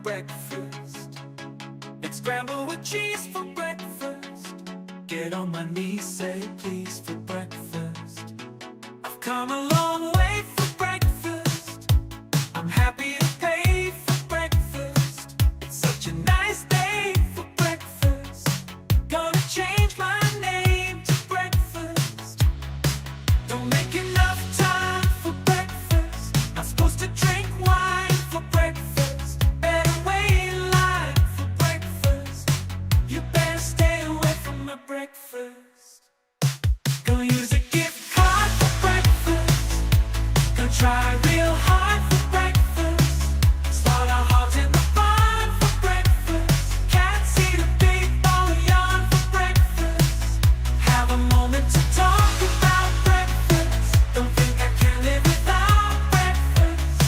breakfast. It's scrambled with cheese for breakfast. Get on my knees, say please for breakfast. I've come a long way for breakfast. I'm happy to pay for breakfast. It's such a nice day for breakfast. Gonna change my name to breakfast. Don't make enough time for breakfast. Not supposed to drink wine for breakfast. Better wait in line for breakfast. You better stay away from my breakfast. Gonna use a gift card for breakfast. Gonna try real hard for breakfast. Start our hearts in the barn for breakfast. Can't see the big ball of yarn for breakfast. Have a moment to talk about breakfast. Don't think I can live without breakfast.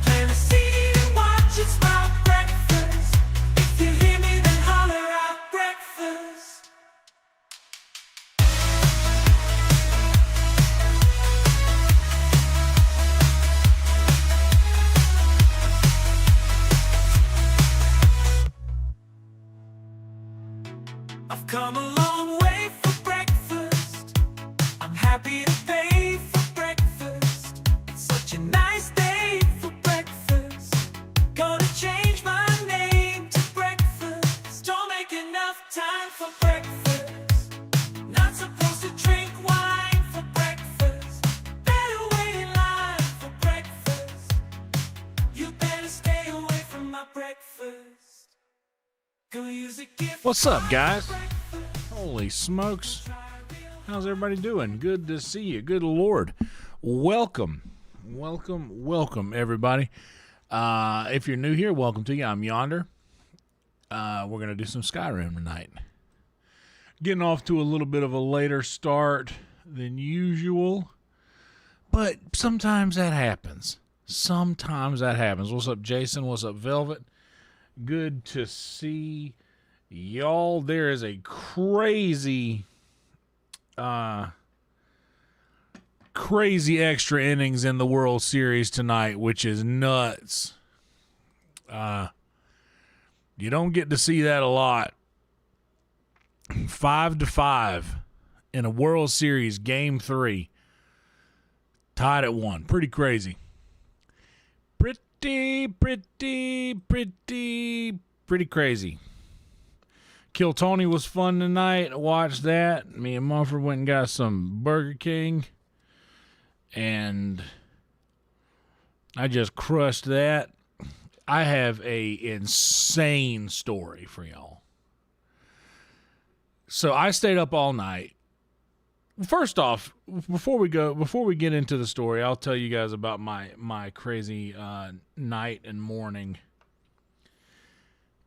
Plant a seed and watch it sprout breakfast. If you hear me, then holler out breakfast. I've come a long way for breakfast. I'm happy to pay for breakfast. It's such a nice day for breakfast. Gonna change my name to breakfast. Don't make enough time for breakfast. Not supposed to drink wine for breakfast. Better wait in line for breakfast. You better stay away from my breakfast. Gonna use a gift. What's up, guys? for breakfast. Holy smokes. How's everybody doing? Good to see you. Good Lord. Welcome. Welcome, everybody. If you're new here, welcome to you. I'm Yonder. We're going to do some Skyrim tonight. Getting off to a little bit of a later start than usual, but sometimes that happens. What's up, Jason? What's up, Velvet? Good to see y'all. There is a crazy extra innings in the World Series tonight, which is nuts. You don't get to see that a lot. 5-5 in a World Series Game 3. Tied at 1. Pretty crazy. Pretty crazy. Kill Tony was fun tonight. Watched that. Me and Mumford went and got some Burger King. And I just crushed that. I have a insane story for y'all. So I stayed up all night. First off, before we get into the story, I'll tell you guys about my crazy night and morning.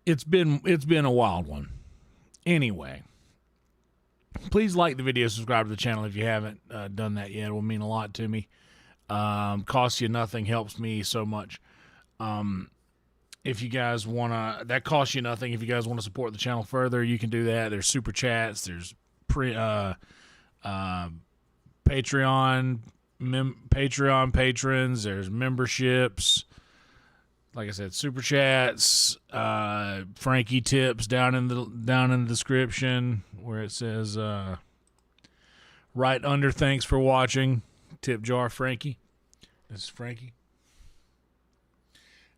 It's been a wild one. Anyway, please like the video, subscribe to the channel if you haven't done that yet. It will mean a lot to me. Costs you nothing, helps me so much. If you guys wanna, that costs you nothing. If you guys want to support the channel further, you can do that. There's super chats. There's Patreon patrons. There's memberships. Like I said, super chats, Frankie tips down in the description where it says right under thanks for watching. Tip jar Frankie. This is Frankie.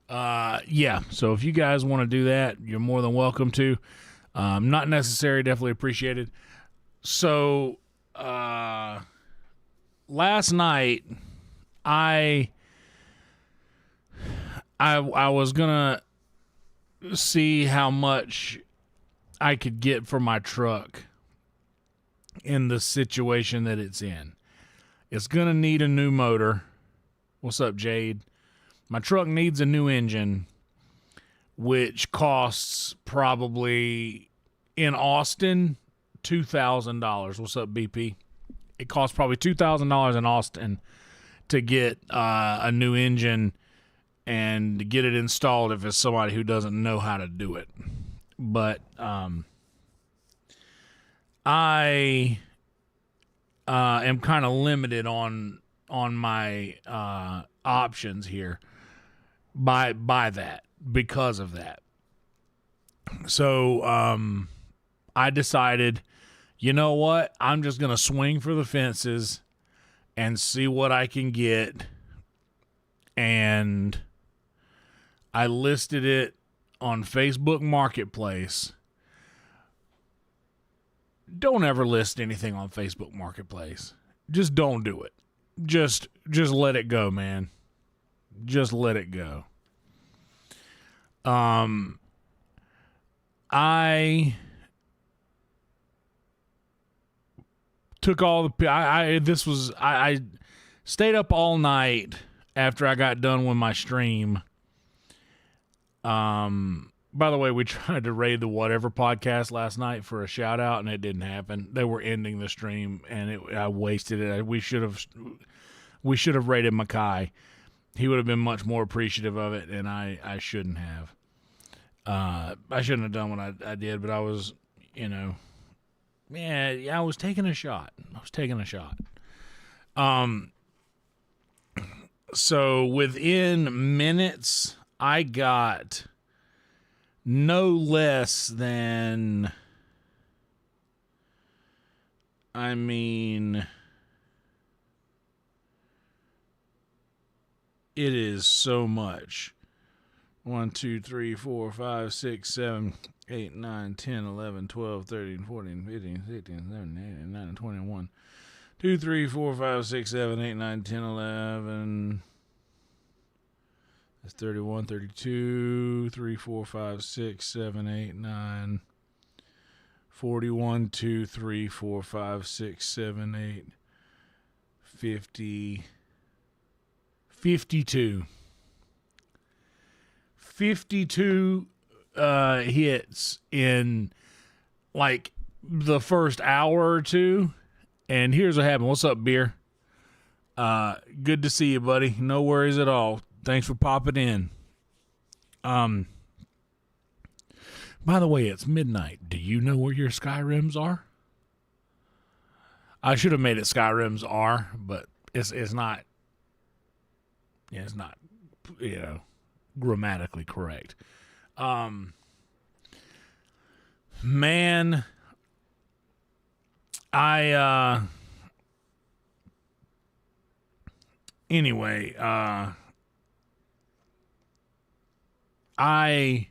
Yeah, so if you guys want to do that, you're more than welcome to. Not necessary, definitely appreciated. So last night I was gonna see how much I could get for my truck in the situation that it's in. It's gonna need a new motor. What's up, Jade? My truck needs a new engine, which costs probably in Austin $2,000. What's up, BP? It costs probably $2,000 in Austin to get a new engine and to get it installed if it's somebody who doesn't know how to do it. But I am kind of limited on my options here by that. because of that. So I decided, you know what? I'm just going to swing for the fences and see what I can get. And I listed it on Facebook Marketplace. Don't ever list anything on Facebook Marketplace. Just don't do it. Just let it go, man. Just let it go. I took all the I stayed up all night after I got done with my stream. By the way, we tried to raid the Whatever podcast last night for a shout out, and it didn't happen. They were ending the stream, and I wasted it. We should have raided Makai. He would have been much more appreciative of it, and I shouldn't have. I shouldn't have done what I did, but I was, I was taking a shot. So within minutes, I got no less than, it is so much. 1, 2, 3, 4, 5, 6, 7, 8, 9, 10, 11, 12, 13, 14, 15, 16, 17, 18, 19, 21. 2, 3, 4, 5, 6, 7, 8, 9, 10, 11. That's 31, 32, 3, 4, 5, 6, 7, 8, 9. 41, 2, 3, 4, 5, 6, 7, 8. 50. 52. 52 hits in like the first hour or two. And here's what happened. What's up, Beer? Good to see you, buddy. No worries at all. Thanks for popping in. By the way, it's midnight. Do you know where your Skyrims are? I should have made it Skyrims are, but it's not. Yeah, it's not, grammatically correct. Man, anyway, I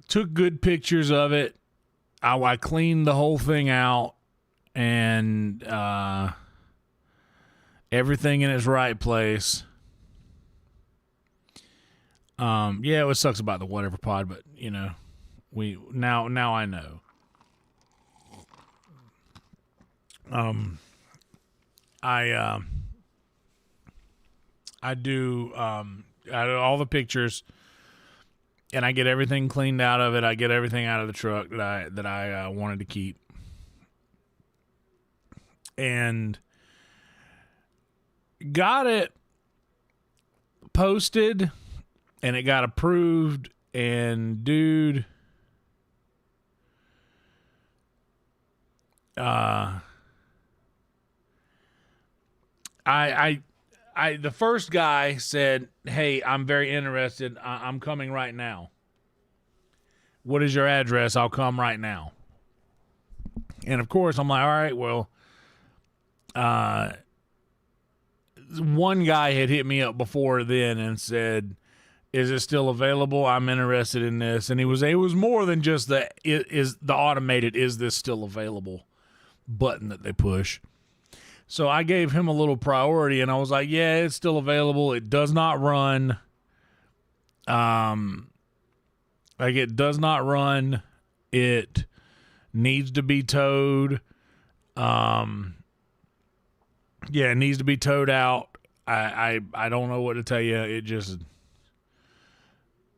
took good pictures of it. I cleaned the whole thing out, and everything in its right place. Yeah, it sucks about the Whatever pod, but we now I know. I do all the pictures, and I get everything cleaned out of it. I get everything out of the truck that I wanted to keep, and got it posted, and it got approved. And dude, the first guy said, "Hey, I'm very interested. I'm coming right now. What is your address? I'll come right now." And of course, I'm like, all right, well, one guy had hit me up before then and said, "Is it still available? I'm interested in this." And it was more than just the automated "is this still available" button that they push. So I gave him a little priority, and I was like, "Yeah, it's still available. It does not run. It does not run. It needs to be towed. Yeah, it needs to be towed out. I don't know what to tell you. It just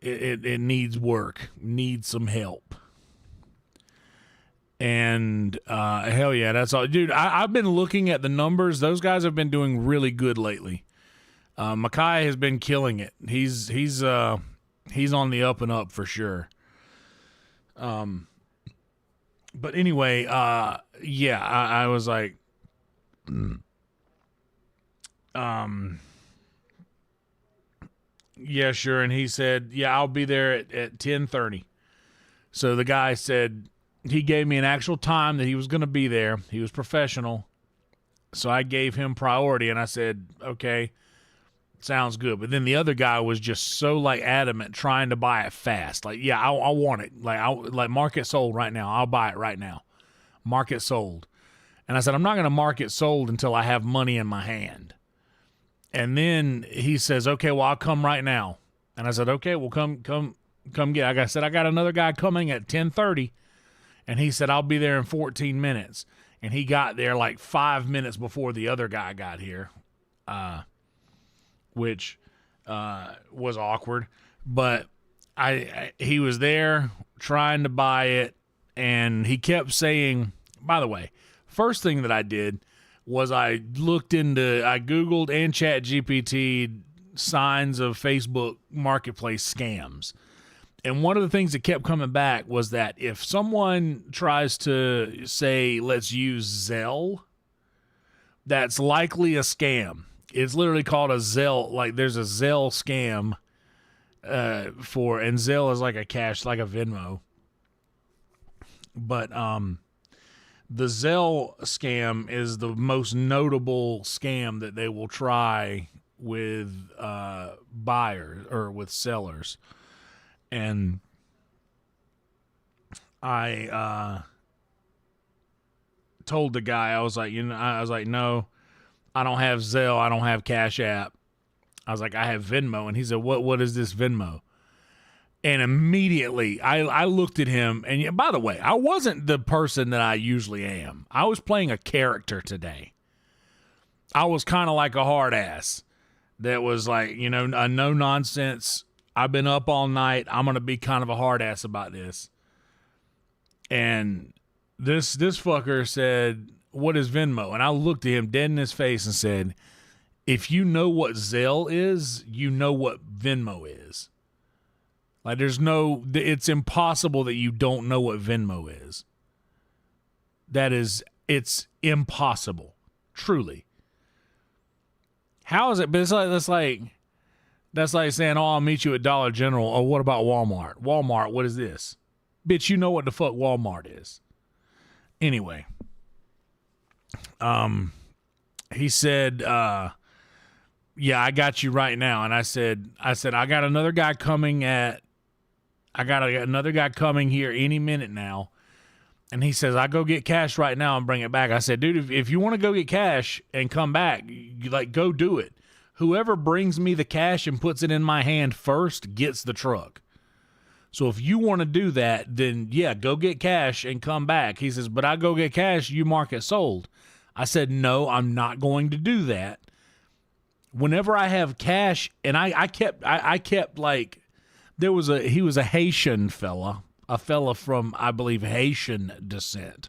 it needs work. Needs some help." And hell yeah, that's all, dude. I've been looking at the numbers. Those guys have been doing really good lately. Makai has been killing it. He's on the up and up for sure. But anyway, yeah, I was like, yeah, sure. And he said, yeah, I'll be there at 10:30. So the guy said he gave me an actual time that he was going to be there. He was professional. So I gave him priority, and I said, okay, sounds good. But then the other guy was just so like adamant, trying to buy it fast. Like, yeah, I want it. Like mark it sold right now. I'll buy it right now. Mark it sold. And I said, I'm not going to mark it sold until I have money in my hand. And then he says, okay, well, I'll come right now. And I said, okay, well, come get. Like I said, I got another guy coming at 10:30, and he said I'll be there in 14 minutes. And he got there like 5 minutes before the other guy got here, which was awkward. But he was there trying to buy it, and he kept saying, by the way, first thing that I did was I Googled and ChatGPT signs of Facebook Marketplace scams. And one of the things that kept coming back was that if someone tries to say, let's use Zelle, that's likely a scam. It's literally called a Zelle. Like there's a Zelle scam and Zelle is like a cash, like a Venmo. But the Zelle scam is the most notable scam that they will try with buyers or with sellers. And I told the guy, I was like, no, I don't have Zelle. I don't have Cash App. I was like, I have Venmo. And he said, what is this Venmo? And immediately I looked at him. And by the way, I wasn't the person that I usually am. I was playing a character today. I was kind of like a hard ass that was like, a no nonsense. I've been up all night. I'm going to be kind of a hard ass about this. And this fucker said, what is Venmo? And I looked at him dead in his face and said, if you know what Zelle is, you know what Venmo is. Like it's impossible that you don't know what Venmo is. It's impossible. Truly. How is it? But that's like saying, oh, I'll meet you at Dollar General. Or what about Walmart? Walmart, what is this? Bitch, you know what the fuck Walmart is. Anyway. He said, yeah, I got you right now. And I said, I got another guy coming here any minute now. And he says, I go get cash right now and bring it back. I said, dude, if you want to go get cash and come back, go do it. Whoever brings me the cash and puts it in my hand first gets the truck. So if you want to do that, then yeah, go get cash and come back. He says, but I go get cash, you mark it sold. I said, no, I'm not going to do that. Whenever I have cash, and I kept like, he was a Haitian fella, a fella from, I believe, Haitian descent.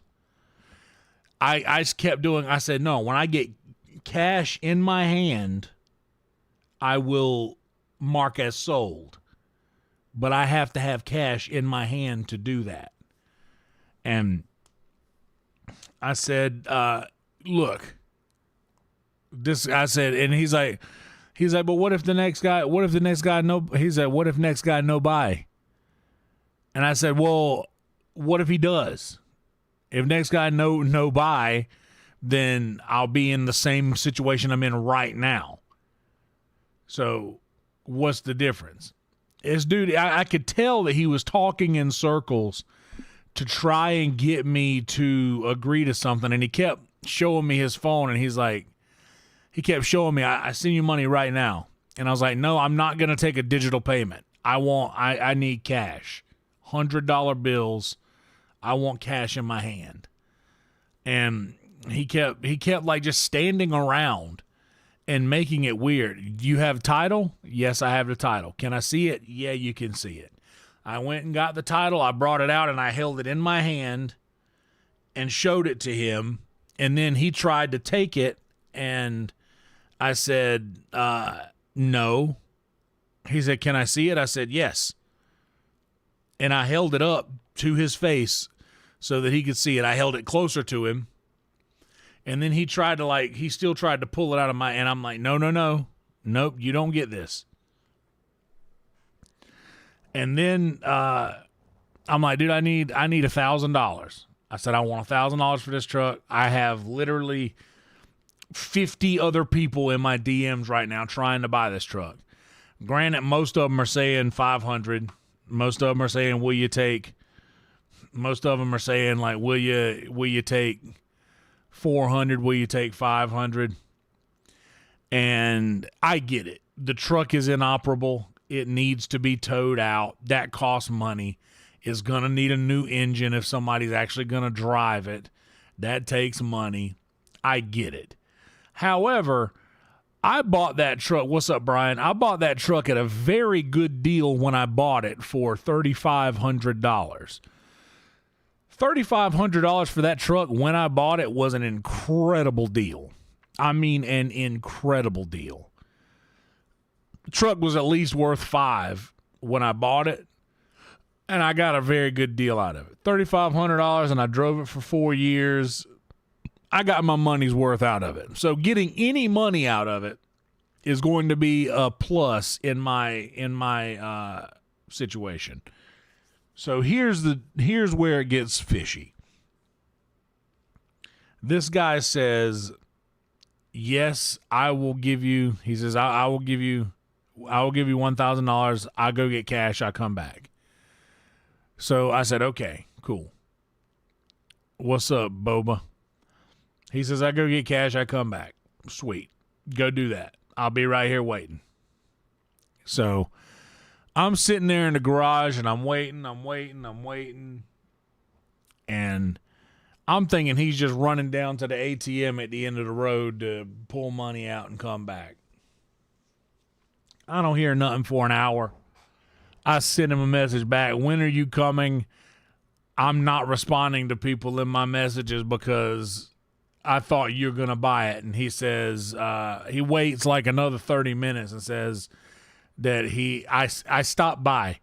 I just kept doing, I said, no, when I get cash in my hand, I will mark as sold, but I have to have cash in my hand to do that. And I said, look, I said, and he's like, but what if next guy no buy? And I said, well, what if he does? If next guy no buy, then I'll be in the same situation I'm in right now. So what's the difference? This dude, I could tell that he was talking in circles to try and get me to agree to something. And he kept showing me his phone, and he kept showing me, I send you money right now. And I was like, no, I'm not going to take a digital payment. I need cash. $100 bills. I want cash in my hand. And he kept like just standing around and making it weird. You have title? Yes, I have the title. Can I see it? Yeah, you can see it. I went and got the title. I brought it out and I held it in my hand and showed it to him. And then he tried to take it, and I said, no. He said, can I see it? I said, yes. And I held it up to his face so that he could see it. I held it closer to him. And then he still tried to pull it out of and I'm like, no. Nope, you don't get this. And then I'm like, dude, I need $1,000. I said, I want $1,000 for this truck. I have literally 50 other people in my DMs right now trying to buy this truck. Granted, most of them are saying 500. Most of them are saying, will you take? Most of them are saying, like, will you take 400? Will you take 500? And I get it. The truck is inoperable. It needs to be towed out. That costs money. It's going to need a new engine if somebody's actually going to drive it. That takes money. I get it. However, I bought that truck. What's up, Brian? I bought that truck at a very good deal when I bought it for $3,500. $3,500 for that truck when I bought it was an incredible deal. I mean, an incredible deal. The truck was at least worth $5,000 when I bought it, and I got a very good deal out of it. $3,500, and I drove it for 4 years. I got my money's worth out of it. So getting any money out of it is going to be a plus in my situation. So here's where it gets fishy. This guy says, yes, I will give you, he says, I will give you $1,000. I'll go get cash. I'll come back. So I said, okay, cool. What's up, Boba? He says, I go get cash. I come back. Sweet. Go do that. I'll be right here waiting. So I'm sitting there in the garage and I'm waiting. And I'm thinking he's just running down to the ATM at the end of the road to pull money out and come back. I don't hear nothing for an hour. I send him a message back. When are you coming? I'm not responding to people in my messages because I thought you're going to buy it. And he says, he waits like another 30 minutes and says that I stopped by.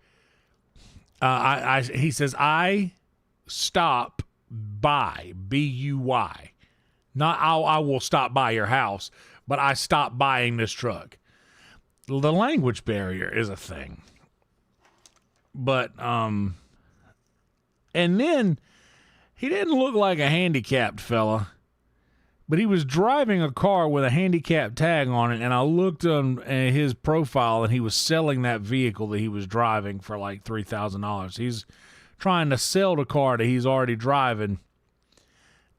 He says, I stop by, B-U-Y. Not I will stop by your house, but I stopped buying this truck. The language barrier is a thing. But, and then he didn't look like a handicapped fella, but he was driving a car with a handicap tag on it. And I looked on his profile and he was selling that vehicle that he was driving for like $3,000. He's trying to sell the car that he's already driving.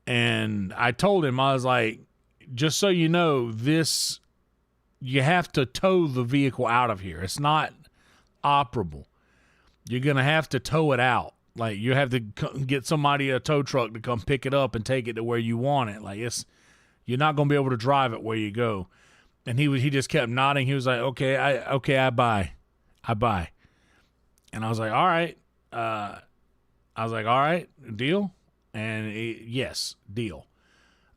And I told him, I was like, just so you know, you have to tow the vehicle out of here. It's not operable. You're going to have to tow it out. Like, you have to get somebody, a tow truck, to come pick it up and take it to where you want it. Like, you're not going to be able to drive it where you go. And he just kept nodding. He was like, I buy. And I was like, all right. All right, deal? And yes, deal.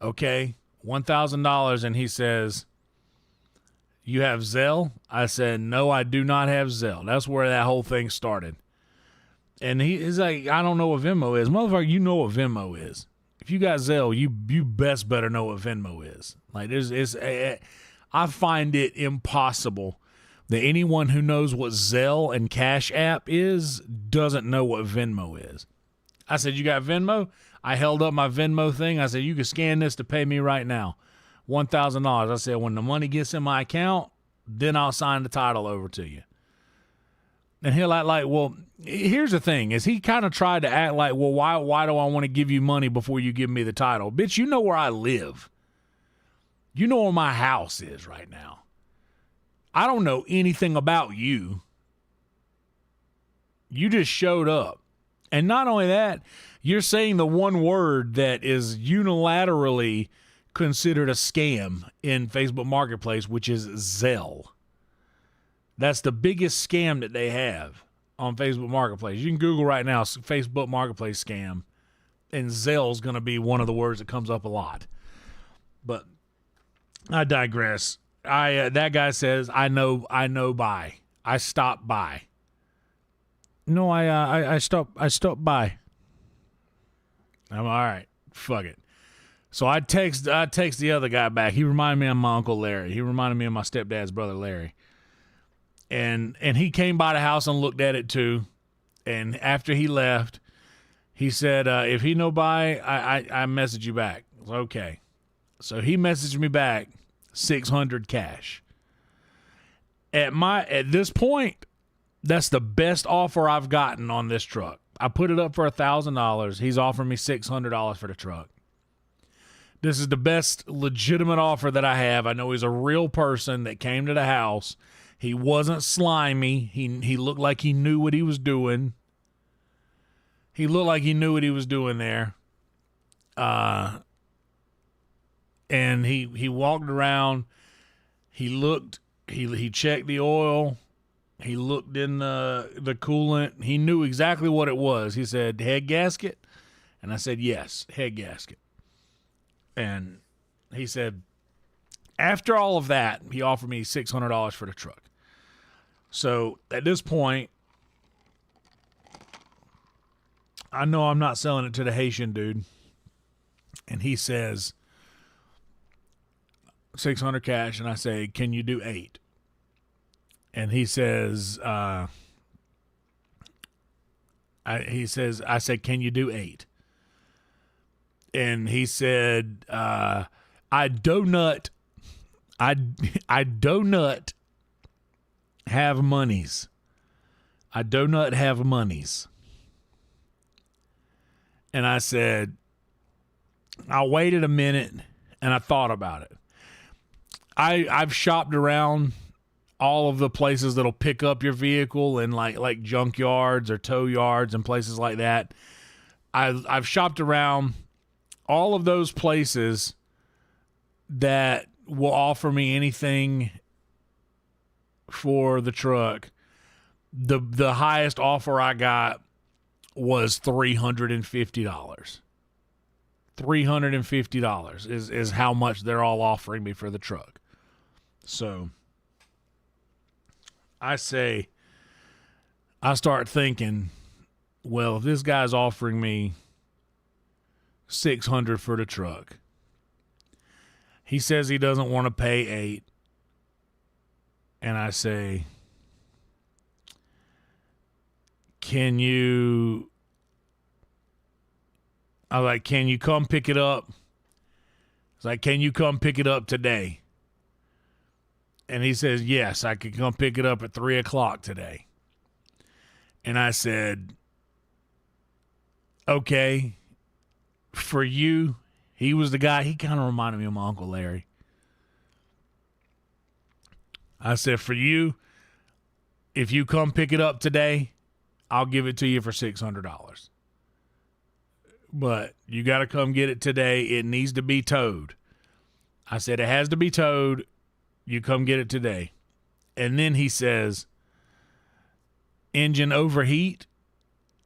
Okay, $1,000. And he says, you have Zelle? I said, no, I do not have Zelle. That's where that whole thing started. And he's like, I don't know what Venmo is. Motherfucker, you know what Venmo is. If you got Zelle, you best better know what Venmo is. Like, I find it impossible that anyone who knows what Zelle and Cash App is doesn't know what Venmo is. I said, you got Venmo? I held up my Venmo thing. I said, you can scan this to pay me right now. $1,000. I said, when the money gets in my account, then I'll sign the title over to you. And he'll act like, well, here's the thing, is he kind of tried to act like, well, why do I want to give you money before you give me the title? Bitch, you know where I live. You know where my house is right now. I don't know anything about you. You just showed up. And not only that, you're saying the one word that is unilaterally considered a scam in Facebook Marketplace, which is Zelle. That's the biggest scam that they have on Facebook Marketplace. You can Google right now, Facebook Marketplace scam, and Zelle's going to be one of the words that comes up a lot. But I digress. That guy says, I know by. I stopped by. No, I stopped by. I'm all right. Fuck it. So I text the other guy back. He reminded me of my Uncle Larry. He reminded me of my stepdad's brother Larry. And he came by the house and looked at it too. And after he left, he said, if he no buy, I message you back. I was, okay. So he messaged me back $600 cash. At this point, that's the best offer I've gotten on this truck. I put it up for $1,000. He's offering me $600 for the truck. This is the best legitimate offer that I have. I know he's a real person that came to the house. He wasn't slimy. He looked like he knew what he was doing. He looked like he knew what he was doing there. And he walked around. He looked. He checked the oil. He looked in the coolant. He knew exactly what it was. He said, head gasket? And I said, yes, head gasket. And he said, after all of that, he offered me $600 for the truck. So at this point, I know I'm not selling it to the Haitian dude. And he says, 600 cash. And I say, can you do 8? And he says, I said, can you do 8? And he said, I donut have monies. I do not have monies. And I said, I waited a minute and I thought about it. I've shopped around all of the places that'll pick up your vehicle in like junkyards or tow yards and places like that. I've shopped around all of those places that will offer me anything for the truck. The highest offer I got was $350. $350 is how much they're all offering me for the truck. So I start thinking, well, if this guy's offering me $600 for the truck, he says he doesn't want to pay $8. And I say, can you come pick it up? It's like, can you come pick it up today? And he says, yes, I could come pick it up at 3:00 today. And I said, okay, for you. He was the guy, he kind of reminded me of my Uncle Larry. I said, for you, if you come pick it up today, I'll give it to you for $600. But you got to come get it today. It needs to be towed. I said, it has to be towed. You come get it today. And then he says, engine overheat?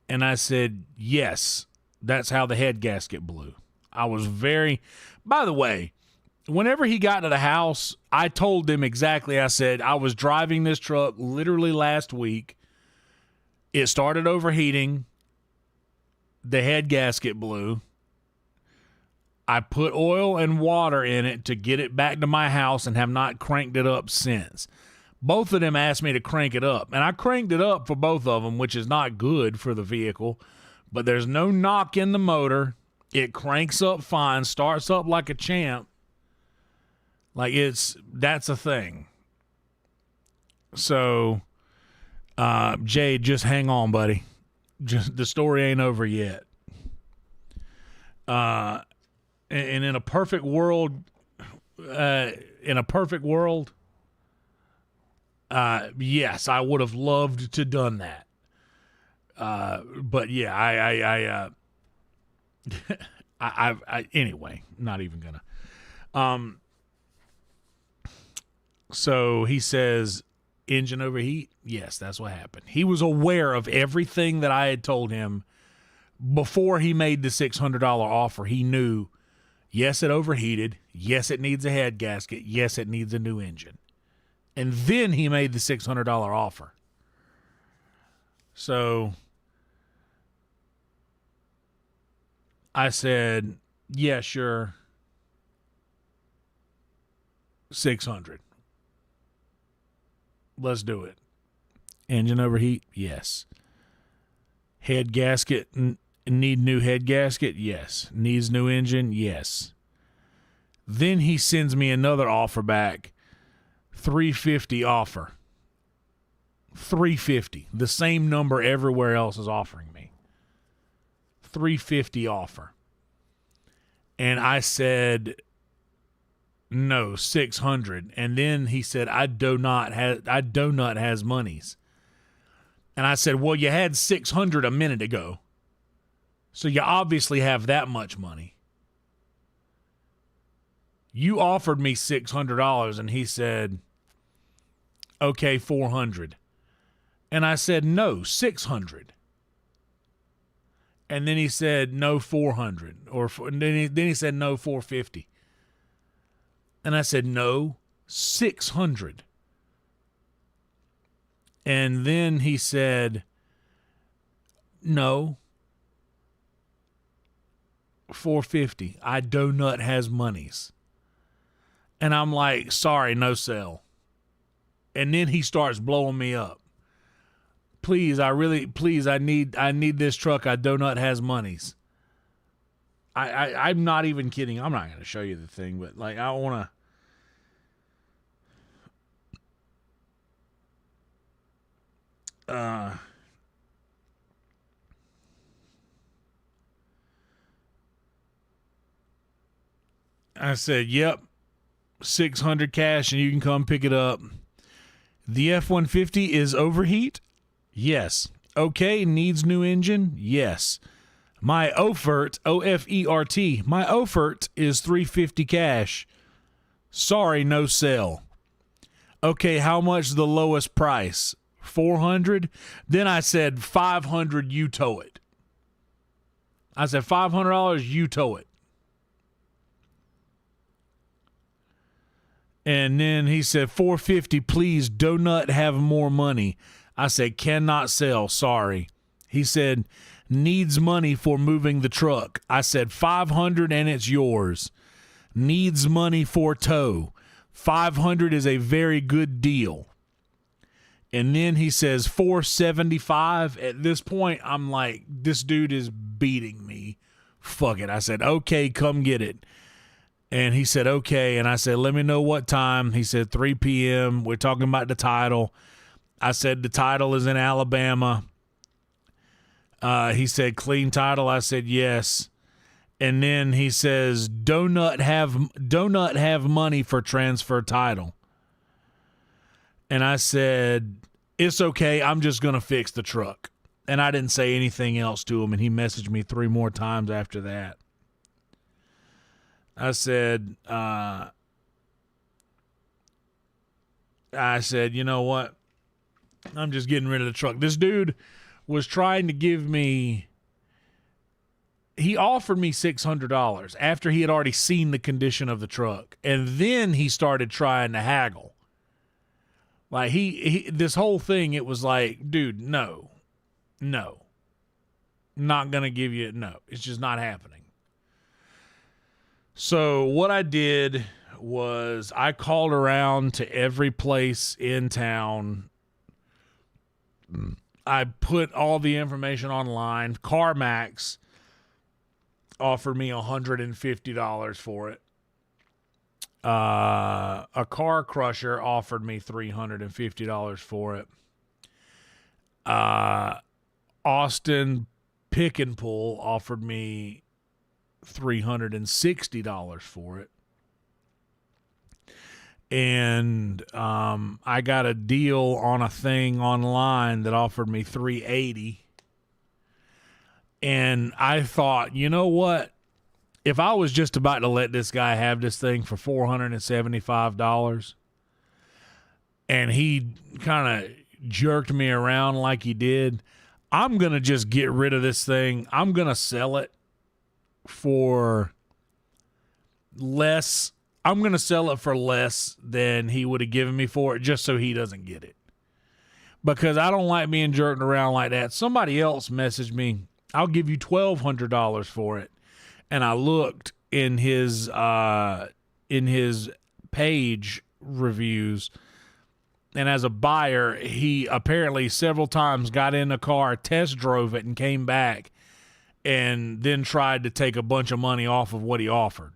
And I said, yes, that's how the head gasket blew. I was by the way, whenever he got to the house, I told him exactly. I said, I was driving this truck literally last week. It started overheating. The head gasket blew. I put oil and water in it to get it back to my house and have not cranked it up since. Both of them asked me to crank it up, and I cranked it up for both of them, which is not good for the vehicle, but there's no knock in the motor. It cranks up fine, starts up like a champ. Like that's a thing. So, Jade, just hang on, buddy. Just the story ain't over yet. And in a perfect world, yes, I would have loved to done that. But yeah, I anyway, not even gonna. So he says, engine overheat? Yes, that's what happened. He was aware of everything that I had told him before he made the $600 offer. He knew, yes, it overheated. Yes, it needs a head gasket. Yes, it needs a new engine. And then he made the $600 offer. So I said, yeah, sure. 600. Let's do it. Engine overheat? Yes. Head gasket, need new head gasket? Yes. Needs new engine? Yes. Then he sends me another offer back, $350 offer. $350, the same number everywhere else is offering me. $350 offer. And I said, no, $600. And then he said, I do not has monies. And I said, well, you had $600 a minute ago. So you obviously have that much money. You offered me $600, and he said, okay, $400. And I said, no, $600. And then he said, no, $400. And then he said, no, $450. And I said, no, $600. And then he said, no, $450. I do not has monies. And I'm like, sorry, no sell. And then he starts blowing me up. Please, I need this truck. I do not has monies. I'm not even kidding. I'm not going to show you the thing, but like I want to. I said, yep, 600 cash, and you can come pick it up. The F-150 is overheat. Yes. Okay, needs new engine? Yes. My Ofert, O-F-E-R-T, my Ofert is $350 cash. Sorry, no sale. Okay, how much the lowest price? $400? Then I said $500, you tow it. I said $500, you tow it. And then he said $450, please do not have more money. I said, cannot sell, sorry. He said, needs money for moving the truck. I said, $500 and it's yours. Needs money for tow. $500 is a very good deal. And then he says $475. At this point, I'm like, this dude is beating me. Fuck it. I said, okay, come get it. And he said, okay. And I said, let me know what time. He said 3 p.m. We're talking about the title. I said, the title is in Alabama. He said, clean title. I said, yes. And then he says, do not have money for transfer title. And I said, it's okay. I'm just going to fix the truck. And I didn't say anything else to him. And he messaged me 3 more times after that. I said, you know what? I'm just getting rid of the truck. This dude was trying to give me, he offered me $600 after he had already seen the condition of the truck. And then he started trying to haggle. Like this whole thing, it was like, dude, no, not going to give you, no, it's just not happening. So what I did was I called around to every place in town. I put all the information online. CarMax offered me $150 for it. A Car Crusher offered me $350 for it. Austin Pick and Pull offered me $360 for it. And I got a deal on a thing online that offered me $380. And I thought, you know what? If I was just about to let this guy have this thing for $475 and he kind of jerked me around like he did, I'm going to just get rid of this thing. I'm going to sell it for less. I'm going to sell it for less than he would have given me for it just so he doesn't get it. Because I don't like being jerked around like that. Somebody else messaged me, I'll give you $1,200 for it. And I looked in his page reviews, And as a buyer, he apparently several times got in a car, test drove it, and came back and then tried to take a bunch of money off of what he offered.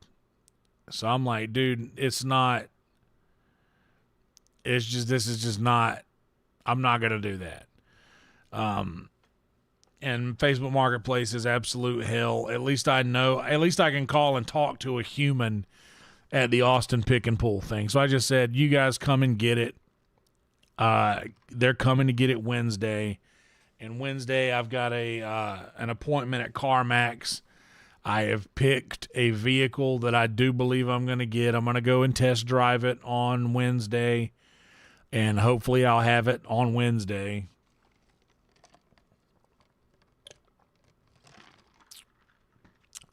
So I'm like, dude, this is just not, I'm not going to do that. And Facebook Marketplace is absolute hell. At least I can call and talk to a human at the Austin pick and pull thing. So I just said, you guys come and get it. They're coming to get it Wednesday. And Wednesday I've got an appointment at CarMax. I have picked a vehicle that I do believe I'm going to get. I'm going to go and test drive it on Wednesday. And hopefully I'll have it on Wednesday.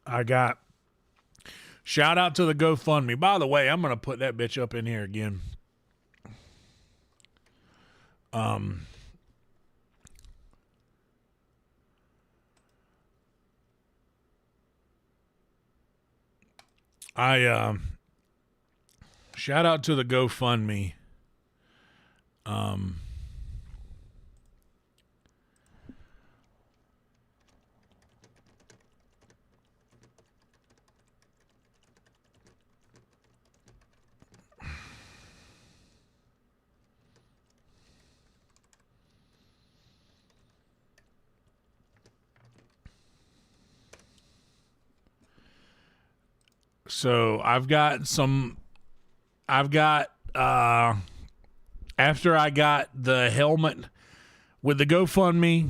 I got shout out to the GoFundMe. By the way, I'm going to put that bitch up in here again. Shout out to the GoFundMe. So after I got the helmet with the GoFundMe,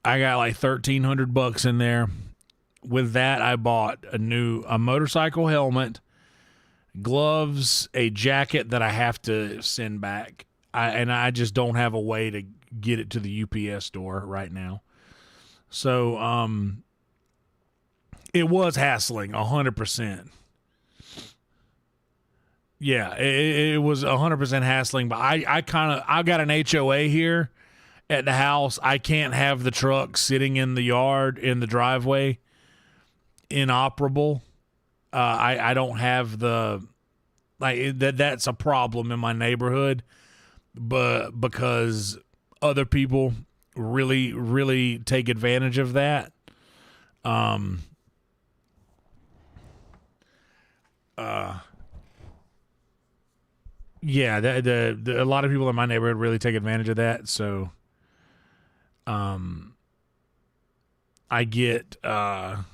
I got like $1,300 in there. With that, I bought a motorcycle helmet, gloves, a jacket that I have to send back. I just don't have a way to get it to the UPS store right now. So, it was hassling 100%. Yeah, it was 100% hassling, but I got an HOA here at the house. I can't have the truck sitting in the yard, in the driveway, inoperable. I don't have that's a problem in my neighborhood, but because other people really, really take advantage of that. Yeah, a lot of people in my neighborhood really take advantage of that. So, I get a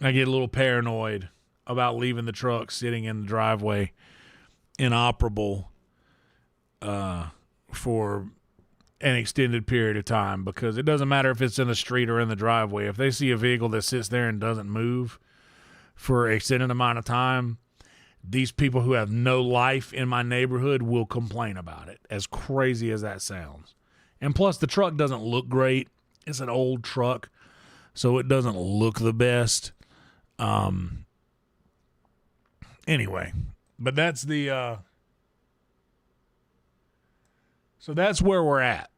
little paranoid about leaving the truck sitting in the driveway inoperable, for an extended period of time, because it doesn't matter if it's in the street or in the driveway. If they see a vehicle that sits there and doesn't move for an extended amount of time, these people who have no life in my neighborhood will complain about it, as crazy as that sounds. And plus, the truck doesn't look great. It's an old truck, so it doesn't look the best. Anyway, but that's so that's where we're at.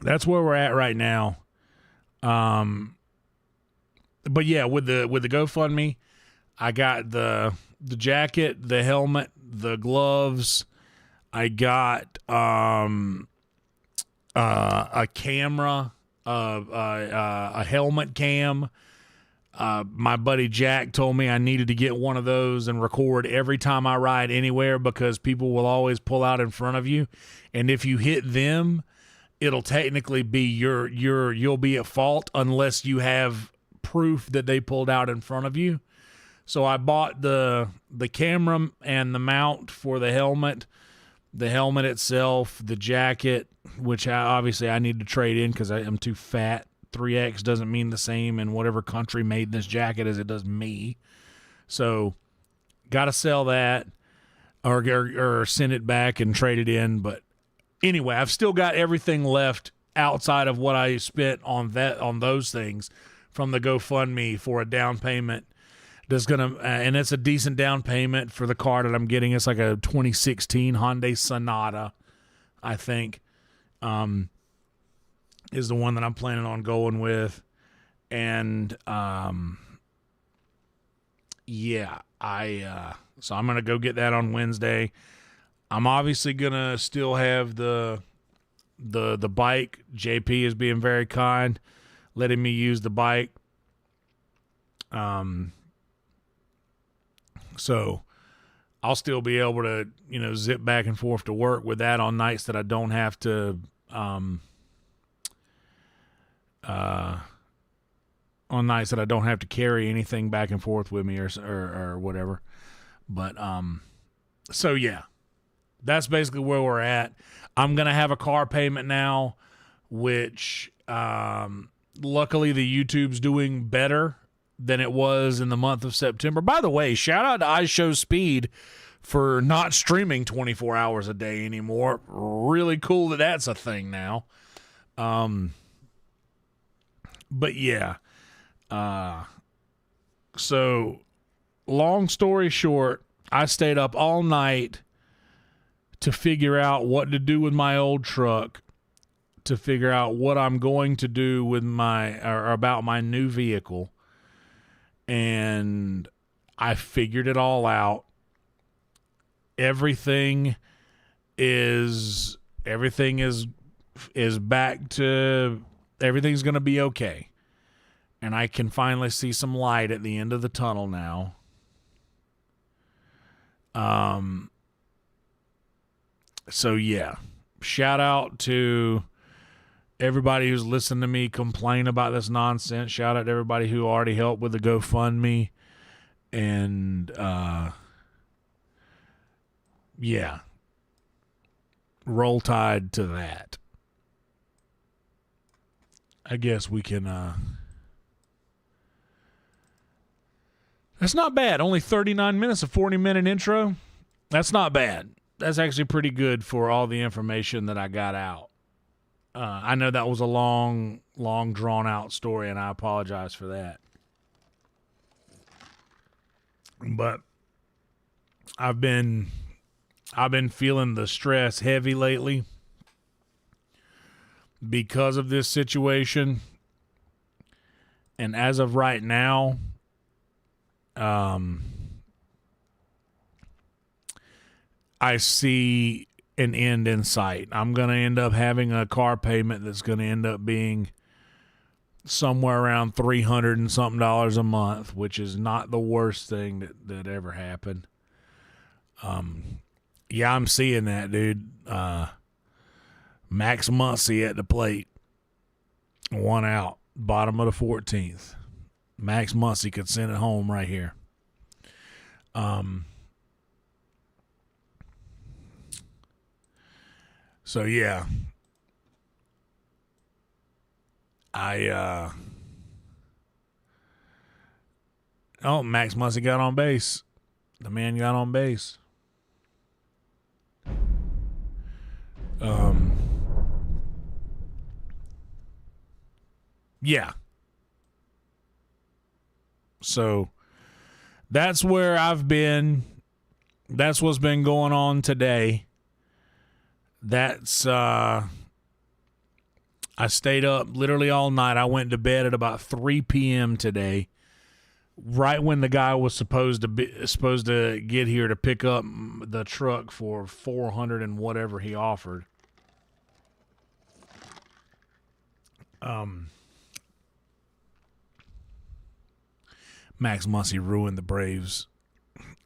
That's where we're at right now. But yeah, with the GoFundMe, I got the jacket, the helmet, the gloves. I got a camera, a helmet cam. My buddy Jack told me I needed to get one of those and record every time I ride anywhere, because people will always pull out in front of you, and if you hit them, it'll technically be you'll be at fault unless you have proof that they pulled out in front of you. So I bought the camera and the mount for the helmet itself, the jacket, which obviously I need to trade in because I am too fat. 3X doesn't mean the same in whatever country made this jacket as it does me. So got to sell that or send it back and trade it in. But anyway, I've still got everything left outside of what I spent on those things from the GoFundMe for a down payment. That's gonna and it's a decent down payment for the car that I'm getting. It's like a 2016 Hyundai Sonata, I think, is the one that I'm planning on going with. And yeah, So I'm gonna go get that on Wednesday. I'm obviously gonna still have the bike. JP is being very kind, letting me use the bike. So I'll still be able to, zip back and forth to work with that on nights that I don't have to, carry anything back and forth with me or whatever. But, so yeah, that's basically where we're at. I'm going to have a car payment now, which, luckily the YouTube's doing better than it was in the month of September. By the way, shout out to iShowSpeed for not streaming 24 hours a day anymore. Really cool that that's a thing now. But yeah. So long story short, I stayed up all night to figure out what to do with my old truck, to figure out what I'm going to do with about my new vehicle. And I figured it all out. Everything is back to, everything's going to be okay. And I can finally see some light at the end of the tunnel now. So yeah, shout out to everybody who's listened to me complain about this nonsense. Shout out to everybody who already helped with the GoFundMe. And, yeah. Roll Tide to that. I guess we can, that's not bad. Only 39 minutes, a 40-minute intro. That's not bad. That's actually pretty good for all the information that I got out. I know that was a long, drawn-out story, and I apologize for that. But I've been feeling the stress heavy lately because of this situation. And as of right now, I see an end in sight. I'm going to end up having a car payment that's going to end up being somewhere around $300 and something a month, which is not the worst thing that ever happened. Yeah, I'm seeing that, dude. Max Muncy at the plate. 1 out. Bottom of the 14th. Max Muncy could send it home right here. So yeah, Max Muncy got on base. The man got on base. Yeah. So that's where I've been. That's what's been going on today. That's, I stayed up literally all night. I went to bed at about 3 p.m. today, right when the guy was supposed to get here to pick up the truck for $400 and whatever he offered. Max Muncy ruined the Braves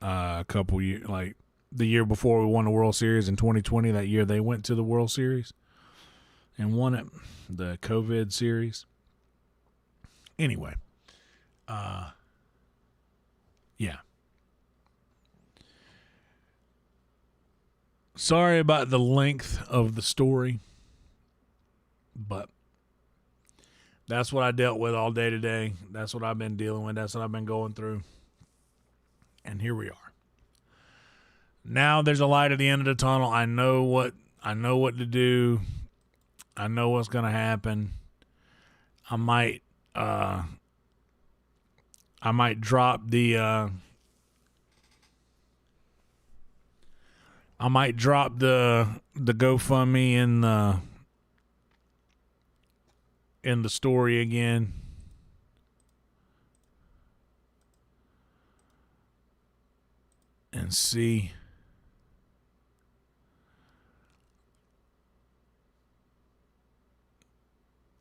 a couple years, like the year before we won the World Series in 2020. That year they went to the World Series and won it, the COVID series. Anyway, yeah. Sorry about the length of the story, but that's what I dealt with all day today. That's what I've been dealing with. That's what I've been going through. And here we are. Now there's a light at the end of the tunnel. I know what to do. I know what's going to happen. I might drop the GoFundMe in the story again. and see.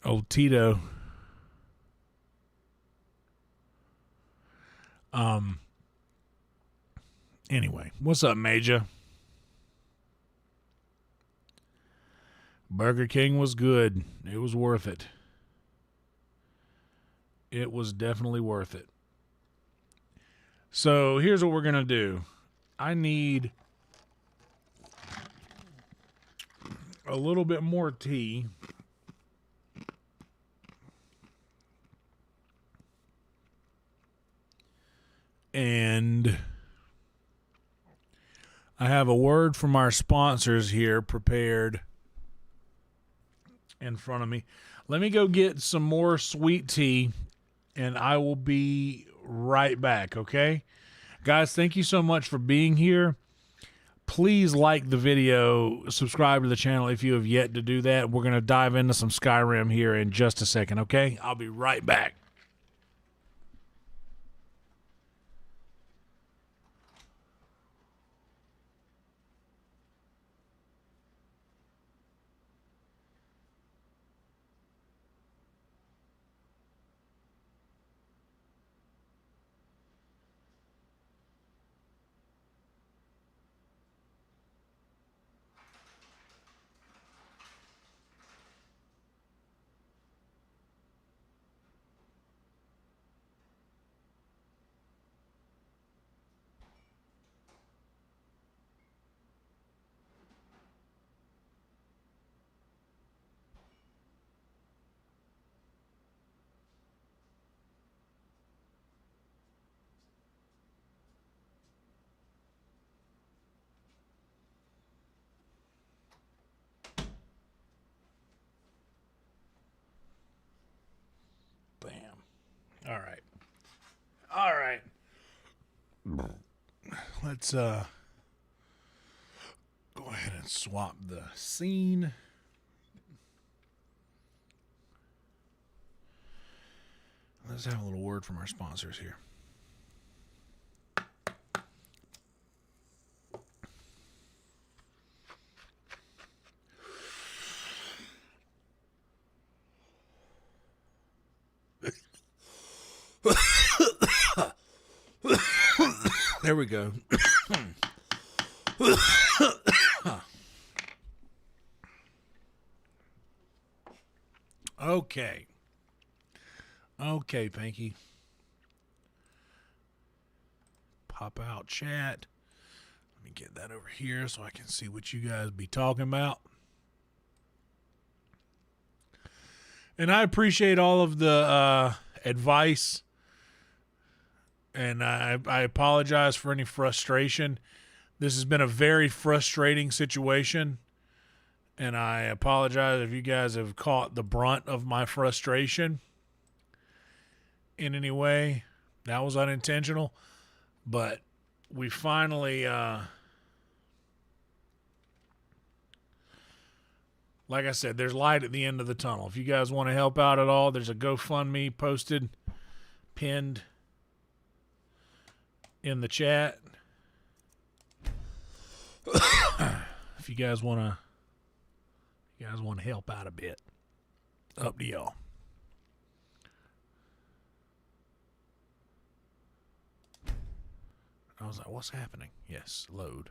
Oh, Tito. Anyway, what's up, Major? Burger King was good. It was worth it. It was definitely worth it. So here's what we're going to do. I need a little bit more tea. And I have a word from our sponsors here prepared in front of me. Let me go get some more sweet tea, and I will be right back, okay? Guys, thank you so much for being here. Please like the video, subscribe to the channel if you have yet to do that. We're going to dive into some Skyrim here in just a second, okay? I'll be right back. All right. All right. Let's go ahead and swap the scene. Let's have a little word from our sponsors here. There we go. Okay. Okay, Pinky. Pop out chat. Let me get that over here so I can see what you guys be talking about. And I appreciate all of the advice. And I apologize for any frustration. This has been a very frustrating situation. And I apologize if you guys have caught the brunt of my frustration in any way. That was unintentional. But we finally, like I said, there's light at the end of the tunnel. If you guys want to help out at all, there's a GoFundMe posted, pinned in the chat. If you guys want to help out a bit, up to y'all. I was like, what's happening? Yes, load.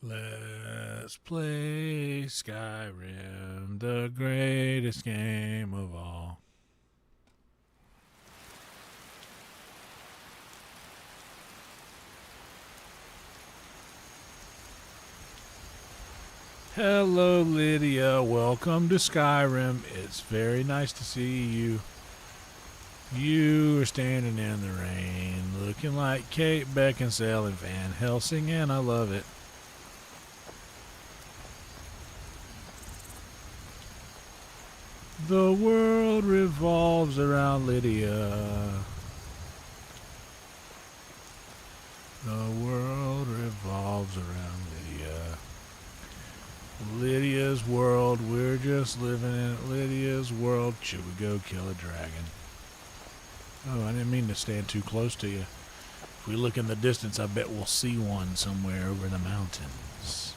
Let's play Skyrim, the greatest game of all. Hello, Lydia. Welcome to Skyrim. It's very nice to see you. You are standing in the rain, looking like Kate Beckinsale and Van Helsing, and I love it. The world revolves around Lydia. The world revolves around Lydia. Lydia's world, we're just living in Lydia's Should we go kill a dragon? Oh, I didn't mean to stand too close to you. If we look in the distance, I bet we'll see one somewhere over the mountains.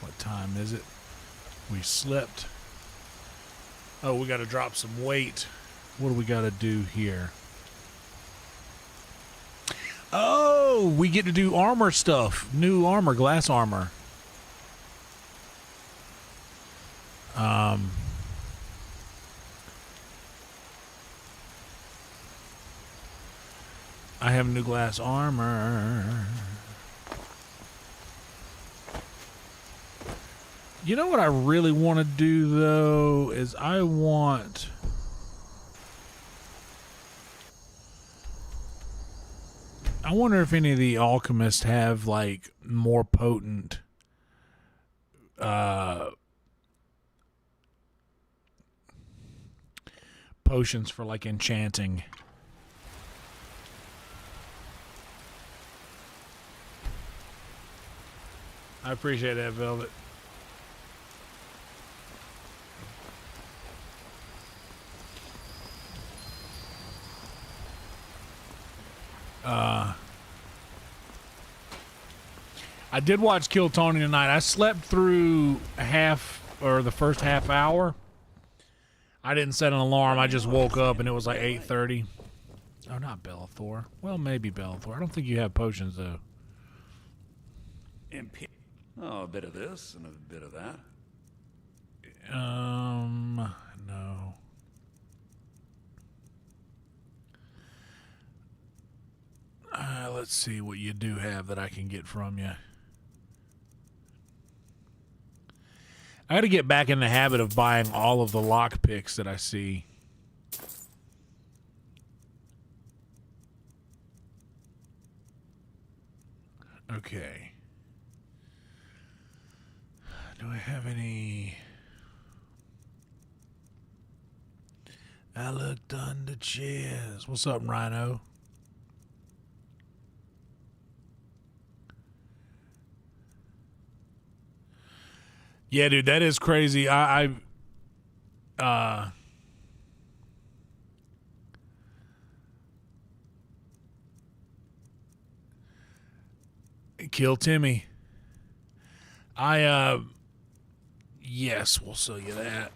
What time is it? We slept. Oh, we got to drop some weight. What do we got to do here? Oh, we get to do armor stuff. New armor, glass armor. I have new glass armor. You know what I really want to do, though, is I wonder if any of the alchemists have, like, more potent potions for, like, enchanting. I appreciate that, Velvet. I did watch Kill Tony tonight. I slept through the first half hour. I didn't set an alarm. I just woke up and it was like 8:30. Oh, not Bellathor. Well, maybe Bellathor. I don't think you have potions, though. Oh, a bit of this and a bit of that. No. Let's see what you do have that I can get from you. I got to get back in the habit of buying all of the lockpicks that I see. Okay. Do I have any? I looked under chairs. What's up, Rhino? Yeah, dude, that is crazy. Kill Timmy. Yes, we'll sell you that.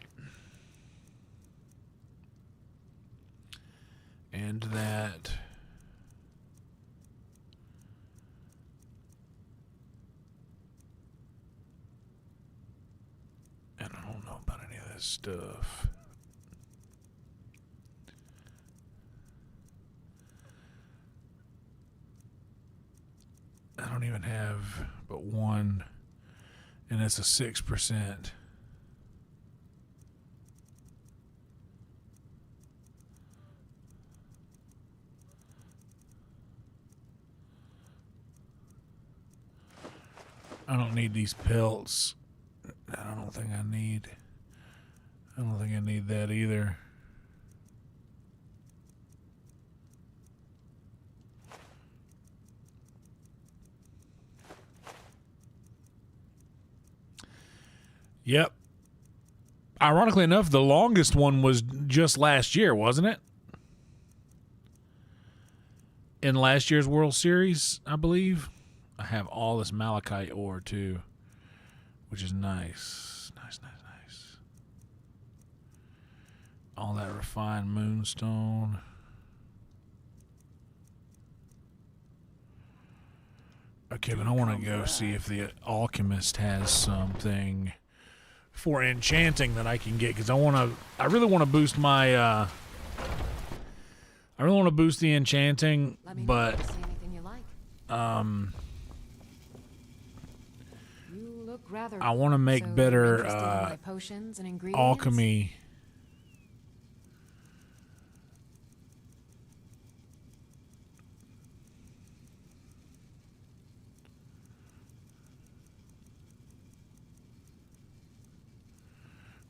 And that. And I don't know about any of this stuff. I don't even have but one, and it's a 6%. I don't need these pelts. I don't think I need. I don't think I need that either. Yep. Ironically enough, the longest one was just last year, wasn't it? In last year's World Series, I believe. I have all this malachite ore, too, which is nice. Nice. All that refined moonstone. Okay, but I want to go see if the alchemist has something for enchanting that I can get, because I really want to boost my I really want to boost the enchanting, but I want to make better alchemy.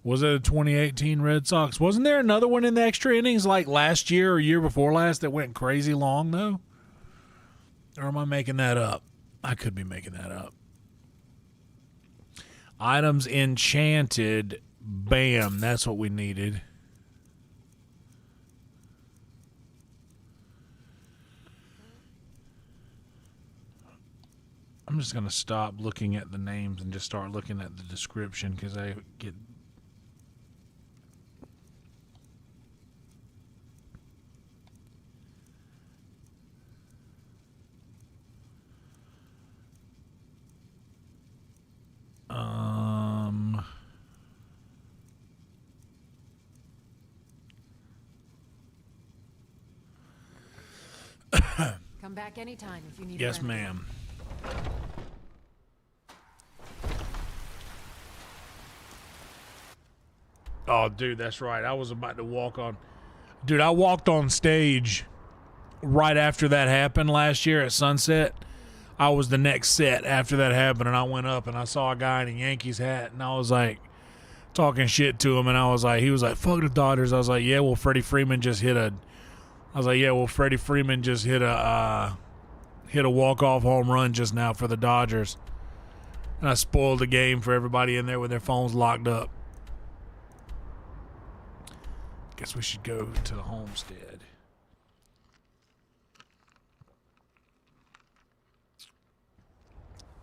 Was it a 2018 Red Sox? Wasn't there another one in the extra innings like last year or year before last that went crazy long, though? Or am I making that up? I could be making that up. Items enchanted Bam, that's what we needed. I'm just going to stop looking at the names and just start looking at the description because I get... Come back anytime if you need. Yes, ma'am. Oh, dude, that's right. I was about to walk on. Dude, I walked on stage right after that happened last year at Sunset. I was the next set after that happened, and I went up and I saw a guy in a Yankees hat, and I was like talking shit to him, and I was like, he was like, "Fuck the Dodgers." I was like, "Yeah, well, Freddie Freeman just hit a." I was like, "Yeah, well, Freddie Freeman just hit a walk-off home run just now for the Dodgers," and I spoiled the game for everybody in there with their phones locked up. Guess we should go to the homestead.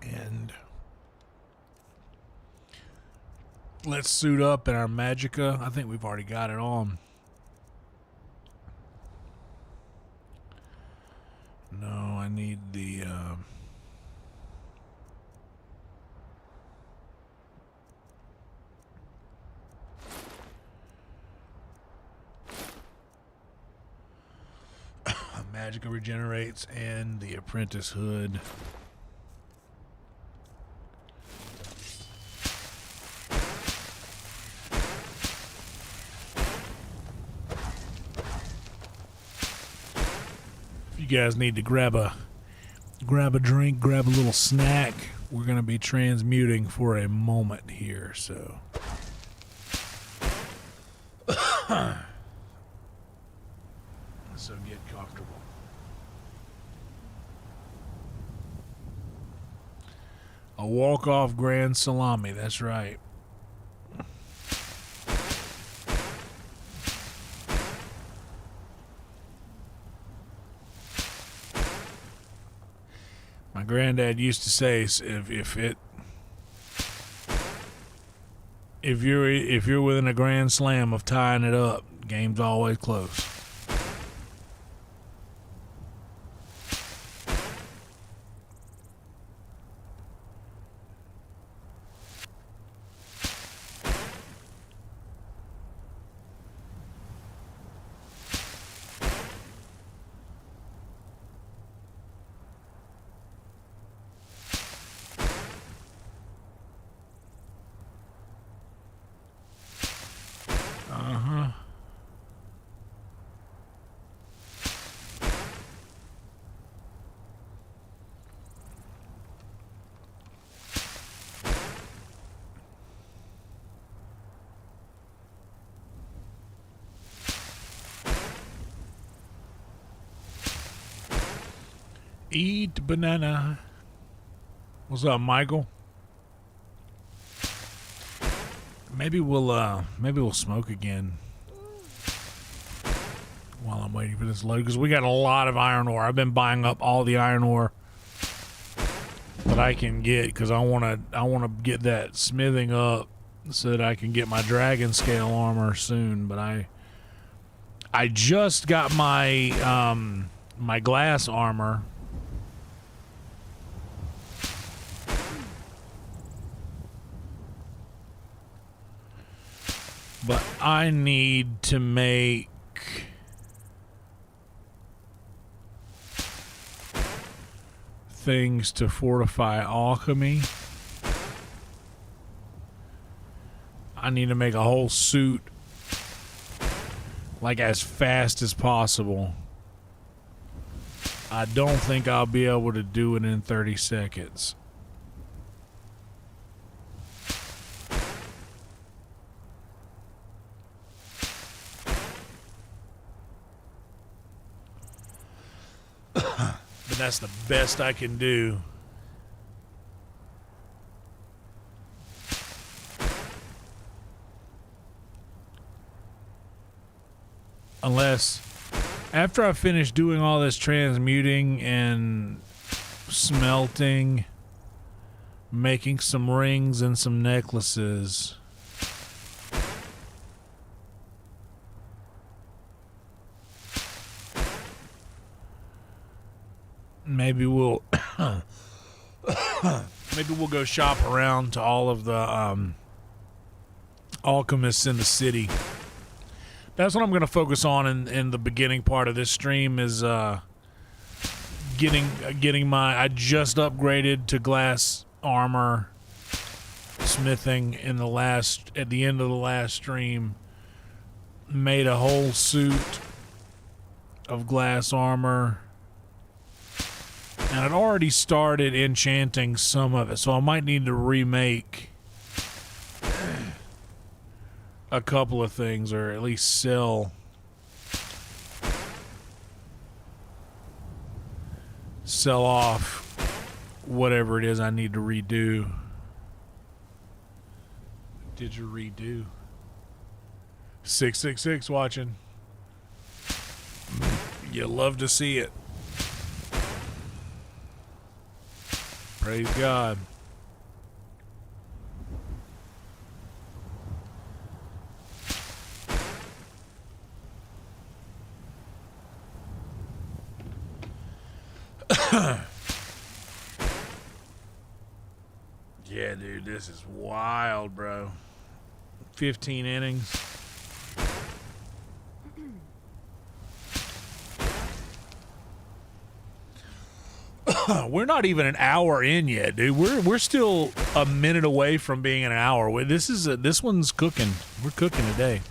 And let's suit up in our Magicka. I think we've already got it on. No, I need the... Magicka regenerates and the apprentice hood. If you guys need to grab a drink, grab a little snack, we're going to be transmuting for a moment here, so so get comfortable. A walk-off grand salami, that's right. My granddad used to say, if you're within a grand slam of tying it up, game's always close. Eat banana. What's up, Michael? Maybe we'll smoke again while I'm waiting for this load, because we got a lot of iron ore. I've been buying up all the iron ore that I can get because I wanna get that smithing up so that I can get my dragon scale armor soon. But I just got my my glass armor. But I need to make things to fortify alchemy. I need to make a whole suit like as fast as possible. I don't think I'll be able to do it in 30 seconds. But that's the best I can do. Unless after I finish doing all this transmuting and smelting, making some rings and some necklaces, maybe we'll maybe we'll go shop around to all of the alchemists in the city. That's what I'm going to focus on in the beginning part of this stream is getting my, I just upgraded to glass armor smithing at the end of the last stream. Made a whole suit of glass armor. And I'd already started enchanting some of it, so I might need to remake a couple of things, or at least sell off whatever it is I need to redo. Did you redo? 666 watching. You love to see it. Praise God. Yeah, dude, this is wild, bro. 15 innings. We're not even an hour in yet, dude. We're still a minute away from being an hour. This one's cooking. We're cooking today.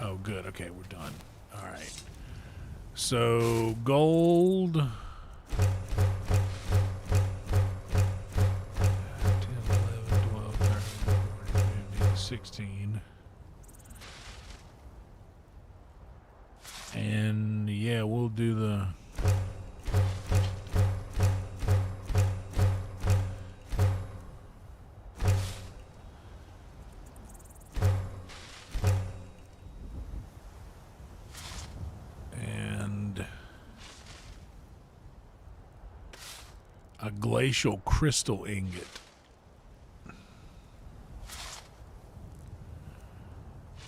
Oh, good. Okay, we're done. All right. So gold. 10, 11, 12, 13, 14, 15, 16. And yeah, we'll do the and a glacial crystal ingot.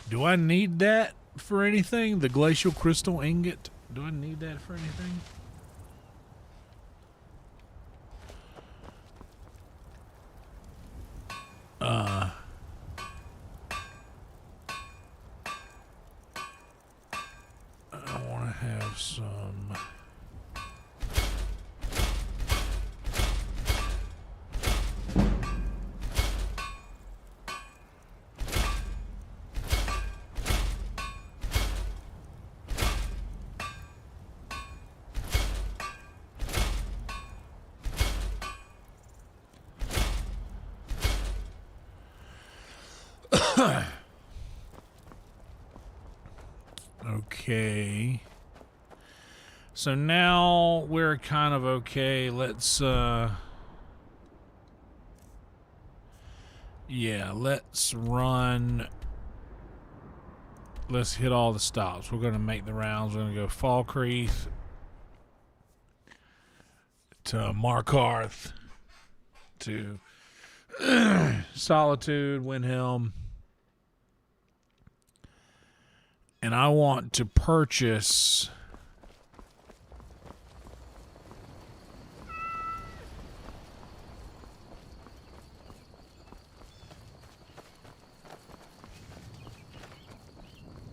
Do I need that for anything? The glacial crystal ingot? Do I need that for anything? I want to have some. Okay. So now we're kind of okay. Let's let's run. Let's hit all the stops. We're going to make the rounds. We're going to go Falkreath to Markarth to Solitude, Windhelm. And I want to purchase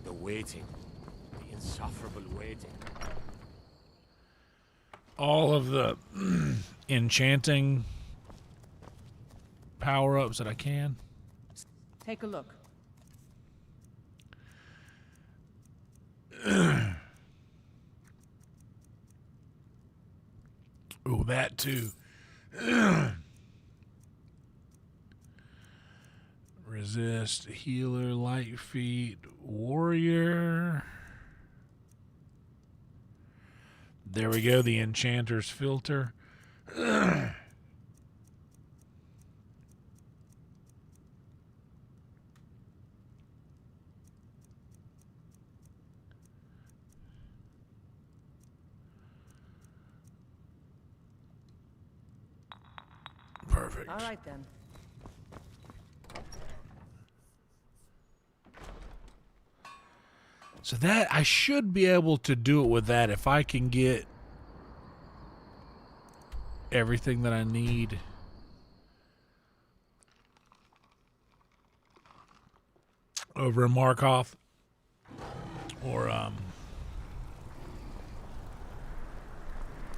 the waiting, the insufferable waiting. all of the enchanting power-ups that I can. Take a look. Oh, that too. Resist, healer, light feet, warrior. There we go, the enchanter's filter. Perfect. All right then. So that I should be able to do it with that if I can get everything that I need. Over in Markov or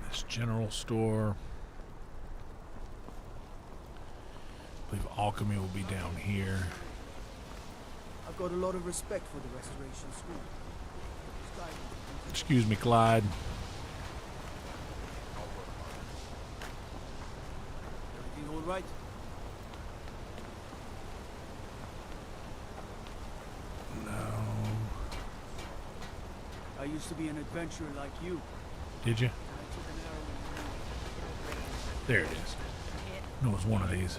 this general store. I believe alchemy will be down here. I've got a lot of respect for the Restoration School. Skyrim. Excuse me, Clyde. Everything all right? No. I used to be an adventurer like you. Did you? I took an arrow in There it is. No, it's one of these.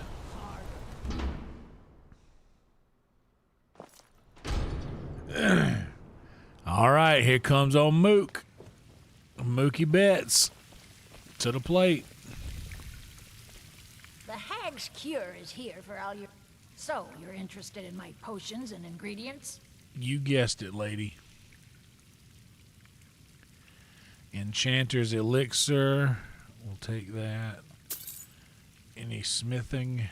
All right, here comes old Mook. Mookie Betts to the plate. The Hag's Cure is here for all your... So, you're interested in my potions and ingredients? You guessed it, lady. Enchanter's Elixir. We'll take that. Any smithing?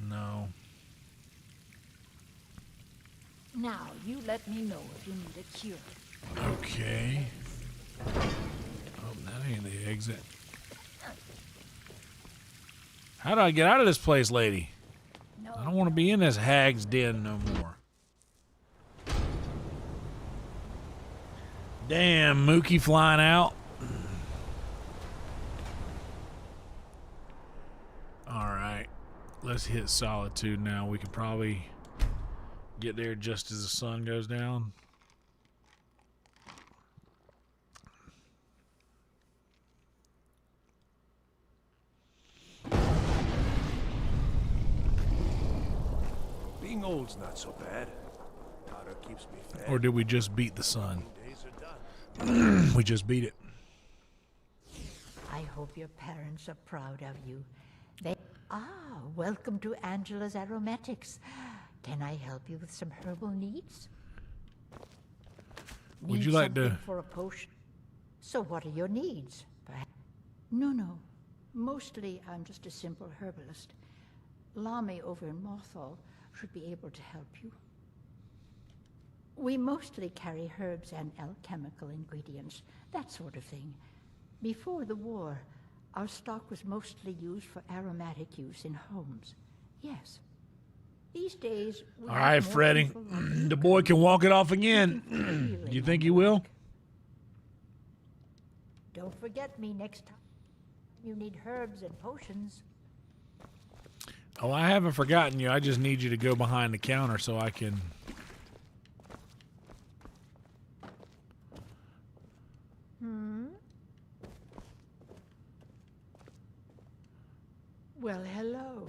No. Now, you let me know if you need a cure. Okay. Oh, that ain't the exit. How do I get out of this place, lady? No, I don't want to be in this hag's den no more. Damn, Mookie flying out. Alright. Let's hit Solitude now. We can probably get there just as the sun goes down. Being old's not so bad. Powder keeps me fed. Or did we just beat the sun? Days are done. We just beat it. I hope your parents are proud of you. Welcome to Angela's Aromatics. Can I help you with some herbal needs? Would you like to- something for a potion? So what are your needs? No. Mostly I'm just a simple herbalist. Lami over in Mothall should be able to help you. We mostly carry herbs and alchemical ingredients, that sort of thing. Before the war, our stock was mostly used for aromatic use in homes. Yes. These days, we All have right, more Freddie. people like The boy can walk it off looking for again. healing Do you on think the he will? work. Don't forget me next time. You need herbs and potions. Oh, I haven't forgotten you. I just need you to go behind the counter so I can... Well, hello.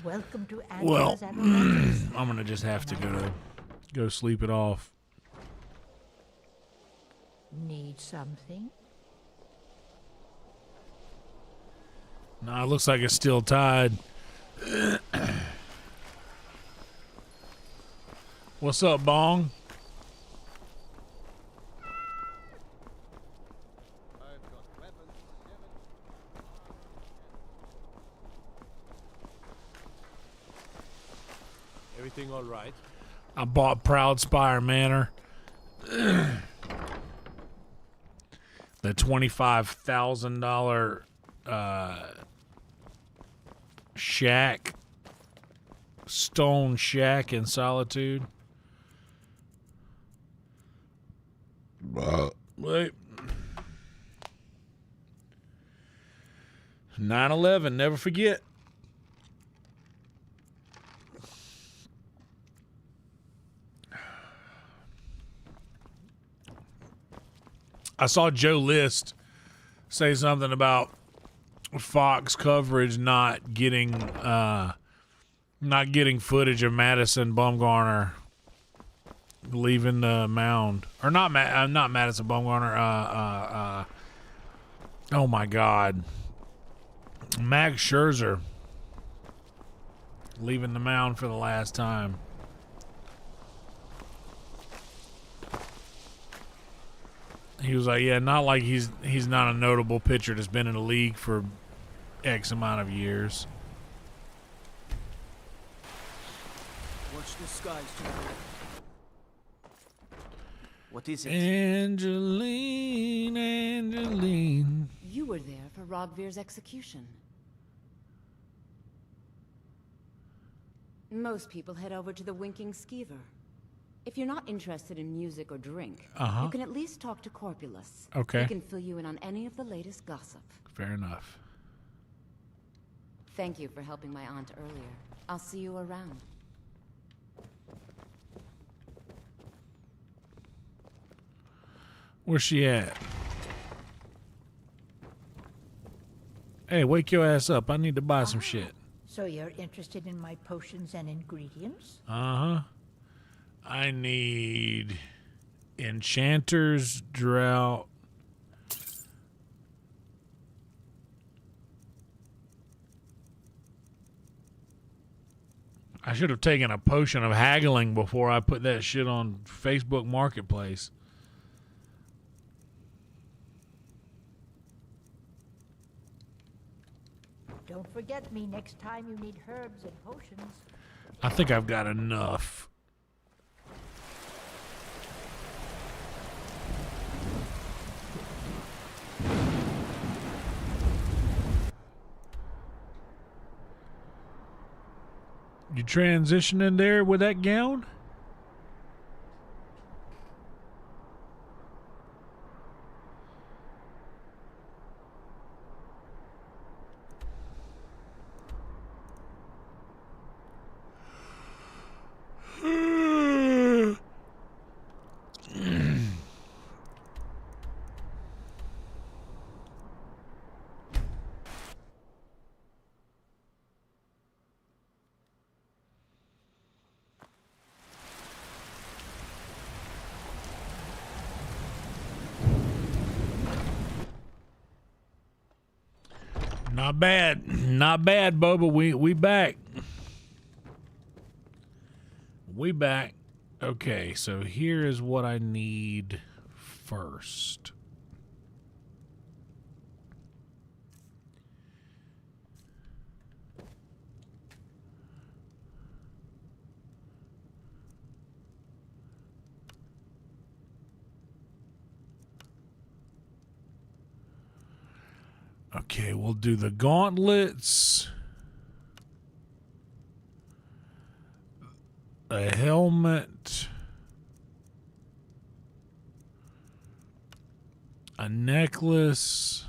Welcome to Well, Angela's Aromatics. I'm going to just have to go sleep it off. Need something? Nah, it looks like it's still tied. What's up, Bong? Everything all right? I bought Proud Spire Manor. The $25,000 shack, stone shack in Solitude. Wait. 9/11, never forget. I saw Joe List say something about Fox coverage not getting footage of Madison Bumgarner leaving the mound, or not Madison Bumgarner. Oh my God, Max Scherzer leaving the mound for the last time. He was like, yeah, not like he's not a notable pitcher that's been in the league for X amount of years. Watch the skies, General. What is it? Angeline. You were there for Rogvir's execution. Most people head over to the Winking Skeever. If you're not interested in music or drink, you can at least talk to Corpulus. Okay. He can fill you in on any of the latest gossip. Fair enough. Thank you for helping my aunt earlier. I'll see you around. Where's she at? Hey, wake your ass up. I need to buy some shit. So you're interested in my potions and ingredients? Uh-huh. I need Enchanter's Drought. I should have taken a potion of haggling before I put that shit on Facebook Marketplace. Don't forget me next time you need herbs and potions. I think I've got enough. You transitioning there with that gown? Not bad. Not bad, Bubba. We back. We back. Okay, so here is what I need first. Okay, we'll do the gauntlets, a helmet, a necklace,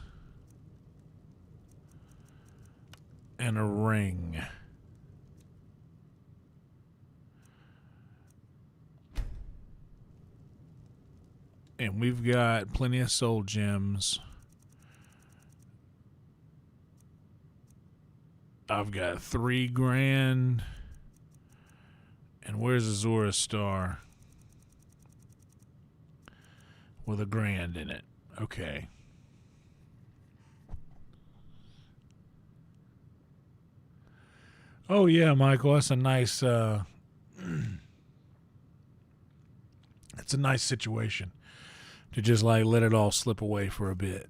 and a ring. And we've got plenty of soul gems. I've got 3 grand. And where's Azura Star? With $1 grand in it. Okay. Oh yeah, Michael, that's a nice it's a nice situation to just like let it all slip away for a bit.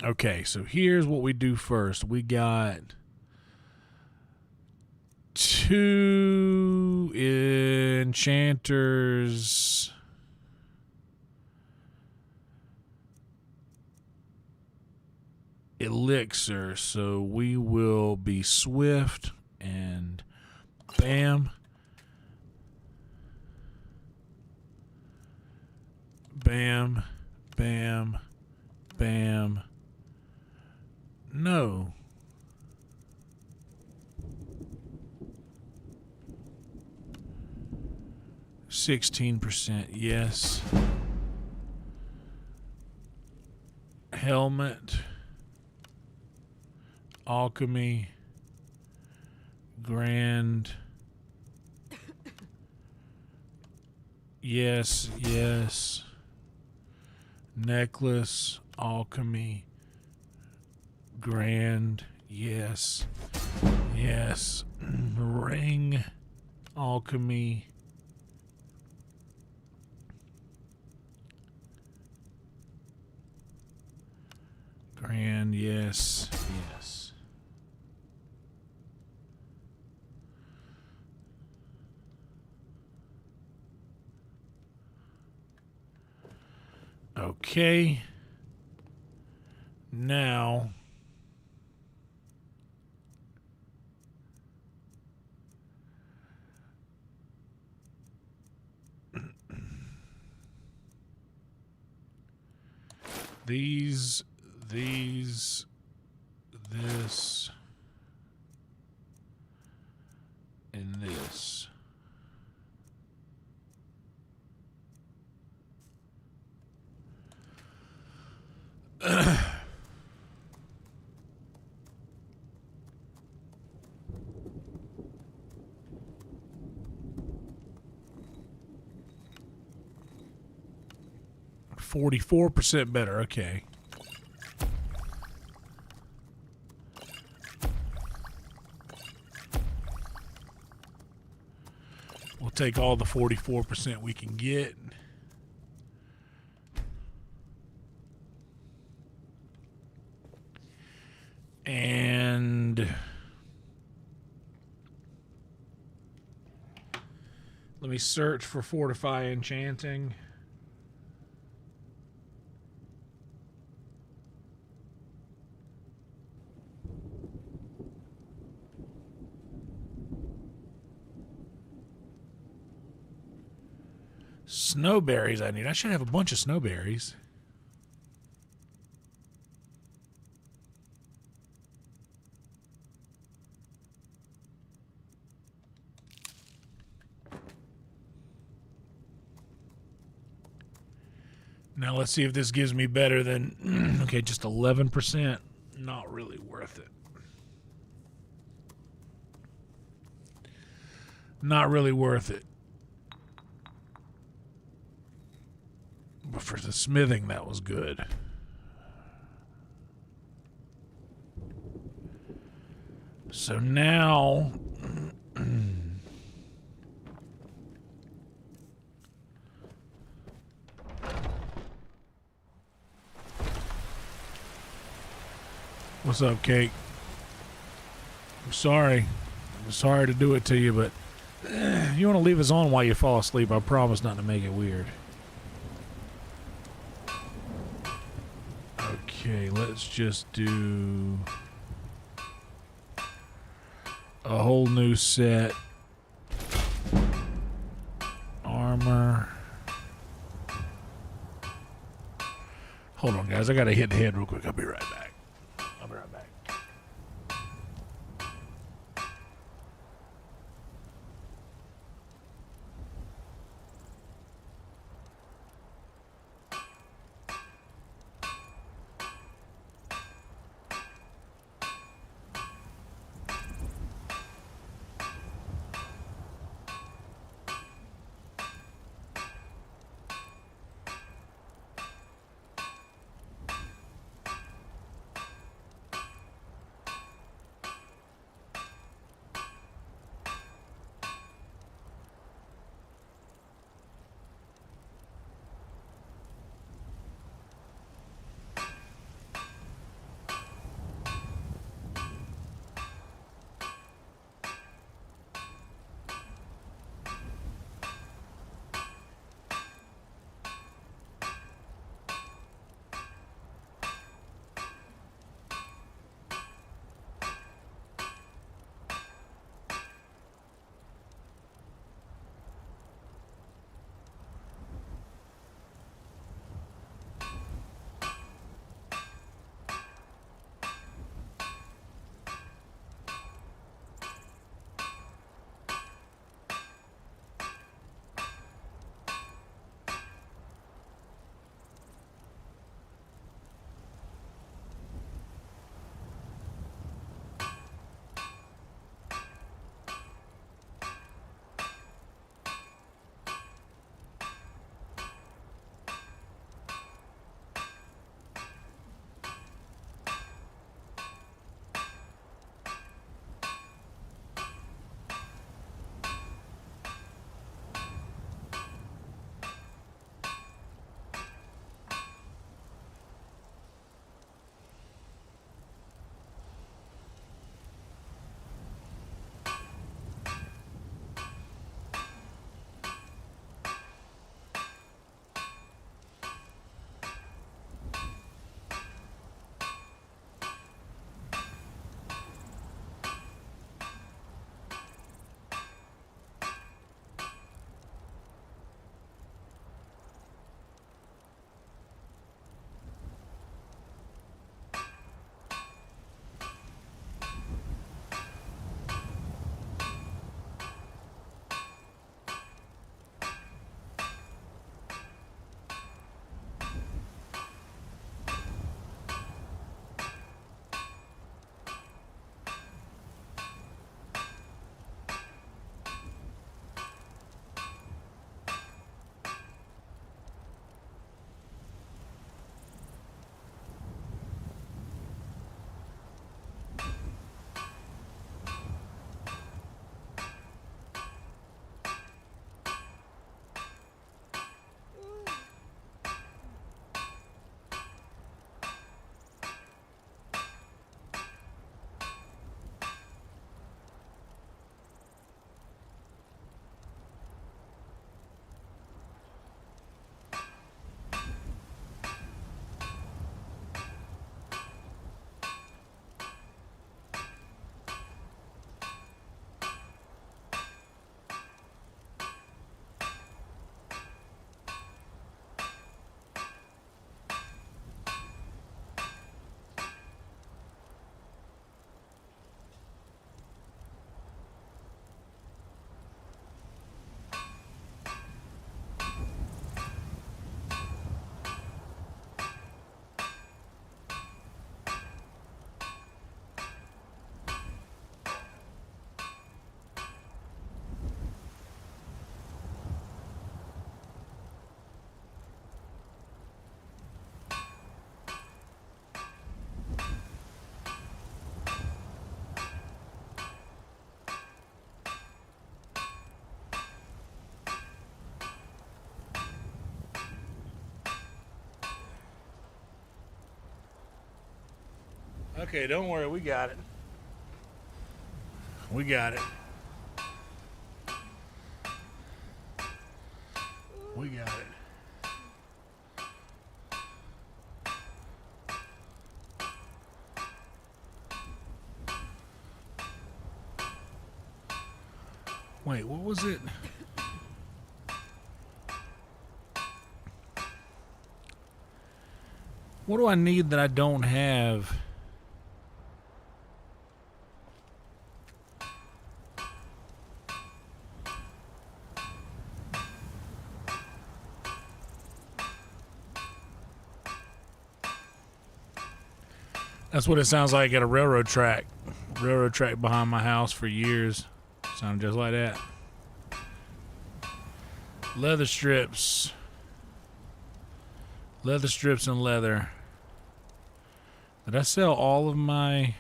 Okay, so here's what we do first. We got 2 enchanters. Elixir, so we will be swift and bam. Bam, bam, bam. No. %, yes. helmet, alchemy, grand. Yes, yes. Necklace, alchemy, grand. Yes, yes. Ring, alchemy. Grand, yes, yes. Okay. Now these, this, and this. $44% better. Okay. We'll take all the 44% we can get. And let me search for Fortify Enchanting. Snowberries I need. I should have a bunch of snowberries. Now let's see if this gives me better than, okay, just 11%. Not really worth it. Not really worth it. But for the smithing, that was good. So now... What's up, Cake? I'm sorry. I'm sorry to do it to you, but you want to leave us on while you fall asleep. I promise not to make it weird. Okay, let's just do a whole new set. Armor. Hold on, guys. I got to hit the head real quick. I'll be right back. I'll be right back. Okay, don't worry, we got it. We got it. We got it. Wait, what was it? What do I need that I don't have? That's what it sounds like at a railroad track. Railroad track behind my house for years. Sounded just like that. Leather strips. Leather strips and leather. Did I sell all of my...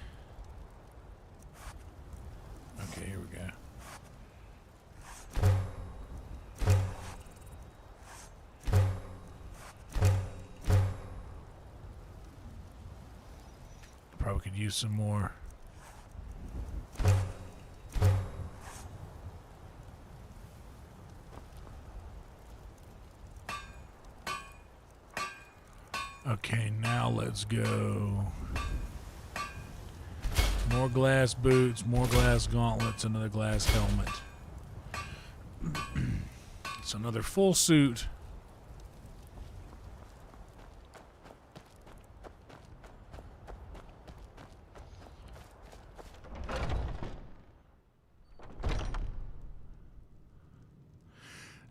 Okay, here we go. Probably could use some more. Okay, now let's go. More glass boots, more glass gauntlets, another glass helmet. It's another full suit.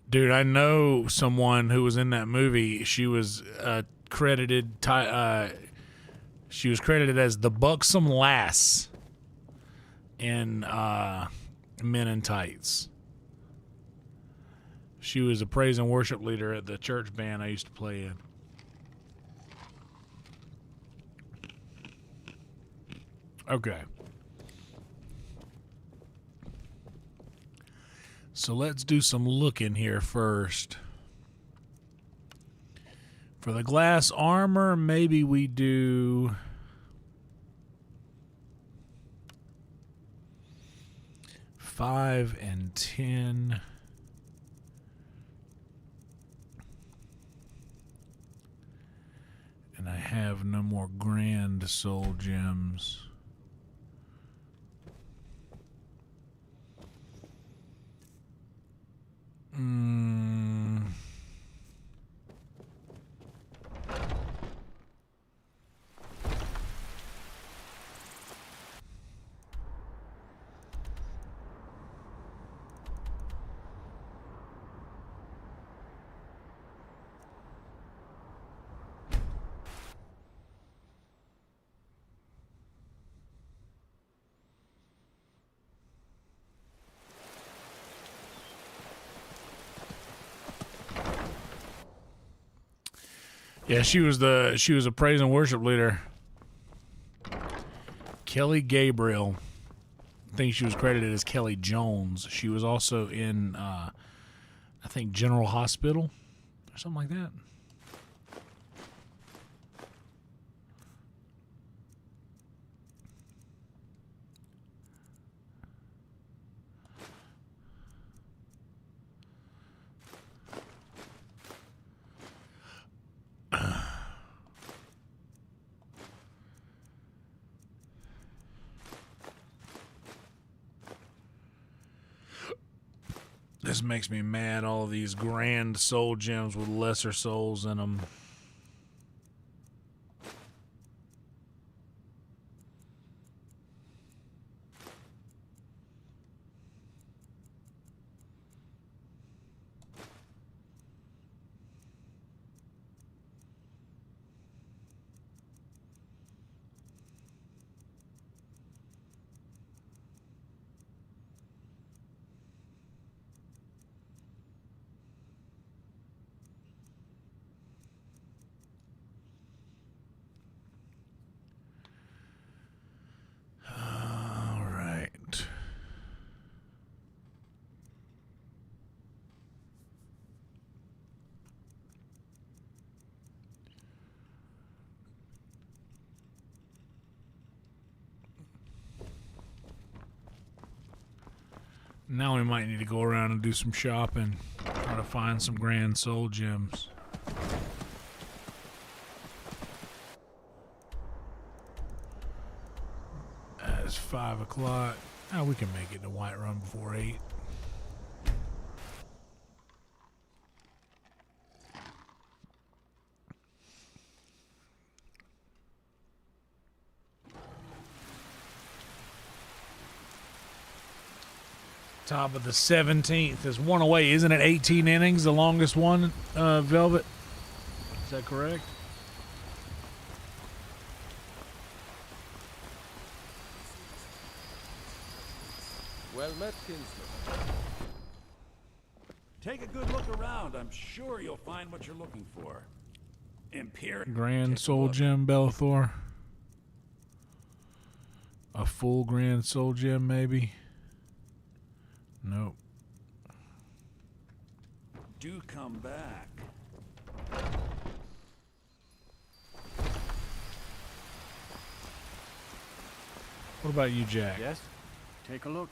Dude, I know someone who was in that movie. She was credited. She was credited as the buxom lass in Men in Tights. She was a praise and worship leader at the church band I used to play in. Okay. So let's do some looking here first. For the glass armor, maybe we do... $5 and $10. And I have no more grand soul gems. Yeah, she was a praise and worship leader. Kelly Gabriel. I think she was credited as Kelly Jones. She was also in I think General Hospital or something like that. This makes me mad, all of these grand soul gems with lesser souls in them. Now we might need to go around and do some shopping. Try to find some grand soul gems. It's 5 o'clock. Oh, we can make it to Whiterun before 8. Top of the 17th is one away. Isn't it 18 innings, the longest one, Velvet? Is that correct? Well met, Kinsman. Take a good look around. I'm sure you'll find what you're looking for. Imperial. Grand Soul Gem, Bellathor. A full Grand Soul Gem, maybe? Nope. Do come back. What about you, Jack? Yes? Take a look.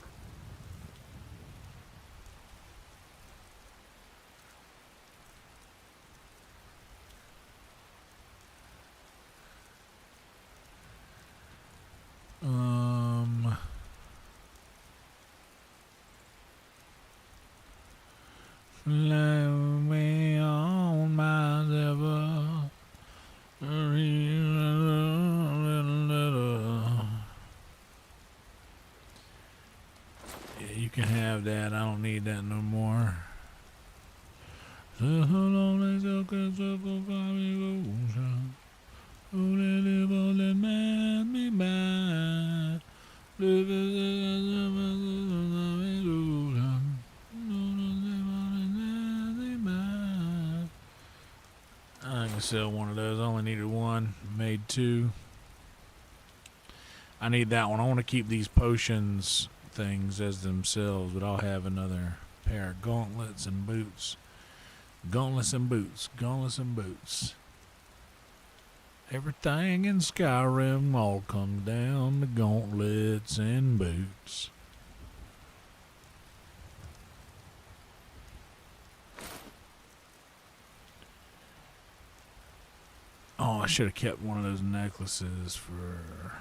Fly away on my river. Yeah, you can have that. I don't need that no more. I can sell one of those. I only needed one. Made 2. I need that one. I want to keep these potions things as themselves, but I'll have another pair of gauntlets and boots. Gauntlets and boots. Gauntlets and boots. Everything in Skyrim all comes down to gauntlets and boots. Oh, I should have kept one of those necklaces for...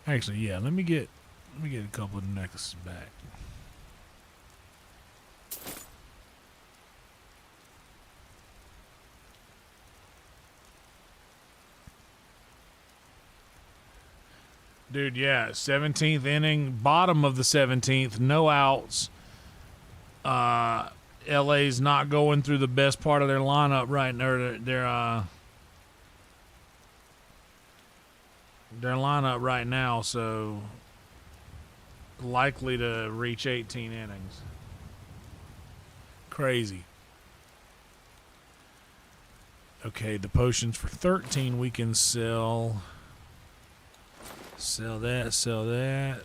Actually, yeah, let me get a couple of necklaces back. Dude, yeah, 17th inning, bottom of the 17th, no outs. LA's not going through the best part of their lineup right now. Their lineup right now, so likely to reach 18 innings. Crazy. Okay, the potions for 13 we can sell. Sell that, sell that.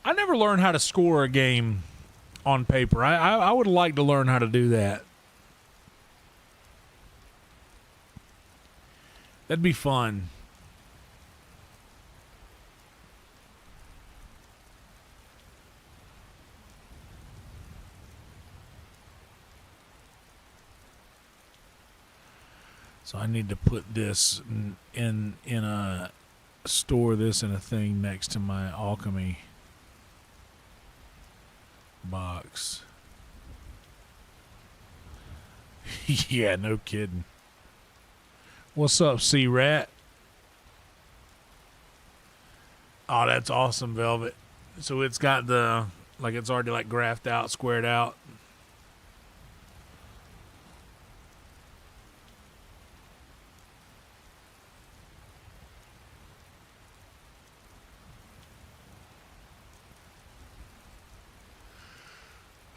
I never learned how to score a game on paper. I would like to learn how to do that. That'd be fun. So I need to put this in a store this in a thing next to my alchemy box. Yeah, no kidding. What's up, C-Rat? Oh, that's awesome, Velvet. So it's got the, like, it's already like graphed out, squared out.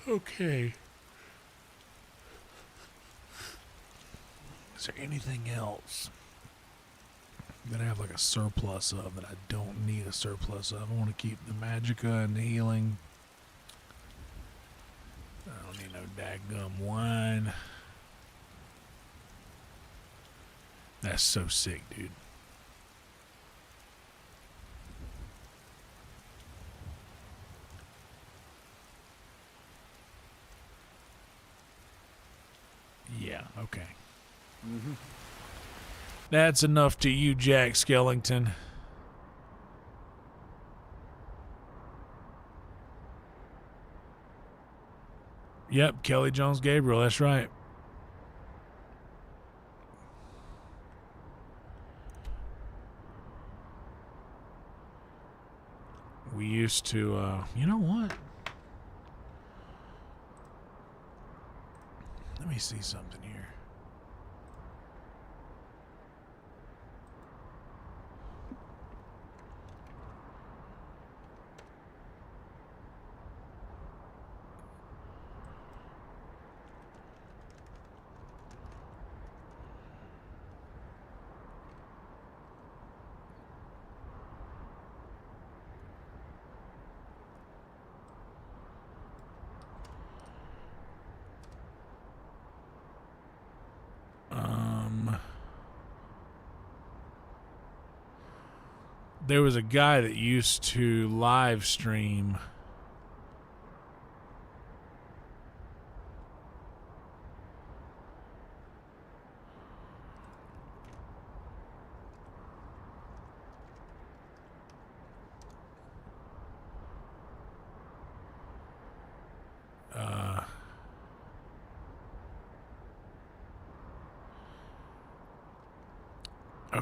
Okay. Is there anything else that I have like a surplus of that I don't need a surplus of? I want to keep the magicka and the healing. I don't need no daggum wine. That's so sick, dude. Yeah, okay. That's enough to you, Jack Skellington. Yep, Kelly Jones Gabriel, that's right. We used to, you know what? Let me see something here. There was a guy that used to live stream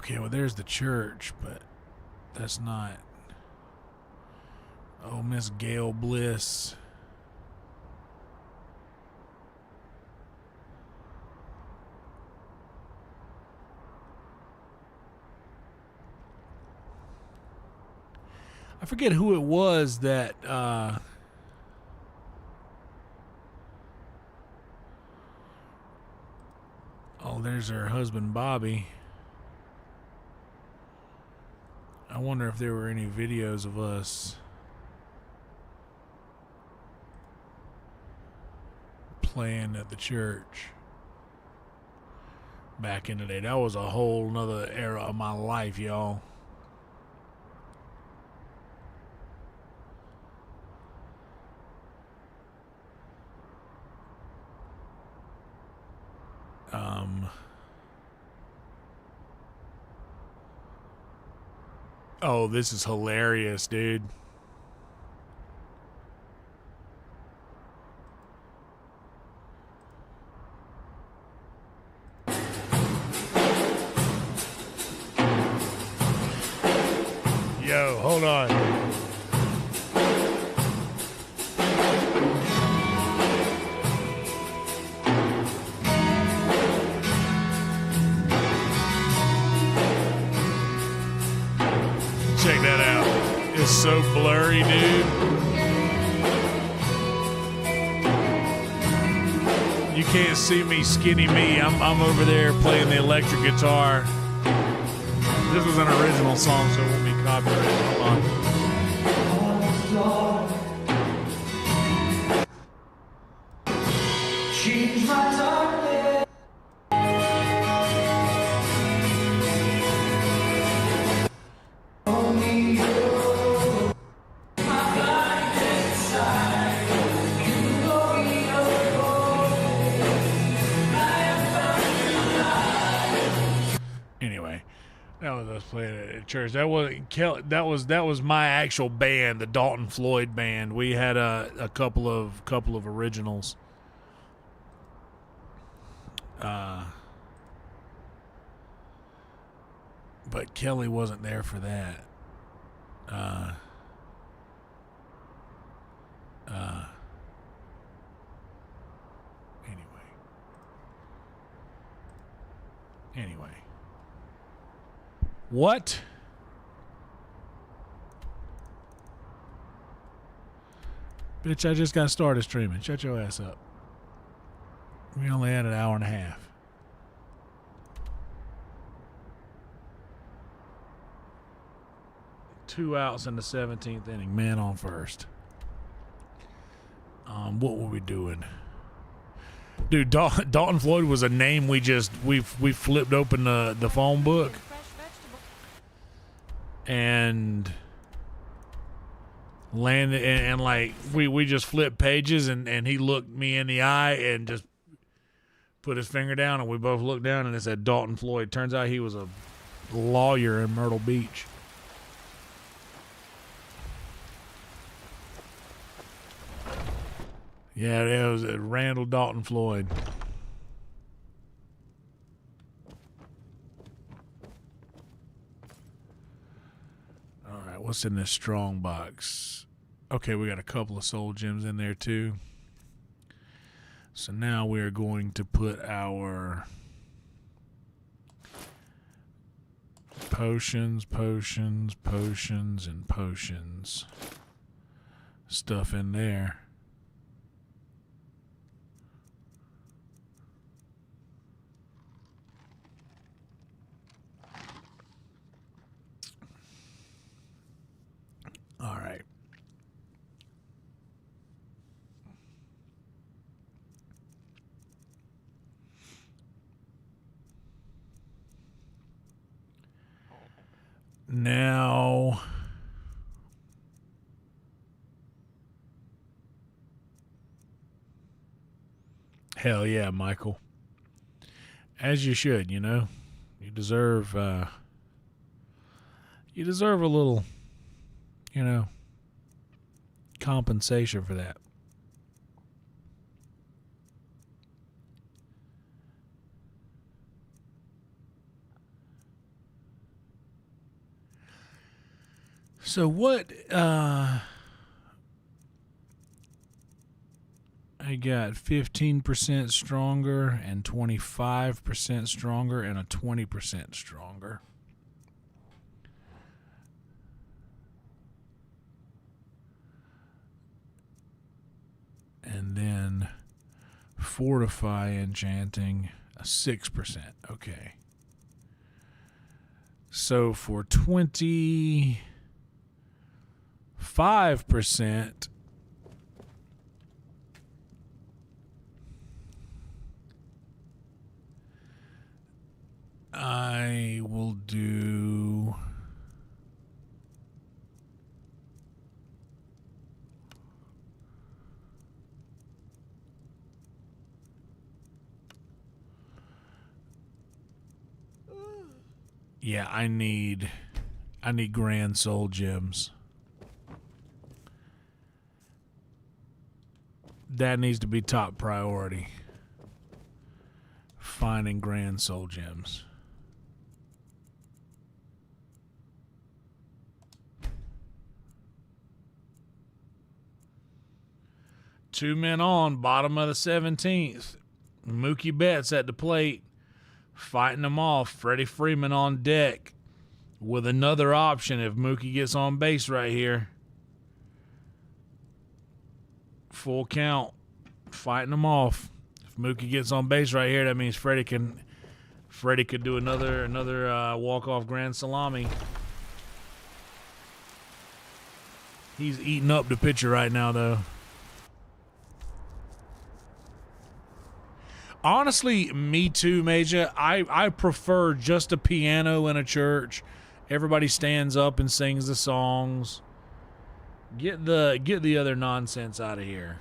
okay, well there's the church, but that's not. Oh, Miss Gail Bliss. I forget who it was that oh, there's her husband Bobby. I wonder if there were any videos of us playing at the church back in the day. That was a whole nother era of my life, y'all. Oh, this is hilarious, dude. Yo, hold on. Check that out. It's so blurry, dude. You can't see me, skinny me. I'm over there playing the electric guitar. This was an original song, so it won't be copyrighted. Hold on. Change my darkness. Anyway, that was us playing at church. That wasn't Kelly. That was my actual band, the Dalton Floyd band. We had a couple of originals. But Kelly wasn't there for that. Anyway. What? Bitch, I just got started streaming. Shut your ass up. We only had an hour and a half. 2 outs in the 17th inning. Man on first. What were we doing? Dude, Dalton Floyd was a name we flipped open the phone book and landed and like we just flipped pages and he looked me in the eye and just put his finger down and we both looked down and it said Dalton Floyd. Turns out he was a lawyer in Myrtle Beach. Yeah, it was Randall Dalton Floyd. All right, what's in this strong box? Okay, we got a couple of soul gems in there too. So now we're going to put our potions, and potions stuff in there. All right. Now, hell yeah, Michael. As you should, you know. You deserve a little, you know, compensation for that. So what I got 15% stronger and 25% stronger and a 20% stronger. And then fortify enchanting a 6%. Okay. So for 25%, I will do yeah, I need grand soul gems. That needs to be top priority. Finding grand soul gems. Two men on, bottom of the 17th. Mookie Betts at the plate, fighting them off. Freddie Freeman on deck with another option if Mookie gets on base right here. Full count, fighting them off. If Mookie gets on base right here, that means Freddie could do another walk-off grand salami. He's eating up the pitcher right now, though. Honestly, me too, Major. I prefer just a piano in a church. Everybody stands up and sings the songs. Get the other nonsense out of here.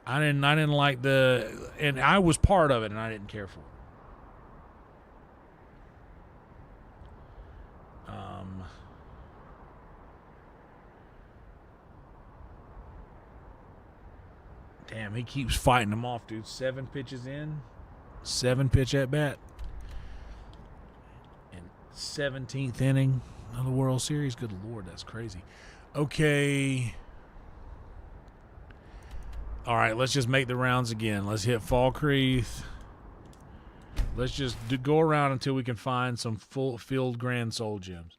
I didn't like and I was part of it and I didn't care for it. Damn, he keeps fighting them off, dude. 7 pitches in. 7-pitch at bat. And 17th inning of the World Series. Good Lord, that's crazy. Okay. All right, let's just make the rounds again. Let's hit Falkreath. Let's just go around until we can find some full field grand soul gems.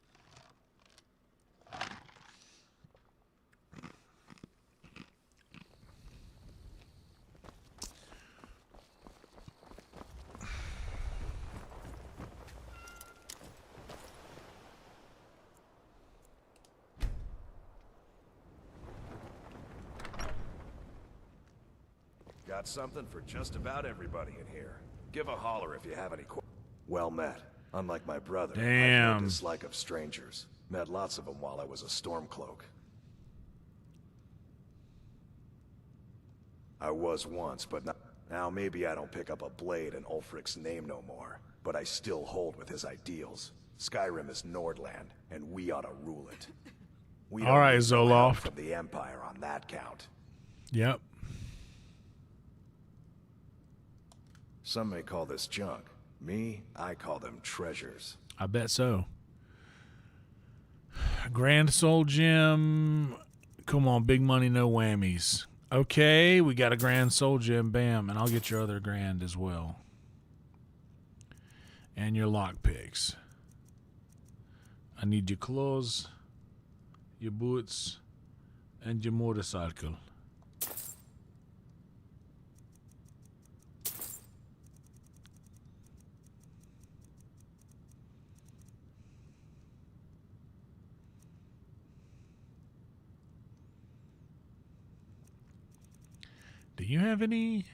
Got something for just about everybody in here. Give a holler if you have any questions. Well met. Unlike my brother, I have no dislike of strangers. Met lots of them while I was a Stormcloak. I was once, but now maybe I don't pick up a blade in Ulfric's name no more. But I still hold with his ideals. Skyrim is Nordland, and we ought to rule it. We don't Alright, need no help Zoloft. from the Empire on that count. Yep. Some may call this junk. Me, I call them treasures. I bet so. Grand Soul Gem. Come on, big money, no whammies. Okay, we got a Grand Soul Gem. Bam. And I'll get your other grand as well. And your lockpicks. I need your clothes, your boots, and your motorcycle. Do you have any?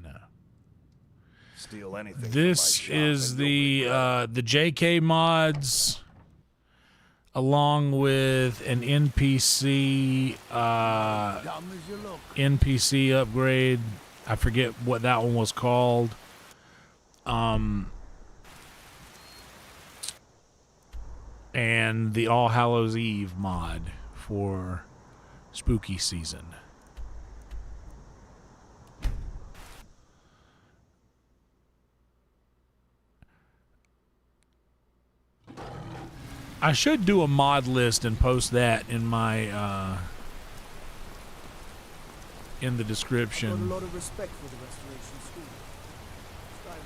No. Steal anything. This from my shop is and you'll regret it. the JK mods, along with an NPC upgrade. I forget what that one was called. And the All Hallows Eve mod for spooky season. I should do a mod list and post that in my in the Got a description. lot of respect for the Restoration School. Skyrim.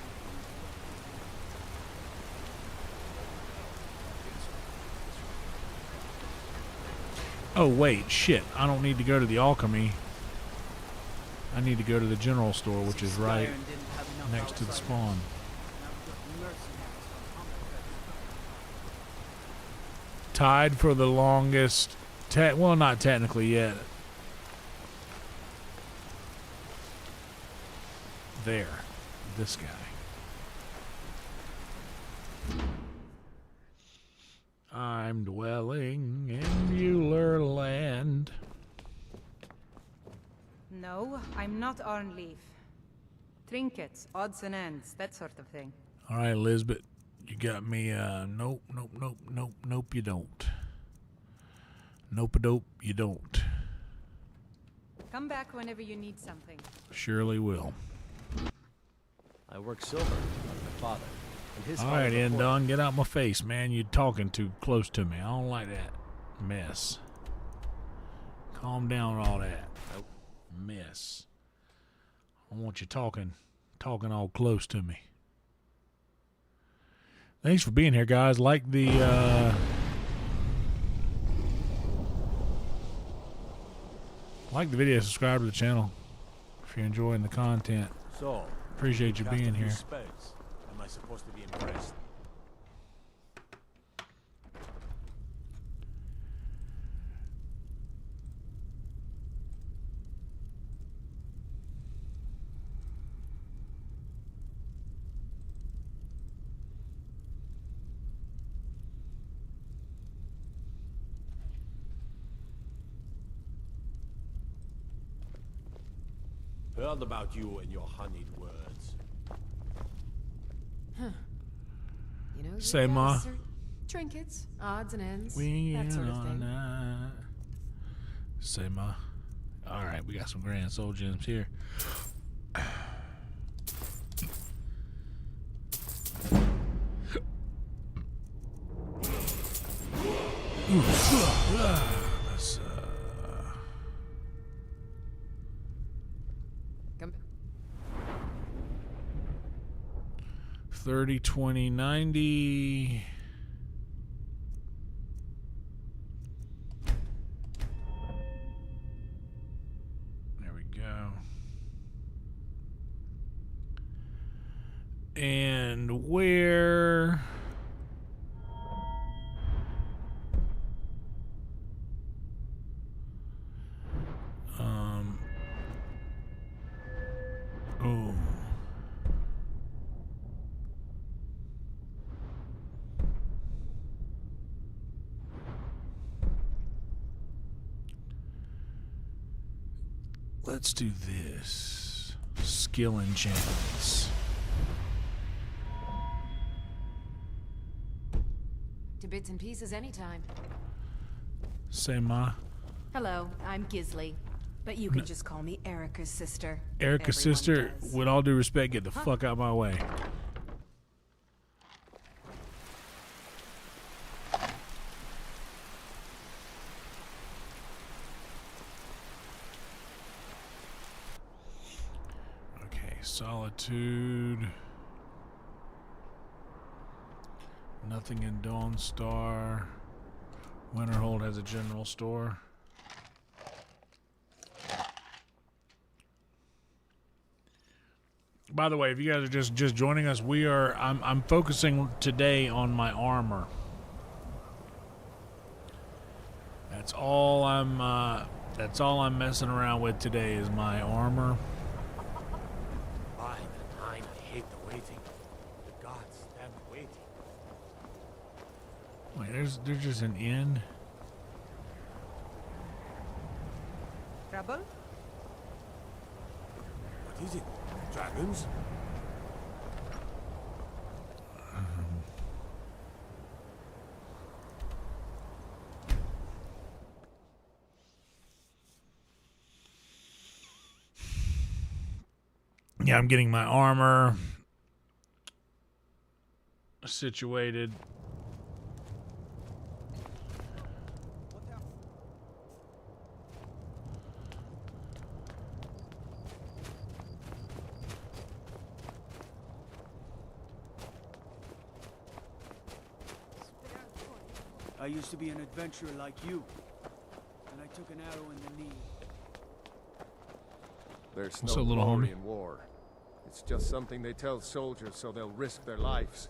Oh wait, shit. I don't need to go to the alchemy. I need to go to the general store, which is right Skyrim didn't have enough next to the outsiders. spawn. Now we've got mercenaries on combat vessels. Tied for the longest. Well, not technically yet. There. This guy. I'm dwelling in Mueller land. No, I'm not Arnleaf. Trinkets, odds and ends, that sort of thing. All right, Lisbeth. You got me. Nope, nope, nope, nope, nope, you don't. Nope-a-dope, you don't. Come back whenever you need something. Surely will. I work silver like my father. And his All father right, before. Endon, get out my face, man. You're talking too close to me. I don't like that mess. Calm down with all that mess. I don't want you talking all close to me. Thanks for being here, guys. Like the video, subscribe to the channel if you're enjoying the content. So, Appreciate you cast a being few here. spells. Am I supposed to be impressed? Heard about you and your honeyed words. You know, Say, you Ma. guys are trinkets, odds and ends, We that sort of on thing. night. Say, Ma. All right, we got some Grand Soul Gems here. Let's, Come. 30, 20, 90. There we go. And where? let's do this. Skill enchantments. To bits and pieces anytime. Say ma. Hello, I'm Gisley. But you can just call me Erica's sister. Erica's Everyone sister, does. with all due respect, get the fuck out of my way. Okay, Solitude. Nothing in Dawnstar. Winterhold has a general store. By the way, if you guys are just joining us, I'm focusing today on my armor. That's all I'm messing around with today is my armor. By the nine, I hate the waiting. The gods stand waiting. Wait, there's just an inn. Trouble? What is it? Dragons? Yeah, I'm getting my armor situated. I used to be an adventurer like you, and I took an arrow in the knee. There's What's no up, little glory homie? in war. It's just something they tell soldiers so they'll risk their lives.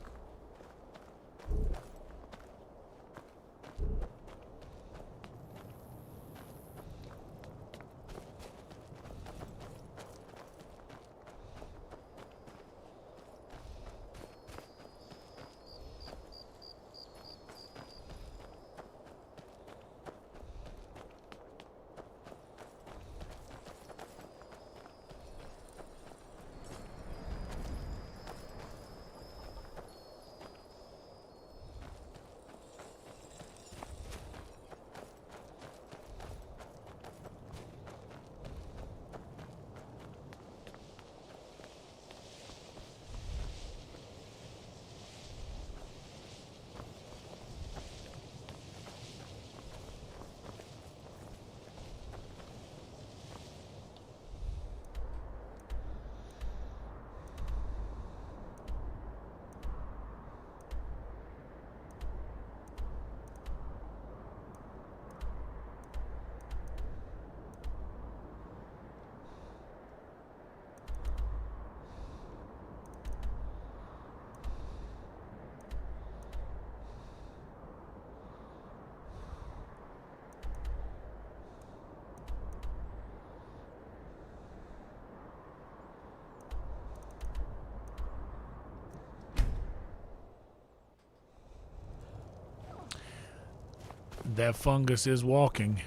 That fungus is walking.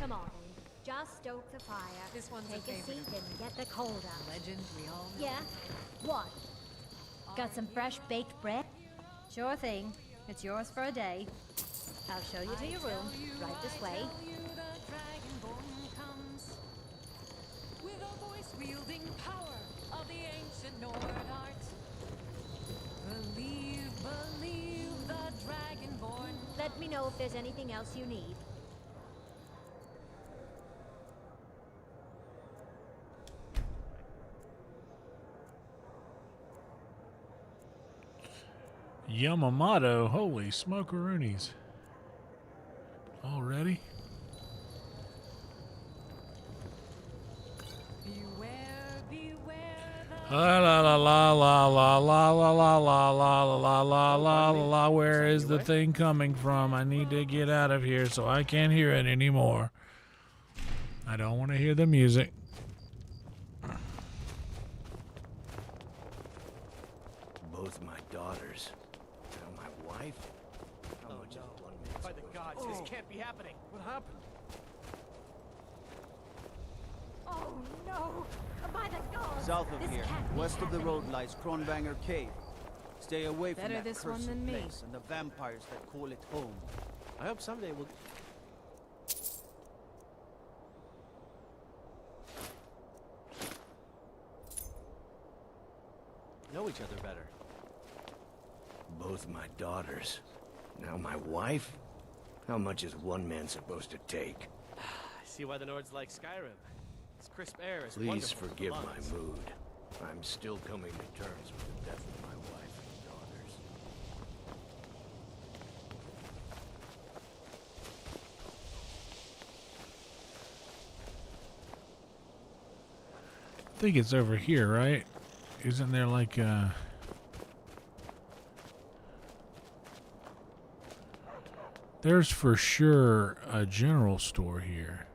Come on, just stoke the fire. This one's Take a a seat favorite. and get the cold out. Legend we all know. Yeah? What? Got some fresh baked bread? Sure thing. It's yours for a day. I'll show you to your room. Right this way. With a voice wielding power of the ancient Nord art. Believe the dragonborn. Let me know if there's anything else you need. Yamamoto, holy smokeroonies. Already? La la la la la la la la la la la la la la la. Where is the thing coming from? I need to get out of here so I can't hear it anymore. I don't want to hear the music. Both my daughters. Now my wife? Dodge, this can't be happening. What happened? Oh no! By the gods! South of This here, can't be west of the happening. road, lies Kronbanger Cave. Stay away from Better that this one cursed than me. place and the vampires that call it home. I hope someday we'll... know each other better. Both my daughters. Now my wife? How much is one man supposed to take? I see why the Nords like Skyrim. Its crisp air is Please wonderful for the forgive lungs. my mood. I'm still coming to terms with the death of my wife and daughters. I think it's over here, right? Isn't there like a... There's for sure a general store here.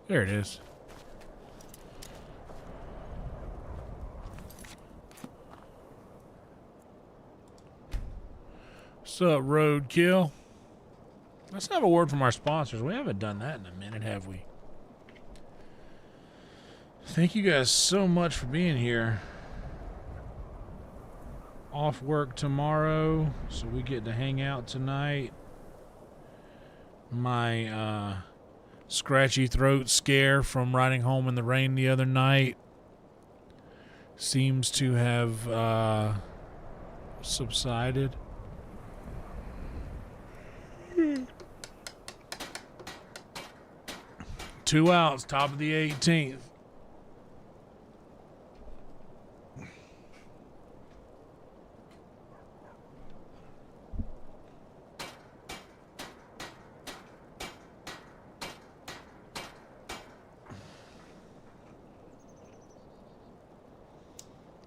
There it is. What's up, Roadkill? Let's have a word from our sponsors. We haven't done that in a minute, have we? Thank you guys so much for being here. Off work tomorrow, so we get to hang out tonight. My scratchy throat scare from riding home in the rain the other night seems to have subsided. 2 outs, top of the 18th.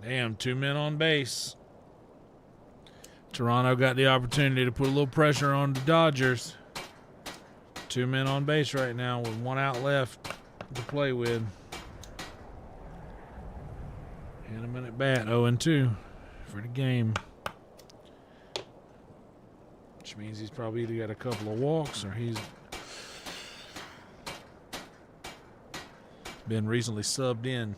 Damn, 2 men on base. Toronto got the opportunity to put a little pressure on the Dodgers. 2 men on base right now with 1 out left to play with. And a minute bat, 0-2 for the game. Which means he's probably either got a couple of walks or he's been recently subbed in.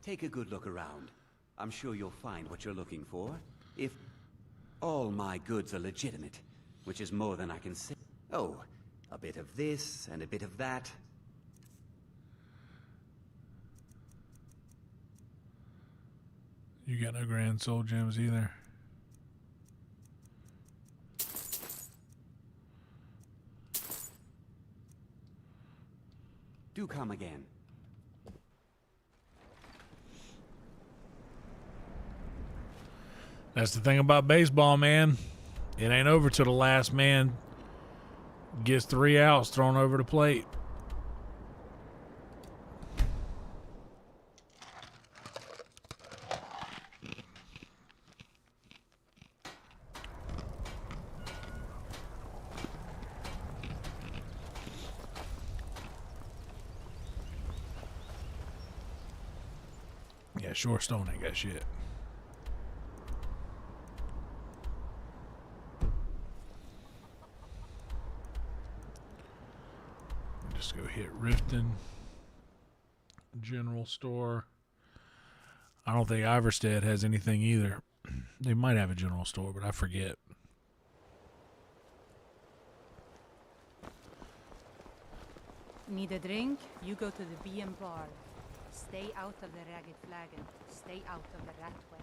Take a good look around. I'm sure you'll find what you're looking for. If all my goods are legitimate, which is more than I can say. Oh, a bit of this and a bit of that. You got no Grand Soul gems either. Do come again. That's the thing about baseball, man. It ain't over till the last man gets 3 outs thrown over the plate. Yeah, Shorestone ain't got shit. Just go hit Riften. General store. I don't think Iverstead has anything either. They might have a general store, but I forget. Need a drink? You go to the B&M bar. Stay out of the Ragged Flagon. Stay out of the Ratway.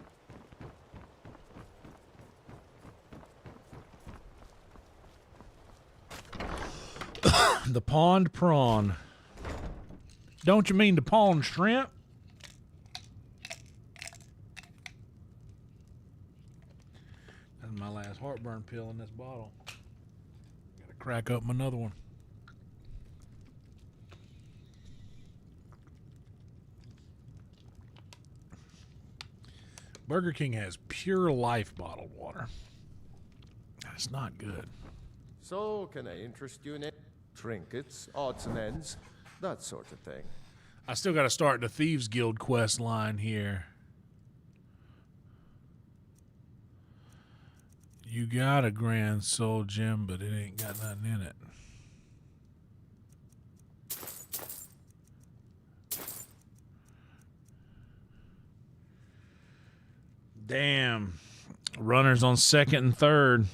The pond prawn. Don't you mean the pond shrimp? my last heartburn pill in this bottle. Gotta crack up another one. Burger King has Pure Life bottled water. That's not good. So, can I interest you in it? Trinkets, odds and ends, that sort of thing. I still got to start the Thieves Guild quest line here. You got a Grand Soul Gem, but it ain't got nothing in it. Damn. Runners on second and third.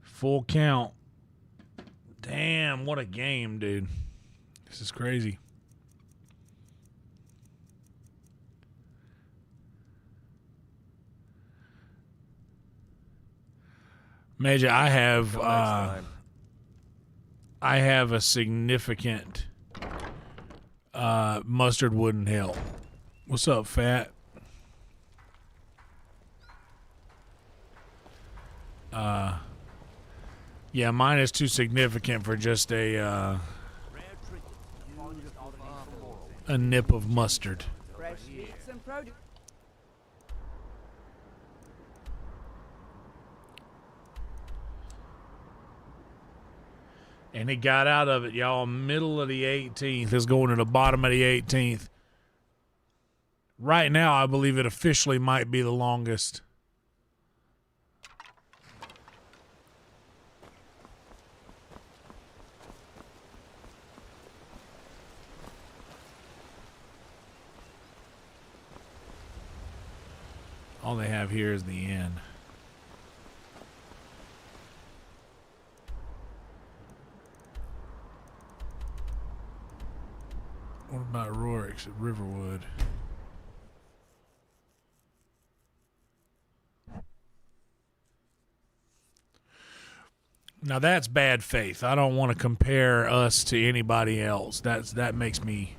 Full count. Damn, what a game, dude. This is crazy. Major, I have a significant mustard wouldn't help. What's up, Fat? Yeah, mine is too significant for just a nip of mustard. Fresh meats and produce. And he got out of it, y'all. Middle of the 18th. Is going to the bottom of the 18th. Right now, I believe it officially might be the longest. All they have here is the end. What about Rorik's at Riverwood? Now that's bad faith. I don't want to compare us to anybody else. That makes me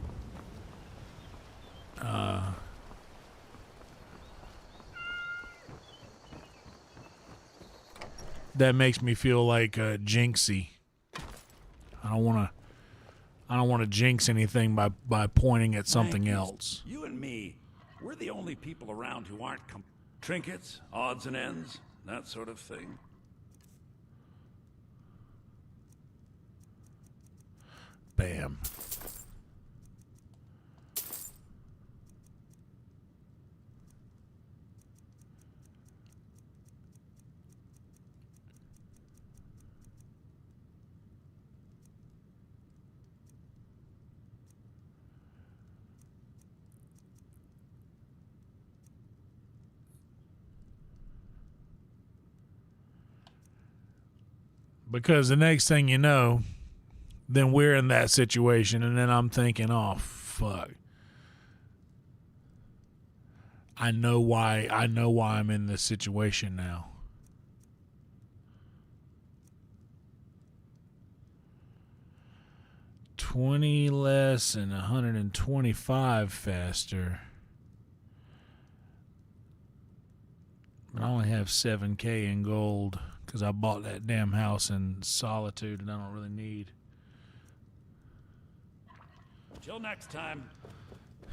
that makes me feel like jinxy. I don't want to jinx anything by pointing at something else. You and me, we're the only people around who aren't trinkets, odds and ends, that sort of thing. Bam. Because the next thing you know, then we're in that situation, and then I'm thinking, oh, fuck. I know why I'm in this situation now. $20 less and 125 faster. But I only have 7K in gold because I bought that damn house in Solitude and I don't really need. Till next time.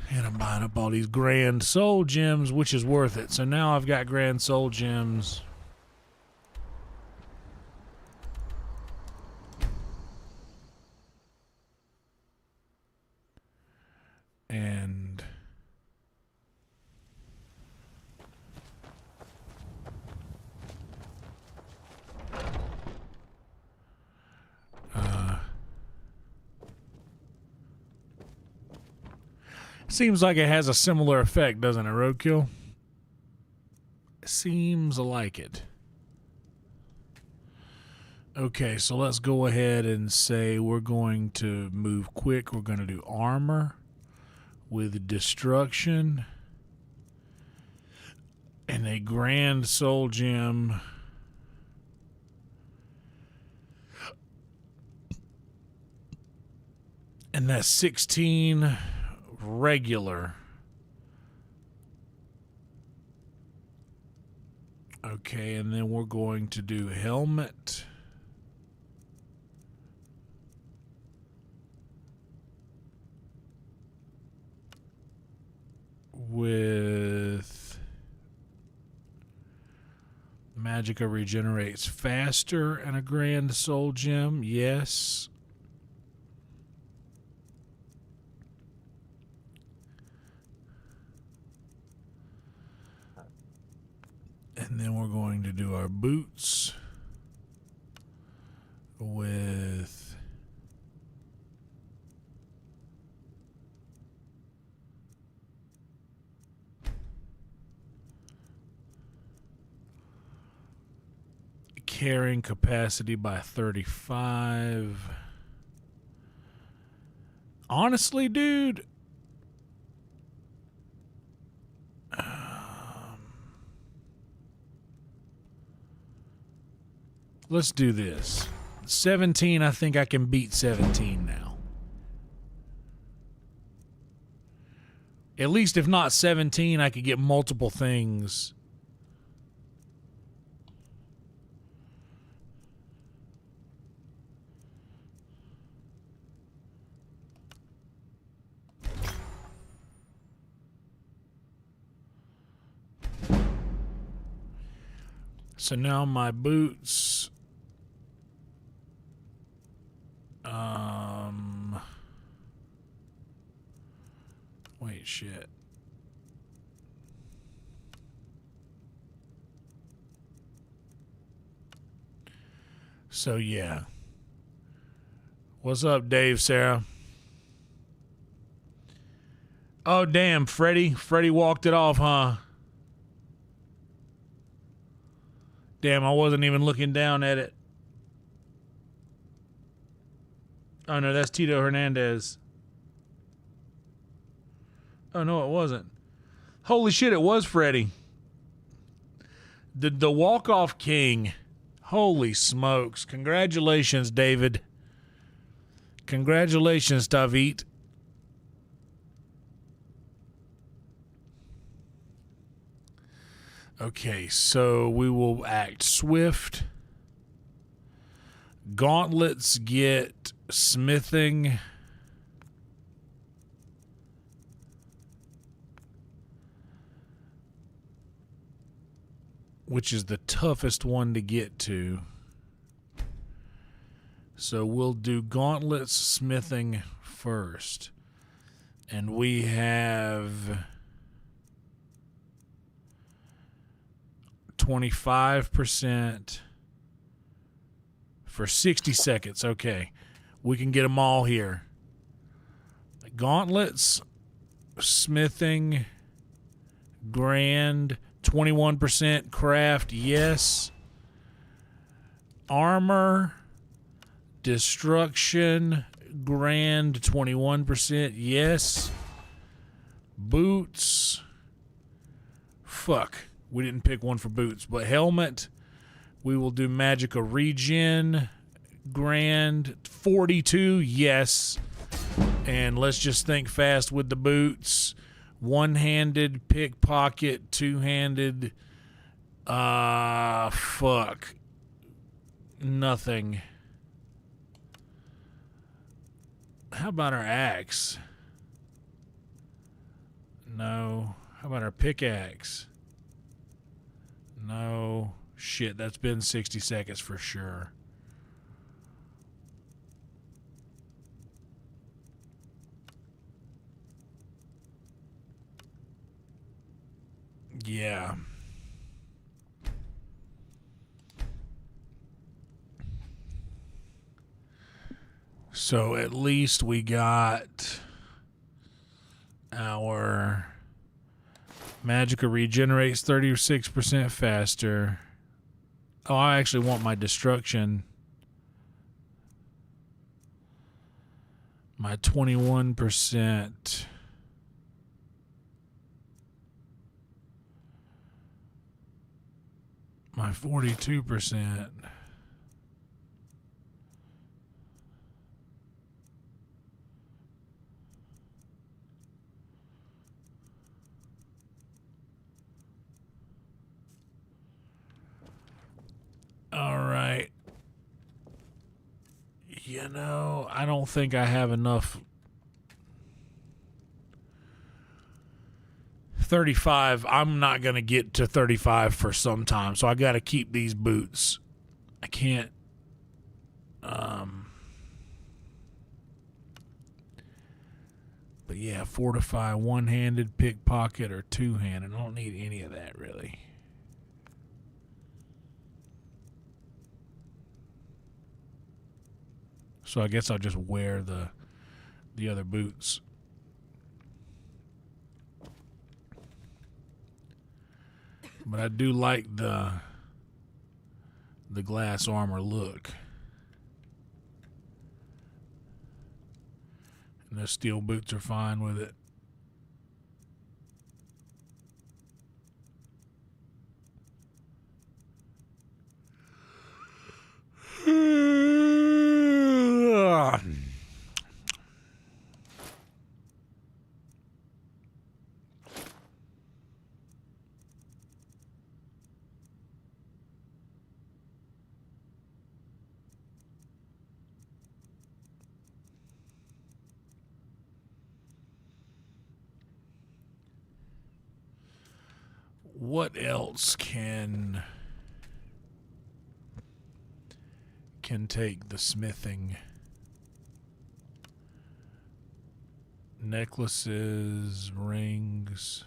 And I'm buying up all these Grand Soul Gems, which is worth it. So now I've got Grand Soul Gems. And seems like it has a similar effect, doesn't it, Roadkill? Seems like it. Okay, so let's go ahead and say we're going to move quick. We're going to do armor with destruction and a Grand Soul Gem. And that's 16 regular. Okay, and then we're going to do helmet. With Magicka regenerates faster and a grand soul gem. Yes. And then we're going to do our boots with carrying capacity by 35. Honestly, dude, let's do this. 17, I think I can beat 17 now. At least if not 17, I could get multiple things. So now my boots, wait, shit. So yeah. What's up, Dave, Sarah? Oh, damn, Freddy. Freddy walked it off, huh? Damn, I wasn't even looking down at it. Oh, no, that's Tito Hernandez. Oh, no, it wasn't. Holy shit, it was Freddy. The walk-off king. Holy smokes. Congratulations, David. Congratulations, David. Okay, so we will act swift. Gauntlets get smithing. Which is the toughest one to get to. So we'll do gauntlets smithing first. And we have 25% for 60 seconds. Okay. We can get them all here. Gauntlets, smithing, grand, 21% craft, yes. Armor, destruction, grand, 21%, yes. Boots, fuck. We didn't pick one for boots, but helmet, we will do Magicka regen, grand, 42, yes. And let's just think fast with the boots. One-handed, pickpocket, two-handed, fuck. Nothing. How about our axe? No. How about our pickaxe? No. Shit, that's been 60 seconds for sure. Yeah. So at least we got our Magicka regenerates 36% faster. Oh, I actually want my destruction. My 21%. My 42%. You know, I don't think I have enough. 35. I'm not going to get to 35 for some time, so I got to keep these boots. I can't. But yeah, fortify one-handed, pickpocket, or two-handed. I don't need any of that, really. So I guess I'll just wear the other boots. But I do like the glass armor look. And the steel boots are fine with it. What else can take the smithing? Necklaces, rings.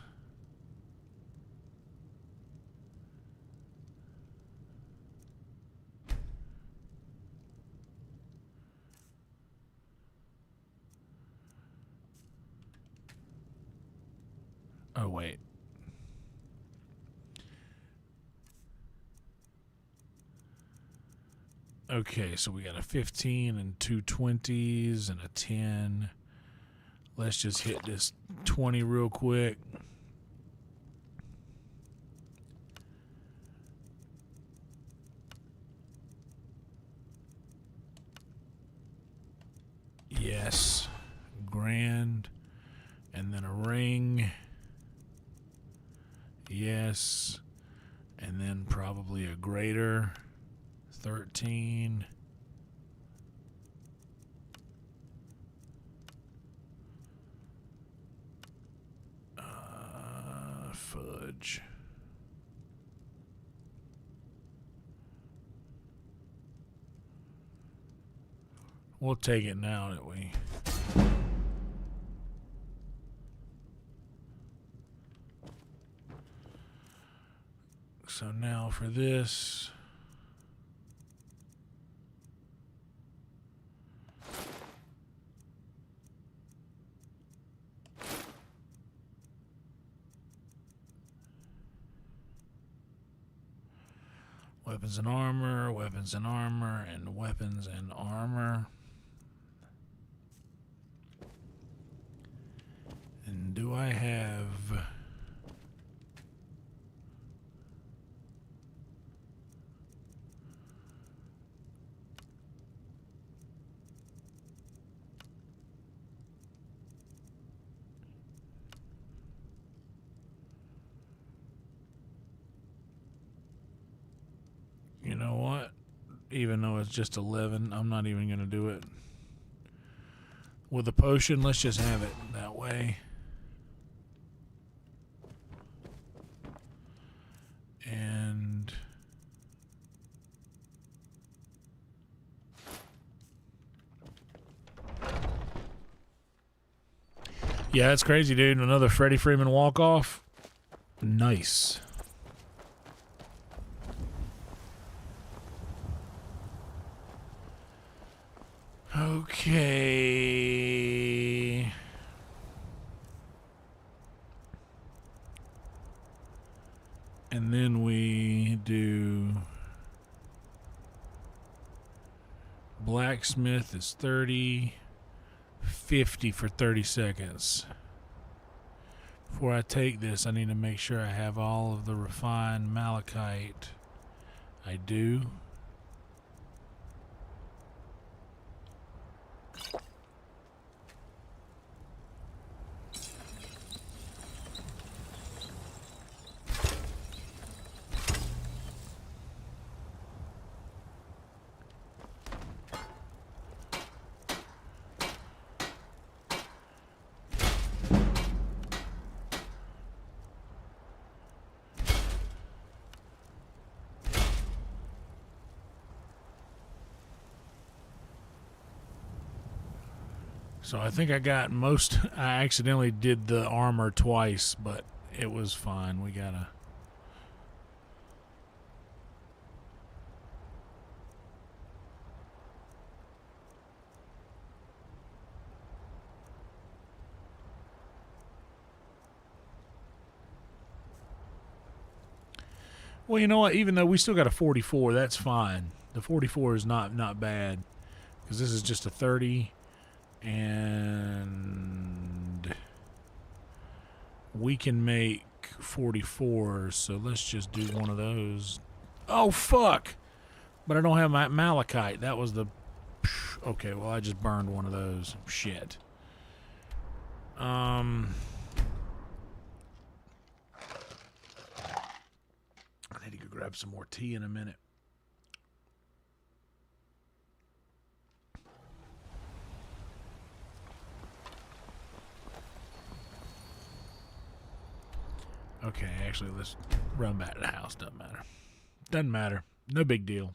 Oh, wait. Okay, so we got a 15 and two 20s and a 10. Let's just hit this 20 real quick. Yes. Grand. And then a ring. Yes. And then probably a greater. 13. Fudge. We'll take it now that we. So now for this. Weapons and armor, weapons and armor, and weapons and armor. And do I have... You know what? Even though it's just 11, I'm not even going to do it. With a potion, let's just have it that way. And... yeah, that's crazy, dude. Another Freddie Freeman walk-off. Nice. Okay. And then we do blacksmith is 30, 50 for 30 seconds. Before I take this, I need to make sure I have all of the refined malachite. I do. So I think I got most. I accidentally did the armor twice, but it was fine. We gotta. Well, you know what? Even though we still got a 44, that's fine. The 44 is not bad because this is just a 30, and we can make 44. So let's just do one of those. Oh fuck! But I don't have my malachite. That was the. Okay, well I just burned one of those. Shit. I need to go grab some more tea in a minute. Okay, actually, let's run back to the house. Doesn't matter. Doesn't matter. No big deal.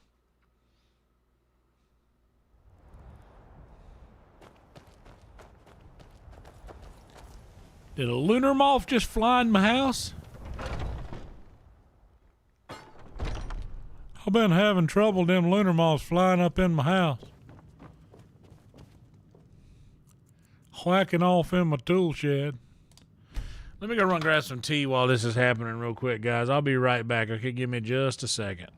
Did a lunar moth just fly in my house? I've been having trouble them lunar moths flying up in my house. Whacking off in my tool shed. Let me go run grab some tea while this is happening real quick, guys. I'll be right back. Okay, give me just a second.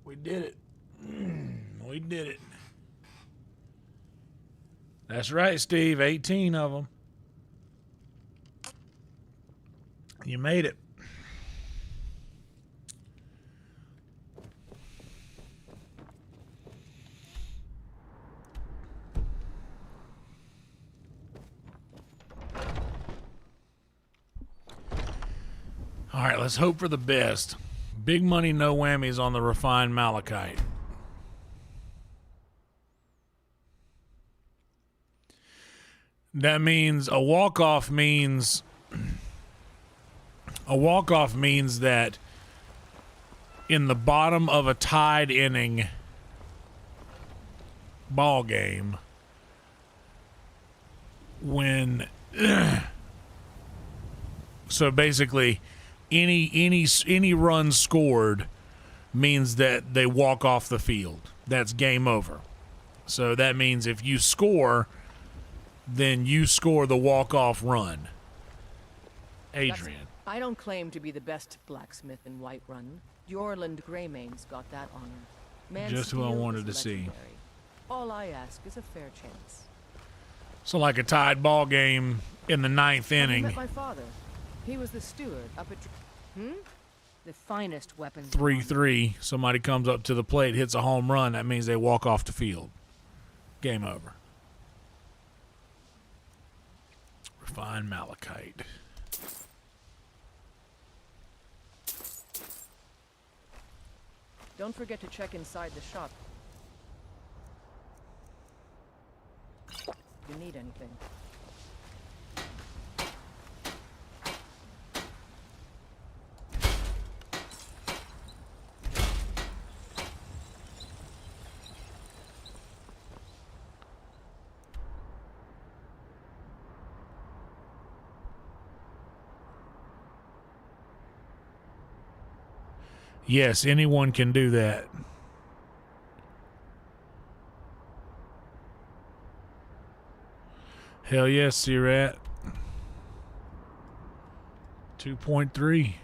We did it. We did it. That's right, Steve. 18 of them. You made it. All right, let's hope for the best. Big money, no whammies on the refined malachite. That means a walk-off means that in the bottom of a tied inning ball game, when so basically any run scored means that they walk off the field. That's game over. So that means if you score, then you score the walk-off run. Adrian. I don't claim to be the best blacksmith in Whiterun. Jorland Greymane's got that honor. Man Just who I steel wanted to is see. legendary. All I ask is a fair chance. So like a tied ball game in the ninth Have you inning. met my father? He was the steward up at... The finest weapons... 3-3. Somebody comes up to the plate, hits a home run. That means they walk off the field. Game over. Refined malachite. Don't forget to check inside the shop. If you need anything. Yes, anyone can do that. Hell yes, Sea-Rat. 2.3.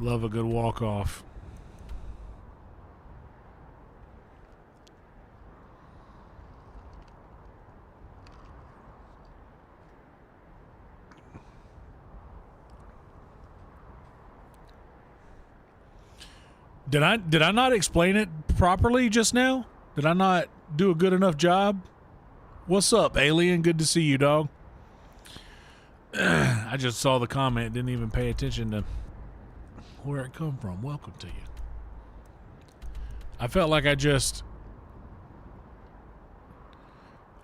Love a good walk-off. Did I not explain it properly just now? Did I not do a good enough job? What's up, alien? Good to see you, dog. I just saw the comment, didn't even pay attention to where it come from. Welcome to you. I felt like a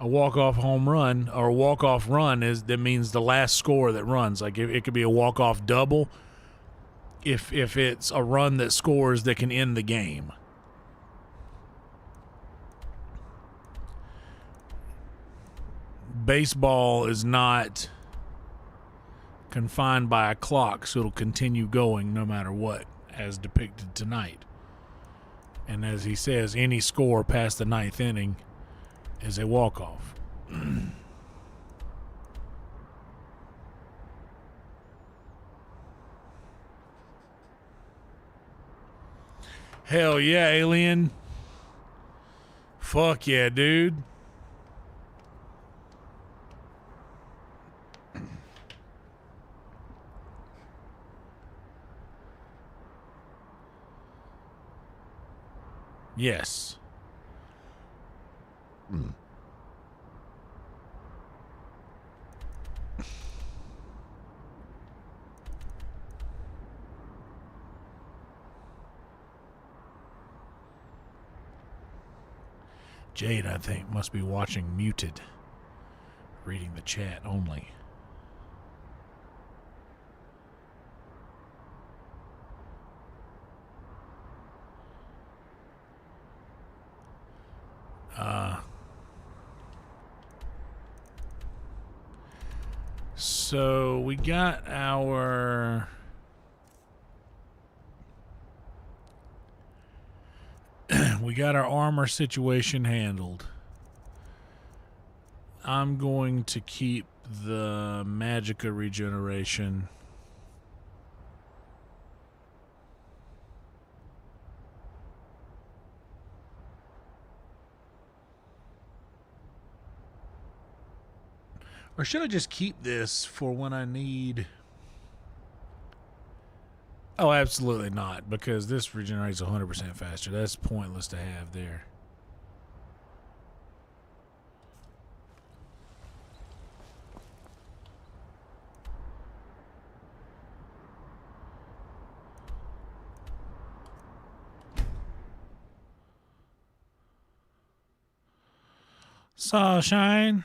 walk-off home run or a walk-off run that means the last score that runs. Like it could be a walk-off double if it's a run that scores that can end the game. Baseball is not confined by a clock, so it'll continue going no matter what, as depicted tonight. And as he says, any score past the ninth inning is a walk-off. Hell yeah, alien. Fuck yeah, dude. Yes. Jade, I think, must be watching muted, reading the chat only. So we got our armor situation handled. I'm going to keep the magicka regeneration. Or should I just keep this for when I need... Oh, absolutely not, because this regenerates 100% faster. That's pointless to have there. Sunshine.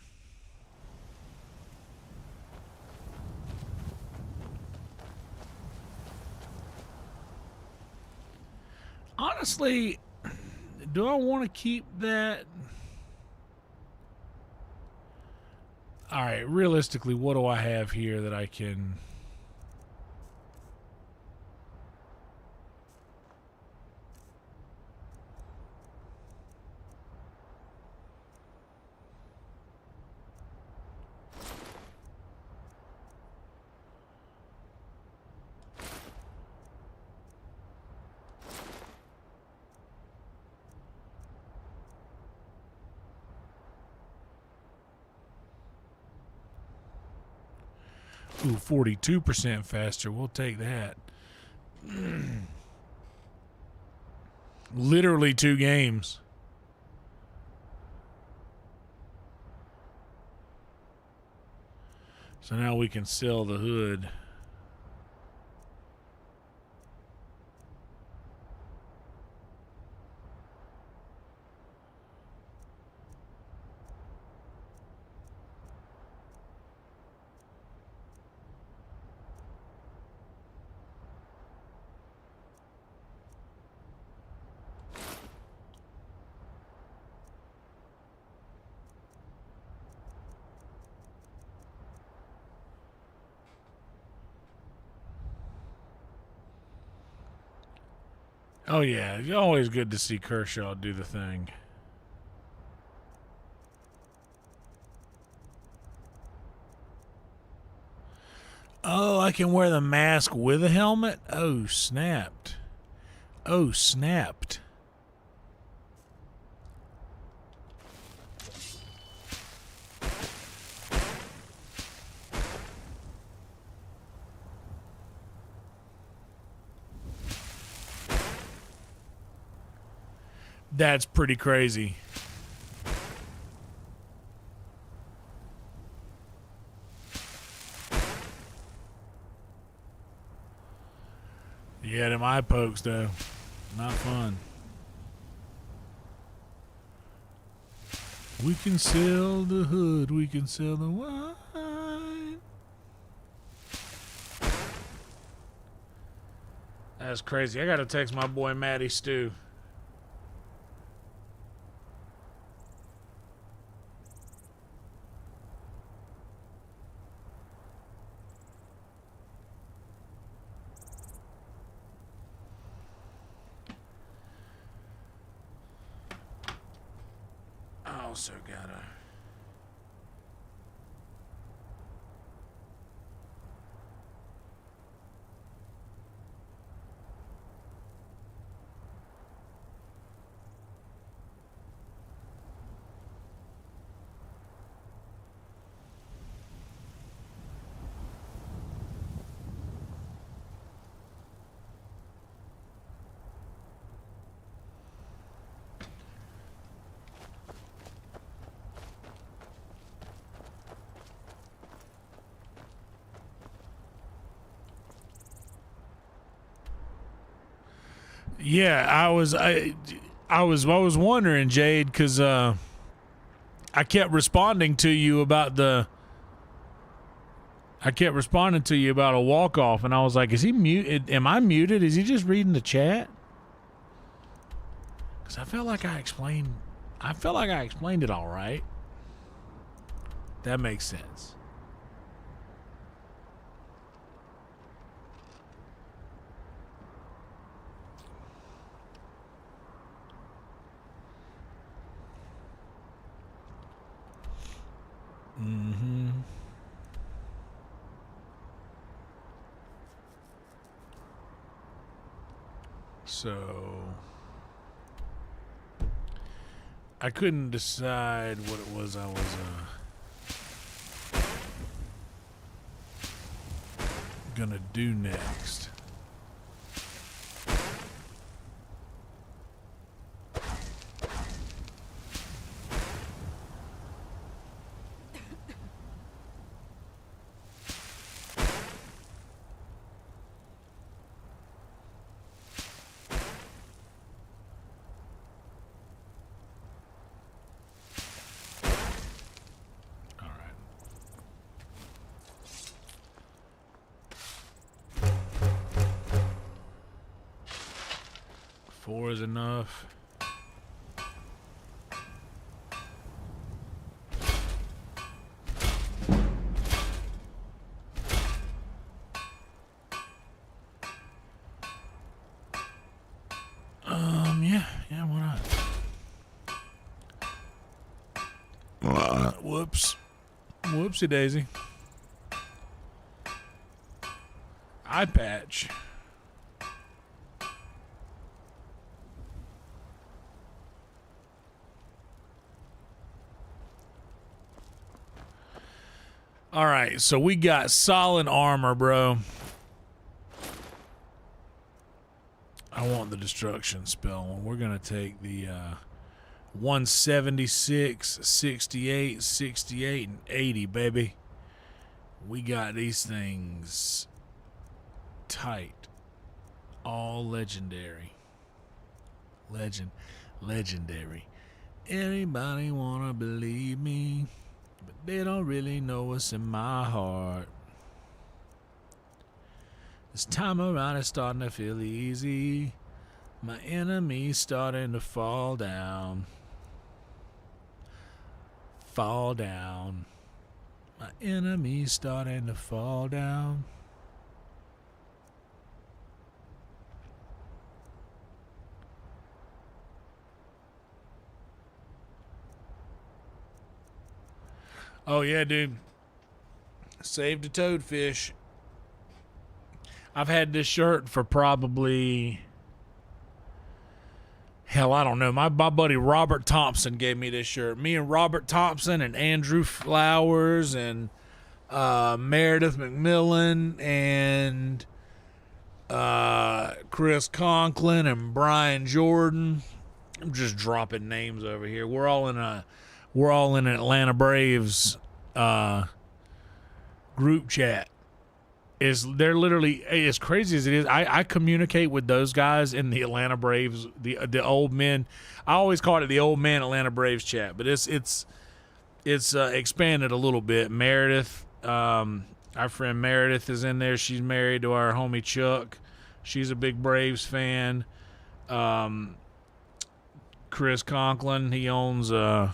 Honestly, do I want to keep that? All right, realistically, what do I have here that I can... Ooh, 42% faster. We'll take that. Literally 2 games. So now we can sell the hood. Oh yeah, it's always good to see Kershaw do the thing. Oh, I can wear the mask with a helmet? Oh, snapped. Oh, snapped. That's pretty crazy. Yeah, them eye pokes though. Not fun. We can sell the hood, we can sell the wine. That's crazy. I gotta text my boy Matty Stu. I also gotta. Yeah, I was wondering, Jade, because I kept responding to you about a walk off, and I was like, is he muted? Am I muted? Is he just reading the chat? Because I felt like I explained it all right. That makes sense. Mm-hmm. So I couldn't decide what it was I was gonna do next. Four is enough. Yeah, why not? Whoops. Whoopsie daisy. Eye patch. All right, so we got solid armor, bro. I want the destruction spell. We're going to take the 176, 68, 68, and 80, baby. We got these things tight. All legendary. Legendary. Anybody want to believe me? But they don't really know what's in my heart. This time around it's starting to feel easy. My enemy's starting to fall down. Fall down. My enemy's starting to fall down. Oh yeah, dude. Saved a toadfish. I've had this shirt for probably, hell, I don't know. My buddy Robert Thompson gave me this shirt. Me and Robert Thompson and Andrew Flowers and Meredith McMillan and Chris Conklin and Brian Jordan. I'm just dropping names over here. We're all in an Atlanta Braves group chat. They're literally, as crazy as it is, I communicate with those guys in the Atlanta Braves, the old men. I always call it the old man Atlanta Braves chat, but it's expanded a little bit. Meredith, our friend Meredith is in there. She's married to our homie Chuck. She's a big Braves fan. Chris Conklin, he owns a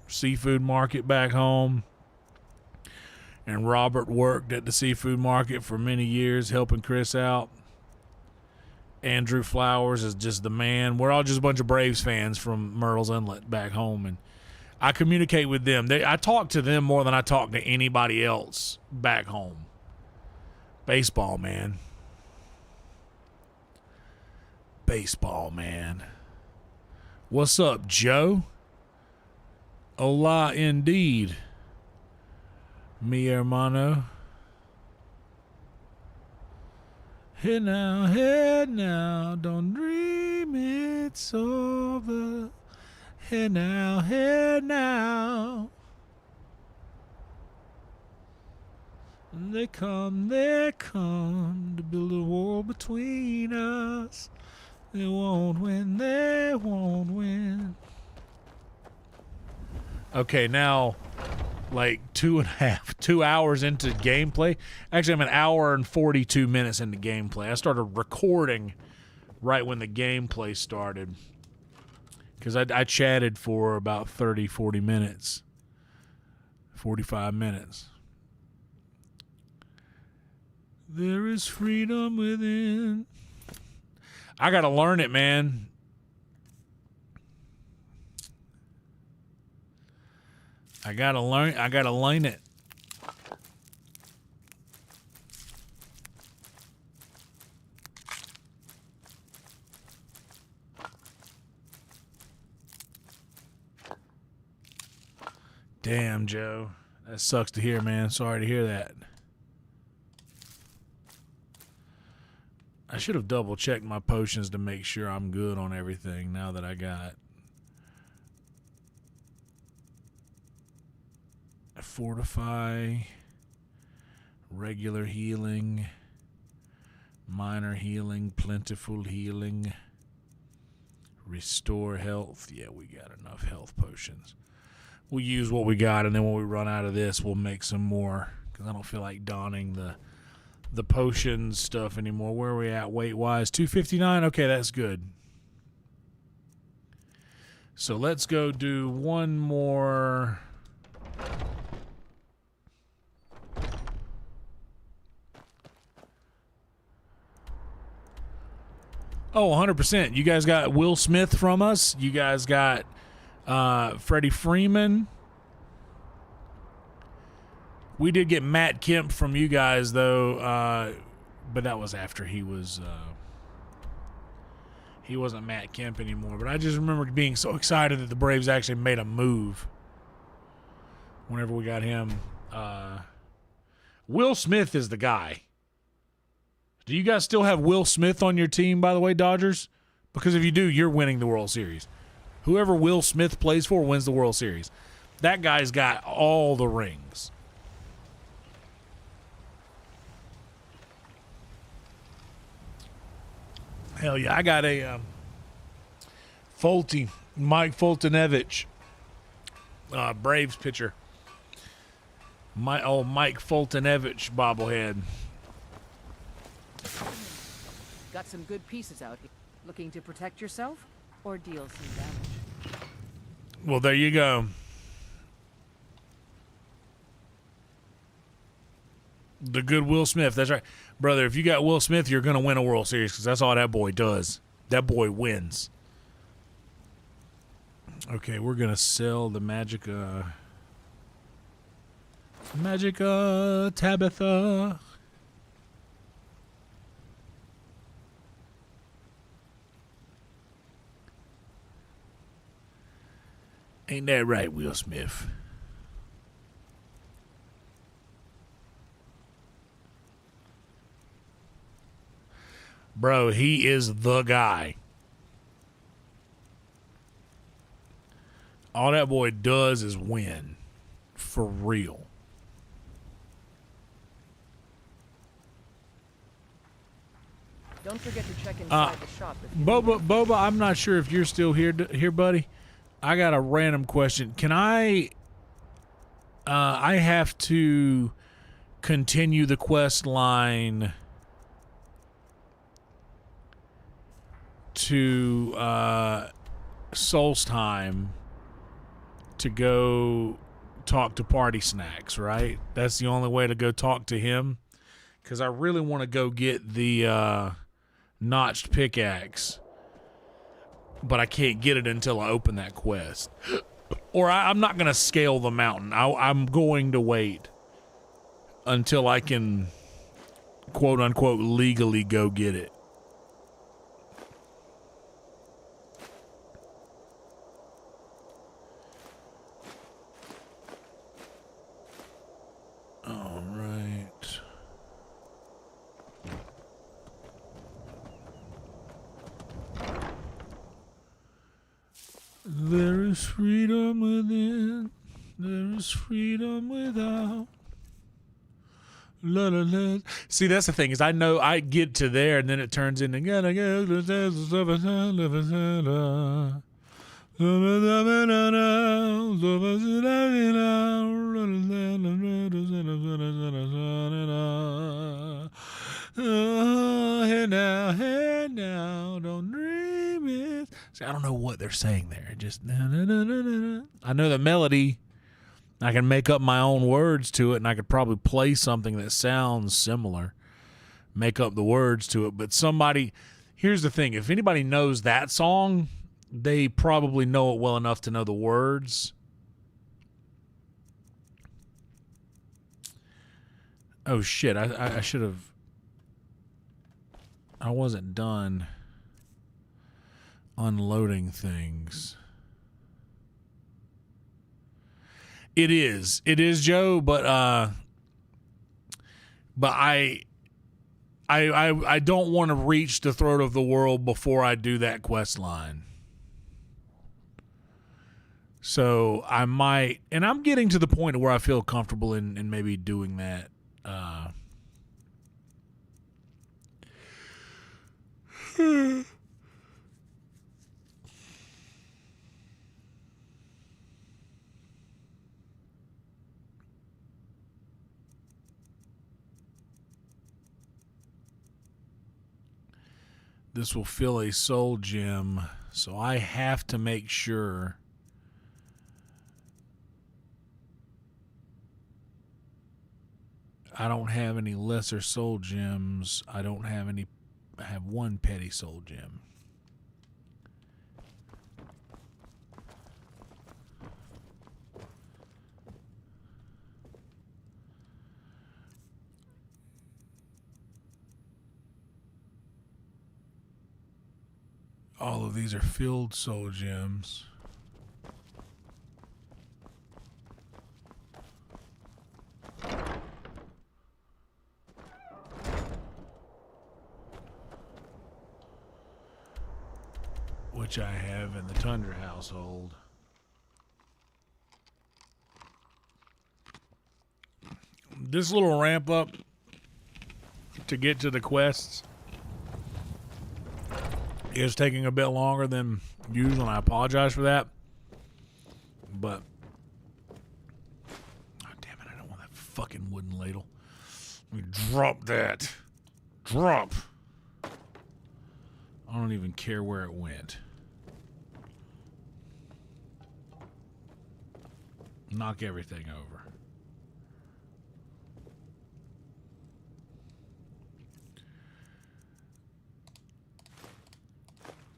seafood market back home. And Robert worked at the seafood market for many years, helping Chris out. Andrew Flowers is just the man. We're all just a bunch of Braves fans from Myrtle's Inlet back home, and I communicate with them. I talk to them more than I talk to anybody else back home. Baseball, man. Baseball, man. What's up, Joe? Hola, indeed. Mi hermano. Hey now, don't dream it's over. Hey now. They come to build a wall between us. They won't win. Okay, now, like 2 hours into gameplay. Actually, I'm an hour and 42 minutes into gameplay. I started recording right when the gameplay started because I chatted for about 30, 40 minutes, 45 minutes. There is freedom within. I got to learn it, man. I gotta learn it. Damn, Joe. That sucks to hear, man. Sorry to hear that. I should have double checked my potions to make sure I'm good on everything now that I got Fortify, regular healing, minor healing, plentiful healing, restore health. Yeah, we got enough health potions. We'll use what we got, and then when we run out of this, we'll make some more, because I don't feel like donning the potion stuff anymore. Where are we at weight-wise? 259? Okay, that's good. So let's go do one more. Oh, 100%. You guys got Will Smith from us. You guys got Freddie Freeman. We did get Matt Kemp from you guys, though, but that was after he wasn't Matt Kemp anymore. But I just remember being so excited that the Braves actually made a move whenever we got him. Will Smith is the guy. Do you guys still have Will Smith on your team, by the way, Dodgers? Because if you do, you're winning the World Series. Whoever Will Smith plays for wins the World Series. That guy's got all the rings. Hell yeah, I got a Mike Fultonevich, Braves pitcher. My old Mike Fultonevich bobblehead. Got some good pieces out here. Looking to protect yourself or deal some damage? Well, there you go. The good Will Smith. That's right. Brother, if you got Will Smith, you're going to win a World Series because that's all that boy does. That boy wins. Okay, we're going to sell the magic. Magica Tabitha. Ain't that right, Will Smith? Bro, he is the guy. All that boy does is win. For real. Don't forget to check inside the shop. Boba, I'm not sure if you're still here, buddy. I got a random question. Can I have to continue the quest line to Solstheim to go talk to Party Snacks, right? That's the only way to go talk to him, because I really want to go get the notched pickaxe, but I can't get it until I open that quest. Or I'm not going to scale the mountain. I'm going to wait until I can, quote unquote, legally go get it. All right. There is freedom within, there is freedom without. La, la, la. See, that's the thing, is I know I get to there and then it turns into hey now, don't dream it. See, I don't know what they're saying there. Just I know the melody. I can make up my own words to it, and I could probably play something that sounds similar, make up the words to it. But somebody, here's the thing: if anybody knows that song, they probably know it well enough to know the words. Oh shit! I should have. I wasn't done unloading things. It is, Joe, but I don't want to reach the throat of the world before I do that quest line. So I might, and I'm getting to the point where I feel comfortable in maybe doing that. This will fill a soul gem, so I have to make sure I don't have any lesser soul gems. I don't have any. I have one petty soul gem. All of these are filled soul gems. Which I have in the Tundra household. This little ramp up to get to the quests is taking a bit longer than usual, and I apologize for that. But, oh, damn it, I don't want that fucking wooden ladle. Let me drop that. Drop. I don't even care where it went. Knock everything over.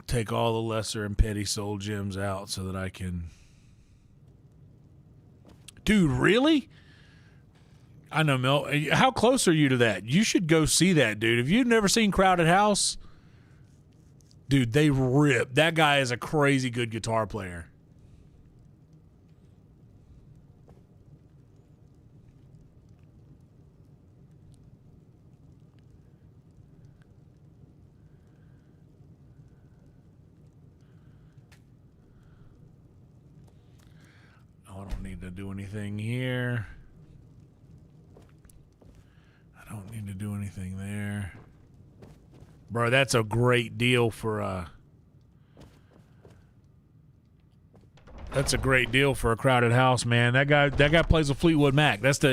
Take all the lesser and petty soul gems out so that I can... Dude, really? I know, Mel. How close are you to that? You should go see that, dude. If you've never seen Crowded House, dude, they rip. That guy is a crazy good guitar player. Oh, I don't need to do anything here. I don't need to do anything there. Bro, that's a great deal for that's a great deal for a Crowded House, man. That guy plays a Fleetwood Mac. That's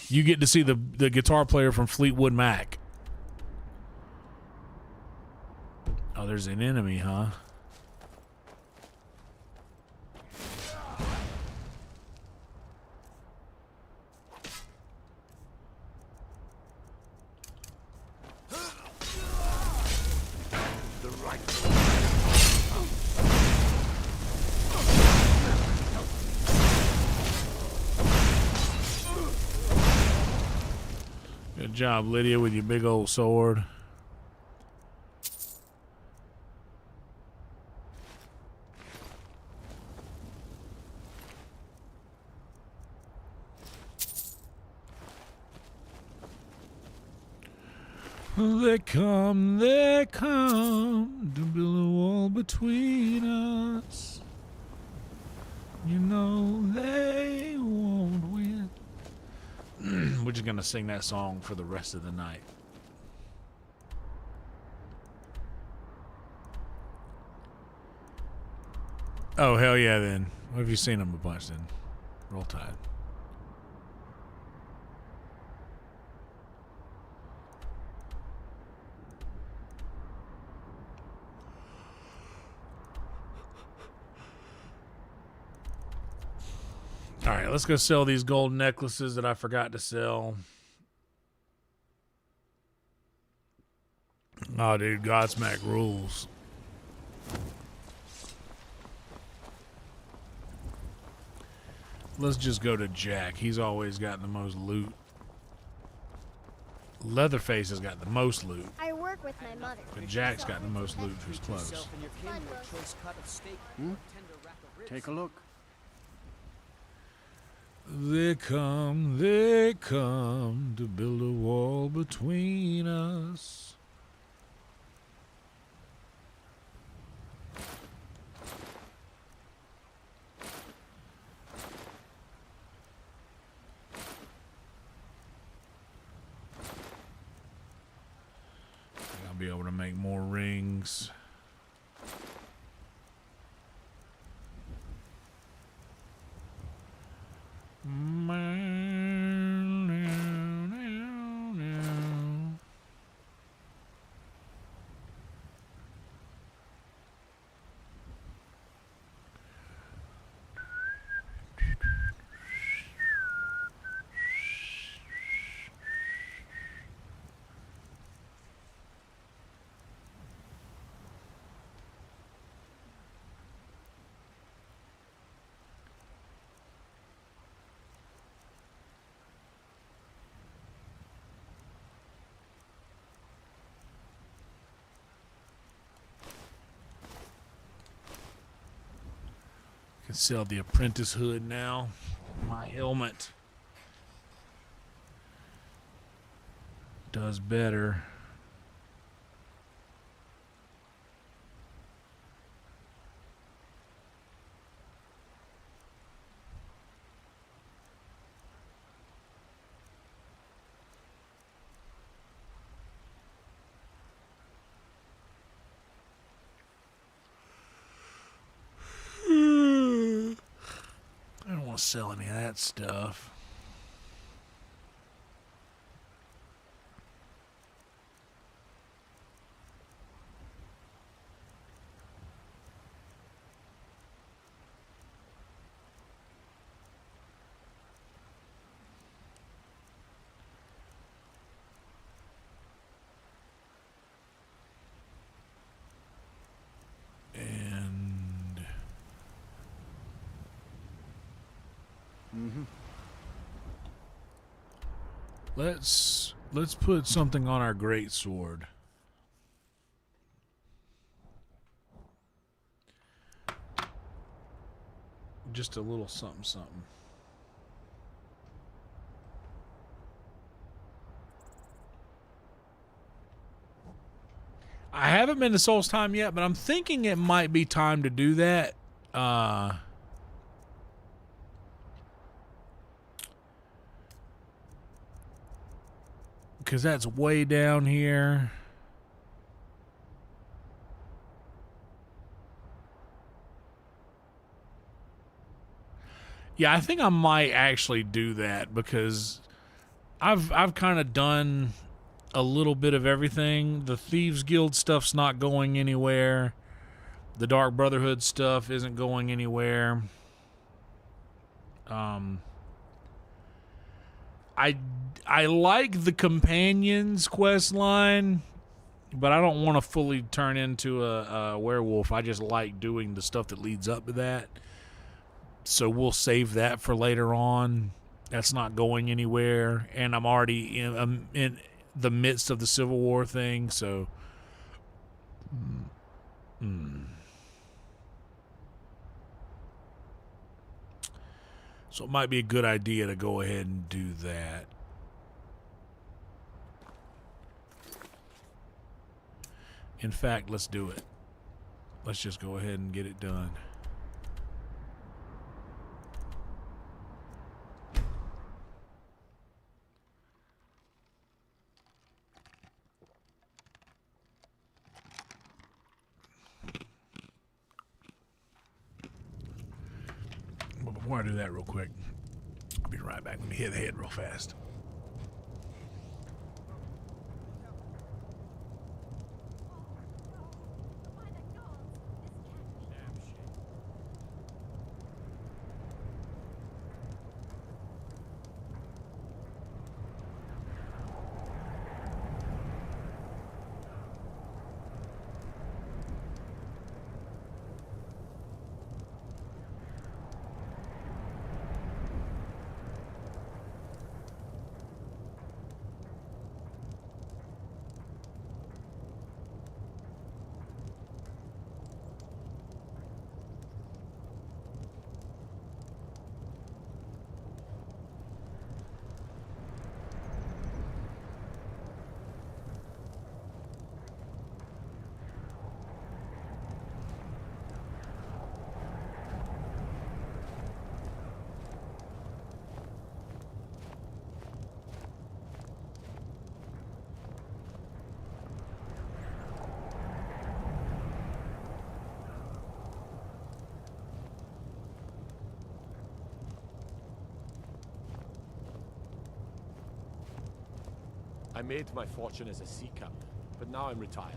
you get to see the guitar player from Fleetwood Mac. Oh, there's an enemy, huh? Good job, Lydia, with your big old sword. They come to build a wall between us. You know they won't win. We're just gonna sing that song for the rest of the night. Oh, hell yeah, then. What have you seen them a bunch then? Roll Tide. All right, let's go sell these gold necklaces that I forgot to sell. Oh, dude, Godsmack rules. Let's just go to Jack. He's always got the most loot. Leatherface has got the most loot. I work with my mother. But Jack's got the most loot for his clothes. Take a look. They come to build a wall between us. I'll be able to make more rings. Can sell the apprentice hood now. My helmet does better. I don't want to sell any of that stuff. Let's put something on our great sword. Just a little something something. I haven't been to Soul's Time yet, but I'm thinking it might be time to do that. Because that's way down here. Yeah, I think I might actually do that because I've kind of done a little bit of everything. The Thieves Guild stuff's not going anywhere. The Dark Brotherhood stuff isn't going anywhere. I like the Companions quest line, but I don't want to fully turn into a werewolf. I just like doing the stuff that leads up to that. So we'll save that for later on. That's not going anywhere, and I'm already in the midst of the Civil War thing, so so it might be a good idea to go ahead and do that. In fact, let's do it. Let's just go ahead and get it done. But before I do that real quick, I'll be right back. Let me hit the head real fast. I made my fortune as a sea captain, but now I'm retired.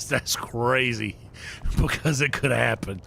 That's crazy because it could happen.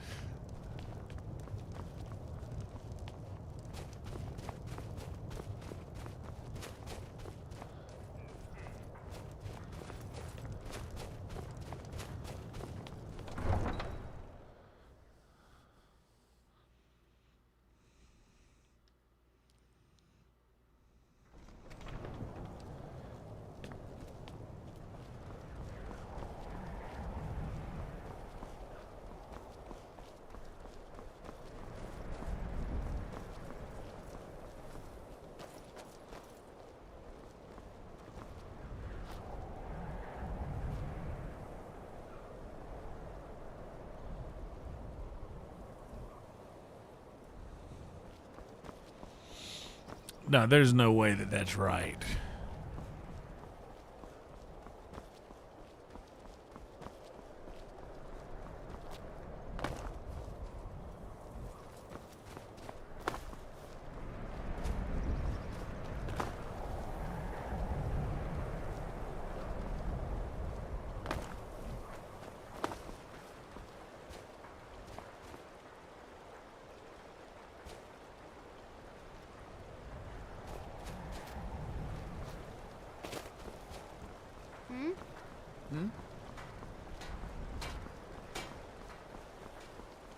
No, there's no way that that's right.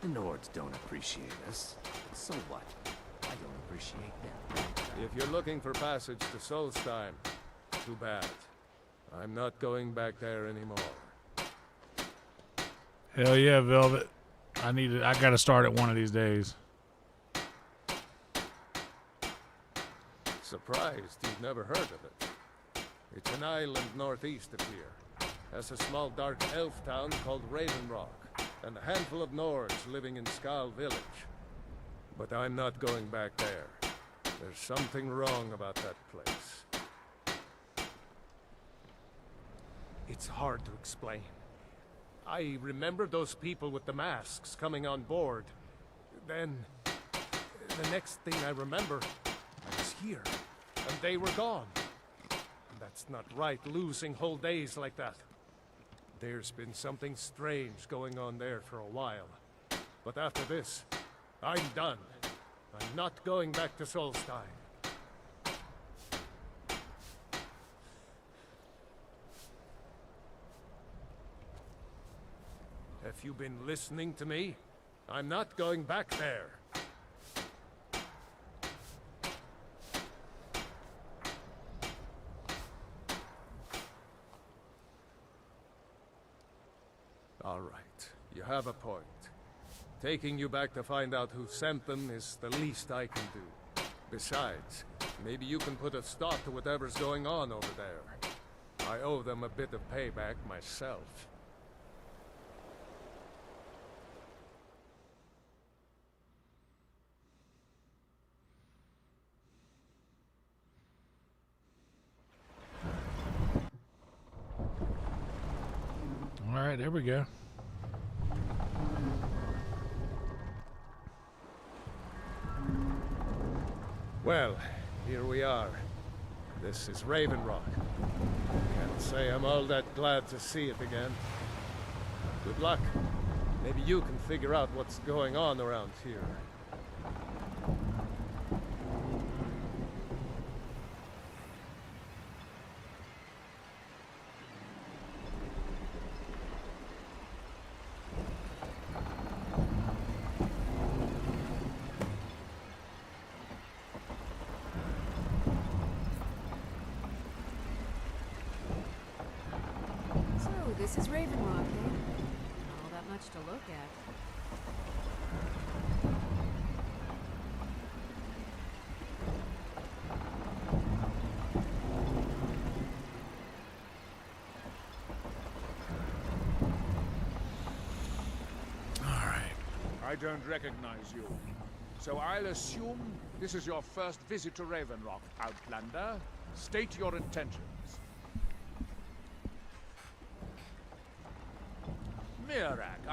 The Nords don't appreciate us. So what? I don't appreciate them. If you're looking for passage to Solstheim, too bad. I'm not going back there anymore. Hell yeah, Velvet. I gotta start it one of these days. Surprised you've never heard of it. It's an island northeast of here. Has a small dark elf town called Raven Rock, and a handful of Nords living in Skal Village. But I'm not going back there. There's something wrong about that place. It's hard to explain. I remember those people with the masks coming on board. Then, the next thing I remember, I was here, and they were gone. That's not right, losing whole days like that. There's been something strange going on there for a while. But after this, I'm done. I'm not going back to Solstheim. Have you been listening to me? I'm not going back there. All right, you have a point. Taking you back to find out who sent them is the least I can do. Besides, maybe you can put a stop to whatever's going on over there. I owe them a bit of payback myself. All right, there we go. Well, here we are. This is Raven Rock. Can't say I'm all that glad to see it again. Good luck. Maybe you can figure out what's going on around here. This is Raven Rock, eh? Not all that much to look at. I don't recognize you. So I'll assume this is your first visit to Raven Rock, Outlander. State your intentions. Mirak,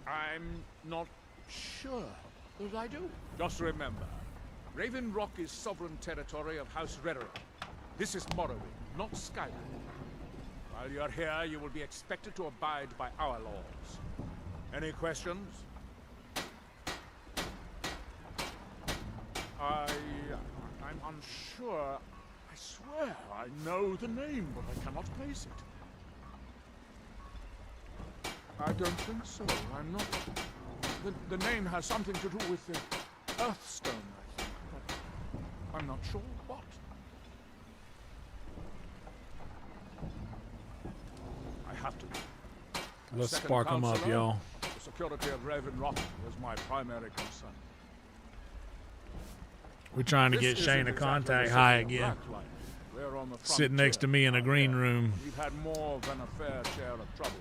I'm not sure that I do. Just remember, Raven Rock is sovereign territory of House Rederer. This is Morrowind, not Skyrim. While you're here, you will be expected to abide by our laws. Any questions? I'm unsure. I swear I know the name, but I cannot place it. I don't think so. I'm not... The name has something to do with the Earthstone, I think, but I'm not sure what. I have to. Let's spark them up, y'all. The security of Raven Rock is my primary concern. We're trying to get Shane to contact High again. Sitting next to me in a green room. We've had more than a fair share of troubles.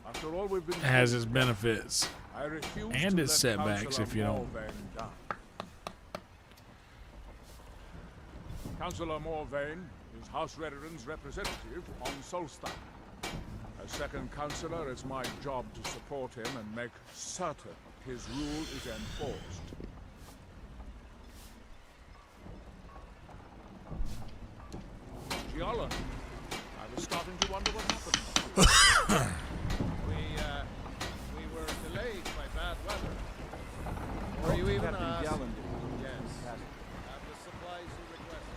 After all we've been has its benefits I refuse and to its let setbacks Councillor if you don't. Morvain down. Councillor Morvain is House Redderon's representative on Solstheim. As second councillor, it's my job to support him and make certain his rule is enforced. Giolland, I was starting to wonder what happened. We were delayed by bad weather. Were you even asked? Yes. Have the supplies you requested.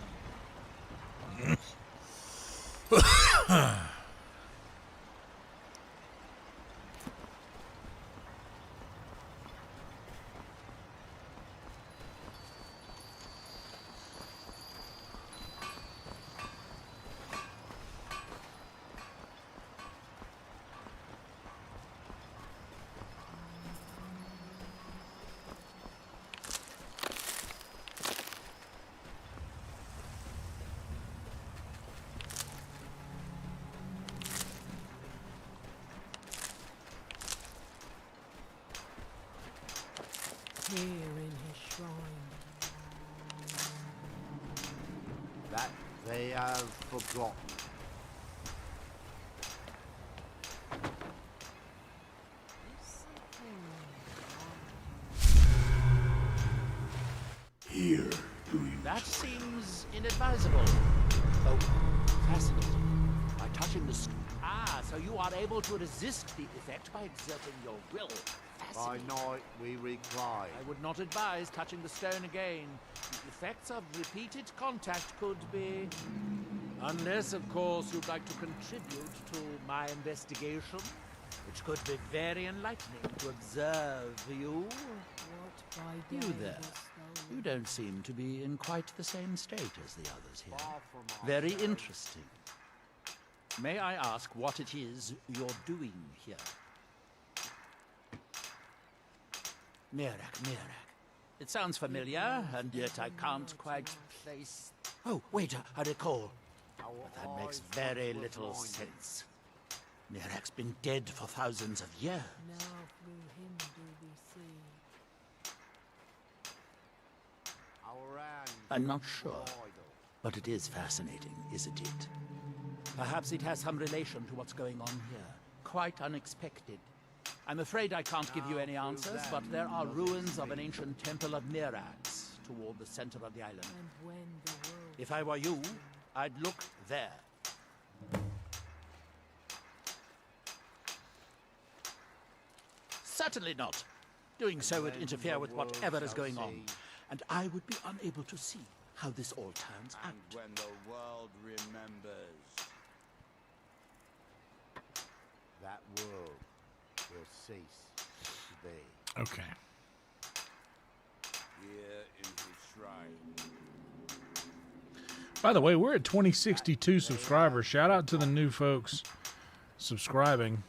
Here in his shrine. That they have forgotten. Here, do you? That seems inadvisable. Oh, fascinating. By touching the so you are able to resist the effect by exerting your will. By night we recline. I would not advise touching the stone again. The effects of repeated contact could be... Unless, of course, you'd like to contribute to my investigation, which could be very enlightening to observe you. You there. You don't seem to be in quite the same state as the others here. Very interesting. May I ask what it is you're doing here? Mirak. It sounds familiar, and yet I can't quite place... Oh, wait, I recall. But that makes very little sense. Mirak's been dead for thousands of years. Now through him do we see. I'm not sure, but it is fascinating, isn't it? Perhaps it has some relation to what's going on here. Quite unexpected. I'm afraid I can't give you any answers, but there are ruins of an ancient temple of Mirax toward the center of the island. And when the world... If I were you, I'd look there. Certainly not. Doing so would interfere with whatever is going on, and I would be unable to see how this all turns out. And when the world remembers, that world will cease to be. Okay. Here in his shrine. By the way, we're at 2062 subscribers. Shout out to the new folks subscribing.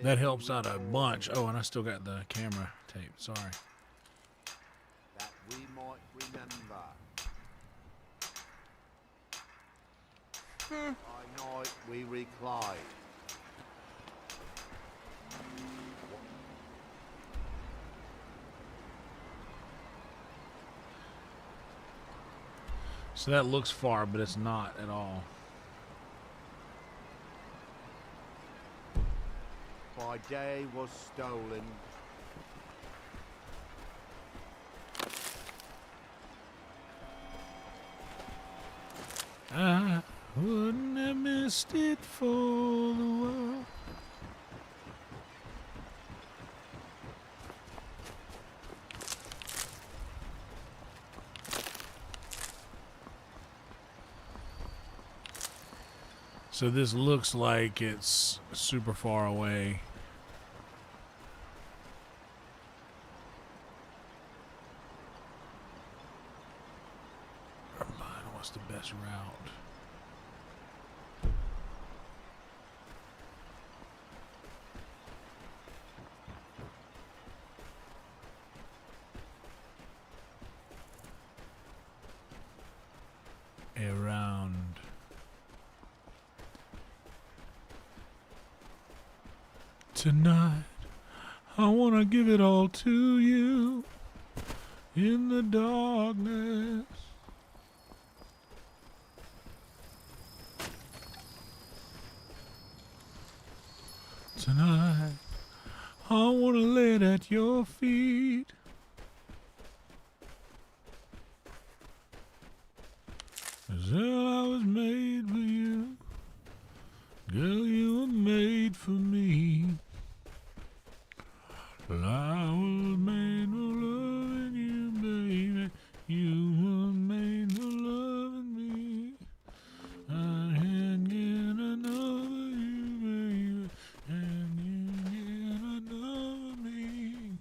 That helps out a bunch. Oh, and I still got the camera tape. Sorry. That we might remember. By night we recline. So that looks far, but it's not at all. My day was stolen. I wouldn't have missed it for the world. So this looks like it's super far away. What's the best route? Around. Tonight, I want to give it all to you in the darkness. at your feet. Girl, I was made for you. Girl, you were made for me. Well, I was made for loving you, baby. You were made for loving me. I can't get enough of you, baby. And you get enough of me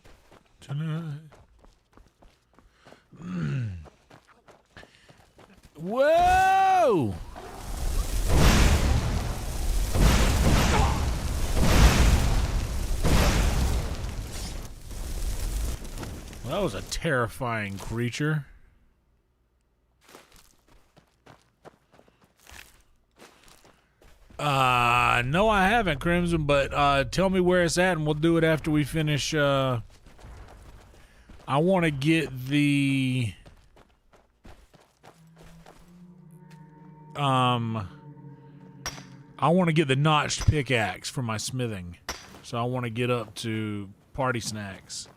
tonight. Whoa! Well, that was a terrifying creature. No, I haven't, Crimson, but tell me where it's at and we'll do it after we finish. I want to get the I want to get the notched pickaxe for my smithing. So I want to get up to party snacks.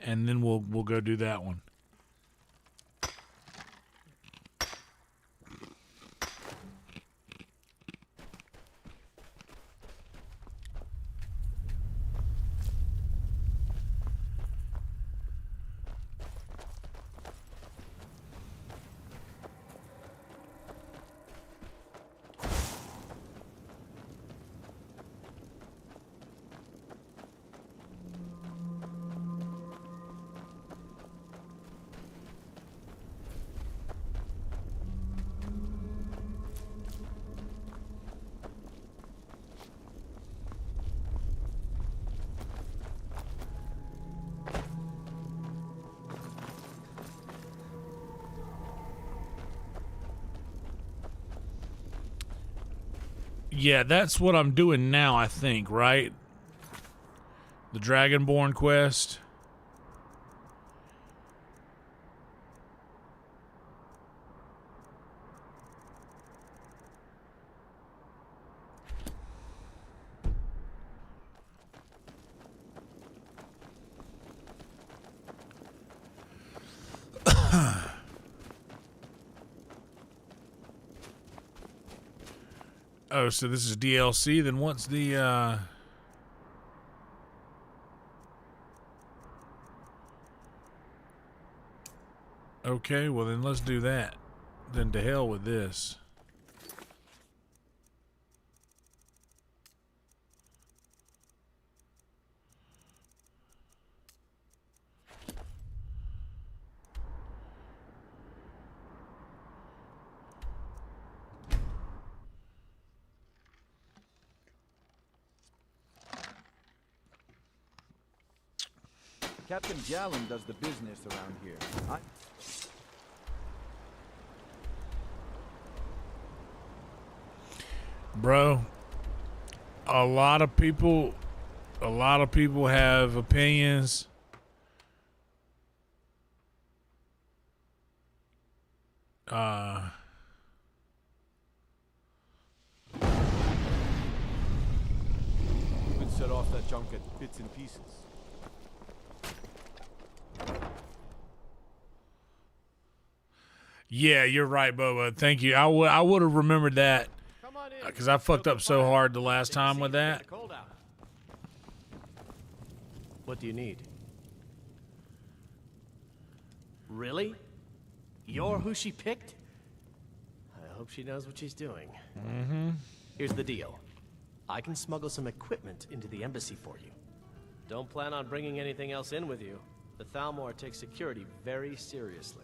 And then we'll go do that one. Yeah, that's what I'm doing now, I think, right? The Dragonborn quest. Oh, so this is DLC? Then what's the, Okay, well then let's do that. Then to hell with this. Captain Jalen does the business around here. Bro, a lot of people have opinions. We'd set off that junk at bits and pieces. Yeah, you're right, Boba. Thank you. I would have remembered that because I fucked up so hard the last time with that. What do you need? Really? You're who she picked? I hope she knows what she's doing. Mm-hmm. Here's the deal. I can smuggle some equipment into the embassy for you. Don't plan on bringing anything else in with you. The Thalmor takes security very seriously.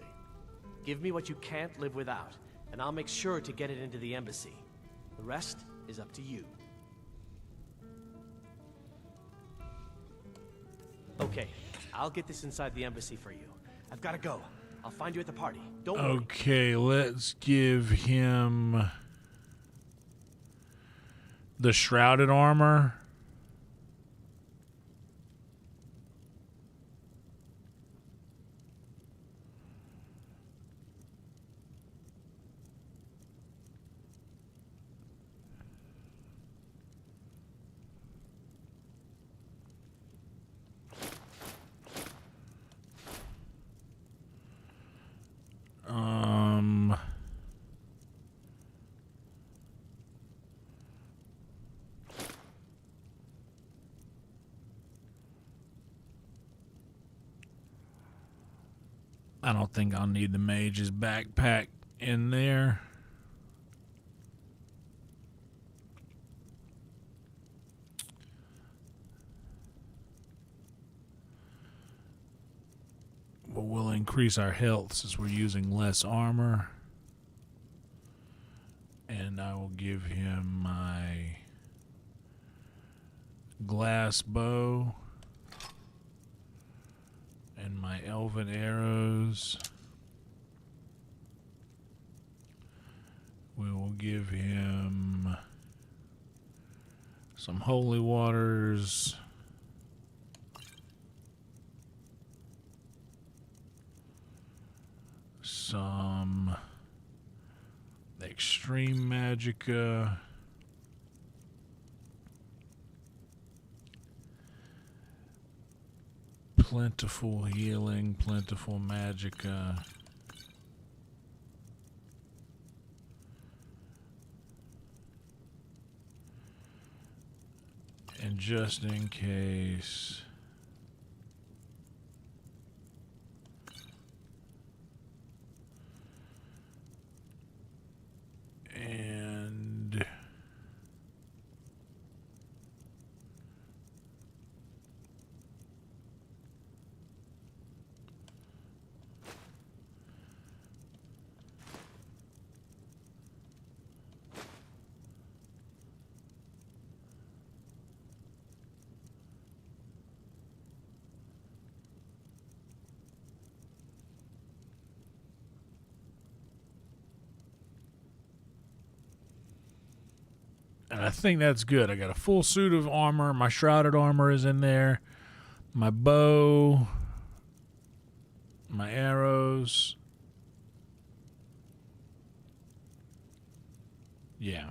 Give me what you can't live without, and I'll make sure to get it into the embassy. The rest is up to you. Okay, I'll get this inside the embassy for you. I've got to go. I'll find you at the party. Don't worry. Okay, let's give him the shrouded armor. I don't think I'll need the mage's backpack in there. But we'll increase our health since we're using less armor. And I will give him my glass bow and my elven arrows. We will give him some holy waters. Some extreme magicka. Plentiful healing, plentiful magicka. And just in case, and I think that's good. I got a full suit of armor. My shrouded armor is in there. My bow. My arrows. Yeah.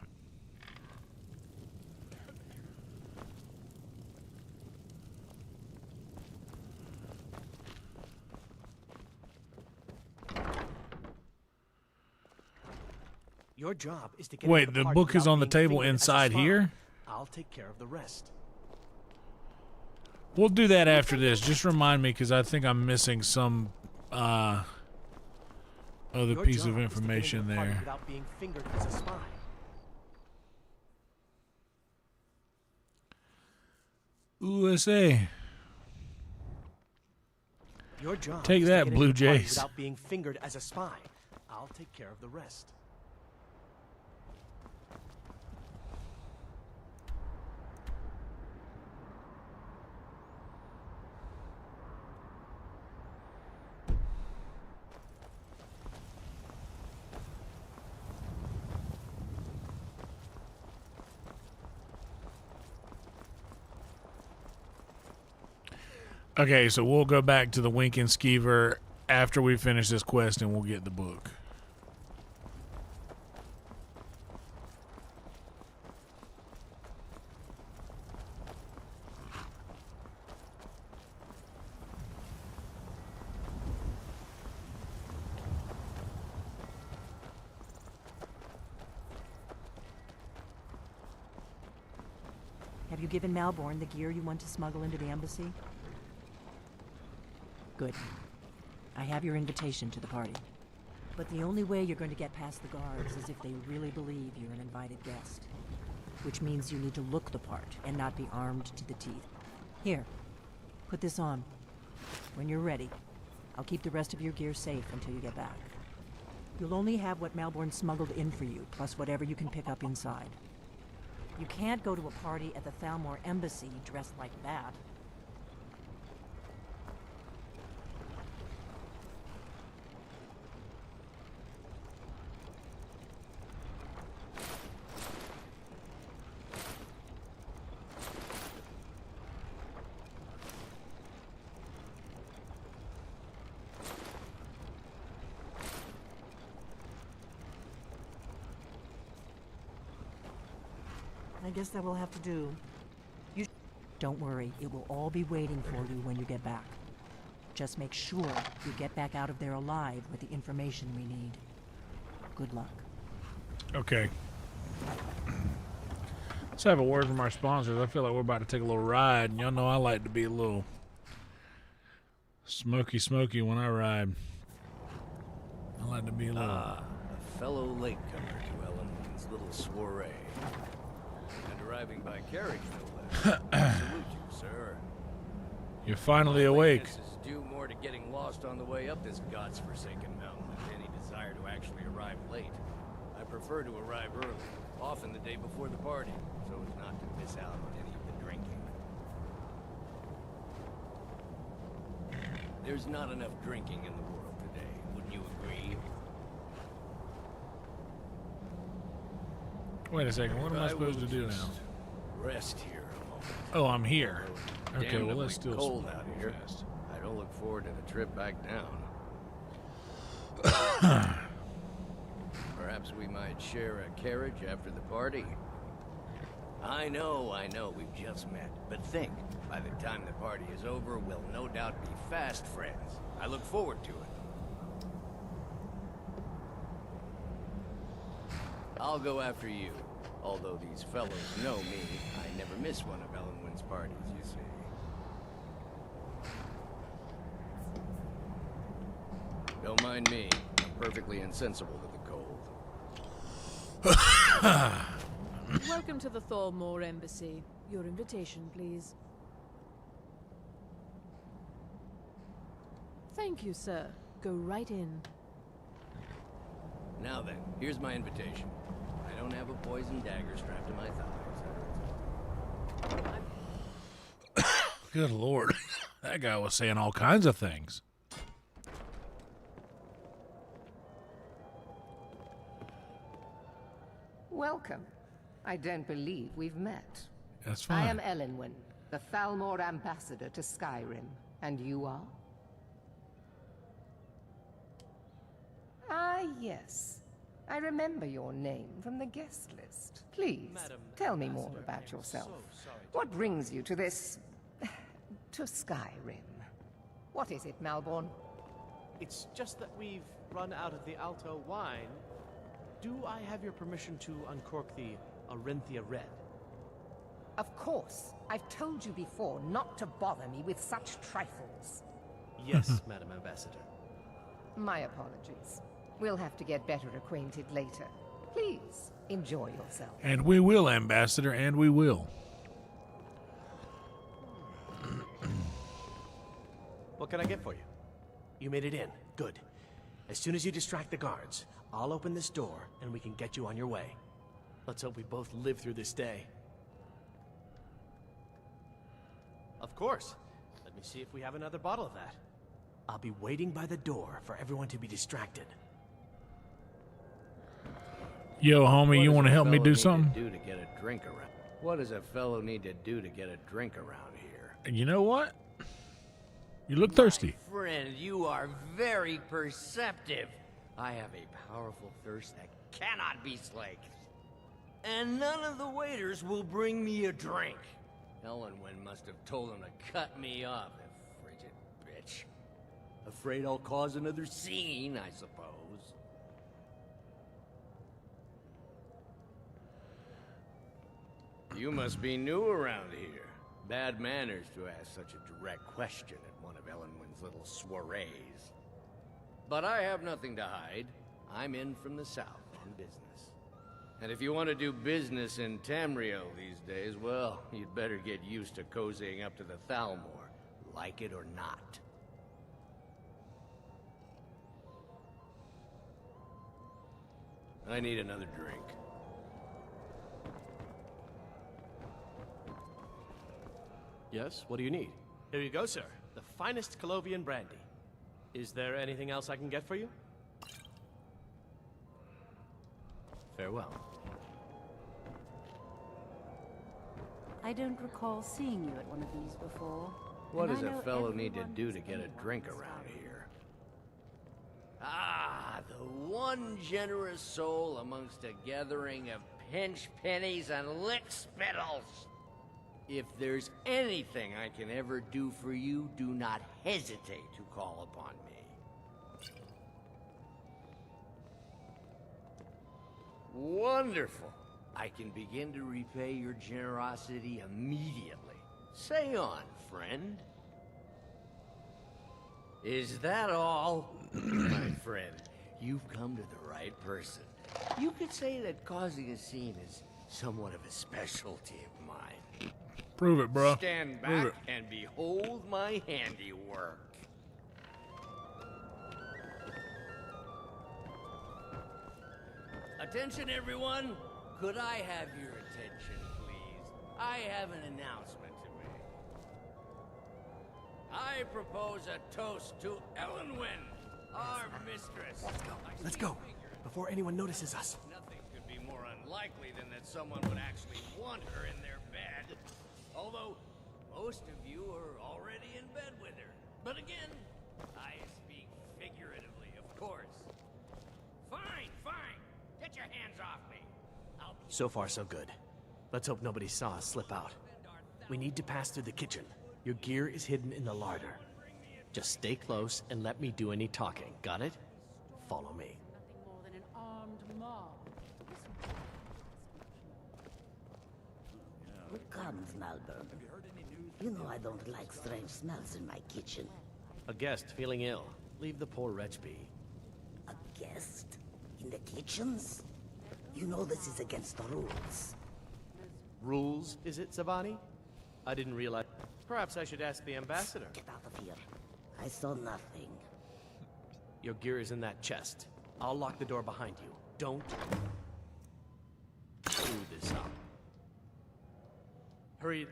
Your job is to get Wait, into the party book is without on the being table fingered as a inside spy. here? I'll take care of the rest. We'll do that after this. Just remind me, because I think I'm missing some other Your piece job of is to get information into party there. without being fingered as a spy. USA. Your job Take is that, to get Blue into party Jays. without being fingered as a spy. I'll take care of the rest. Okay, so we'll go back to the Winking Skeever after we finish this quest and we'll get the book. Have you given Malborn the gear you want to smuggle into the embassy? Good. I have your invitation to the party. But the only way you're going to get past the guards is if they really believe you're an invited guest. Which means you need to look the part and not be armed to the teeth. Here, put this on. When you're ready, I'll keep the rest of your gear safe until you get back. You'll only have what Malborn smuggled in for you, plus whatever you can pick up inside. You can't go to a party at the Thalmor embassy dressed like that. I guess that will have to do. Don't worry, it will all be waiting for you when you get back. Just make sure you get back out of there alive with the information we need. Good luck. Okay. Let's have a word from our sponsors. I feel like we're about to take a little ride, and y'all know I like to be a little smoky when I ride. Glad to be alone. A fellow latecomer to Ellen's little soiree. And arriving by carriage, no less. Salute you, sir. You're finally awake. This is due more to getting lost on the way up this god's-forsaken mountain than any desire to actually arrive late. I prefer to arrive early, often the day before the party, so as not to miss out on any of the drinking. There's not enough drinking in the world today, wouldn't you agree? Wait a second, what am I supposed to do now? Rest here a moment. Oh, I'm here. Okay, well, let's still still cold out here. I don't look forward to the trip back down. Perhaps we might share a carriage after the party. I know, we've just met. But think, by the time the party is over, we'll no doubt be fast friends. I look forward to it. I'll go after you. Although these fellows know me, I never miss one of Ellenwyn's parties, you see. Don't mind me. I'm perfectly insensible to the cold. Welcome to the Thormore Embassy. Your invitation, please. Thank you, sir. Go right in. Now then, here's my invitation. I don't have a poison dagger strapped to my thighs. Good Lord. That guy was saying all kinds of things. Welcome. I don't believe we've met. That's fine. I am Ellenwyn, the Thalmor ambassador to Skyrim. And you are? Ah, yes. I remember your name from the guest list. Please, tell me more about yourself. What brings you to this... to Skyrim? What is it, Malborn? It's just that we've run out of the Alto wine. Do I have your permission to uncork the Arinthia Red? Of course. I've told you before not to bother me with such trifles. Yes, Madam Ambassador. My apologies. We'll have to get better acquainted later. Please, enjoy yourself. And we will, Ambassador, and we will. What can I get for you? You made it in. Good. As soon as you distract the guards, I'll open this door and we can get you on your way. Let's hope we both live through this day. Of course. Let me see if we have another bottle of that. I'll be waiting by the door for everyone to be distracted. Yo, homie, you want to help me do something? What does a fellow need to do to get a drink around here? You know what? You look thirsty. Friend, you are very perceptive. I have a powerful thirst that cannot be slaked. And none of the waiters will bring me a drink. Ellenwyn must have told them to cut me off, the frigid bitch. Afraid I'll cause another scene, I suppose. You must be new around here. Bad manners to ask such a direct question at one of Ellenwyn's little soirees. But I have nothing to hide. I'm in from the south on business. And if you want to do business in Tamriel these days, well, you'd better get used to cozying up to the Thalmor, like it or not. I need another drink. Yes, what do you need? Here you go, sir. The finest Colovian brandy. Is there anything else I can get for you? Farewell. I don't recall seeing you at one of these before. What and does I a know fellow need to everyone do who's to get a anyone drink in around Skyrim. here? Ah, the one generous soul amongst a gathering of pinch pennies and lick spittles. If there's anything I can ever do for you, do not hesitate to call upon me. Wonderful. I can begin to repay your generosity immediately. Say on, friend. Is that all? My friend, You've come to the right person. You could say that causing a scene is somewhat of a specialty of mine. Prove it, bro. Stand Prove back it. and behold my handiwork. Attention, everyone. Could I have your attention, please? I have an announcement to make. I propose a toast to Elenwen, our mistress. Let's go, before anyone notices us. Nothing could be more unlikely than that someone would actually want her in their bed. Although, most of you are already in bed with her. But again, I speak figuratively, of course. Fine, fine. Get your hands off me. So far, so good. Let's hope nobody saw us slip out. We need to pass through the kitchen. Your gear is hidden in the larder. Just stay close and let me do any talking. Got it? Follow me. Nothing more than an armed mob. What comes, Malburn? You know I don't like strange smells in my kitchen. A guest feeling ill. Leave the poor wretch be. A guest? In the kitchens? You know this is against the rules. Rules, is it, Savani? I didn't realize. Perhaps I should ask the ambassador. Get out of here. I saw nothing. Your gear is in that chest. I'll lock the door behind you. Don't screw this up. Hurry.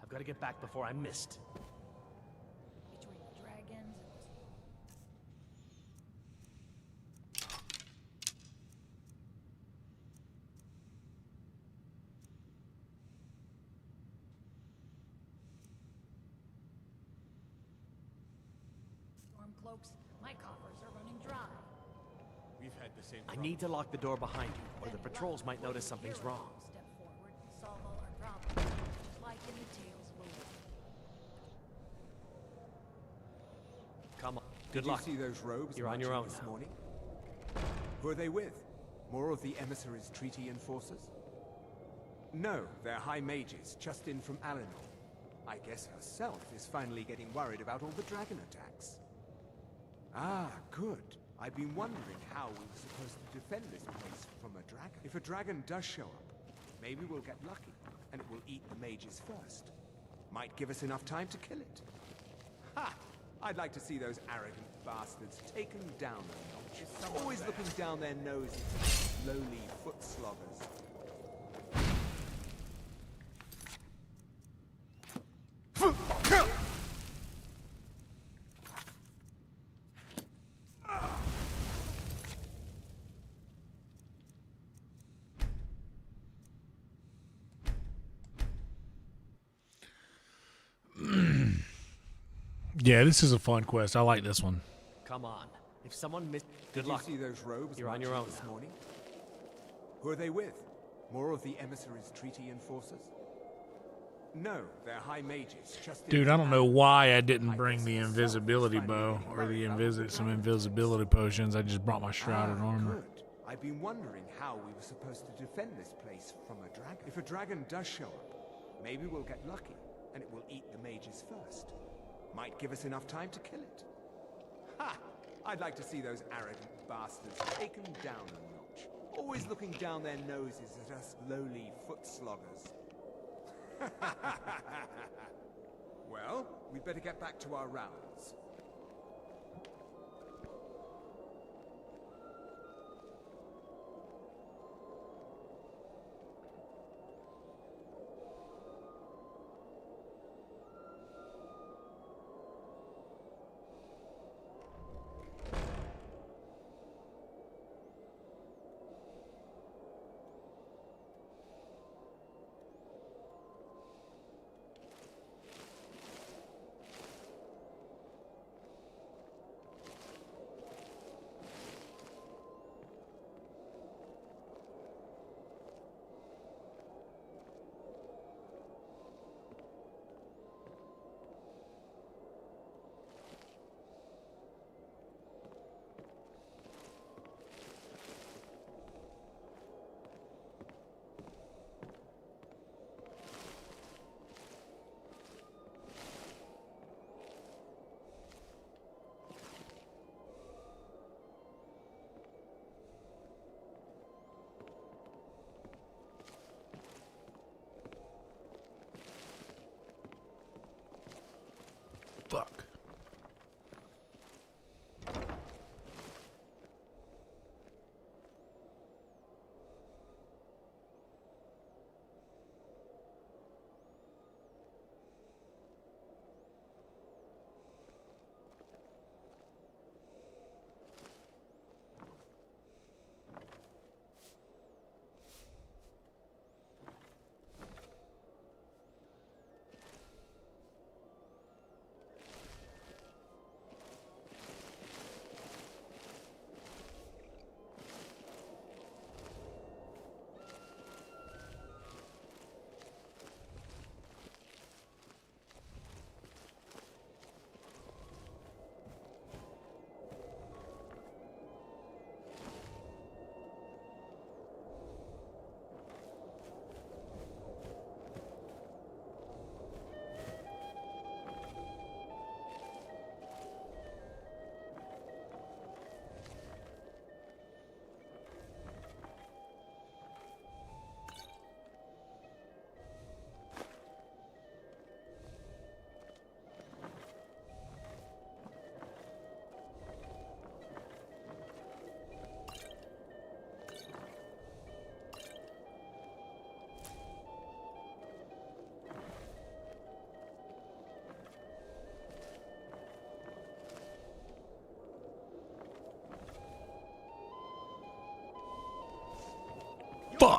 I've got to get back before I'm missed. Between the dragons and storm cloaks, my coffers are running dry. We've had the same I need to lock the door behind you, or the patrols might notice something's wrong. Step forward and solve all our problems, just like in the tales below. Come on. Did Good luck. you see those robes You're on your marching own this now. morning? Who are they with? More of the emissaries' treaty enforcers? No, they're high mages, just in from Alinor. I guess herself is finally getting worried about all the dragon attacks. Ah, good. I've been wondering how we were supposed to defend this place from a dragon. If a dragon does show up, maybe we'll get lucky, and it will eat the mages first. Might give us enough time to kill it. Ha! I'd like to see those arrogant bastards taken down a notch. Always looking down their noses at lowly foot sloggers. Yeah, this is a fun quest. I like this one. Come on. If someone missed... Good Did luck. you see those robes You're on your marching own this now. morning? Who are they with? More of the emissaries' treaty enforcers? No, they're high mages. Just Dude, I don't know why I didn't bring the invisibility bow or some invisibility potions. I just brought my shrouded armor. Good. I've been wondering how we were supposed to defend this place from a dragon. If a dragon does show up, maybe we'll get lucky, and it will eat the mages first. Might give us enough time to kill it. Ha! I'd like to see those arrogant bastards taken down a notch. Always looking down their noses at us lowly foot sloggers. Well, we'd better get back to our rounds.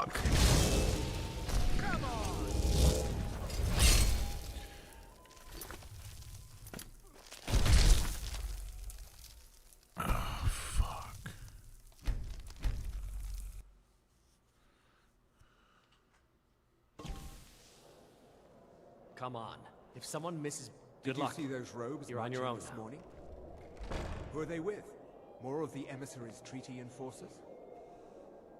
fuck. Oh, fuck. Come on. If someone misses... Did Good luck. you see those robes You're on your marching own this now. morning? Who are they with? More of the emissaries' treaty enforcers?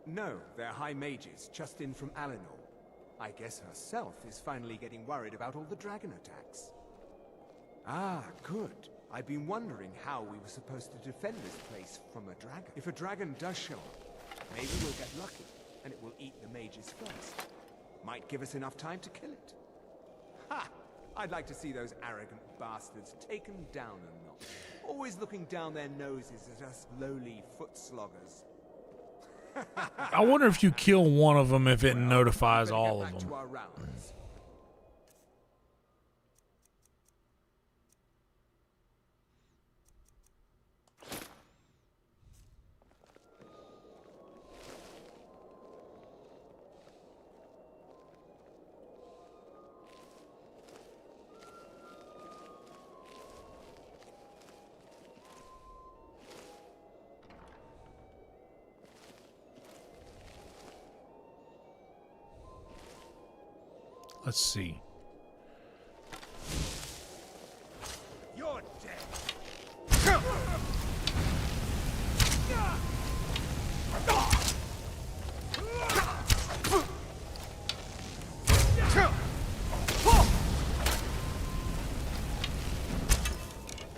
No, they're high mages, just in from Alinor. I guess herself is finally getting worried about all the dragon attacks. Ah, good. I've been wondering how we were supposed to defend this place from a dragon. If a dragon does show up, maybe we'll get lucky, and it will eat the mages first. Might give us enough time to kill it. Ha! I'd like to see those arrogant bastards taken down a notch. Always looking down their noses at us lowly foot sloggers. I wonder if you kill one of them if it notifies all of Back them. to our rounds. Let's see. You're dead.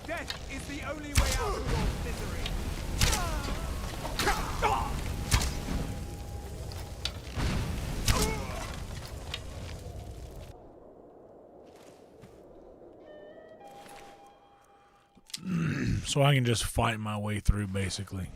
Death is the only way out of your misery. So I can just fight my way through, basically.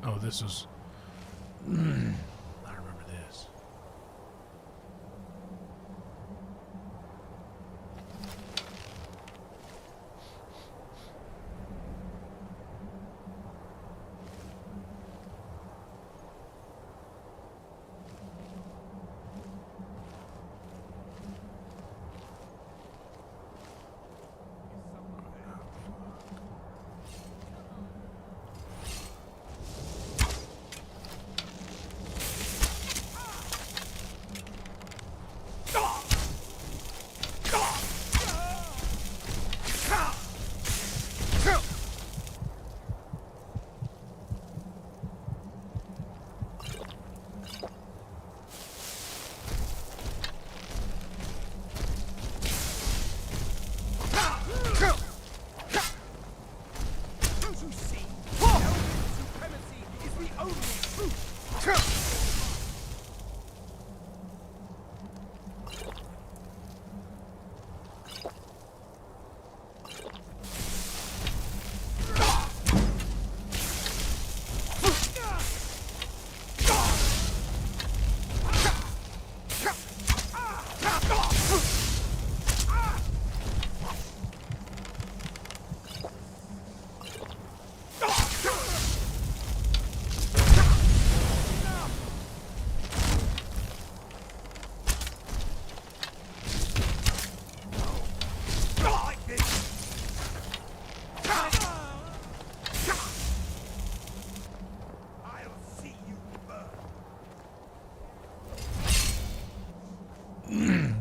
Oh, this is... I remember this.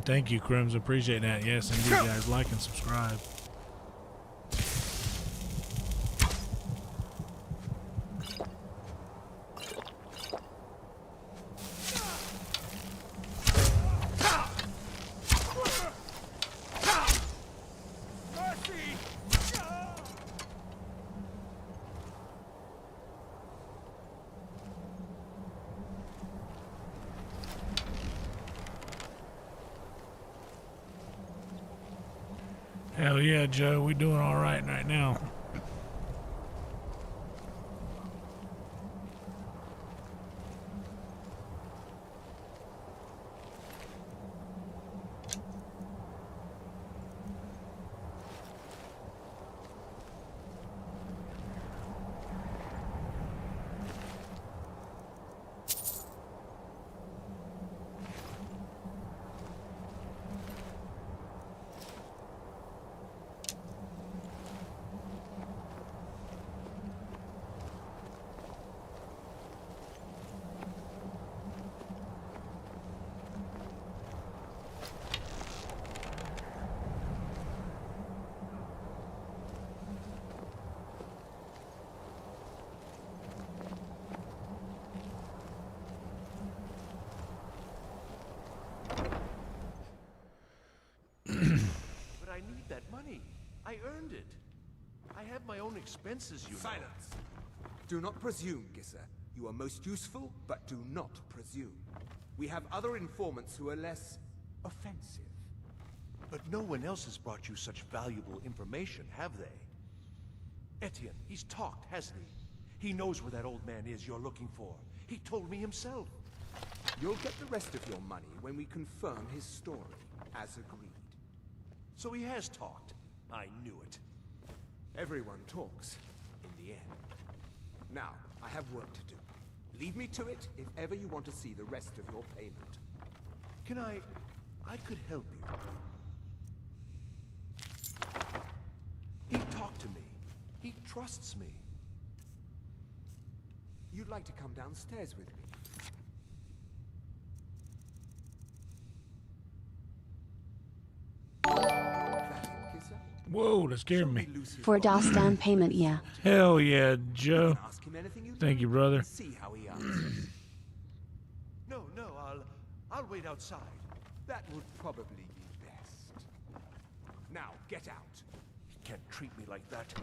Thank you, Crims. Appreciate that. Yes, indeed, guys. Like and subscribe. Hell yeah, Joe. We doing all right now. But I need that money. I earned it. I have my own expenses, you know. Silence! Do not presume, Gisser. You are most useful, but do not presume. We have other informants who are less offensive. But no one else has brought you such valuable information, have they? Etienne, he's talked, hasn't he? He knows where that old man is you're looking for. He told me himself. You'll get the rest of your money when we confirm his story, as agreed. So he has talked. I knew it. Everyone talks, in the end. Now, I have work to do. Leave me to it if ever you want to see the rest of your payment. Can I could help you. He talked to me. He trusts me. You'd like to come downstairs with me? Whoa, that scared me. For DOS down payment, yeah. Hell yeah, Joe. Thank you, brother. See how he answers. No, I'll wait outside. That would probably be best. Now, get out. He can't treat me like that.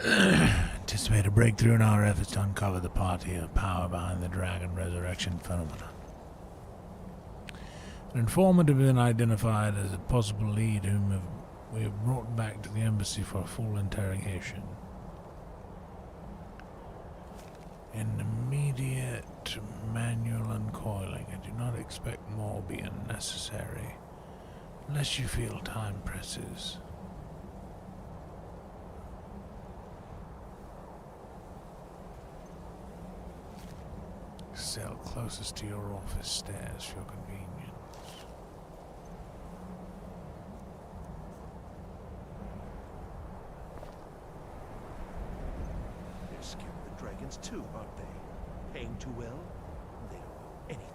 Anticipate a breakthrough in our efforts to uncover the party of power behind the dragon resurrection phenomenon. An informant has been identified as a possible lead whom we have brought back to the embassy for a full interrogation. An immediate manual uncoiling. I do not expect more be unnecessary, unless you feel time presses. Cell closest to your office stairs for your convenience. They're scared of the dragons too, aren't they? Paying too well? They don't know anything.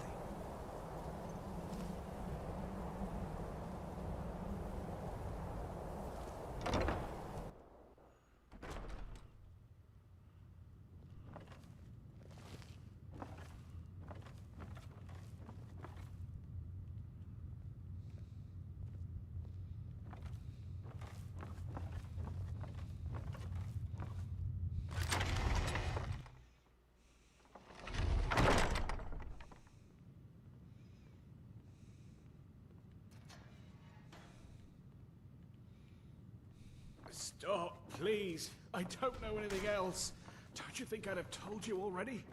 I don't know anything else. Don't you think I'd have told you already?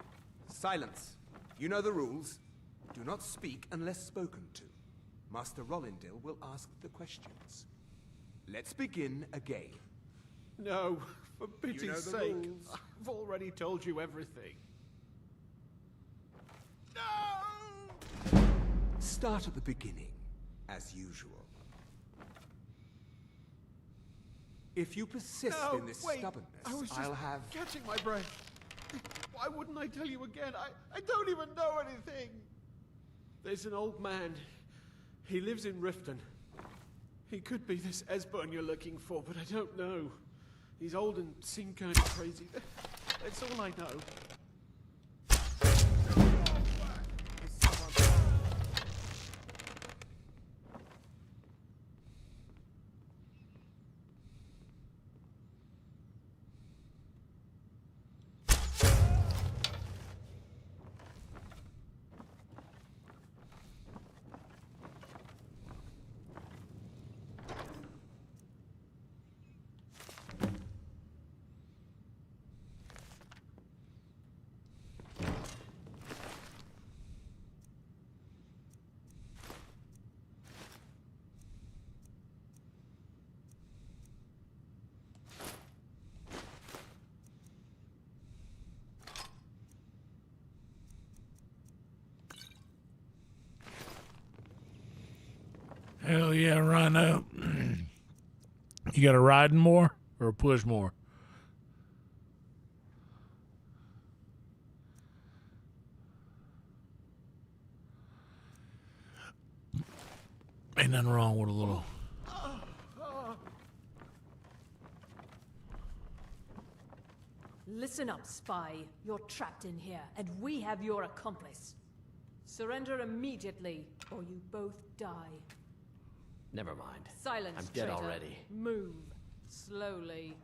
Silence. You know the rules. Do not speak unless spoken to. Master Rollindil will ask the questions. Let's begin again. No, for pity's You know the sake. rules. I've already told you everything. Start at the beginning, as usual. If you persist No, in this wait. stubbornness, I was just I'll have... catching my breath. Why wouldn't I tell you again? I don't even know anything. There's an old man. He lives in Riften. He could be this Esbern you're looking for, but I don't know. He's old and seemed kind of crazy. That's all I know. Hell yeah, Rhino. You got a riding more or a push more? Ain't nothing wrong with a little. Listen up, spy. You're trapped in here, and we have your accomplice. Surrender immediately, or you both die. Never mind. Silence, I'm dead traitor. already. Move. Slowly.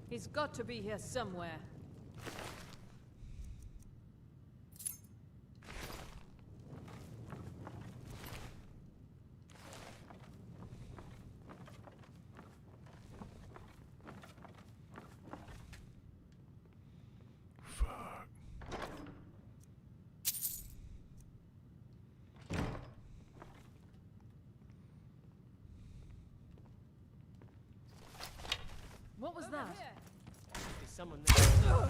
He's got to be here somewhere. What was that? Is someone there?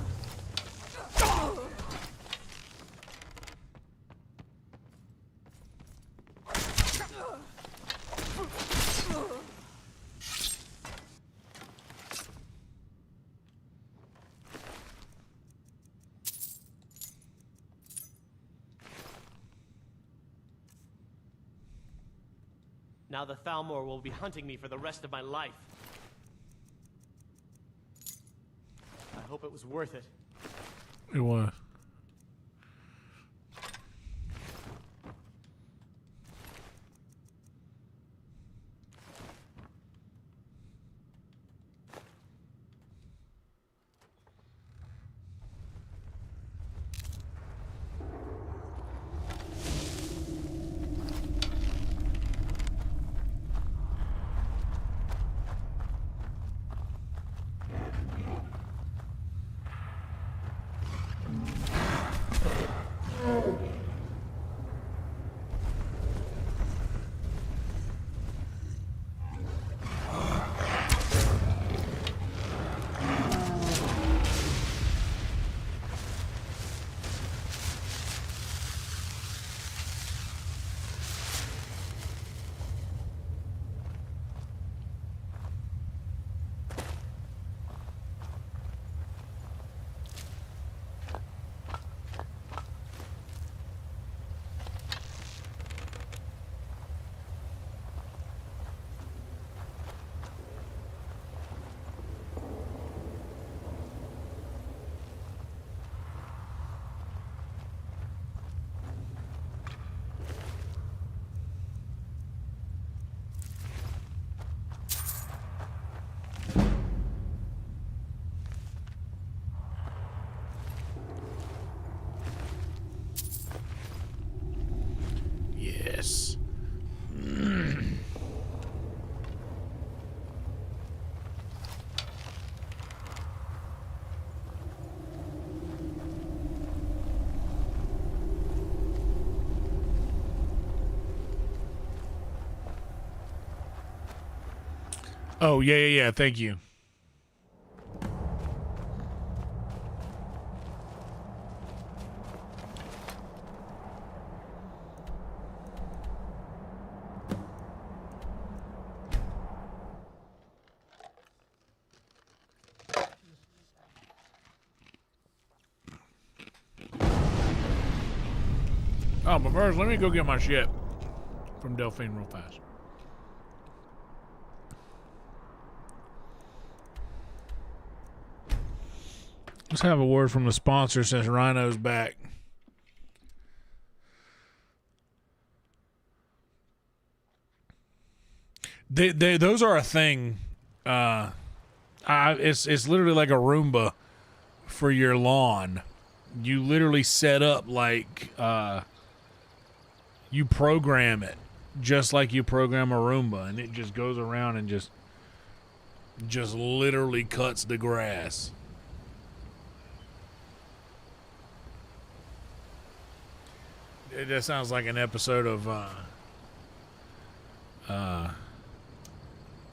Now the Thalmor will be hunting me for the rest of my life. I hope it was worth it. It was. Yes. Oh, yeah. Thank you. Oh, but first, let me go get my shit from Delphine real fast. Let's have a word from the sponsor since Rhino's back. Those are a thing. It's literally like a Roomba for your lawn. You literally set up like you program it just like you program a Roomba, and it just goes around and just literally cuts the grass. That sounds like an episode of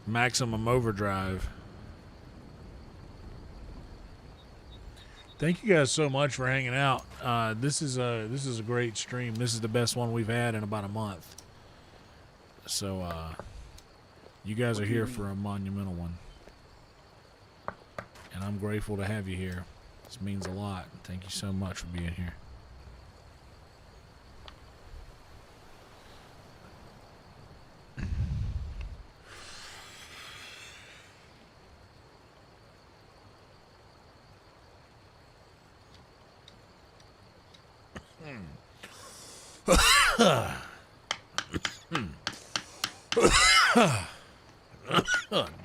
Maximum Overdrive. Thank you guys so much for hanging out. This is a great stream. This is the best one we've had in about a month. So you guys are here for a monumental one, and I'm grateful to have you here. This means a lot. Thank you so much for being here.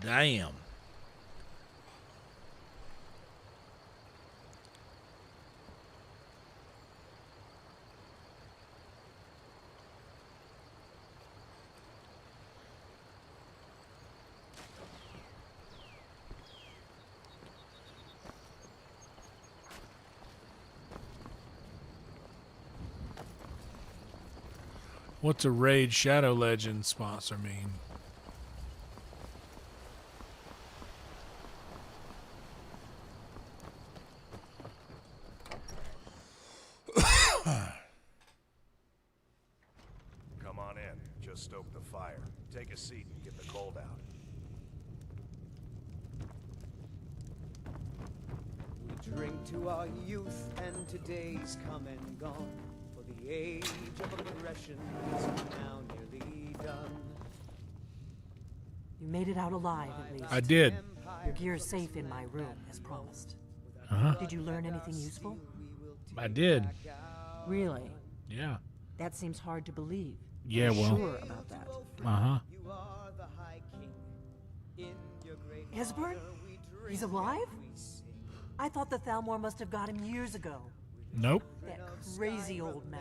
Damn. What's a Raid Shadow Legends sponsor mean? Come on in. Just stoke the fire. Take a seat and get the cold out. We drink to our youth and today's come and gone. For the age of aggression is now nearly done. You made it out alive, at least. I did. Your gear's safe in my room, as promised. Uh-huh. Did you learn anything useful? I did. Really? Yeah. That seems hard to believe. Yeah, You're well. sure about that? Uh-huh. Esbern? He's alive? I thought the Thalmor must have got him years ago. Nope. That crazy old man.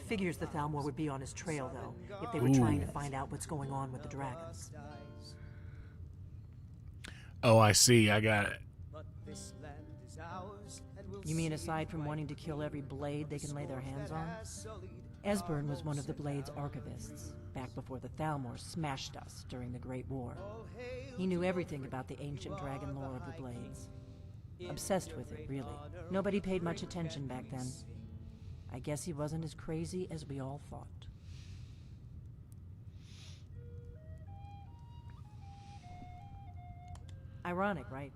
Figures the Thalmor would be on his trail, though, if they were Ooh. trying to find out what's going on with the dragons. Oh, I see. I got it. You mean aside from wanting to kill every blade they can lay their hands on? Esbern was one of the Blade's archivists, back before the Thalmor smashed us during the Great War. He knew everything about the ancient dragon lore of the Blades. Obsessed with it, really. Nobody paid much attention back then. I guess he wasn't as crazy as we all thought. Ironic, right?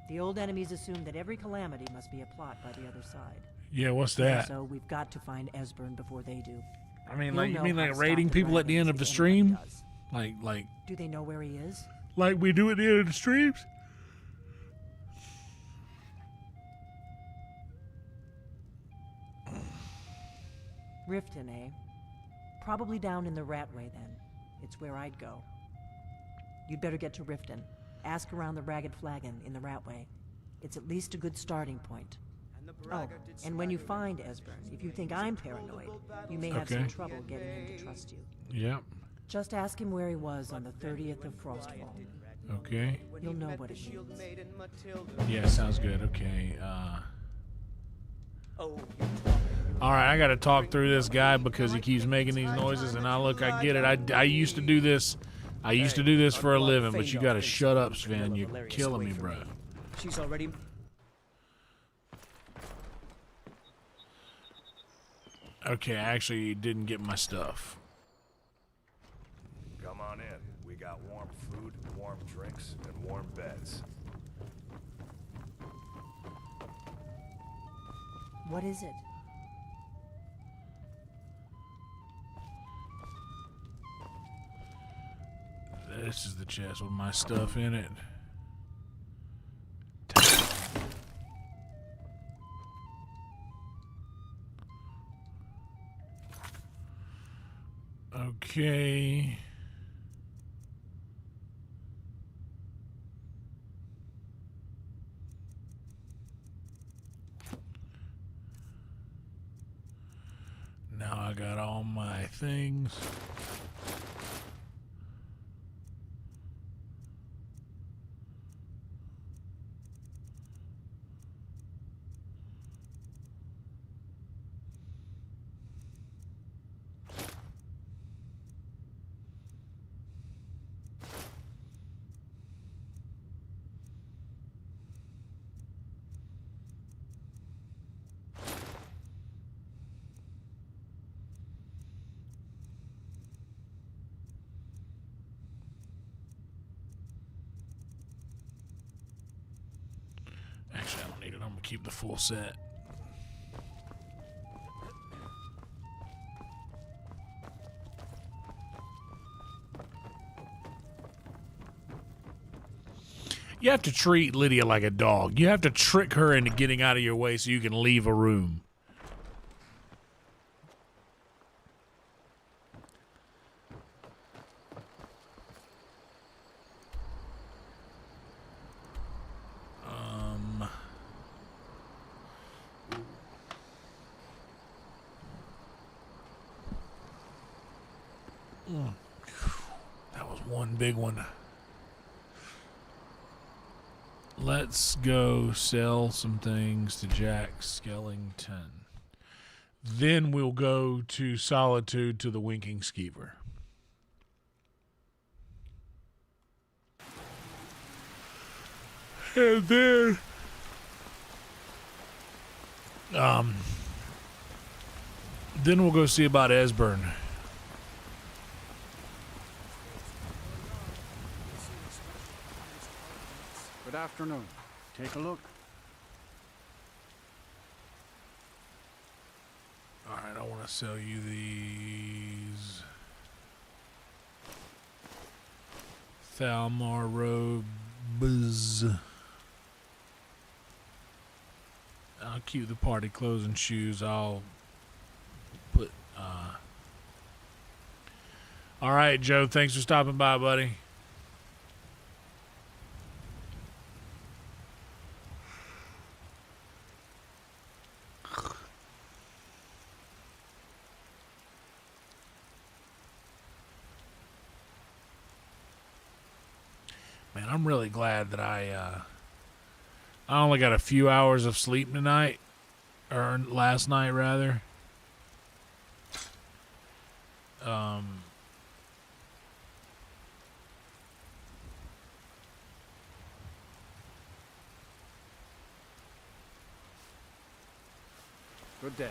The old enemies assume that every calamity must be a plot by the other side. Yeah, what's that? So we've got to find Esbern before they do. I mean, He'll like, you know mean how like to stop raiding the people at the end of the dragons if anyone stream? does. Like Do they know where he is? like we do at the end of the streams? Riften, eh? Probably down in the Ratway, then. It's where I'd go. You'd better get to Riften. Ask around the Ragged Flagon in the Ratway. It's at least a good starting point. Oh, and when you find Esbern, if you think I'm paranoid, you may have some trouble getting him to trust you. Yep. Just ask him where he was on the 30th of Frostfall. Okay. You'll know what it means. Yeah, sounds good. Okay. All right, I got to talk through this guy because he keeps making these noises, and I get it. I used to do this. I used to do this for a living, but you got to shut up, Sven. You're killing me, bro. She's already... Okay, I actually didn't get my stuff. Come on in. We got warm food, warm drinks, and warm beds. What is it? This is the chest with my stuff in it. Okay. Now I got all my things. Actually, I don't need it. I'm gonna keep the full set. You have to treat Lydia like a dog. You have to trick her into getting out of your way so you can leave a room. That was one big one. Let's go sell some things to Jack Skellington. Then we'll go to Solitude to the Winking Skeever. And then we'll go see about Esbern. Good afternoon. Take a look. All right, I want to sell you these Thalmor robes. I'll keep the party clothes and shoes. I'll put. All right, Joe. Thanks for stopping by, buddy. Man, I'm really glad that I only got a few hours of sleep tonight, or last night rather. Good day.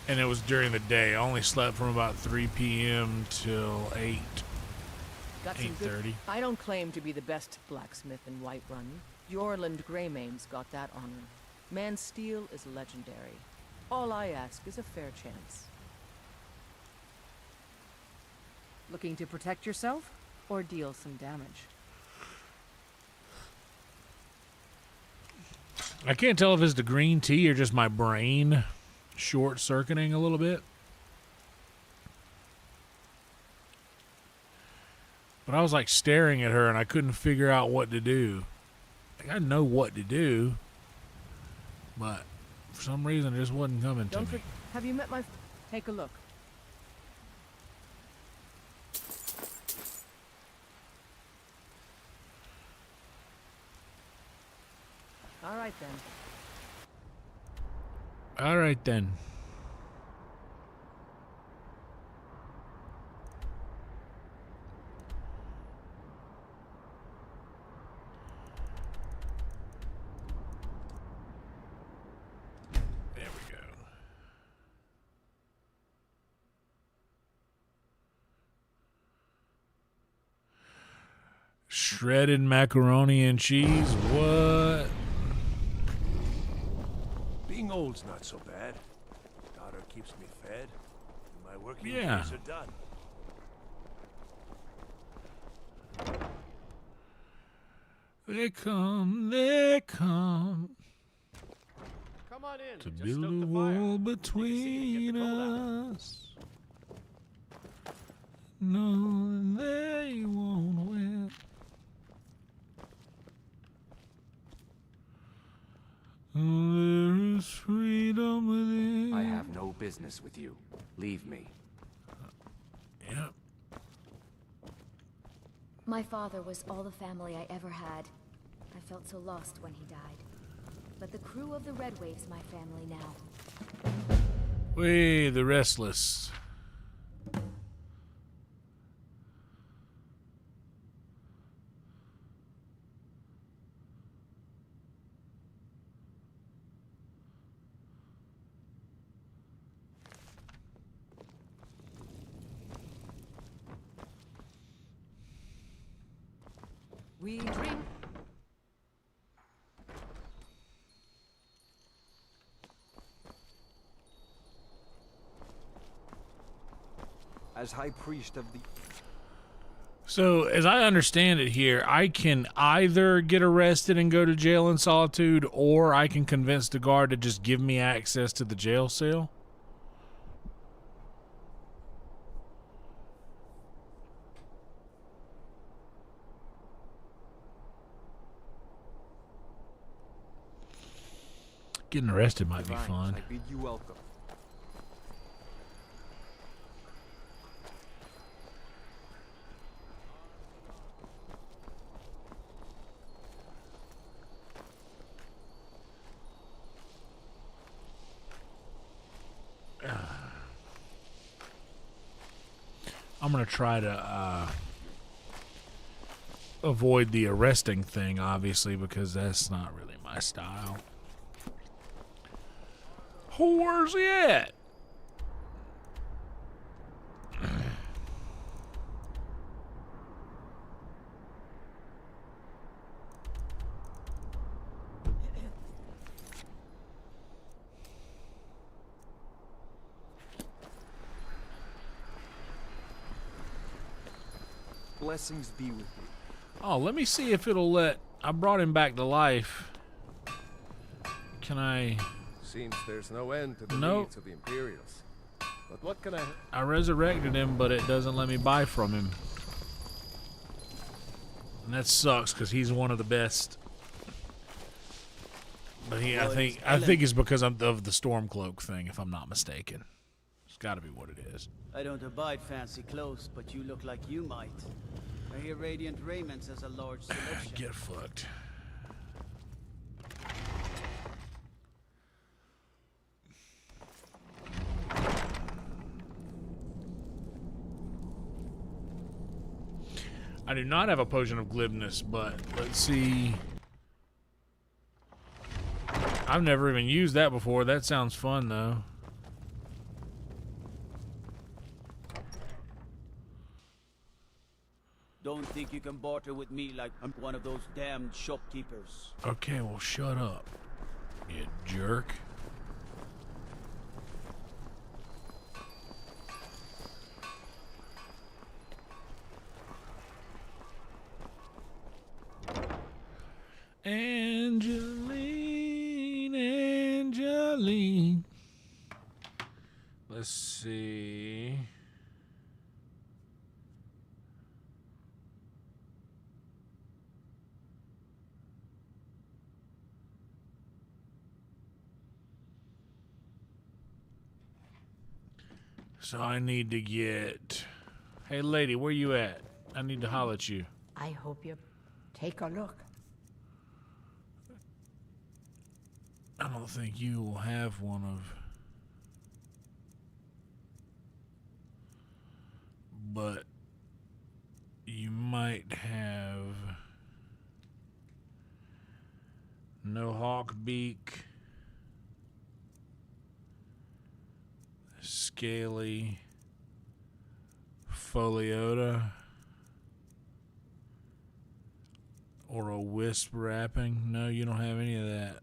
And it was during the day. I only slept from about 3 p.m. till 8:30. I don't claim to be the best blacksmith in Whiterun. Yorland Greymane's got that honor. Man's steel is legendary. All I ask is a fair chance. Looking to protect yourself or deal some damage? I can't tell if it's the green tea or just my brain short-circuiting a little bit. But I was like staring at her and I couldn't figure out what to do. Like, I know what to do, but for some reason it just wasn't coming to me. Have you met my... Take a look. All right, then. All right, then. There we go. Shredded macaroni and cheese? What? Being old's not so bad. Daughter keeps me fed, and my working Yeah. days are done. They come Come on in. to Just build stoke a the wall fire. between us. No, they won't win. There is freedom within. I have no business with you. Leave me. Yep. My father was all the family I ever had. I felt so lost when he died. But the crew of the Red Wave's my family now. We the restless. We drink. As High Priest of the... So, as I understand it here, I can either get arrested and go to jail in solitude, or I can convince the guard to just give me access to the jail cell. Getting arrested might be fun. I bid you welcome. I'm going to try to avoid the arresting thing, obviously, because that's not really my style. Where's he at? Blessings be with you. Oh, let me see if it'll let... I brought him back to life. Can I... Seems there's no end to the Nope. needs of the Imperials. But what can I resurrected him, but it doesn't let me buy from him. And that sucks, because he's one of the best. But he, I think it's because of the Stormcloak thing, if I'm not mistaken. It's got to be what it is. I don't abide fancy clothes, but you look like you might. I hear Radiant Raiments has a large selection. Get fucked. I do not have a potion of glibness, but let's see. I've never even used that before. That sounds fun, though. Don't think you can barter with me like I'm one of those damned shopkeepers. Okay, well, shut up, you jerk. Angeline. Let's see. So I need to get... Hey, lady, where you at? I need to holler at you. I hope you take a look. I don't think you will have one of... But you might have... No hawk beak. Scaly. Foliota. Or a wisp wrapping. No, you don't have any of that.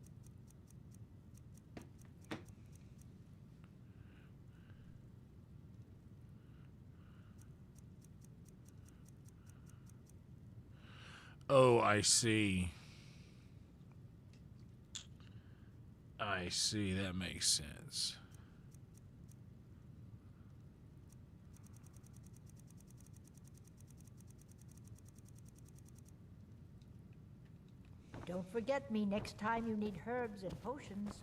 Oh, I see. I see. That makes sense. Don't forget me next time you need herbs and potions.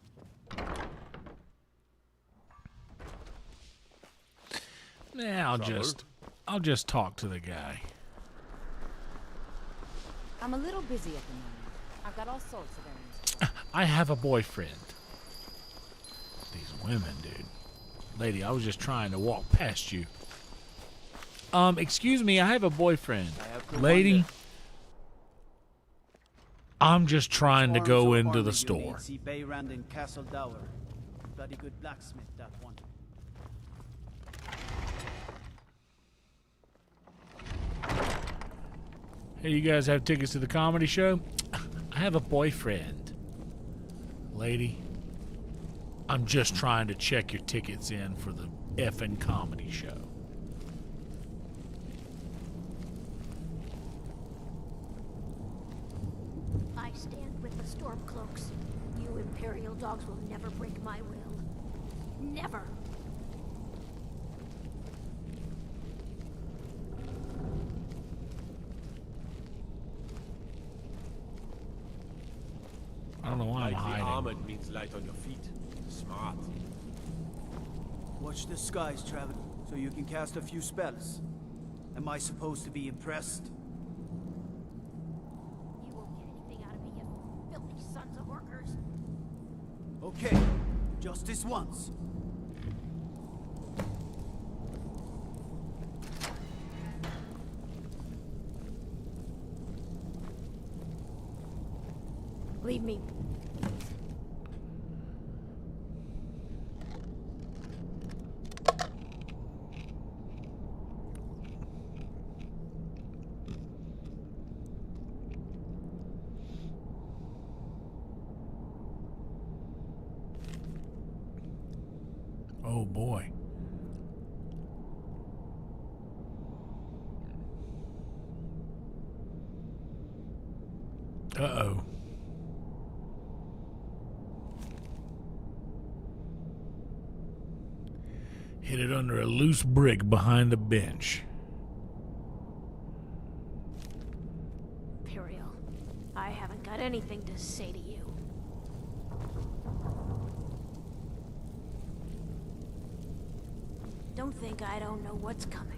Yeah, I'll just talk to the guy. I'm a little busy at the moment. I've got all sorts of errands. I have a boyfriend. These women, dude. Lady, I was just trying to walk past you. Excuse me, I have a boyfriend. Lady, I'm just trying to go into the store. See Bayrand in Castle Dower. Bloody good blacksmith, that one. Hey, you guys have tickets to the comedy show? I have a boyfriend. Lady, I'm just trying to check your tickets in for the effing comedy show. I stand with the Stormcloaks. You Imperial dogs will never break my will. Never. I don't know why I'm hiding. Armored means light on your feet. Smart. Watch the skies, Travis, so you can cast a few spells. Am I supposed to be impressed? You won't get anything out of me, you filthy sons of workers. Okay, just this once. Leave me. Oh boy. Uh-oh. Hid it under a loose brick behind a bench. Imperial, I haven't got anything to say to you. Don't think I don't know what's coming.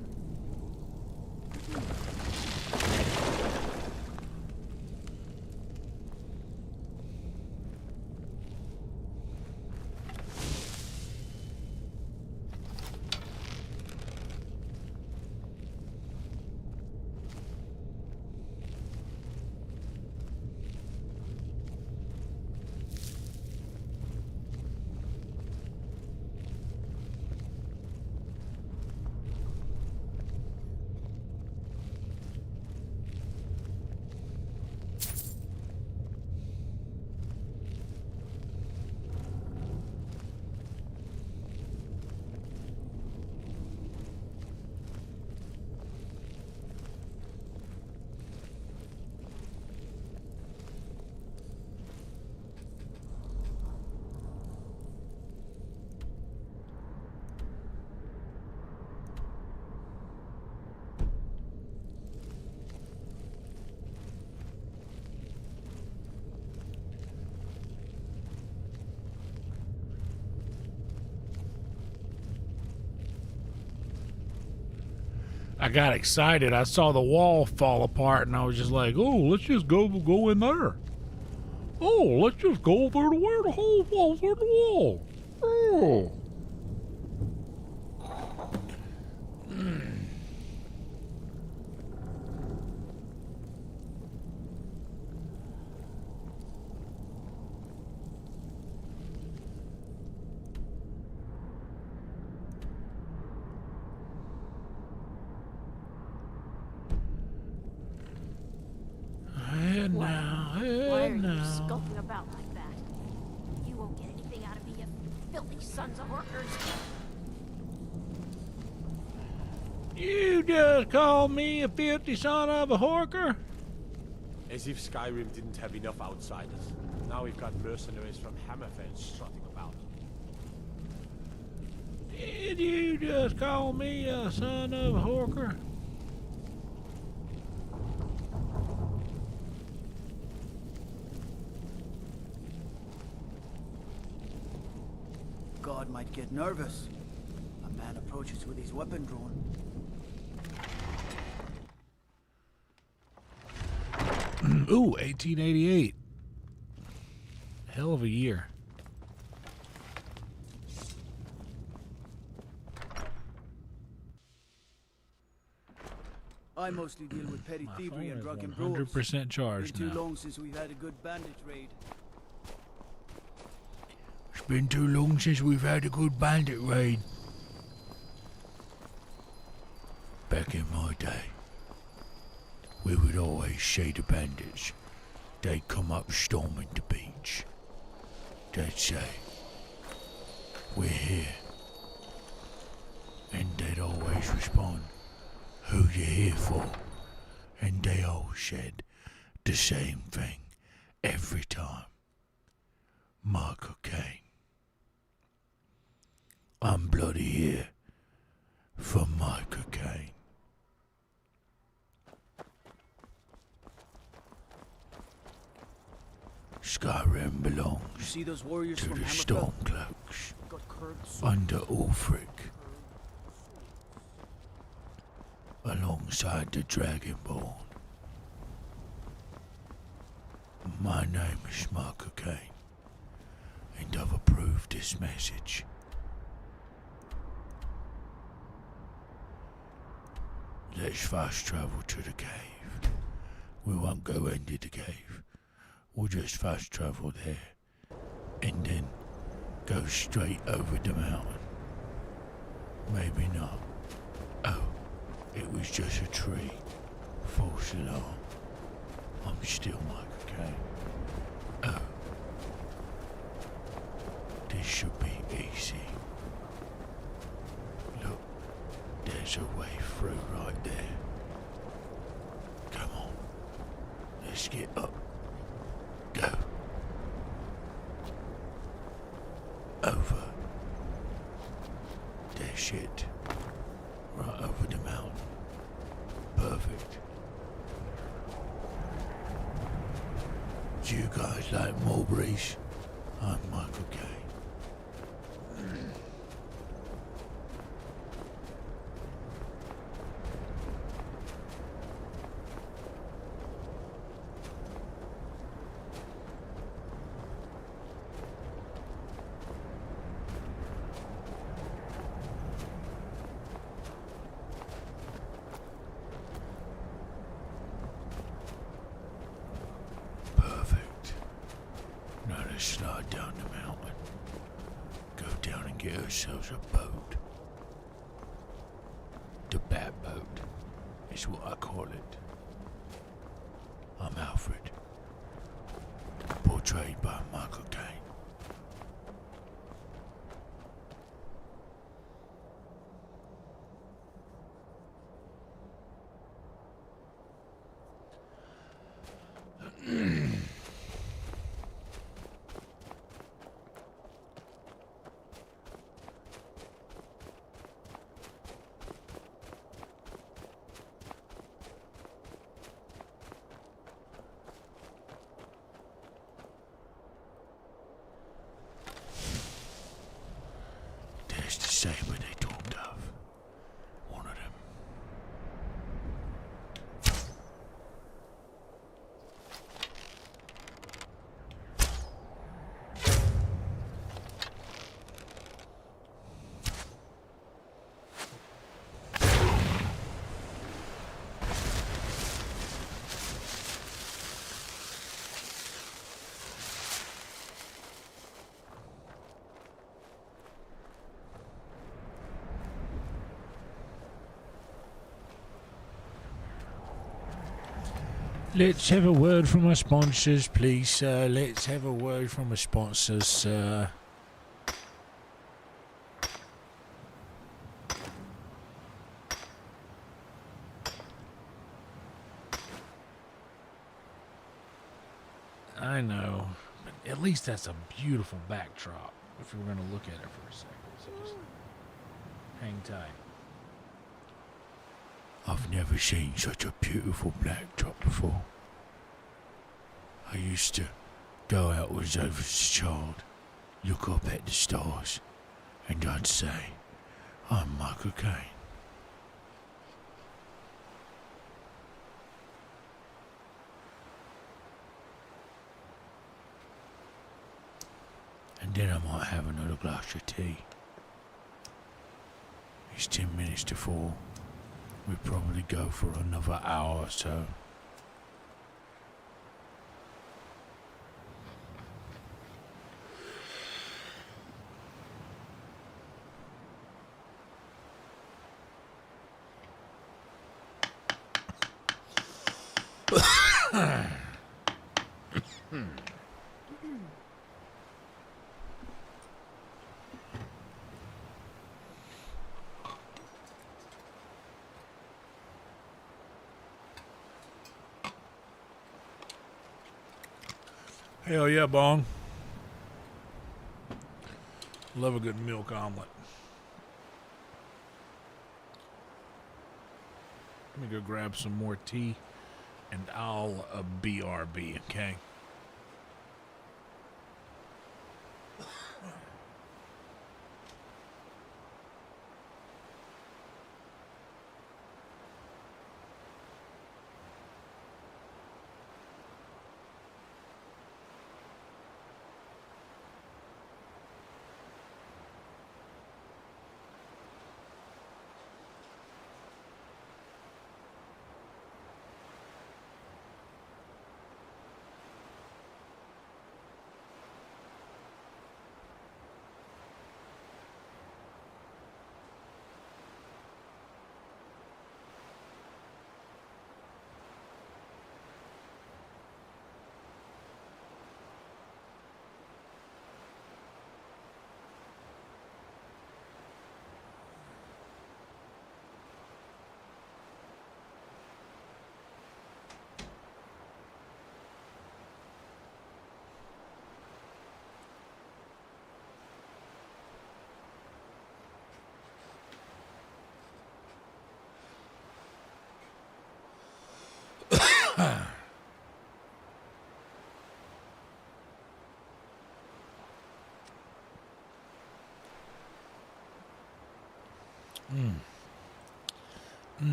I got excited. I saw the wall fall apart, and I was just like, "Oh, let's just go in there. Oh, let's just go over to where the hole falls through the wall. Oh." Why are you skulking about like that? You won't get anything out of me, you filthy sons of horkers. You just called me a filthy son of a horker? As if Skyrim didn't have enough outsiders. Now we've got mercenaries from Hammerfell strutting about. Did you just call me a son of a horker? God might get nervous. A man approaches with his weapon drawn. Ooh, 1888. Hell of a year. I mostly deal with petty My thievery phone and is drunken brawls. 100% charged Been too now. long since we've had a good bandit raid. It's been too long since we've had a good bandit raid. Back in my day, we would always see the bandits. They'd come up storming the beach. They'd say, "We're here." And they'd always respond, "Who you here for?" And they all said the same thing every time. Michael Caine. I'm bloody here for Michael Caine. Skyrim belongs You see those warriors to from the Hammerfell? Stormcloaks Got curved swords. under Ulfric, alongside the Dragonborn. My name is Michael Caine, and I've approved this message. Let's fast travel to the cave. We won't go into the cave. We'll just fast travel there, and then go straight over the mountain. Maybe not. Oh, it was just a tree. False alarm. I'm still Michael Caine. Oh, this should be easy. Look, there's a way through right there. Come on, let's get up. Go. Over. That's it. Right over the mountain. Perfect. Do you guys like mulberries? I'm Michael Caine. Perfect. Now let's slide down the mountain. Go down and get ourselves a boat. The Bat Boat is what I call it. I'm Alfred, portrayed by Michael Caine. There's the saber they talked of. One of them. Let's have a word from our sponsors, please, sir. Let's have a word from our sponsors, sir. I know, but at least that's a beautiful backdrop if we're going to look at it for a second. So just hang tight. I've never seen such a beautiful backdrop before. I used to go out as a child, look up at the stars, and I'd say, I'm Michael Caine. And then I might have another glass of tea. It's 10 minutes to 4. We'd probably go for another hour or so. Hell yeah, Bong. Love a good milk omelet. Let me go grab some more tea, and I'll BRB, okay?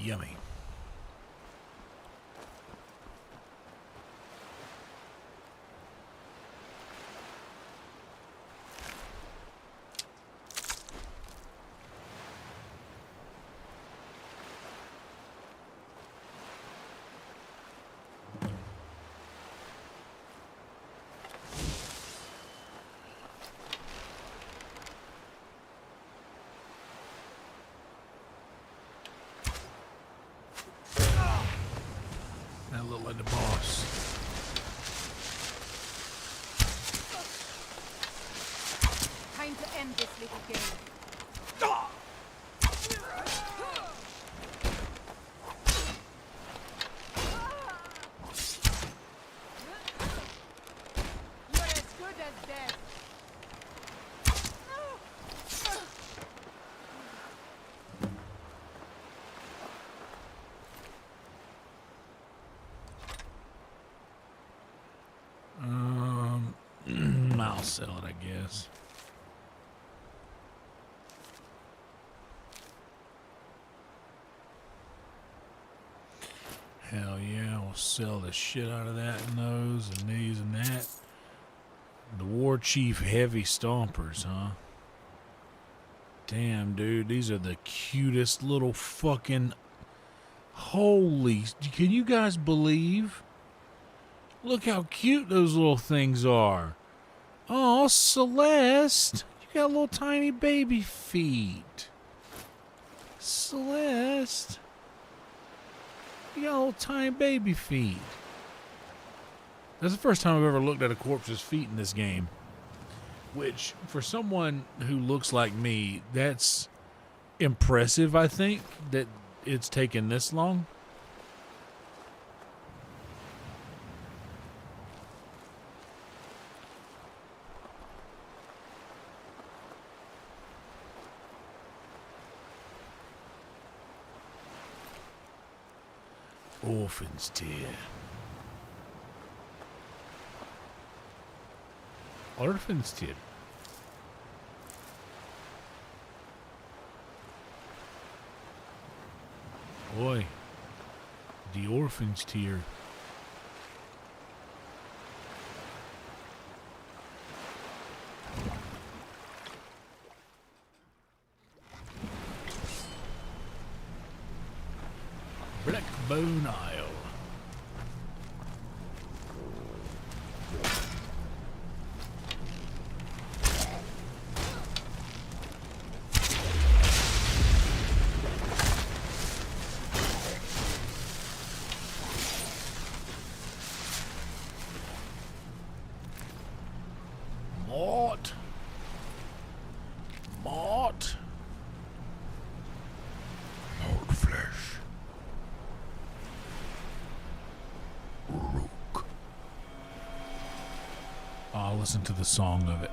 Yummy. That looked like the boss. Time to end this little game. You're as good as dead. I'll sell it, I guess. Hell yeah, we'll sell the shit out of that and those and these and that. The War Chief Heavy Stompers, huh? Damn, dude, these are the cutest little fucking... Holy... Can you guys believe? Look how cute those little things are. Oh, Celeste. You got little tiny baby feet. Celeste. You got little tiny baby feet. That's the first time I've ever looked at a corpse's feet in this game. Which, for someone who looks like me, that's impressive, I think, that it's taken this long. Orphan's tear. Orphan's tear. Boy, the orphan's tear. Blackbone Isle. Mort. Mort. Mort flesh. Rook. I'll listen to the song of it.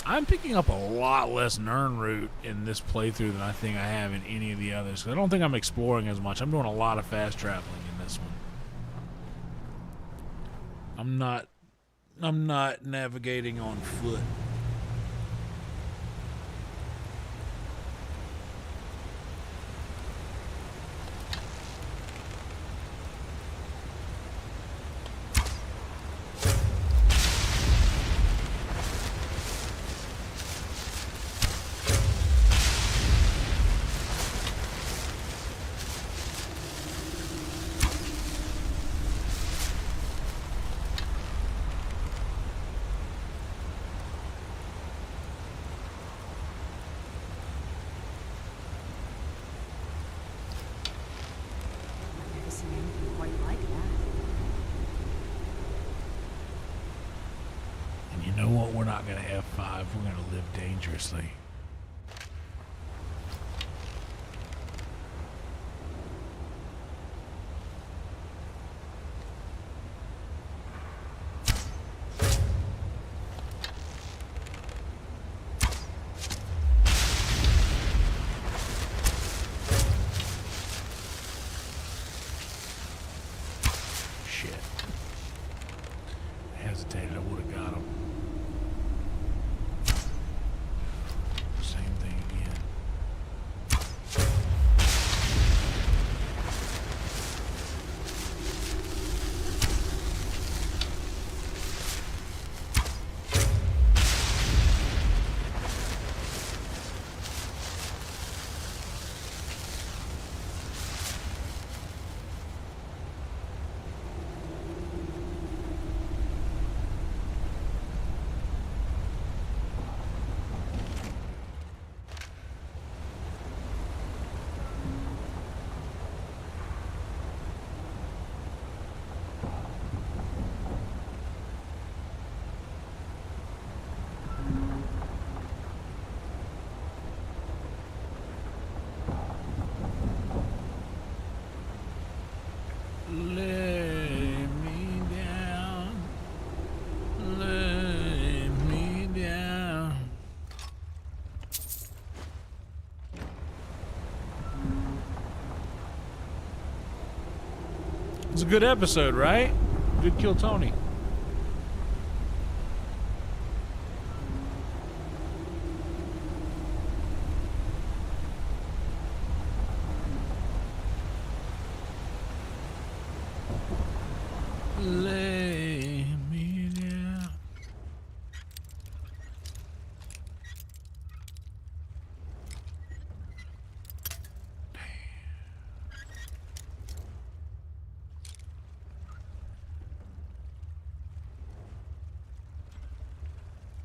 I'm picking up a lot less Nernroot in this playthrough than I think I have in any of the others. I don't think I'm exploring as much. I'm doing a lot of fast traveling in this one. I'm not navigating on foot. You know what? We're not going to have 5. We're going to live dangerously. Shit. I hesitated. I would have got him. Same thing again. Lay me down. Lay me down. It's a good episode, right? Good kill, Tony. Lay me down.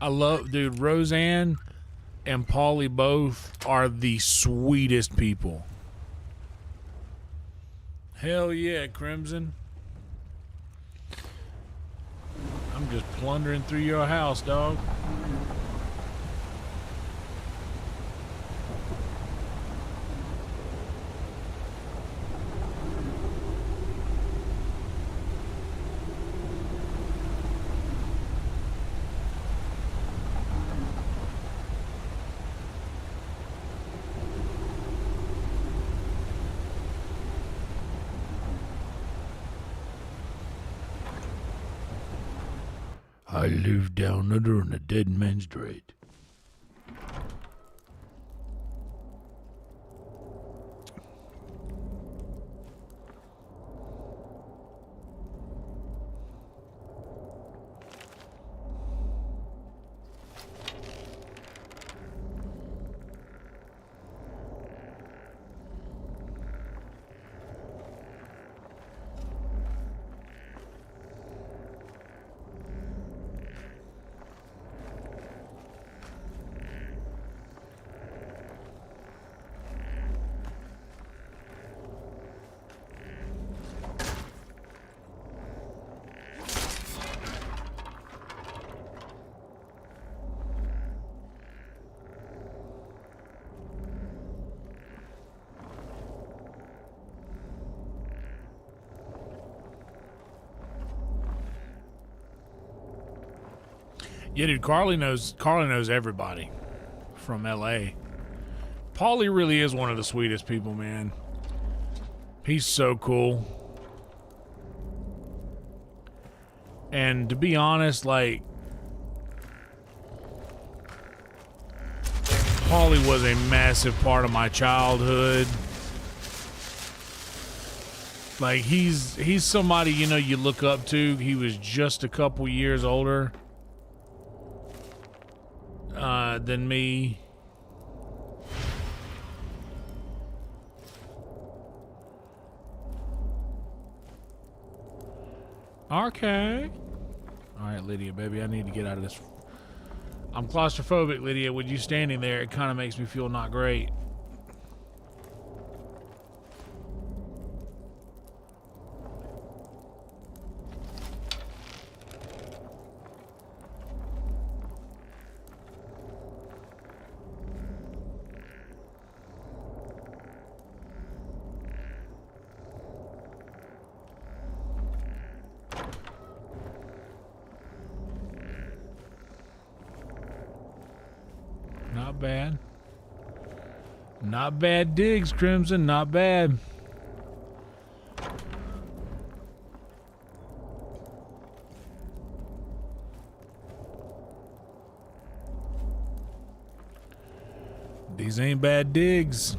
I love, dude, Roseanne and Paulie both are the sweetest people. Hell yeah, Crimson. I'm just plundering through your house, dog. I live down under on a dead man's dread. Yeah, dude, Carly knows everybody from LA. Paulie really is one of the sweetest people, man. He's so cool. And to be honest, like, Paulie was a massive part of my childhood. Like, he's somebody, you know, you look up to. He was just a couple years older than me. Okay. All right, Lydia, baby, I need to get out of this. I'm claustrophobic, Lydia. With you standing there, it kind of makes me feel not great. Not bad. Not bad digs, Crimson. Not bad. These ain't bad digs.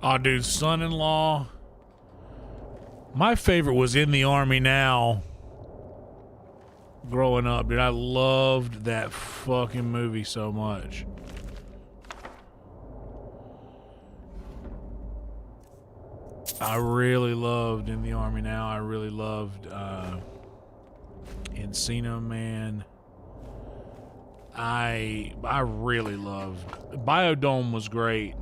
Oh, dude, son-in-law. My favorite was In the Army Now. Growing up, dude, I loved that fucking movie so much. I really loved In the Army Now. I really loved Encino Man. I really loved Biodome was great.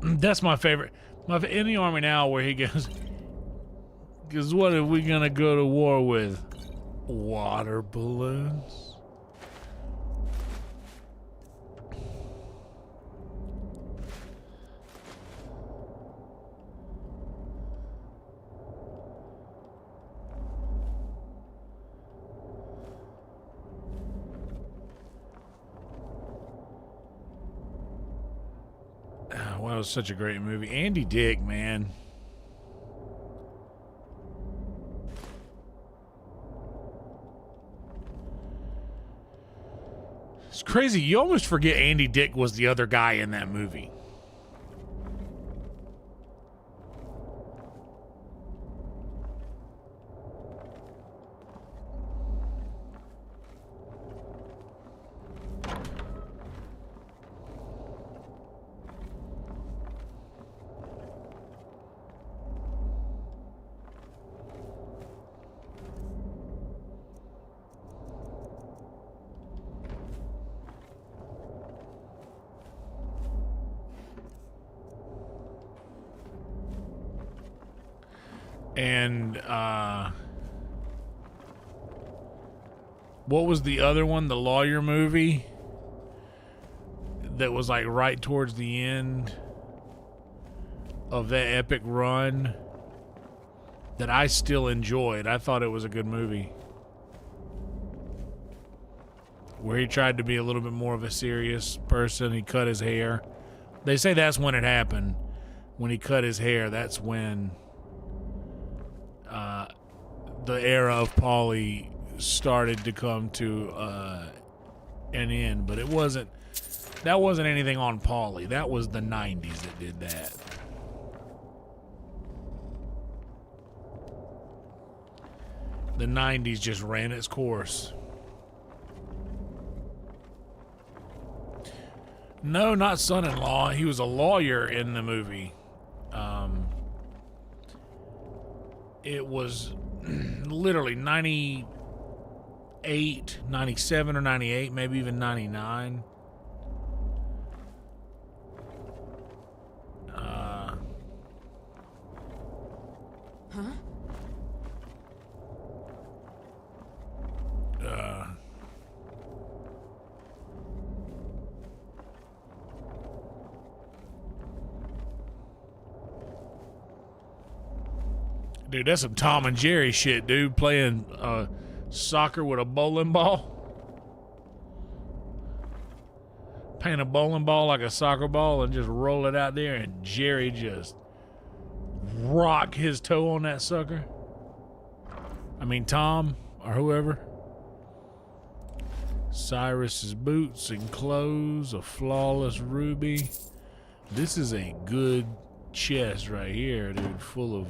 That's my favorite. In the Army Now, where he goes, because what are we gonna go to war with? Water balloons? Wow, it was such a great movie. Andy Dick, man. It's crazy. You almost forget Andy Dick was the other guy in that movie. And what was the other one? The lawyer movie that was like right towards the end of that epic run that I still enjoyed. I thought it was a good movie, where he tried to be a little bit more of a serious person. He cut his hair. They say that's when it happened. When he cut his hair, that's when the era of Paulie started to come to an end. But it wasn't. That wasn't anything on Paulie. That was the 90s that did that. The 90s just ran its course. No, not son-in-law. He was a lawyer in the movie. It was literally 98, 97 or 98, maybe even 99. Dude, that's some Tom and Jerry shit, dude. Playing soccer with a bowling ball. Paint a bowling ball like a soccer ball and just roll it out there, and Jerry just rock his toe on that sucker. I mean, Tom or whoever. Cyrus's boots and clothes, a flawless ruby. This is a good chest right here, dude, full of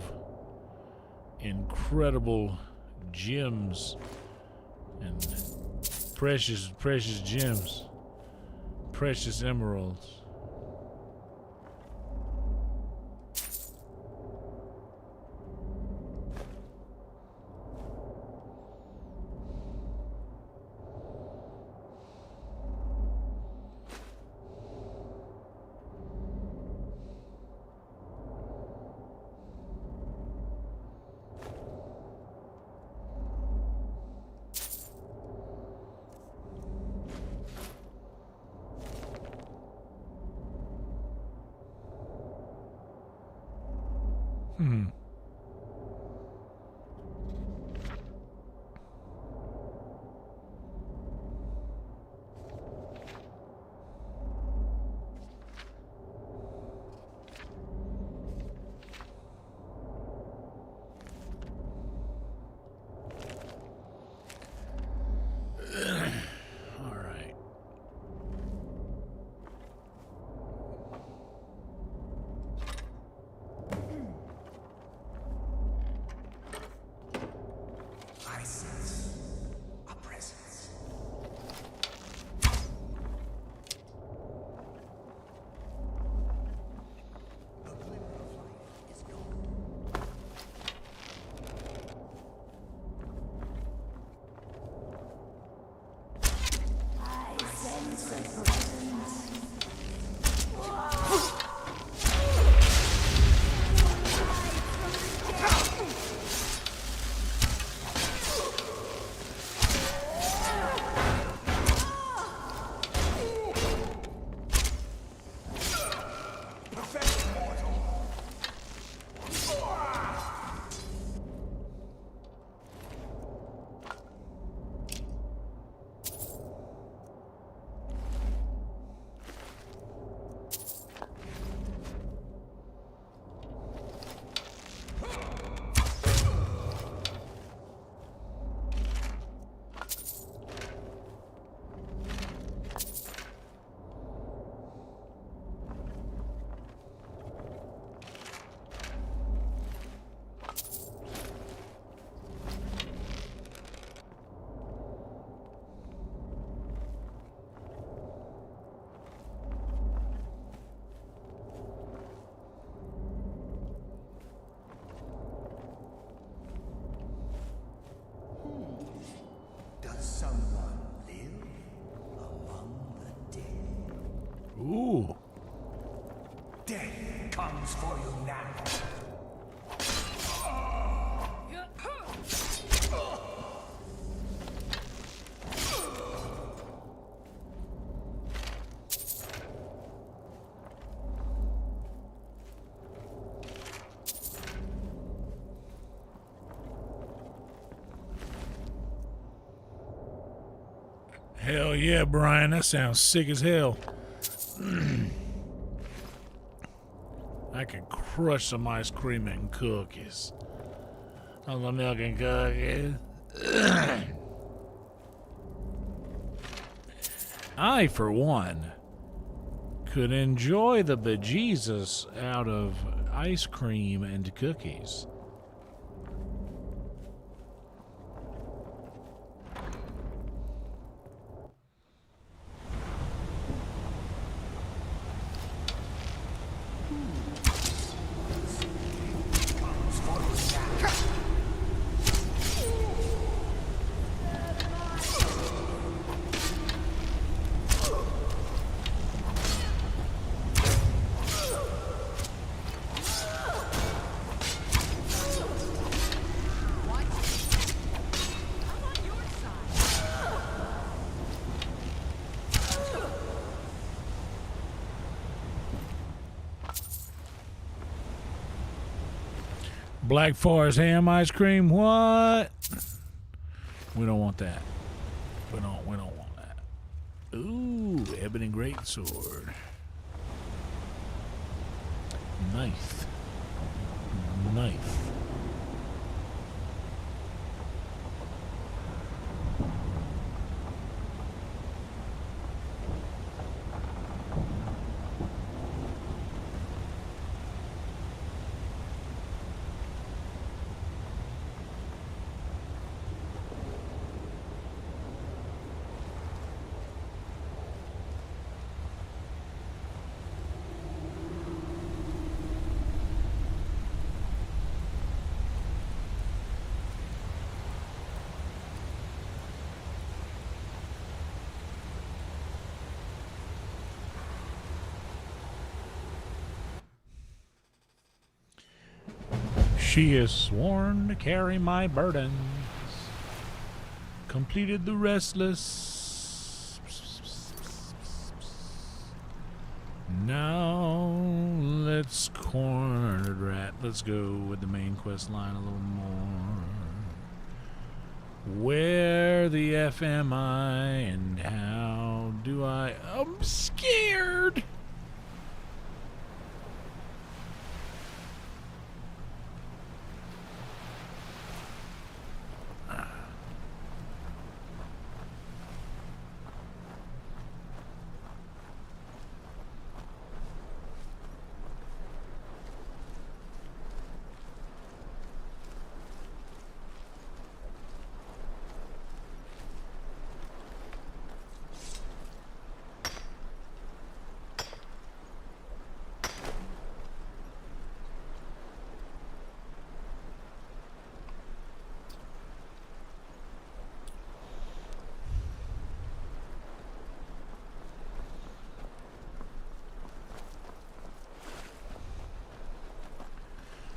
incredible gems and precious gems, precious emeralds. comes for you now. Hell yeah, Brian. That sounds sick as hell. I could crush some ice cream and cookies. On the milk and cookies. I, for one, could enjoy the bejesus out of ice cream and cookies. Black Forest ham ice cream. What? We don't want that. We don't want that. Ooh, ebony greatsword. Knife. Knife. She is sworn to carry my burdens. Completed the restless. Now let's corner rat. Let's go with the main quest line a little more. Where the F am I and how do I? I'm scared.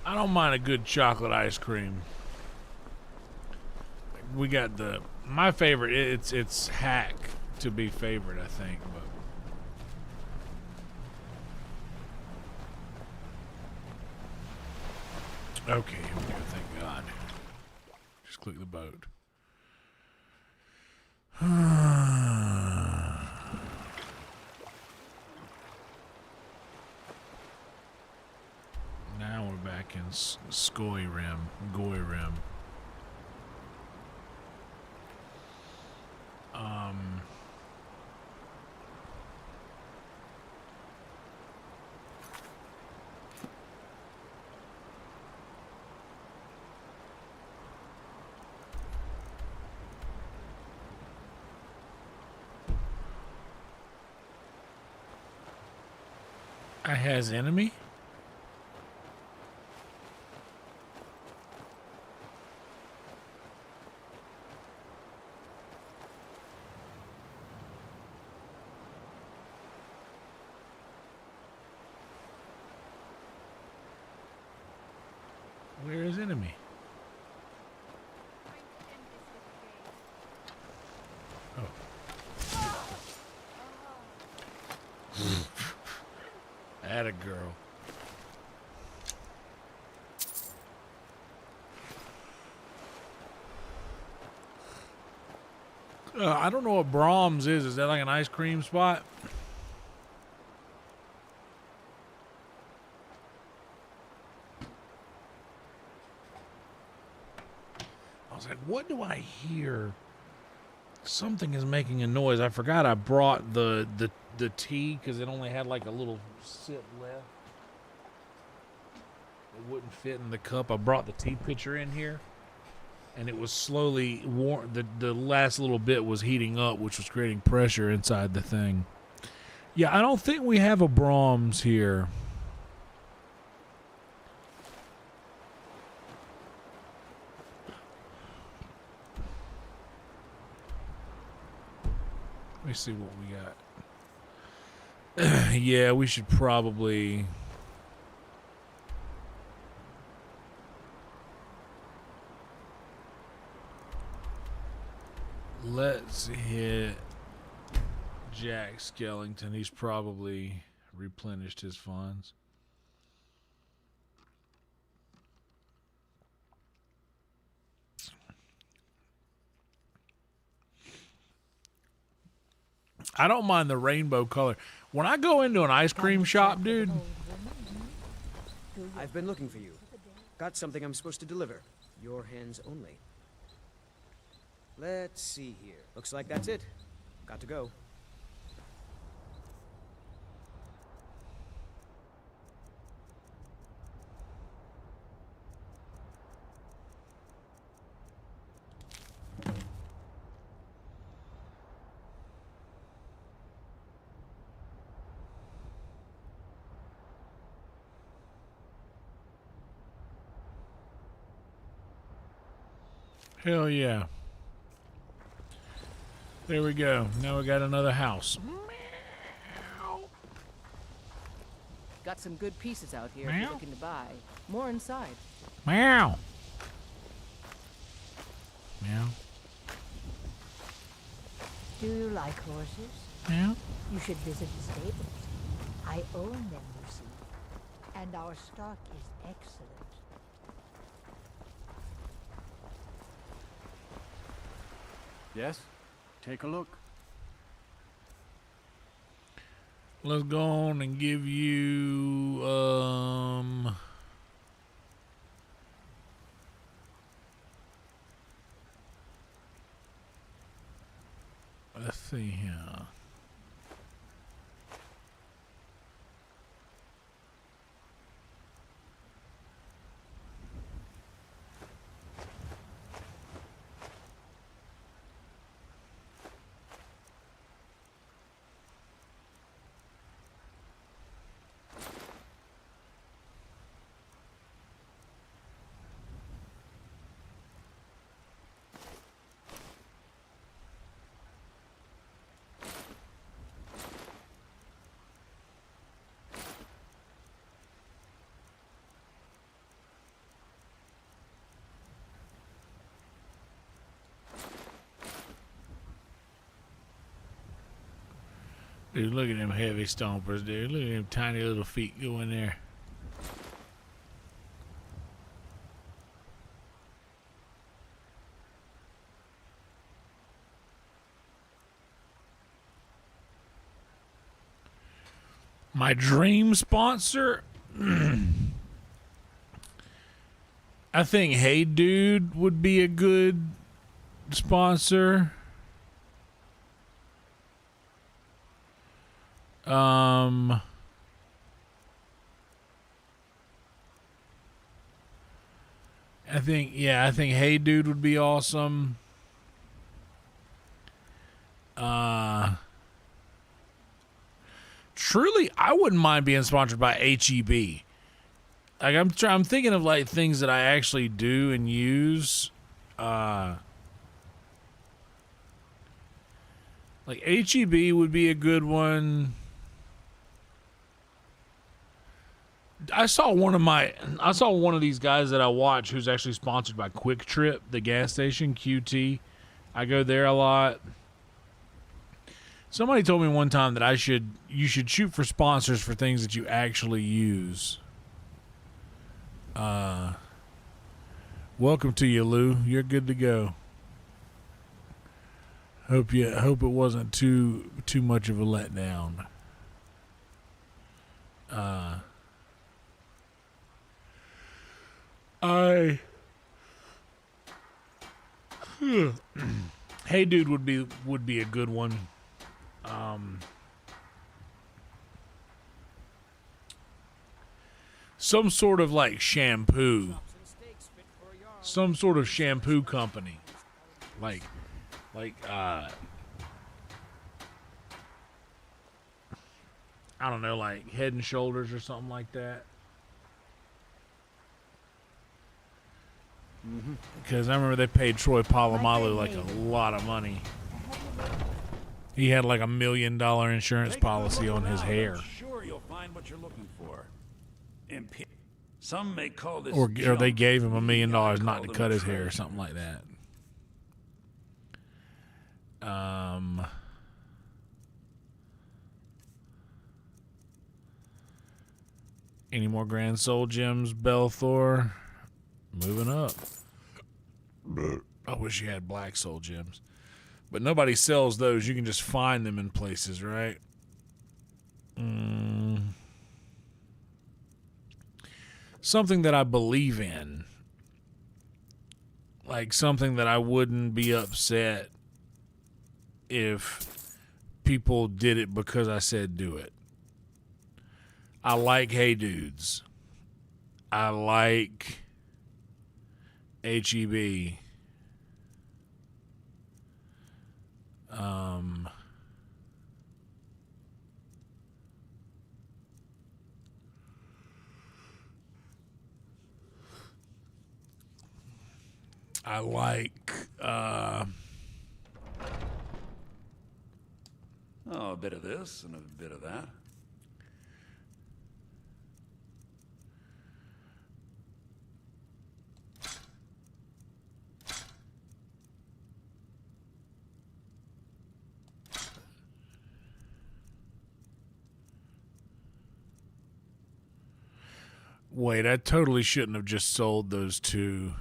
I don't mind a good chocolate ice cream. We got my favorite. It's hack to be favorite, I think. But okay, here we go. Thank God. Just click the boat. Now we're back in Skyrim. I has enemy? enemy. Oh. Atta girl. I don't know what Brahms is. Is that like an ice cream spot? I was like, what do I hear? Something is making a noise. I forgot I brought the tea because it only had like a little sip left. It wouldn't fit in the cup. I brought the tea pitcher in here, and it was slowly warm. The last little bit was heating up, which was creating pressure inside the thing. Yeah, I don't think we have a Brahms here. Let me see what we got. Yeah, we should probably... Let's hit Jack Skellington. He's probably replenished his funds. I don't mind the rainbow color. When I go into an ice cream shop, dude. I've been looking for you. Got something I'm supposed to deliver. Your hands only. Let's see here. Looks like that's it. Got to go. Hell yeah. There we go. Now we got another house. Got some good pieces out here if you're looking to buy. More inside. Meow. Meow. Do you like horses? Meow. You should visit the stables. I own them, you see. And our stock is excellent. Yes? Take a look. Let's go on and give you let's see here. Dude, look at them heavy stompers, dude. Look at them tiny little feet go in there. My dream sponsor? I think Hey Dude would be a good sponsor. I think Hey Dude would be awesome. Truly, I wouldn't mind being sponsored by HEB. Like I'm thinking of like things that I actually do and use. Like HEB would be a good one. I saw one of these guys that I watch who's actually sponsored by Quick Trip, the gas station, QT. I go there a lot. Somebody told me one time that you should shoot for sponsors for things that you actually use. Welcome to you, Lou. You're good to go. Hope it wasn't too much of a letdown. Hey Dude would be a good one. Some sort of like shampoo. Some sort of shampoo company. Like I don't know, like Head and Shoulders or something like that. Because I remember they paid Troy Polamalu like a lot of money. He had like $1 million insurance policy on his hair. Sure, you'll find what you're looking for. Some may call this Or they gave him $1 million I not call to them cut his hair or treasures. something like that. Any more Grand Soul Gems, Belthor? Moving up. I wish you had Black Soul Gems. But nobody sells those. You can just find them in places, right? Something that I believe in. Like something that I wouldn't be upset if people did it because I said do it. I like Hey Dudes. I like HEB. I like Oh, a bit of this and a bit of that. Wait, I totally shouldn't have just sold those two.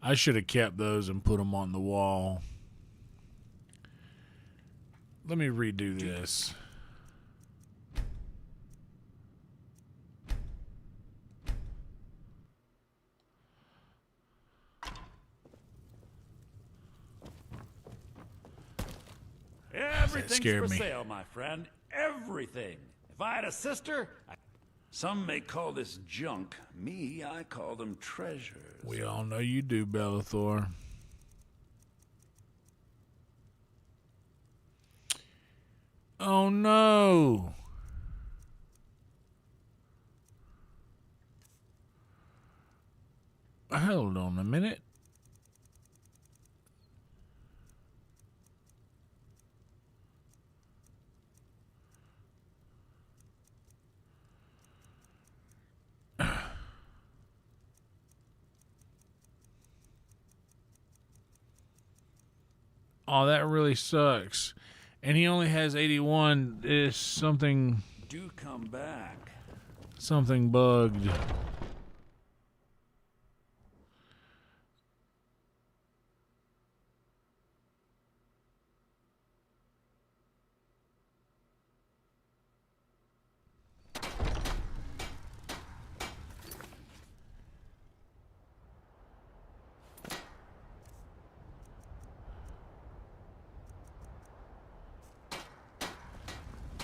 I should have kept those and put them on the wall. Let me redo this. Everything's scared for me. sale, my friend. Everything. If I had a sister, some may call this junk. Me, I call them treasures. We all know you do, Bellathor. Oh no. Hold on a minute. Oh, that really sucks. And he only has 81. Is something Do come back. something bugged.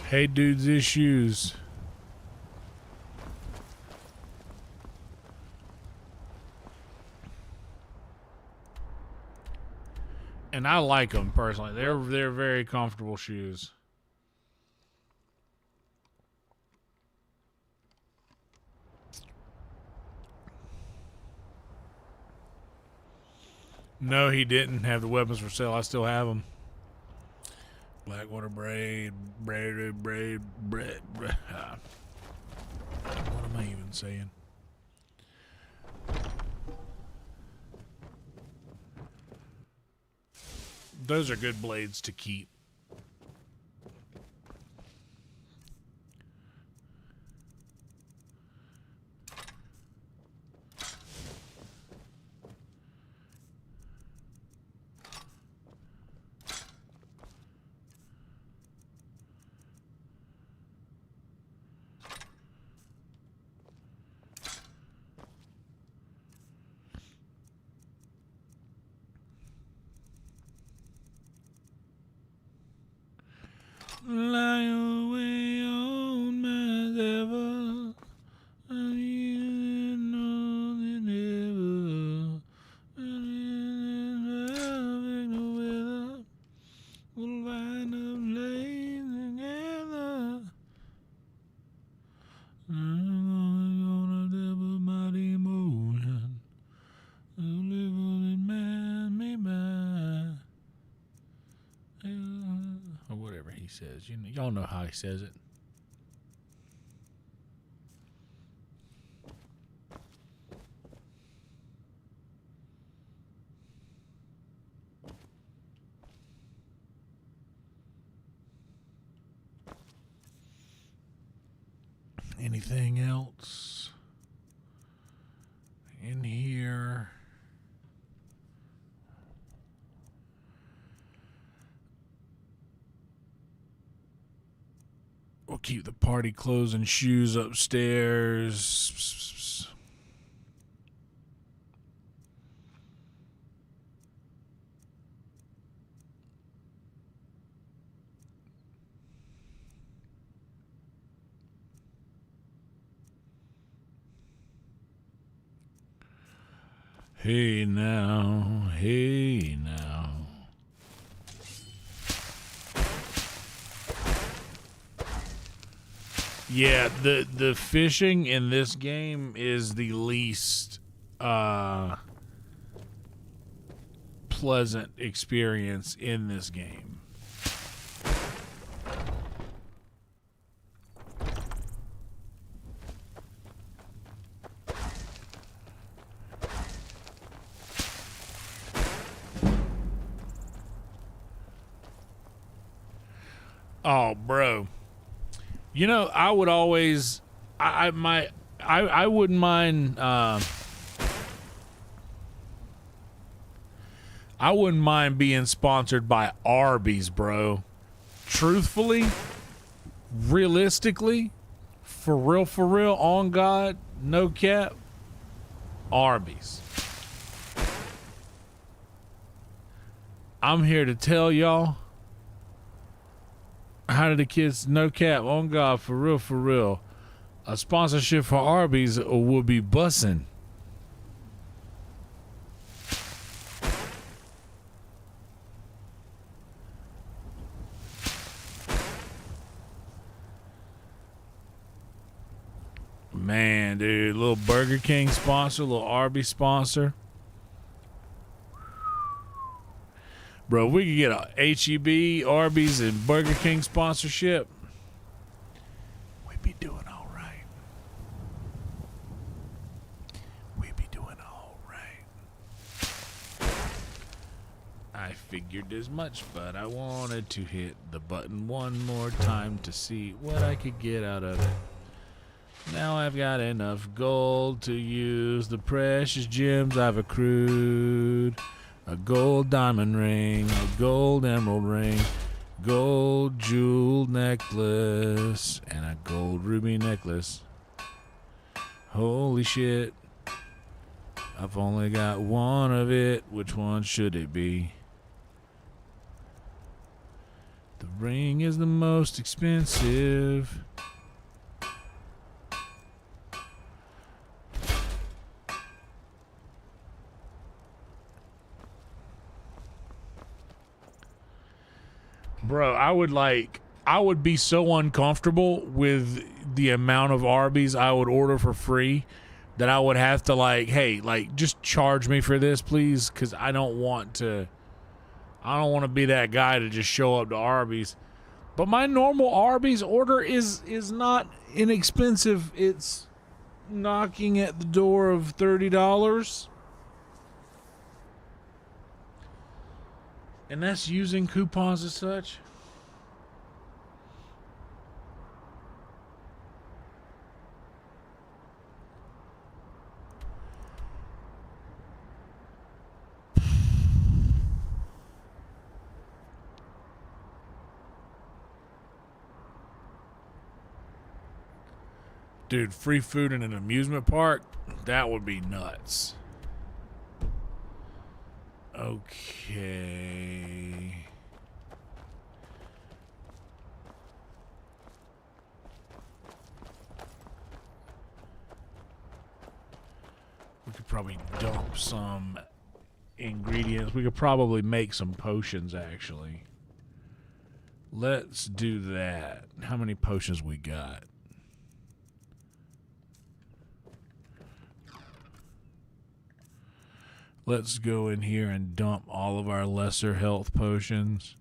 Hey Dudes issues. And I like them personally. They're very comfortable shoes. No, he didn't have the weapons for sale. I still have them. Blackwater braid. What am I even done saying. Those are good blades to keep. Lie away on my devil, and you know the devil, and in the weather, we'll wind up laying together. I'm gonna devil my emotion, to live on it, man, me by. Or whatever he says. Y'all know how he says it. Anything else in here? We'll keep the party clothes and shoes upstairs. Hey now, hey now. Yeah, the fishing in this game is the least pleasant experience in this game. Oh, bro. You know, I would always, I wouldn't mind, I wouldn't mind being sponsored by Arby's, bro. Truthfully, realistically, for real, on God, no cap, Arby's. I'm here to tell y'all. How did the kids, no cap, on God, for real, a sponsorship for Arby's would be bussin'. Man, dude, little Burger King sponsor, little Arby's sponsor. Bro, we could get a H-E-B, Arby's, and Burger King sponsorship. We'd be doing all right. We'd be doing all right. I figured as much, but I wanted to hit the button one more time to see what I could get out of it. Now I've got enough gold to use the precious gems I've accrued. A gold diamond ring, a gold emerald ring, gold jeweled necklace, and a gold ruby necklace. Holy shit. I've only got one of it. Which one should it be? The ring is the most expensive. Bro, I would be so uncomfortable with the amount of Arby's I would order for free that I would have to hey, just charge me for this, please, because I don't want to be that guy to just show up to Arby's. But my normal Arby's order is not inexpensive. It's knocking at the door of $30. And that's using coupons as such. Dude, free food in an amusement park? That would be nuts. Okay. We could probably dump some ingredients. We could probably make some potions, actually. Let's do that. How many potions we got? Let's go in here and dump all of our lesser health potions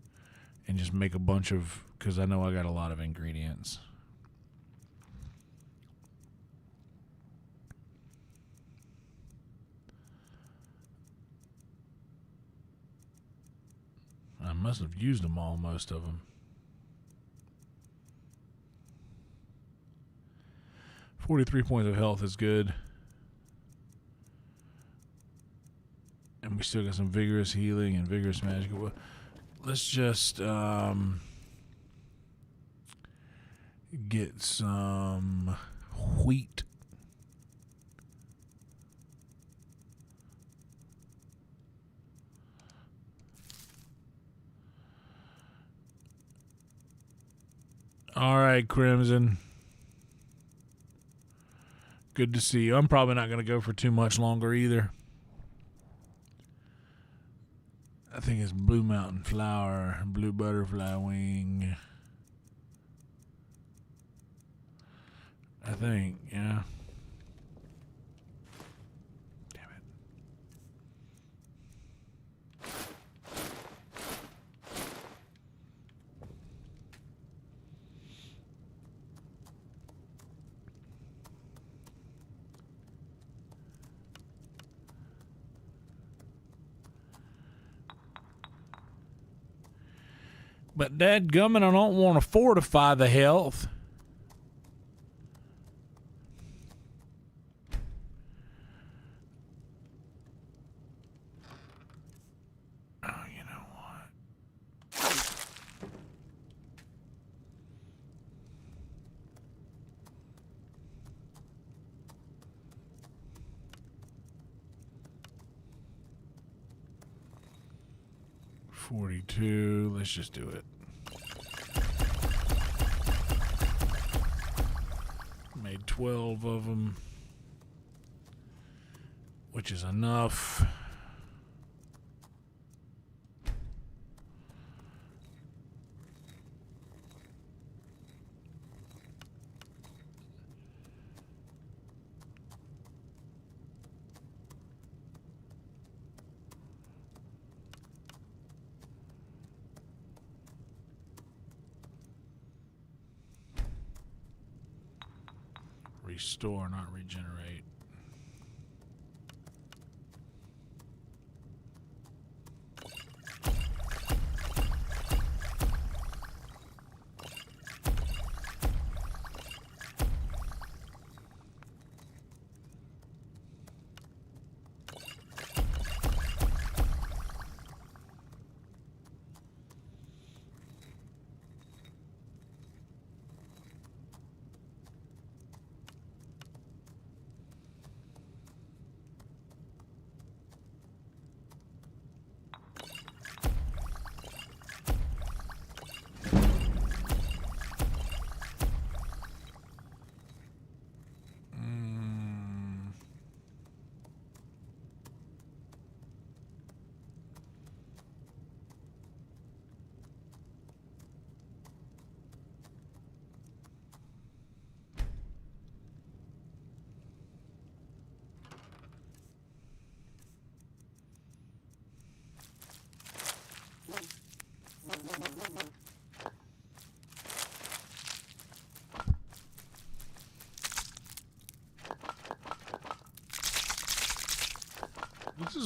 and just make a bunch of, because I know I got a lot of ingredients. I must have used them all, most of them. 43 points of health is good. And we still got some vigorous healing and vigorous magic. Let's just get some wheat. All right, Crimson. Good to see you. I'm probably not going to go for too much longer either. I think it's Blue Mountain Flower, Blue Butterfly Wing. I think, yeah. Damn it. But dadgummit, I don't want to fortify the health. Oh, you know what? $42. Let's just do it. Made 12 of them, which is enough. Restore, not regenerate.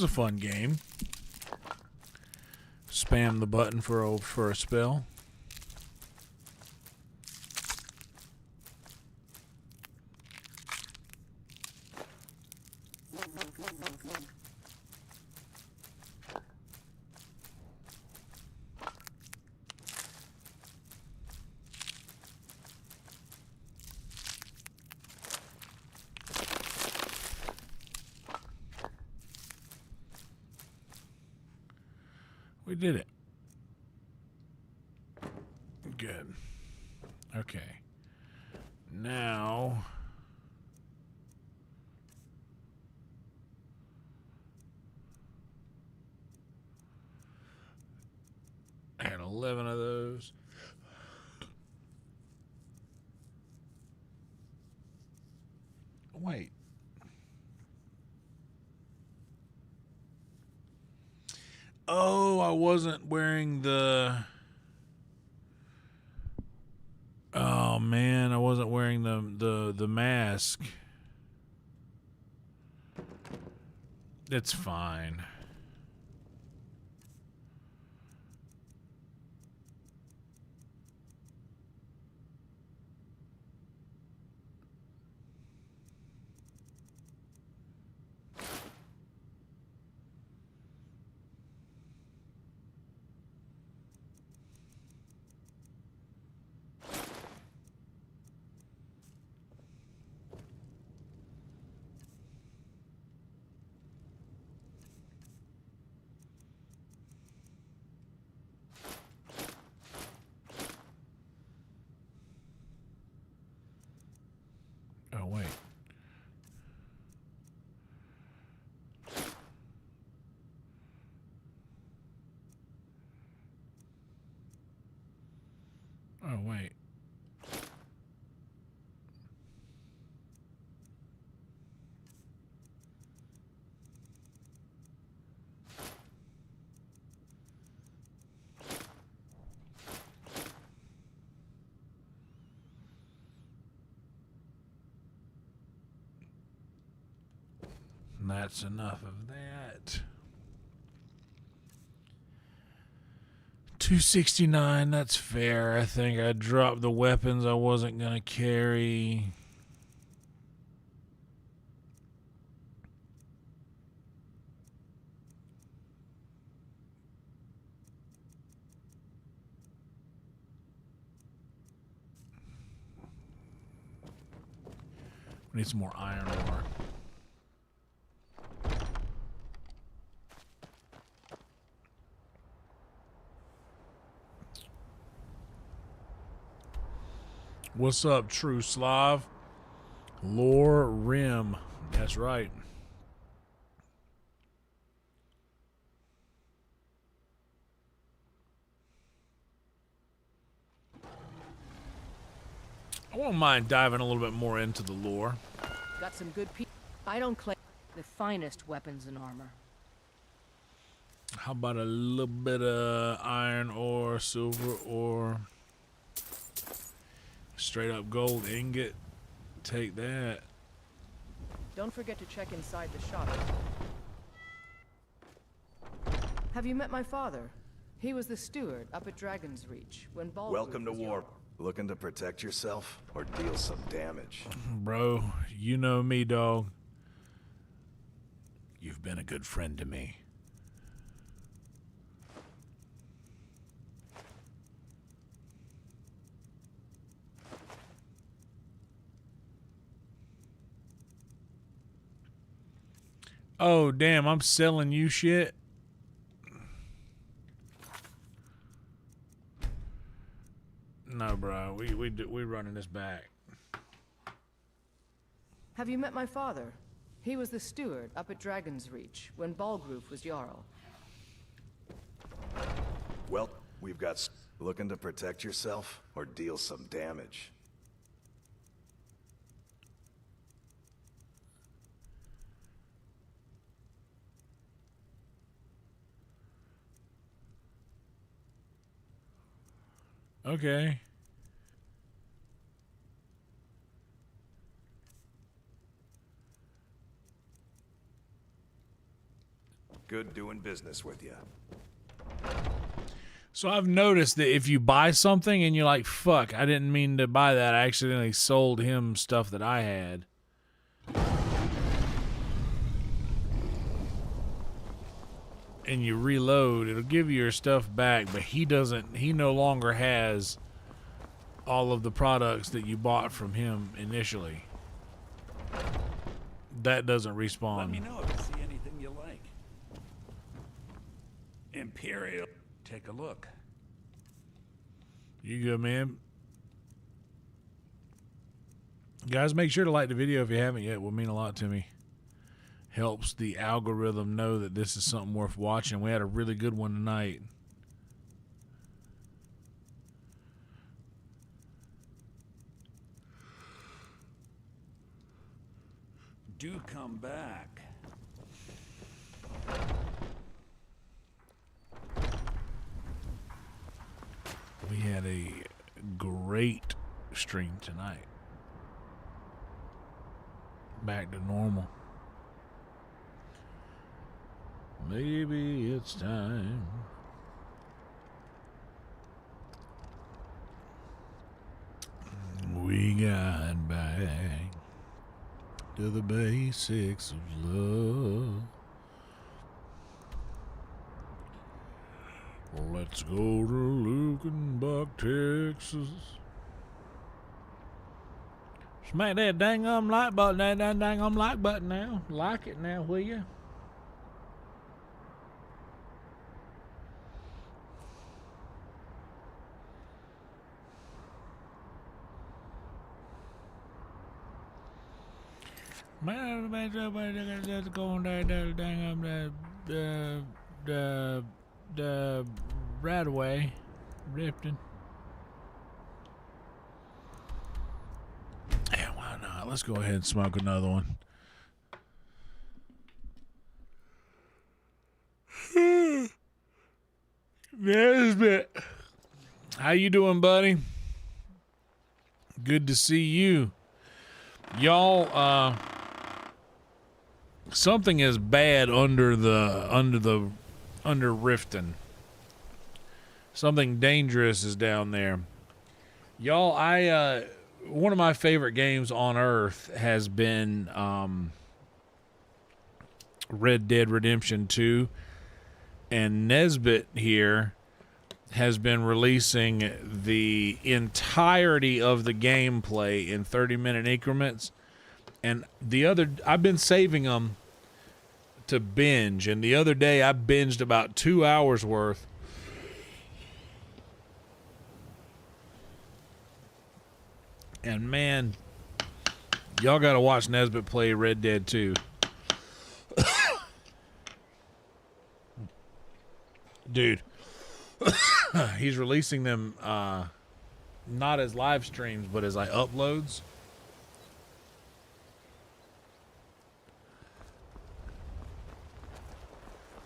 was a fun game. Spam the button for a spell. We did it. Good. Okay. Now... I had 11 of those. Wait. Oh, I wasn't wearing the... Oh man, I wasn't wearing the mask. It's fine. Oh, wait. Oh, wait. That's enough of that. 269, that's fair. I think I dropped the weapons I wasn't going to carry. We need some more iron ore. What's up, True Slav? Lore Rim. That's right. I won't mind diving a little bit more into the lore. Got some good people. I don't claim the finest weapons and armor. How about a little bit of iron ore, silver ore, straight up gold ingot? Take that. Don't forget to check inside the shop. Have you met my father? He was the steward up at Dragon's Reach when Baldwin Welcome to was war. young. Looking to protect yourself or deal some damage? Bro, you know me, dog. You've been a good friend to me. Oh, damn, I'm selling you shit. No, bro, we running this back. Have you met my father? He was the steward up at Dragon's Reach when Balgroof was Jarl. Well, we've got looking to protect yourself or deal some damage. Okay. good doing business with you. So I've noticed that if you buy something and you're like, fuck, I didn't mean to buy that. I accidentally sold him stuff that I had. And you reload, it'll give you your stuff back, but he no longer has all of the products that you bought from him initially. That doesn't respawn. Let me know if you see anything you like. Imperial. Take a look. You good, man? Guys, make sure to like the video if you haven't yet. It will mean a lot to me. Helps the algorithm know that this is something worth watching. We had a really good one tonight. Do come back. We had a great stream tonight. Back to normal. Maybe it's time. We got back to the basics of love. Let's go to Lukenbach, Texas. Smack that dang like button, that dang like button now. Like it now, will you? Man, that's going the right away, Riften. Yeah, why not? Let's go ahead and smoke another one. Nesbit, how you doing, buddy? Good to see you. Y'all, something is bad under Riften. Something dangerous is down there. Y'all, one of my favorite games on earth has been Red Dead Redemption 2, and Nesbit here has been releasing the entirety of the gameplay in 30-minute increments. And I've been saving them to binge, and the other day I binged about 2 hours worth. And man, y'all gotta watch Nesbit play Red Dead 2. Dude, he's releasing them not as live streams, but as uploads.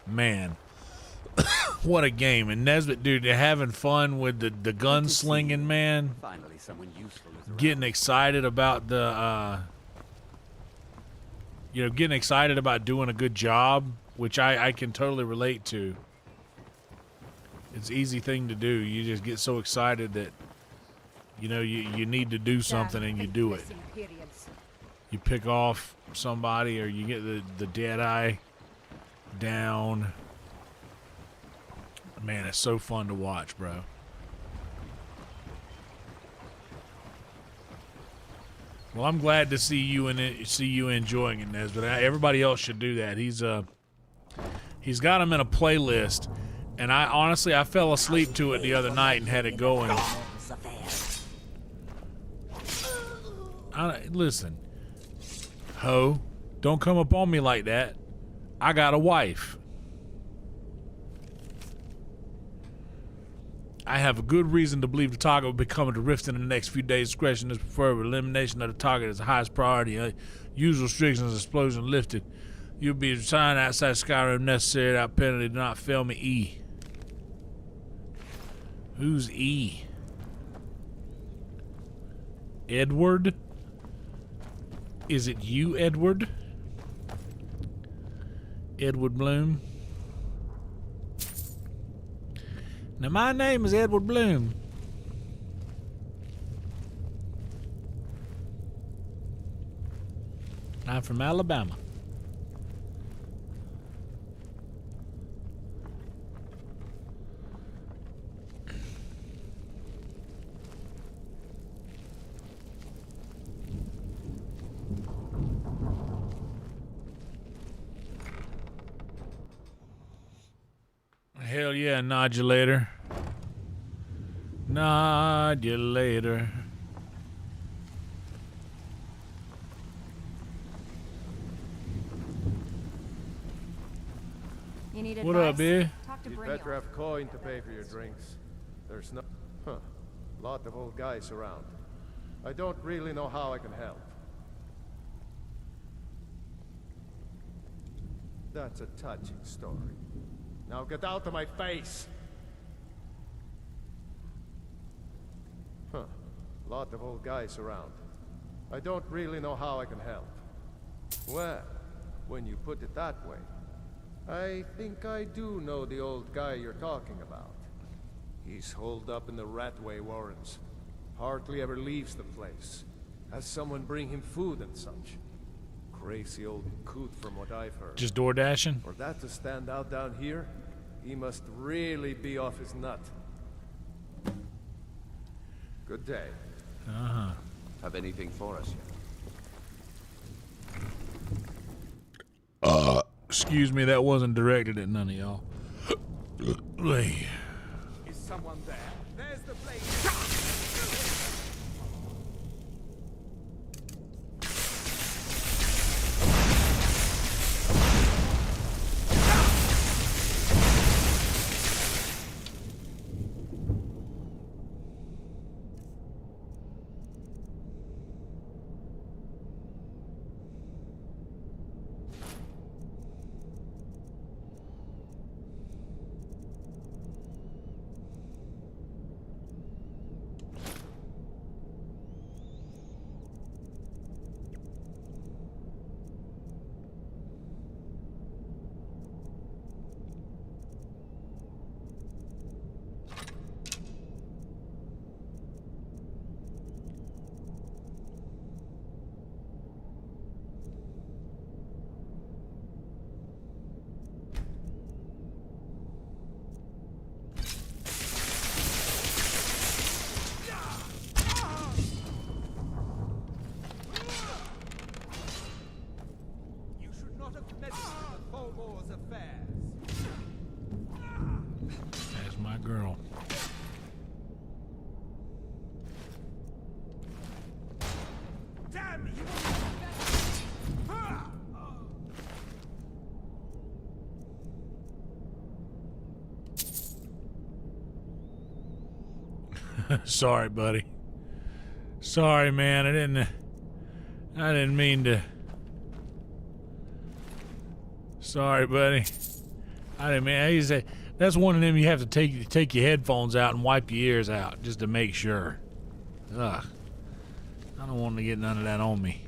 Man, what a game. And Nesbit, dude, they're having fun with the gunslinging, man. Finally, someone useful is around. Getting excited about getting excited about doing a good job, which I can totally relate to. It's an easy thing to do. You just get so excited that, you need to do something and you do it. You pick off somebody or you get the dead eye down. Man, it's so fun to watch, bro. Well, I'm glad to see you enjoying it, Nes, but everybody else should do that. He's got them in a playlist, and I fell asleep to it the other night and had it going. Listen, ho, don't come up on me like that. I got a wife. I have a good reason to believe the target will be coming to Riften in the next few days. Discretion is preferred. Elimination of the target is the highest priority. Use restrictions, explosion lifted. You'll be assigned outside Skyrim necessary without penalty. Do not fail me, E. Who's E? Edward? Is it you, Edward? Edward Bloom? Now, my name is Edward Bloom. I'm from Alabama. Hell yeah, nodulator. Nodulator. You need What advice? up, B? Talk to You'd Brynjolf. better have coin to pay for your drinks. There's no... Huh. Lot of old guys around. I don't really know how I can help. That's a touching story. Now get out of my face! Huh. Lot of old guys around. I don't really know how I can help. Well, when you put it that way, I think I do know the old guy you're talking about. He's holed up in the Ratway Warrens. Hardly ever leaves the place. Has someone bring him food and such. Crazy old coot from what I've heard. Just door dashing? For that to stand out down here, he must really be off his nut. Good day. Uh-huh. Have anything for us yet? Excuse me, that wasn't directed at none of y'all. Is someone there? There's the blade. That's my girl. Damn you! Sorry, buddy. Sorry, man. I didn't mean to. Sorry, buddy. I didn't mean. I say that's one of them you have to take your headphones out and wipe your ears out just to make sure. Ugh. I don't want to get none of that on me.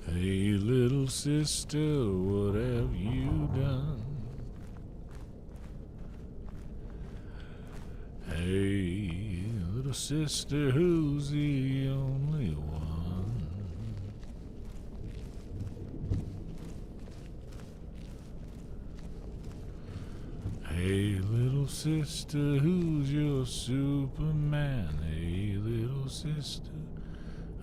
Hey, little sister, what have you done? Hey, little sister, who's the only one? Hey, little sister, who's your Superman? Hey, little sister,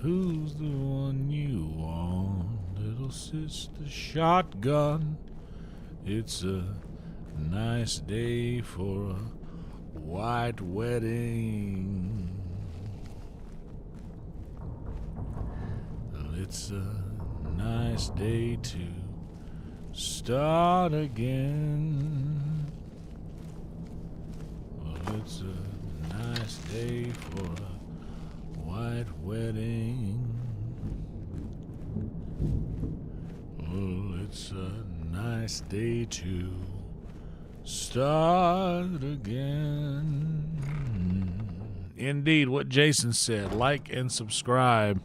who's the one you want? Little sister, shotgun. It's a nice day for a white wedding. Well, it's a nice day to start again. Well, it's a nice day for a white wedding. Well, it's a nice day to start again. Indeed, what Jason said. Like and subscribe.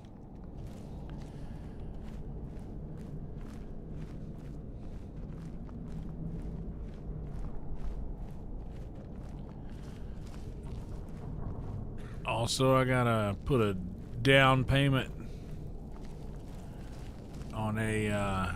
Also, I gotta put a down payment on a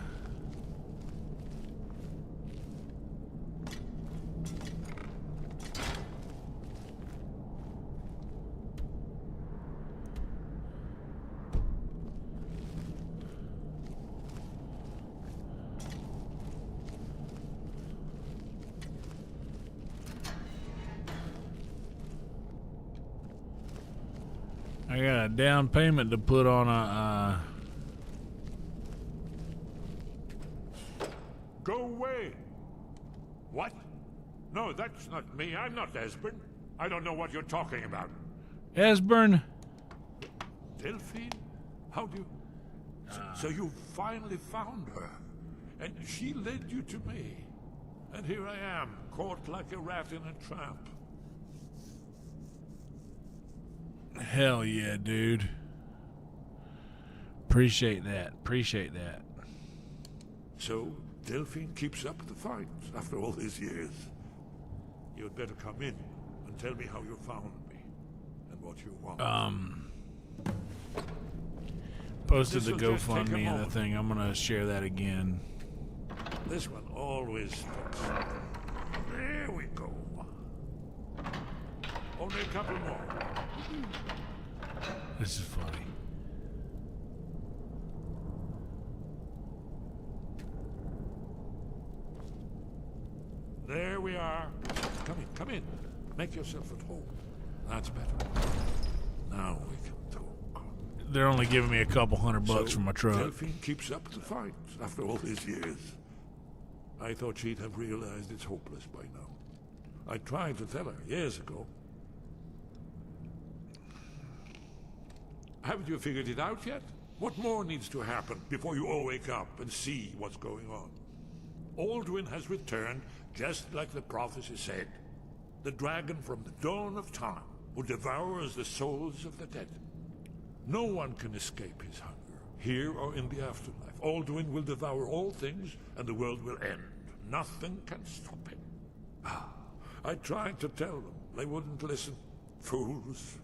I got a down payment to put on a Go away! What? No, that's not me. I'm not Esbern. I don't know what you're talking about. Esbern. Delphine? How do you... So you finally found her. And she led you to me. And here I am, caught like a rat in a trap. Hell yeah, dude. Appreciate that. Appreciate that. So, Delphine keeps up the fight after all these years. You'd better come in and tell me how you found me and what you want. Posted the This'll just take a GoFundMe and the moment. thing. I'm gonna share that again. This one always fits. There we go. Only a couple more. This is funny. There we are. Come in, come in. Make yourself at home. That's better. Now we can talk. They're only giving me a couple $100 for my truck. Delphine keeps up the fight after all these years. I thought she'd have realized it's hopeless by now. I tried to tell her years ago. Haven't you figured it out yet? What more needs to happen before you all wake up and see what's going on? Alduin has returned just like the prophecy said. The dragon from the dawn of time who devours the souls of the dead. No one can escape his hunger, here or in the afterlife. Alduin will devour all things and the world will end. Nothing can stop him. I tried to tell them. They wouldn't listen. Fools.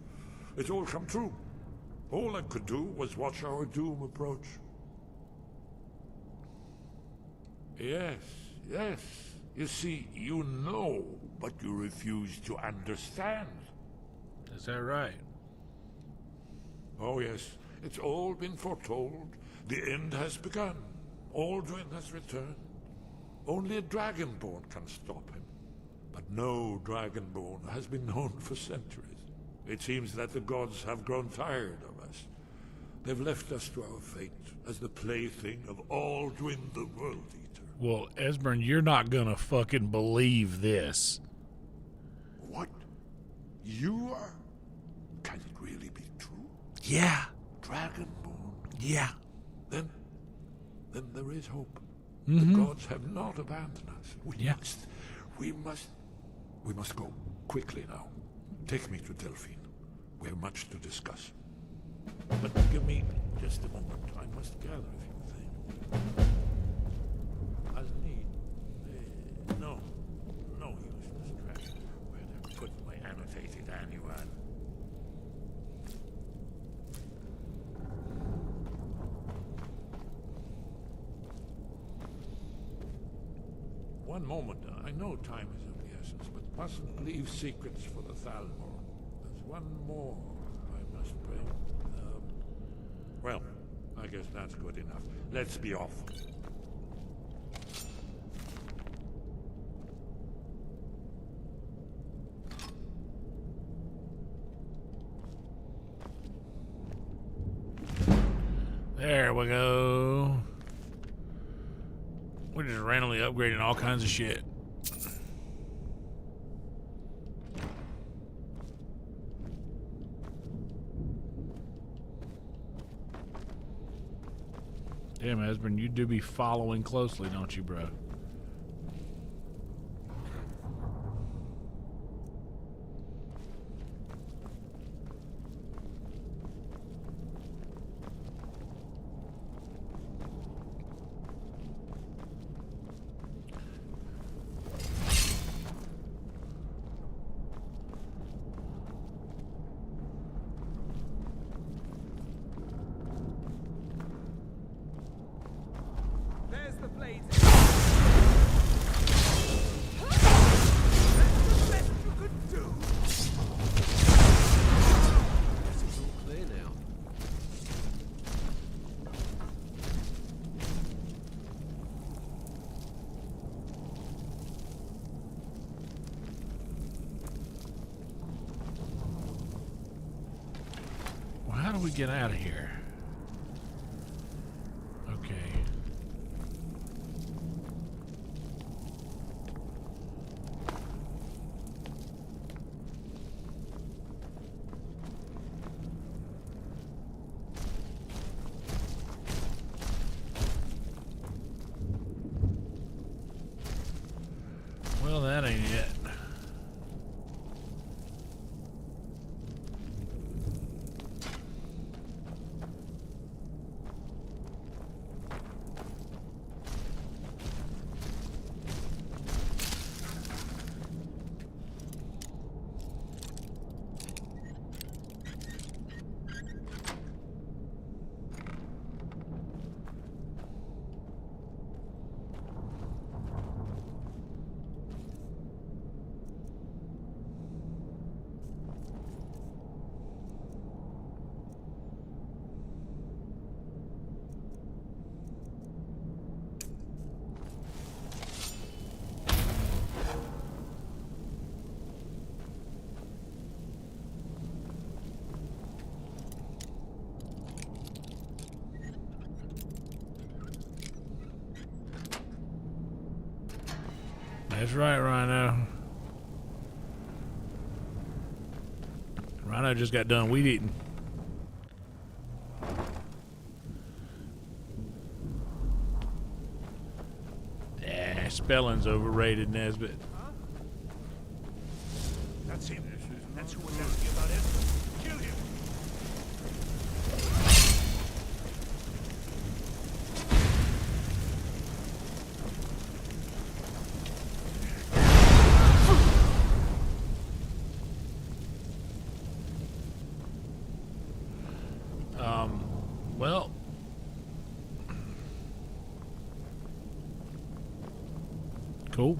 It's all come true. All I could do was watch our doom approach. Yes, yes. You see, you know, but you refuse to understand. Is that right? Oh, yes. It's all been foretold. The end has begun. Alduin has returned. Only a Dragonborn can stop him. But no Dragonborn has been known for centuries. It seems that the gods have grown tired of us. They've left us to our fate as the plaything of Alduin the World Eater. Well, Esbern, you're not gonna fucking believe this. What? You are? Can it really be true? Yeah. Dragonborn? Yeah. Then there is hope. Mhm. The gods have not abandoned us. We must go quickly now. Take me to Delphine. We have much to discuss. But give me just a moment. I must gather a few things. As need. No useless trash. Where'd I put my annotated annual? One moment. I know time is of the essence, but mustn't leave secrets for the Thalmor. There's one more I must bring. Well, I guess that's good enough. Let's be off. There we go. We're just randomly upgrading all kinds of shit. Damn, Esbern, you do be following closely, don't you, bro? we get out of here? Okay. Well, that ain't it. That's right, Rhino. Rhino just got done weed eating. Spelling's overrated, Nesbit. That's him. That's who was asking about it. Kill him. Well, cool.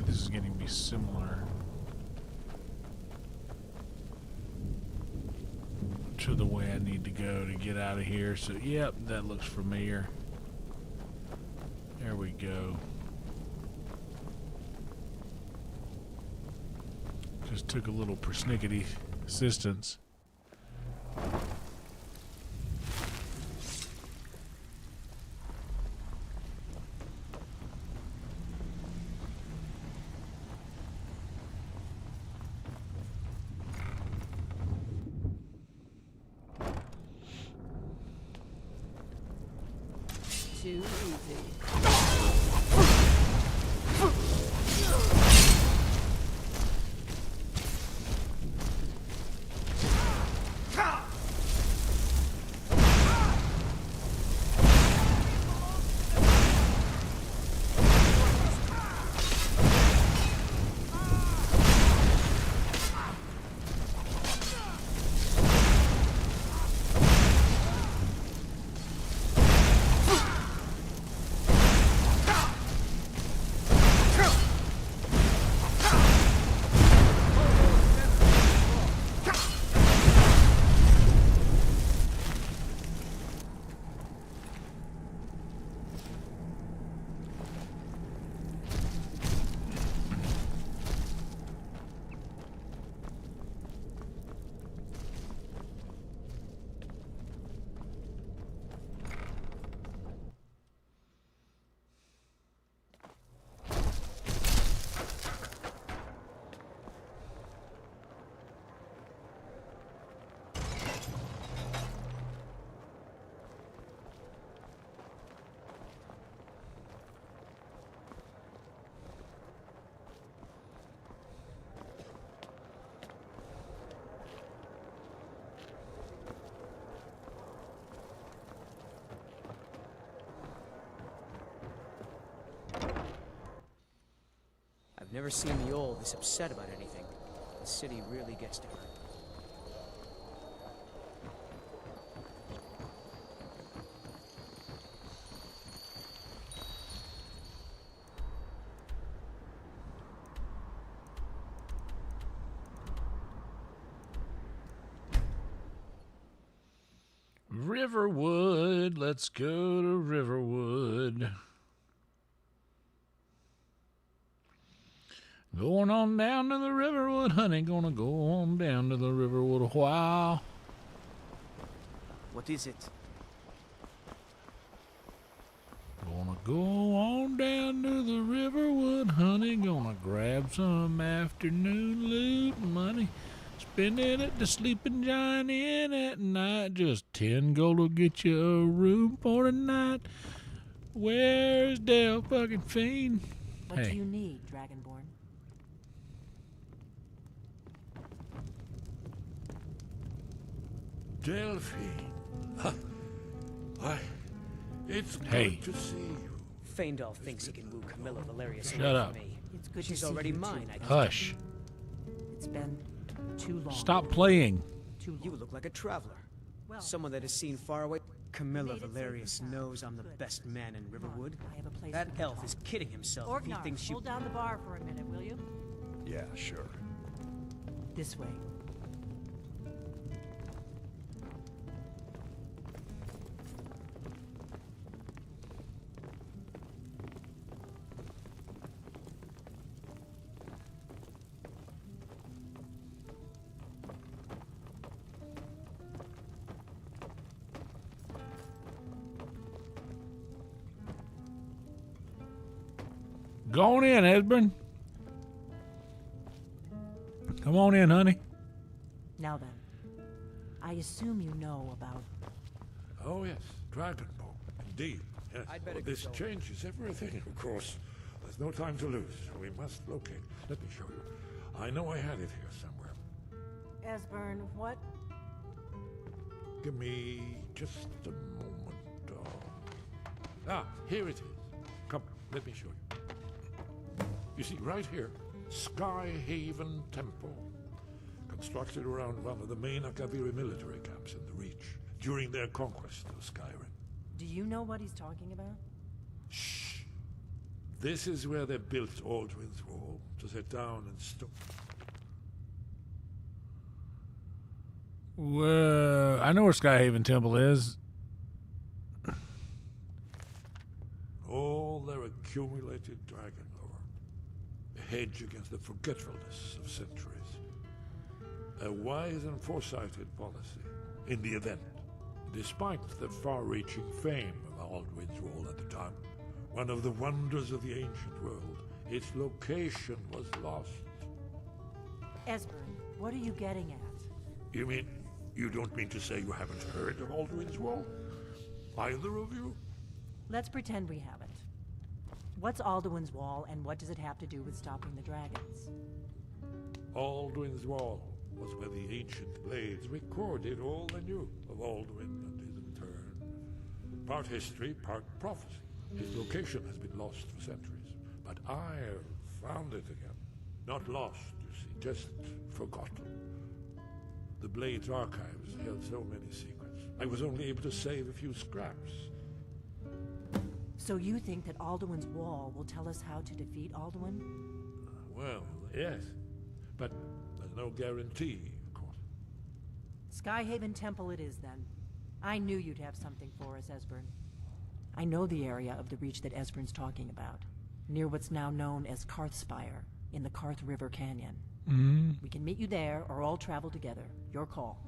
This is getting to be similar to the way I need to go to get out of here. So, yep, that looks familiar. There we go. Just took a little persnickety assistance. Too easy. Never seen the old this upset about anything. The city really gets to her. Riverwood. Let's go to Riverwood. Going on down to the Riverwood, honey. Gonna go on down to the Riverwood a while. What is it? Gonna go on down to the Riverwood, honey. Gonna grab some afternoon loot money. Spending at the Sleeping Giant Inn at night. Just 10 gold will get you a room for the night. Where's Del fucking Fiend? What do you need, Dragonborn? Delphine. Why, it's Hey. good to see you. Feindal thinks he can woo Camilla Valerius Shut away up. from me. It's good She's to see already you mine, too. I guess. Hush. It's been too long. Stop playing. Too long. You look like a traveler. Someone that has seen far away. Camilla Valerius knows I'm the best man in Riverwood. I have a place That we can elf talk. is kidding himself if he Orgnar, thinks you... hold down the bar for a minute, will you? Yeah, sure. This way. Go on in, Esbern. Come on in, honey. Now then, I assume you know about... Oh, yes, Dragon Ball. Indeed, yes. I'd better This go. changes everything, of course. There's no time to lose. We must locate. Let me show you. I know I had it here somewhere. Esbern, what? Give me just a moment. Ah, here it is. Come, let me show you. You see, right here, Sky Haven Temple. Constructed around one of the main Akaviri military camps in the Reach during their conquest of Skyrim. Do you know what he's talking about? Shh! This is where they built Aldrin's Wall to set down and stop. Well, I know where Skyhaven Temple is. All their accumulated dragon lore. A hedge against the forgetfulness of centuries. A wise and foresighted policy in the event. Despite the far-reaching fame of Aldrin's Wall at the time, one of the wonders of the ancient world, its location was lost. Esbern, what are you getting at? You mean, you don't mean to say you haven't heard of Aldrin's Wall? Either of you? Let's pretend we haven't. What's Alduin's Wall, and what does it have to do with stopping the dragons? Aldrin's Wall was where the ancient blades recorded all they knew of Aldwin and his return. Part history, part prophecy. His location has been lost for centuries, but I have found it again. Not lost, you see, just forgotten. The Blades archives held so many secrets. I was only able to save a few scraps. So you think that Alduin's Wall will tell us how to defeat Alduin? Well, yes, but there's no guarantee, of course. Skyhaven Temple it is, then. I knew you'd have something for us, Esbern. I know the area of the Reach that Esbern's talking about, near what's now known as Karthspire, in the Karth River Canyon. We can meet you there, or all travel together. Your call.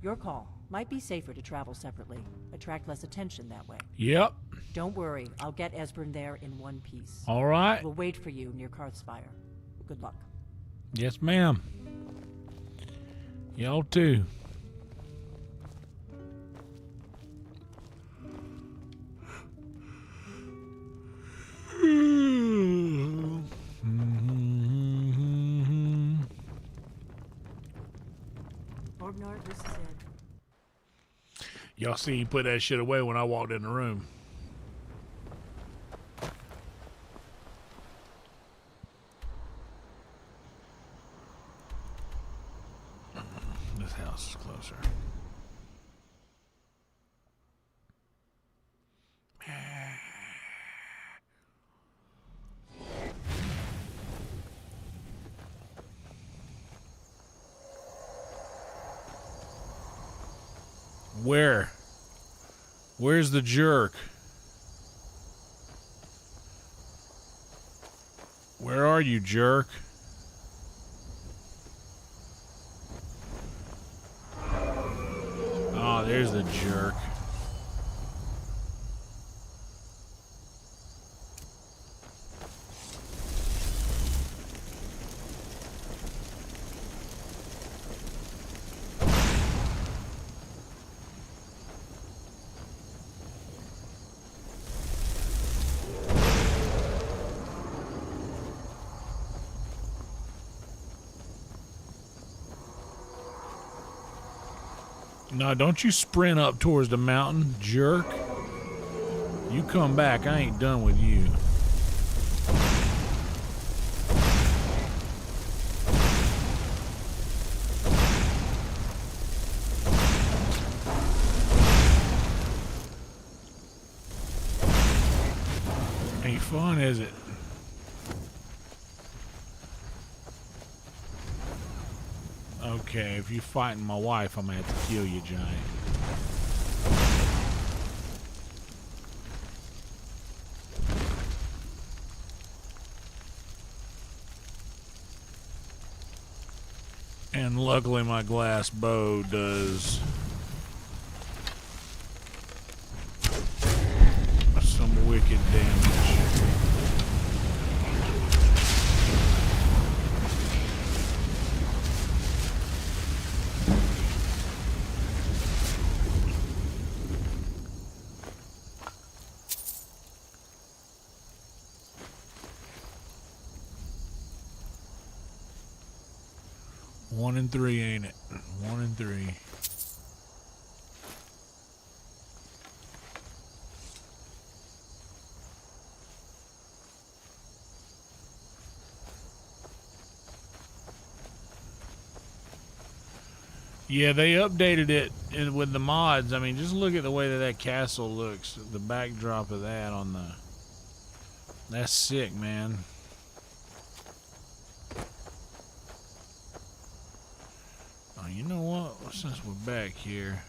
Your call. Might be safer to travel separately. Attract less attention that way. Yep. Don't worry, I'll get Esbern there in one piece. All right. We'll wait for you near Karthspire. Good luck. Yes, ma'am. Y'all too. Y'all see he put that shit away when I walked in the room. This house is closer. Where? Where's the jerk? Where are you, jerk? Oh, there's the jerk. No, don't you sprint up towards the mountain, jerk. You come back, I ain't done with you. Ain't fun, is it? Okay, if you're fighting my wife, I'm gonna have to kill you, giant. And luckily my glass bow does some wicked damage. One and three, ain't it? 1 and 3. Yeah, they updated it with the mods. I mean, just look at the way that castle looks. The backdrop of that on the... That's sick, man. Oh, you know what? Since we're back here...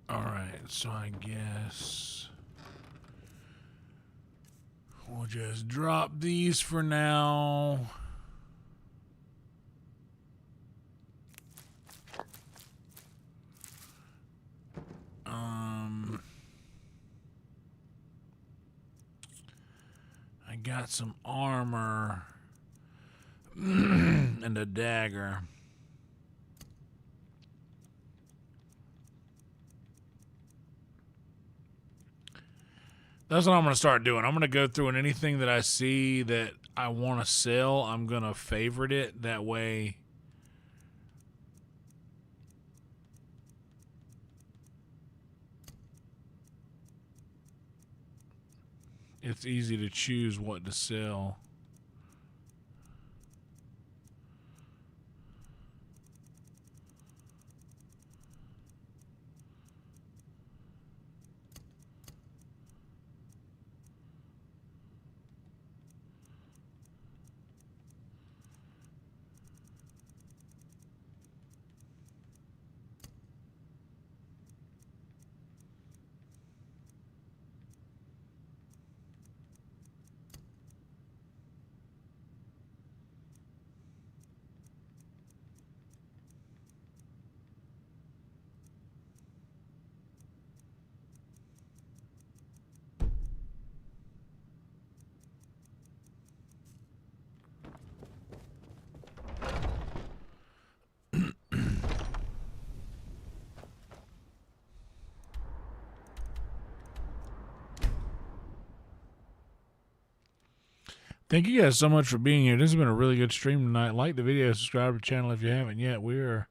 Alright, so I guess we'll just drop these for now. I got some armor and a dagger. That's what I'm going to start doing. I'm going to go through and anything that I see that I want to sell, I'm going to favorite it. That way it's easy to choose what to sell. Thank you guys so much for being here. This has been a really good stream tonight. Like the video, subscribe to the channel if you haven't yet. We're,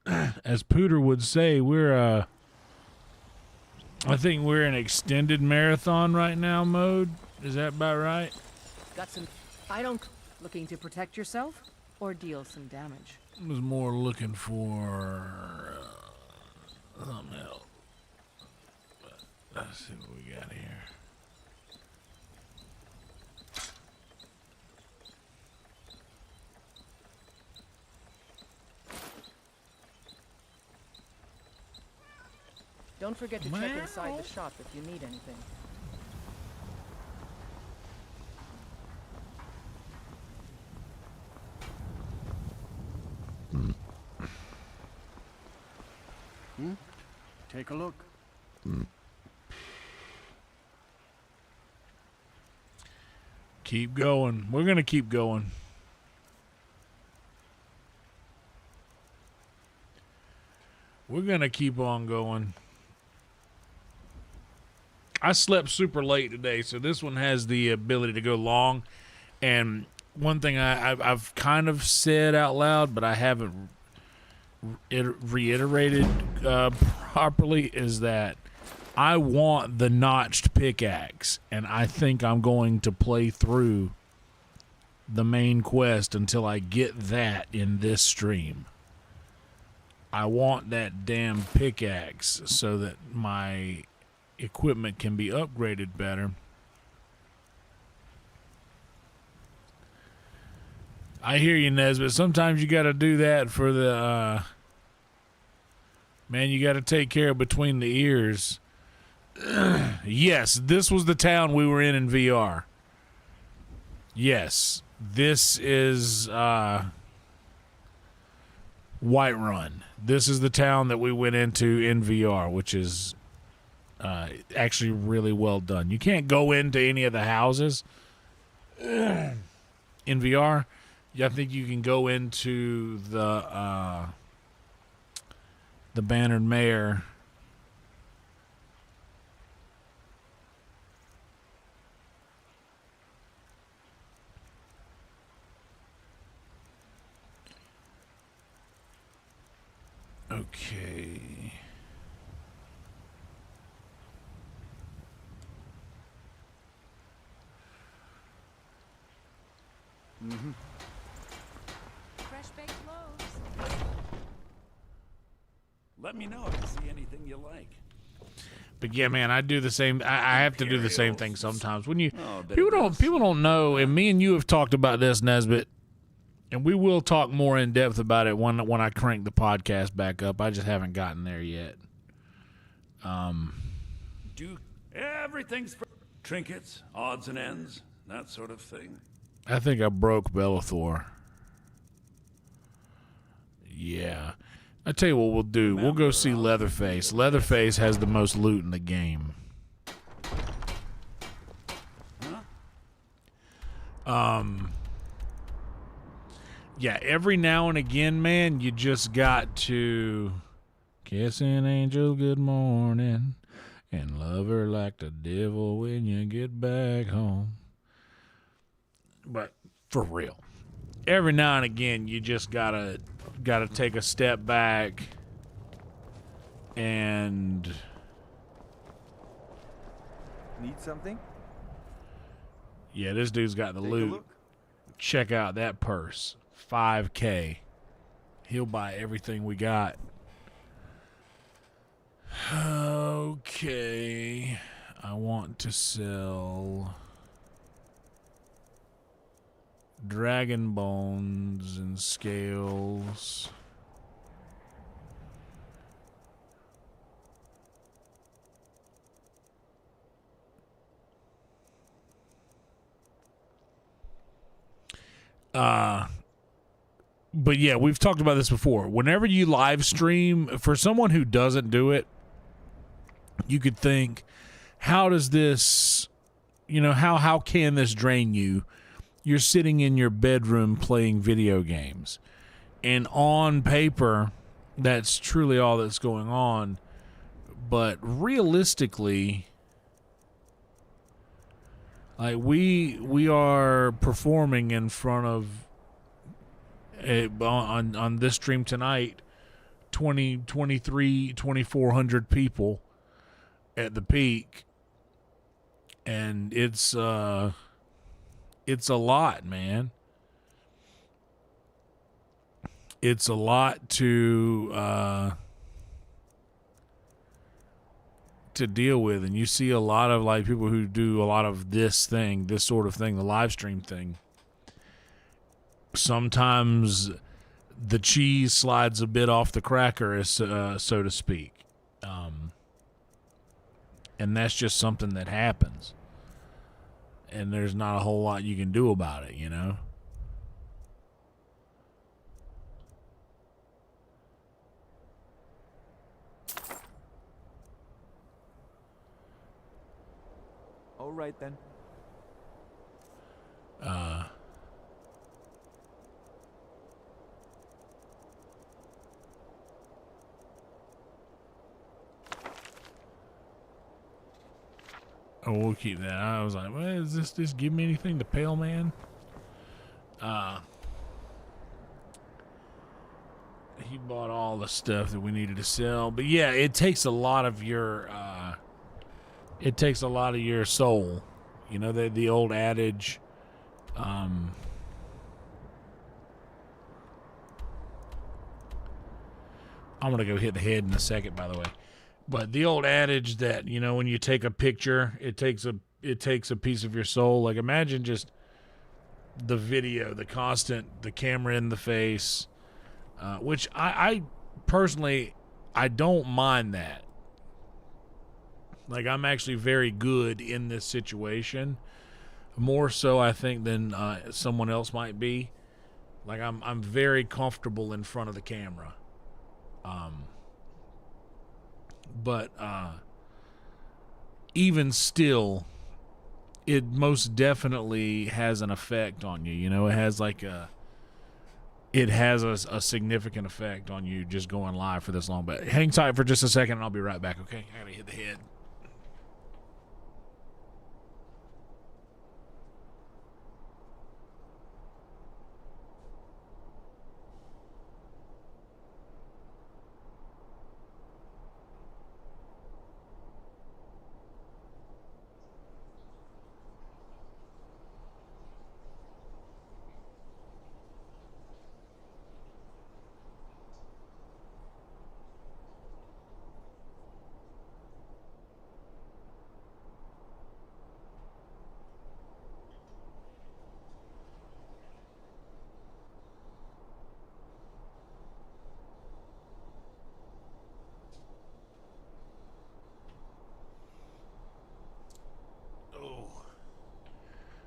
as Pooter would say, we're, I think we're in extended marathon right now mode. Is that about right? Got some... I don't... Looking to protect yourself or deal some damage? I was more looking for something else. Let's see what we got here. Don't forget to check inside the shop if you need anything. Take a look. Keep going. We're going to keep going. We're going to keep on going. I slept super late today, so this one has the ability to go long. And one thing I've kind of said out loud, but I haven't reiterated properly, is that I want the notched pickaxe, and I think I'm going to play through the main quest until I get that in this stream. I want that damn pickaxe so that my equipment can be upgraded better. I hear you, Nesbitt. Sometimes you got to do that for the man, you got to take care of between the ears. Yes, this was the town we were in VR. Yes, this is Whiterun. This is the town that we went into in VR, which is actually really well done. You can't go into any of the houses in VR. I think you can go into the Bannered Mare. Okay. Fresh baked loaves. Let me know if you see anything you like. But yeah, man, I do the same. I have to do the same thing sometimes. When you Oh, people don't know, and me and you have talked about this, Nesbitt, and we will talk more in depth about it when I crank the podcast back up. I just haven't gotten there yet. Do everything's for trinkets, odds and ends, that sort of thing. I think I broke Bellathor. Yeah. I tell you what we'll do. We'll go see Leatherface. Leatherface has the most loot in the game. Yeah, every now and again, man, you just got to kiss an angel good morning. And love her like the devil when you get back home. But for real, every now and again, you just gotta take a step back and need something? Yeah, this dude's got the Take a loot. look. Check out that purse, $5K. He'll buy everything we got. Okay, I want to sell dragon bones and scales. But yeah, we've talked about this before. Whenever you live stream, for someone who doesn't do it, you could think, how does this, how can this drain you? You're sitting in your bedroom playing video games. And on paper, that's truly all that's going on. But realistically, like we are performing in front of on this stream tonight 2,400 people at the peak, and it's a lot, man. It's a lot to deal with, and you see a lot of like people who do a lot of this sort of thing, the live stream thing. Sometimes the cheese slides a bit off the cracker, so to speak, and that's just something that happens, and there's not a whole lot you can do about it, All right then. Oh, we'll keep that. I was like, well, is this give me anything to pale, man? He bought all the stuff that we needed to sell. But yeah, it takes a lot of your soul. The old adage, I'm gonna go hit the head in a second, by the way. But the old adage that, when you take a picture, it takes a piece of your soul. Like, imagine just the video, the camera in the face, which I personally, I don't mind that. Like, I'm actually very good in this situation. More so, I think, than someone else might be. Like, I'm very comfortable in front of the camera. But even still, it most definitely has an effect on you. It has a significant effect on you just going live for this long. But hang tight for just a second, and I'll be right back, okay? I gotta hit the head.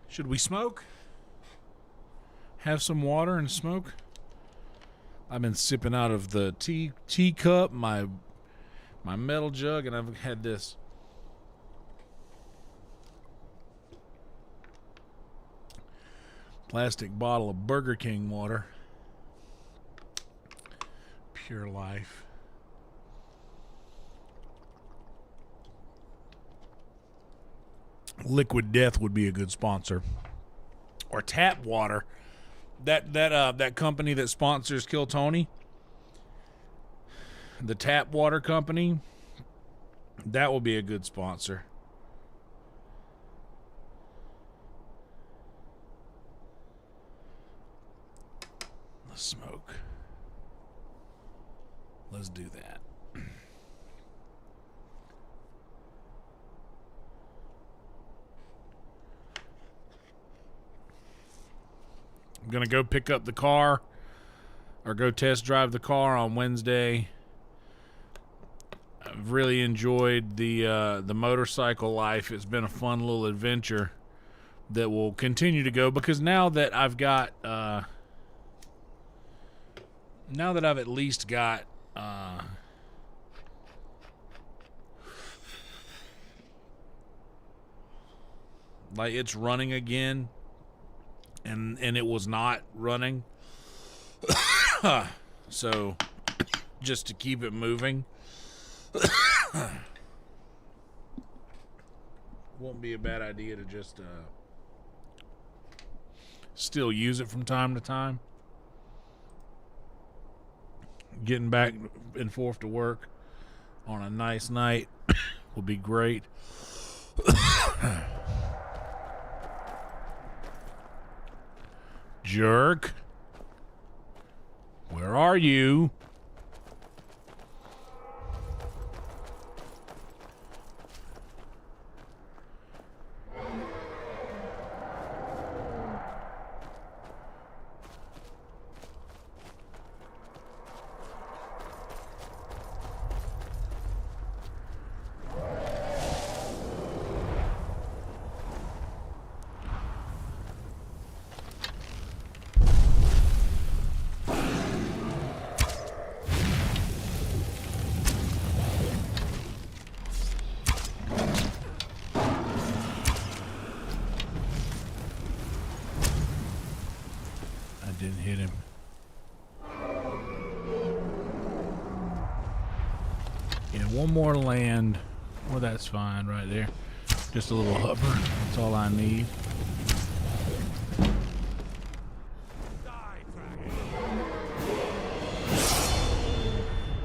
Should we smoke? Have some water and smoke? I've been sipping out of the teacup, my metal jug, and I've had this plastic bottle of Burger King water. Pure Life. Liquid Death would be a good sponsor. Or Tap Water. That company that sponsors Kill Tony. The Tap Water company. That will be a good sponsor. Let's smoke. Let's do that. I'm going to go pick up the car or go test drive the car on Wednesday. I've really enjoyed the motorcycle life. It's been a fun little adventure that will continue to go because now that I've got now that I've at least got like it's running again. And it was not running. So just to keep it moving. Won't be a bad idea to just still use it from time to time. Getting back and forth to work on a nice night will be great. Jerk. Where are you? Didn't hit him. Yeah, one more land. Well, that's fine right there. Just a little hover. That's all I need.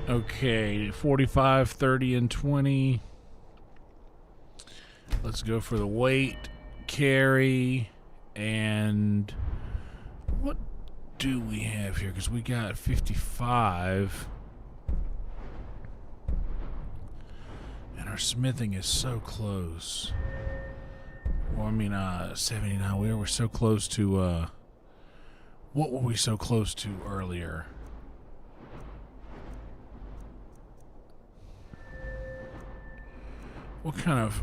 Okay, 45, 30, and 20. Let's go for the weight, carry, and what do we have here? Because we got 55. And our smithing is so close. Well, I mean, 79. We were so close to, what were we so close to earlier? What kind of...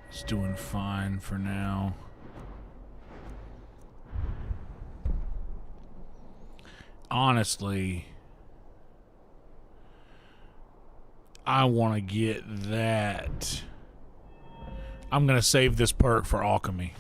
It's doing fine for now. Honestly, I want to get that. I'm going to save this perk for alchemy.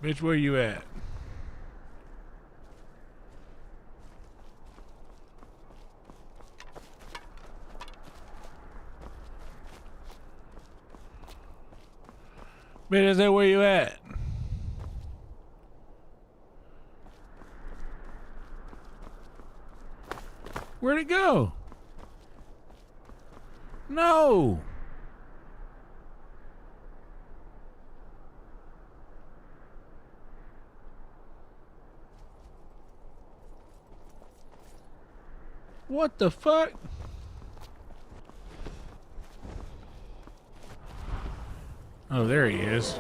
Bitch, where you at? Bitch, is that where you at? Where'd it go? No. What the fuck? Oh, there he is.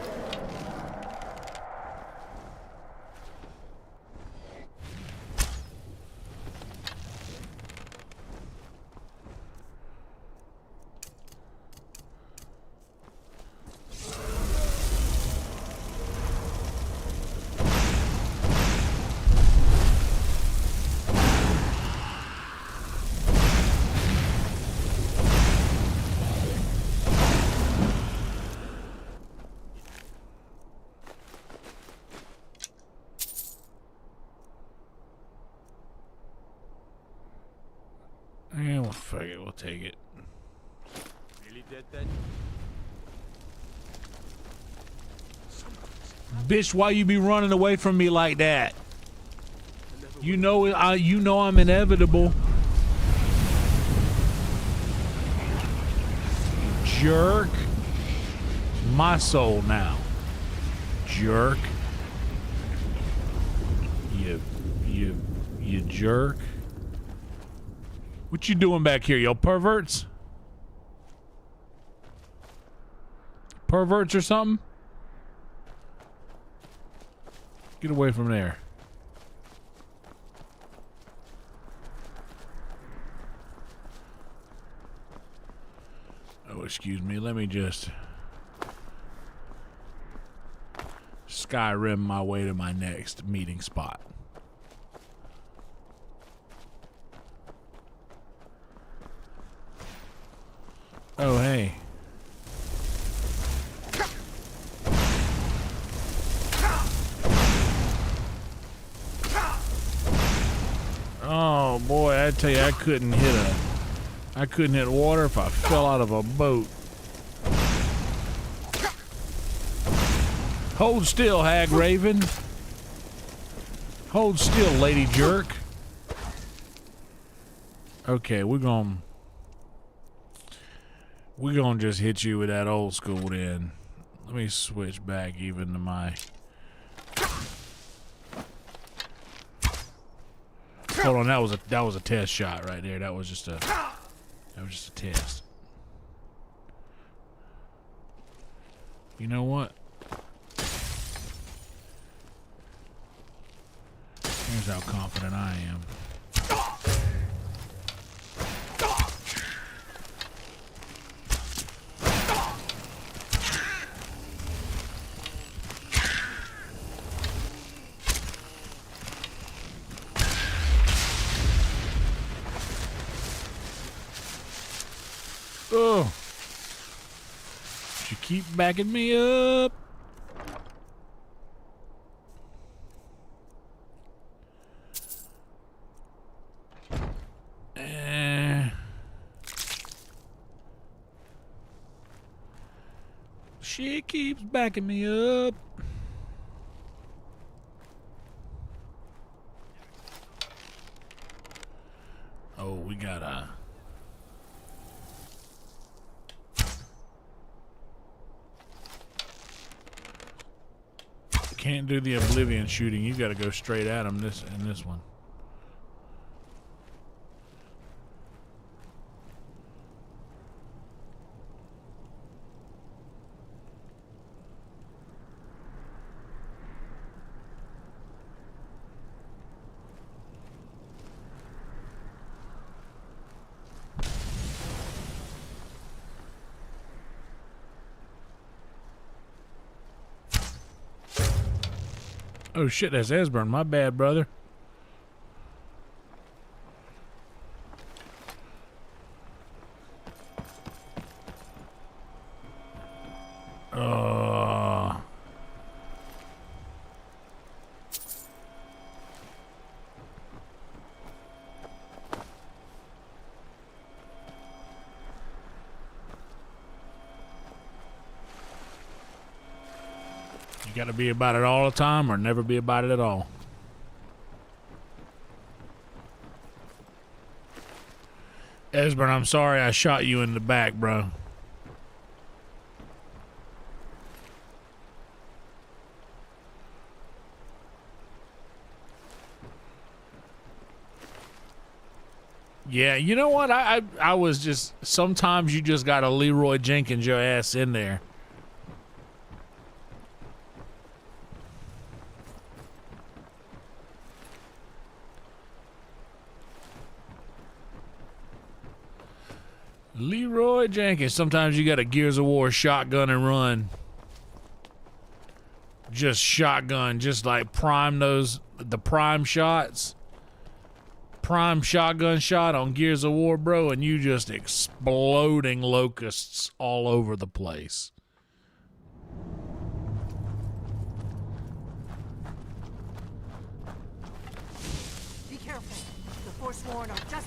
fuck it, we'll take it. Really dead then? Bitch, why you be running away from me like that? You know I'm inevitable. Jerk. My soul now. Jerk. You jerk. What you doing back here, yo perverts? Perverts or something? Get away from there. Oh, excuse me. Let me just Skyrim my way to my next meeting spot. Oh, hey. Oh boy, I tell you, I couldn't hit water if I fell out of a boat. Hold still, Hag Raven. Hold still, Lady Jerk. Okay, we're gonna just hit you with that old school then. Let me switch back even to my. Hold on, that was a test shot right there. That was just a test. You know what? Here's how confident I am. Oh, you keep backing me up. She keeps backing me up. Oh, we got a. Can't do the Oblivion shooting. You got to go straight at him. This one. Oh shit, that's Esbern. My bad, brother. You gotta be about it all the time or never be about it at all. Esbern, I'm sorry I shot you in the back, bro. Yeah, you know what? I was just, sometimes you just gotta Leroy Jenkins your ass in there. Leroy Jenkins. Sometimes you got a Gears of War shotgun and run. Just shotgun, just like the prime shots. Prime shotgun shot on Gears of War, bro, and you just exploding locusts all over the place. Be careful. The Forsworn are just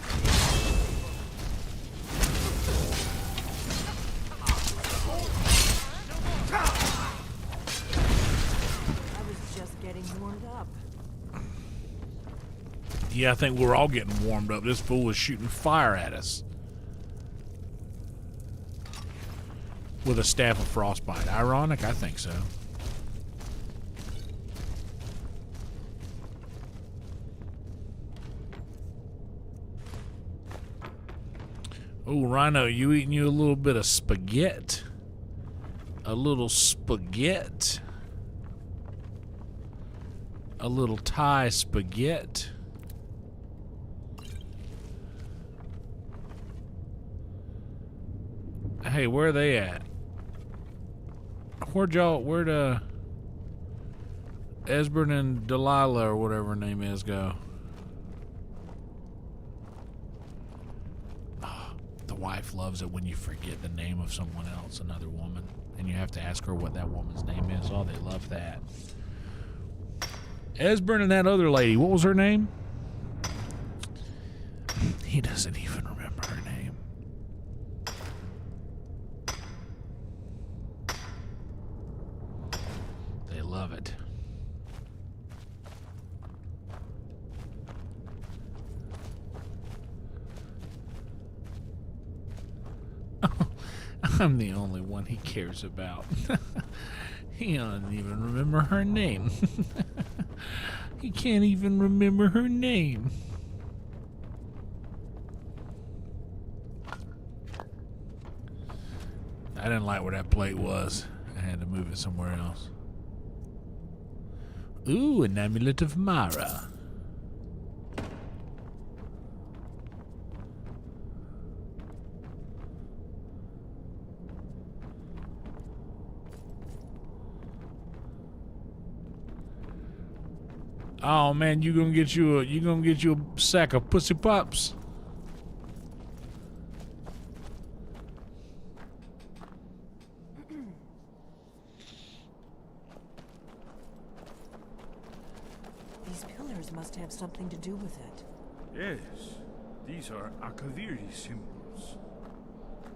getting warmed up. Yeah, I think we're all getting warmed up. This fool is shooting fire at us with a staff of frostbite. Ironic? I think so. Oh, Rhino, you eating you a little bit of spaghetti? A little spaghetti? A little Thai spaghetti? Hey, where are they at? Where'd Esbern and Delilah or whatever her name is go? The wife loves it when you forget the name of someone else, another woman, and you have to ask her what that woman's name is. Oh, they love that. Esbern and that other lady, what was her name? He doesn't even remember her name. They love it. I'm the only one he cares about. He doesn't even remember her name. He can't even remember her name. I didn't like where that plate was. I had to move it somewhere else. Ooh, an amulet of Mara. Oh man, you gonna get you a sack of pussy pops. These pillars must have something to do with it. Yes, these are Akaviri symbols.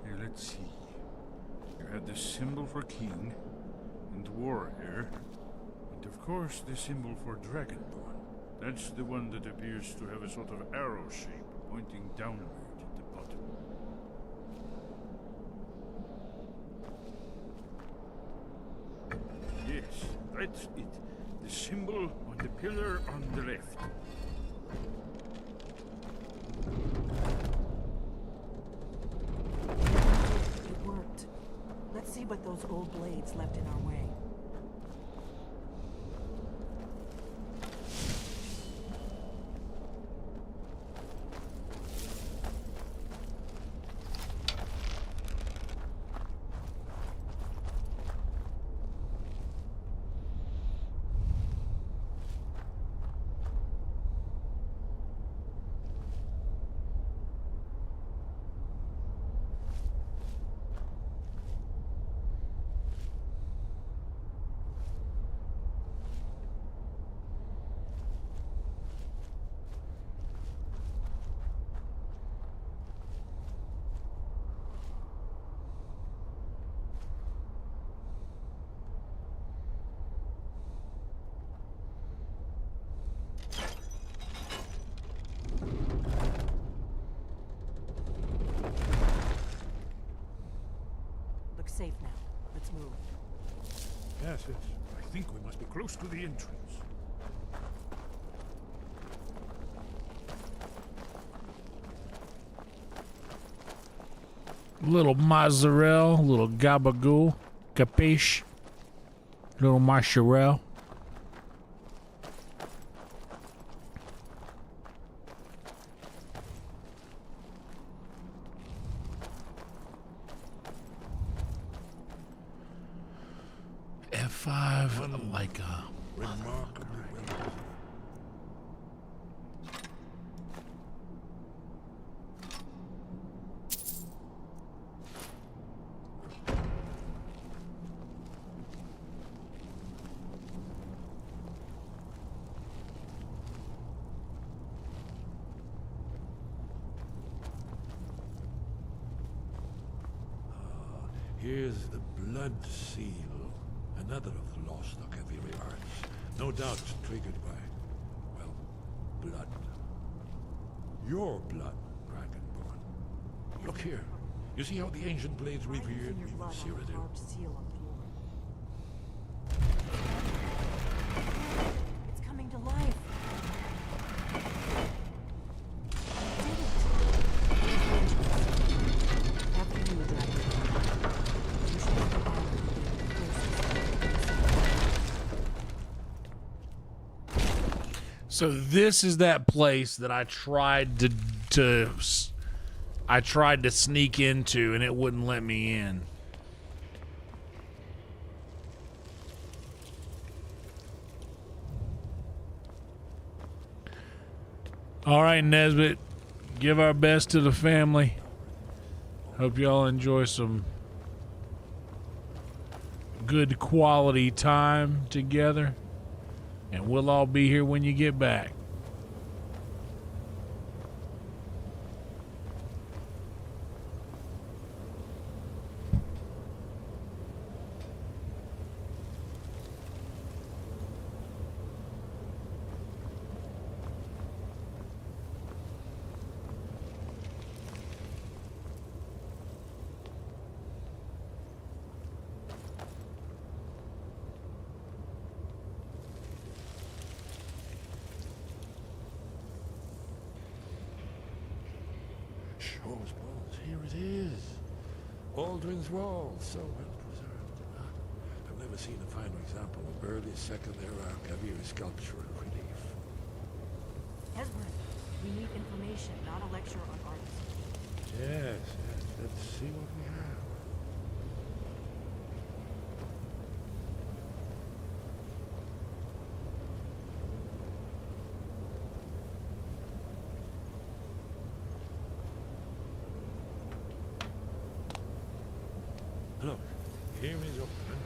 Here, let's see. You had the symbol for king and warrior. And of course, the symbol for Dragonborn. That's the one that appears to have a sort of arrow shape pointing downward at the bottom. Yes, that's it. The symbol on the pillar on the left. It worked. Let's see what those old blades left in our way. Safe now. Let's move. Yes, yes. I think we must be close to the entrance. Little mozzarella, little gabagool, capiche, little mozzarella. F5 like a remarkable. Here's the blood seal, another of the lost Akaviri arts. No doubt triggered by, well, blood. Your blood, Dragonborn. Look here. You see how the ancient blades revered Cyrodiil? It's coming to life. After you, Dragon. You should have the So this is that place that I tried to sneak into, and it wouldn't let me in. All right, Nesbit, give our best to the family. Hope y'all enjoy some good quality time together, and we'll all be here when you get back. Shaw's balls, here it is. Aldrin's Wall, so well preserved. I've never seen a finer example of early Second Era Kaviri sculpture and relief. Hesburn, we need information, not a lecture on art. Yes, let's see what we have. Look, here is open.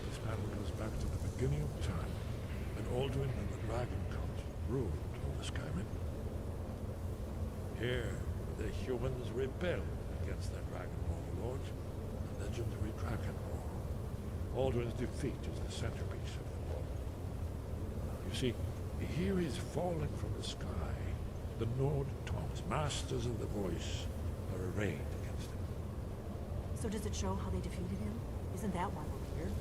This panel goes back to the beginning of time, when Aldrin and the Dragon Cult ruled over Skyrim. Here, the humans rebelled against their Dragon overlords, the legendary Dragon War. Aldrin's defeat is the centerpiece of the war. You see, here is falling from the sky. The Nord Tongs, masters of the voice, are arrayed against him. So does it show how they defeated him? Isn't that why we're here?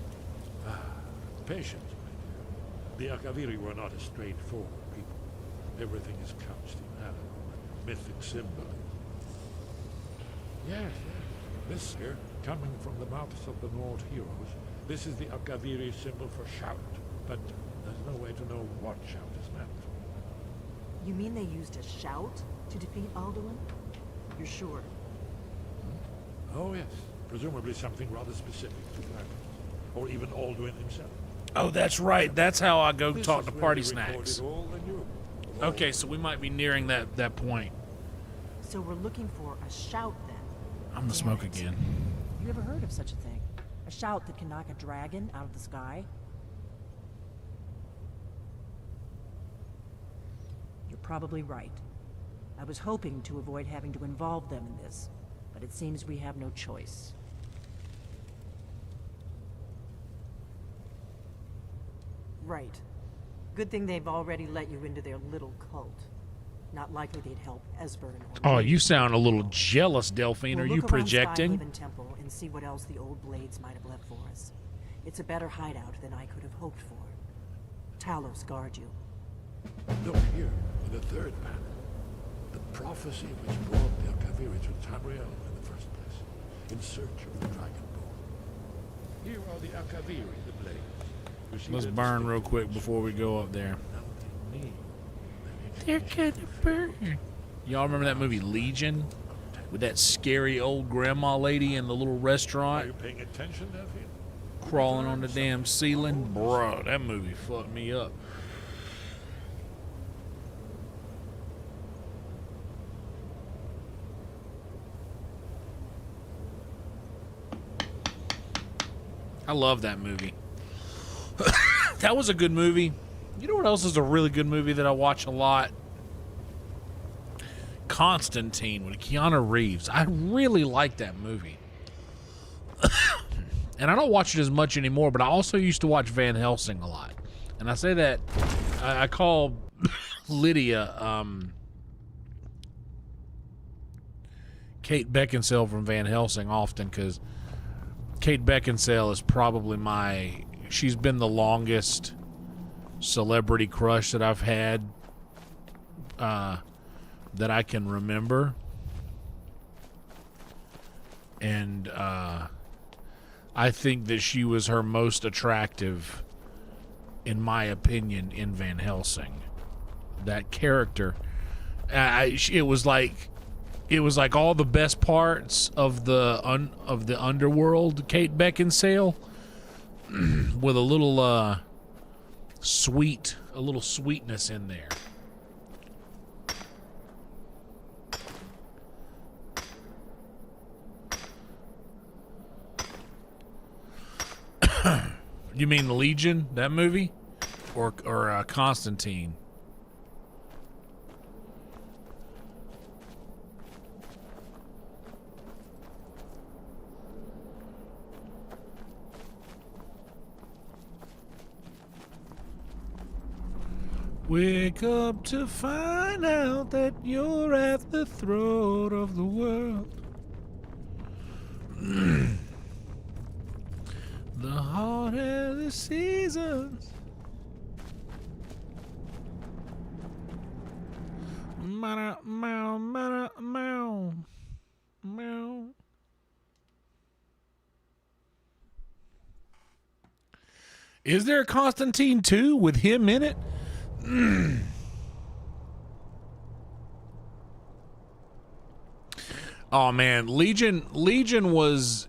Patience, my dear. The Akaviri were not a straightforward people. Everything is couched in allegory, mythic symbolism. Yes, this here, coming from the mouths of the Nord heroes, this is the Akaviri symbol for shout, but there's no way to know what shout is meant. You mean they used a shout to defeat Alduin? You're sure? Oh yes, presumably something rather specific to dragons, or even Alduin himself. Oh, that's right. That's how I go This talk is to where Party they recorded Snacks. all the new. Okay, so we might be nearing that point. So we're looking for a shout then. I'm gonna smoke again. You ever heard of such a thing? A shout that can knock a dragon out of the sky? You're probably right. I was hoping to avoid having to involve them in this, but it seems we have no choice. Right. Good thing they've already let you into their little cult. Not likely they'd help Esbern or Oh, you sound a little jealous, Delphine. We'll Are you look around projecting? Skyhaven Temple and see what else the old blades might have left for us. It's a better hideout than I could have hoped for. Talos guard you. Look here, in the third panel. The prophecy which brought the Akaviri to Tamriel in the first place, in search of the Dragonborn. Here are the Akaviri, the blades. You see Let's their burn real quick before we go up there. They're gonna burn. Y'all remember that movie Legion? With that scary old grandma lady in the little Are restaurant you paying attention, Delphine? crawling on the damn ceiling? Bro, that movie fucked me up. I love that movie. That was a good movie. You know what else is a really good movie that I watch a lot? Constantine with Keanu Reeves. I really like that movie. And I don't watch it as much anymore, but I also used to watch Van Helsing a lot. And And I say that, I call Lydia, Kate Beckinsale from Van Helsing often, because Kate Beckinsale is probably she's been the longest celebrity crush that I've had, that I can remember. And I think that she was her most attractive, in my opinion, in Van Helsing. That character, it was like all the best parts of the underworld, Kate Beckinsale, with a little sweetness in there. You mean Legion, that movie? Or Constantine? Wake up to find out that you're at the throat of the world. The heart of the seasons. Meow, meow, meow, meow, meow. Is there a Constantine 2 with him in it? Oh man, Legion was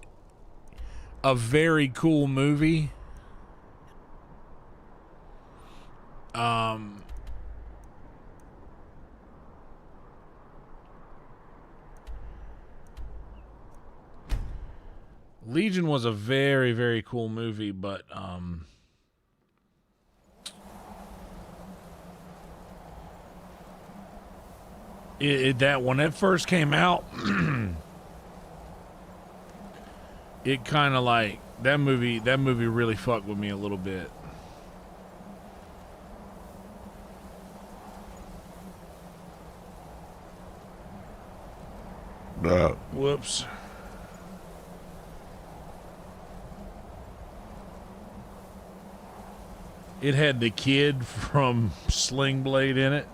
a very cool movie. Legion was a very, very cool movie, but that when it first came out, it kind of like that movie really fucked with me a little bit. Whoops. It had the kid from Sling Blade in it.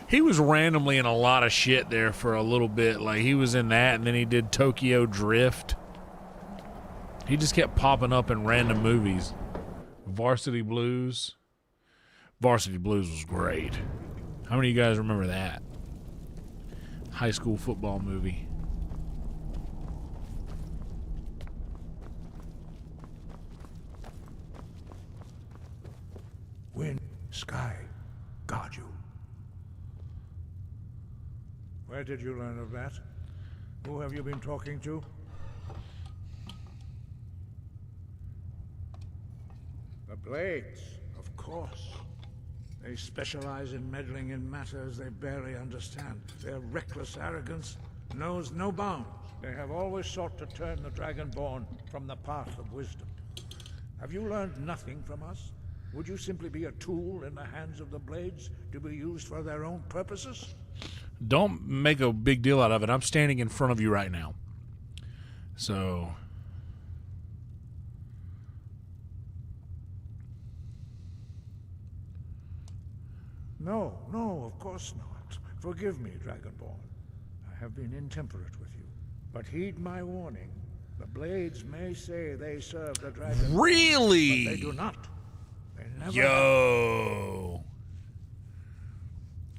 He was randomly in a lot of shit there for a little bit. Like, he was in that, and then he did Tokyo Drift. He just kept popping up in random movies. Varsity Blues. Varsity Blues was great. How many of you guys remember that? High school football movie. Wind, sky, guard you. Where did you learn of that? Who have you been talking to? The Blades, of course. They specialize in meddling in matters they barely understand. Their reckless arrogance knows no bounds. They have always sought to turn the Dragonborn from the path of wisdom. Have you learned nothing from us? Would you simply be a tool in the hands of the Blades to be used for their own purposes? Don't make a big deal out of it. I'm standing in front of you right now. So... No, of course not. Forgive me, Dragonborn. I have been intemperate with you. But heed my warning. The Blades may say they serve the Dragonborn. Really? But they do not. They never Yo.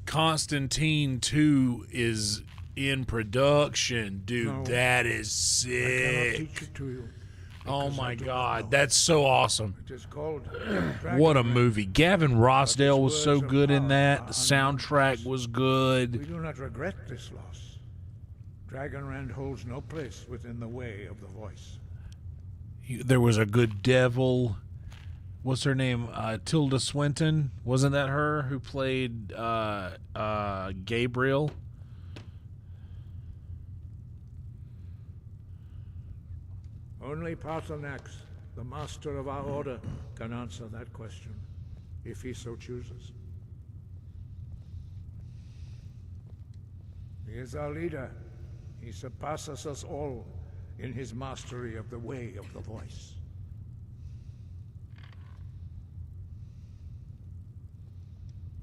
Constantine 2 is in production. Dude, No. that is I cannot sick. teach it to you. Oh my God, that's so awesome. It is called What a Dragonborn. movie. Gavin Rossdale was so words of good in power that. are The soundtrack was We good. do not regret this loss. Dragonrand holds no place within the way of the voice. There was a good devil. What's her name? Tilda Swinton. Wasn't that her who played Gabriel? Only Paarthurnax The master of our order can answer that question, if he so chooses. He is our leader. He surpasses us all in his mastery of the way of the voice.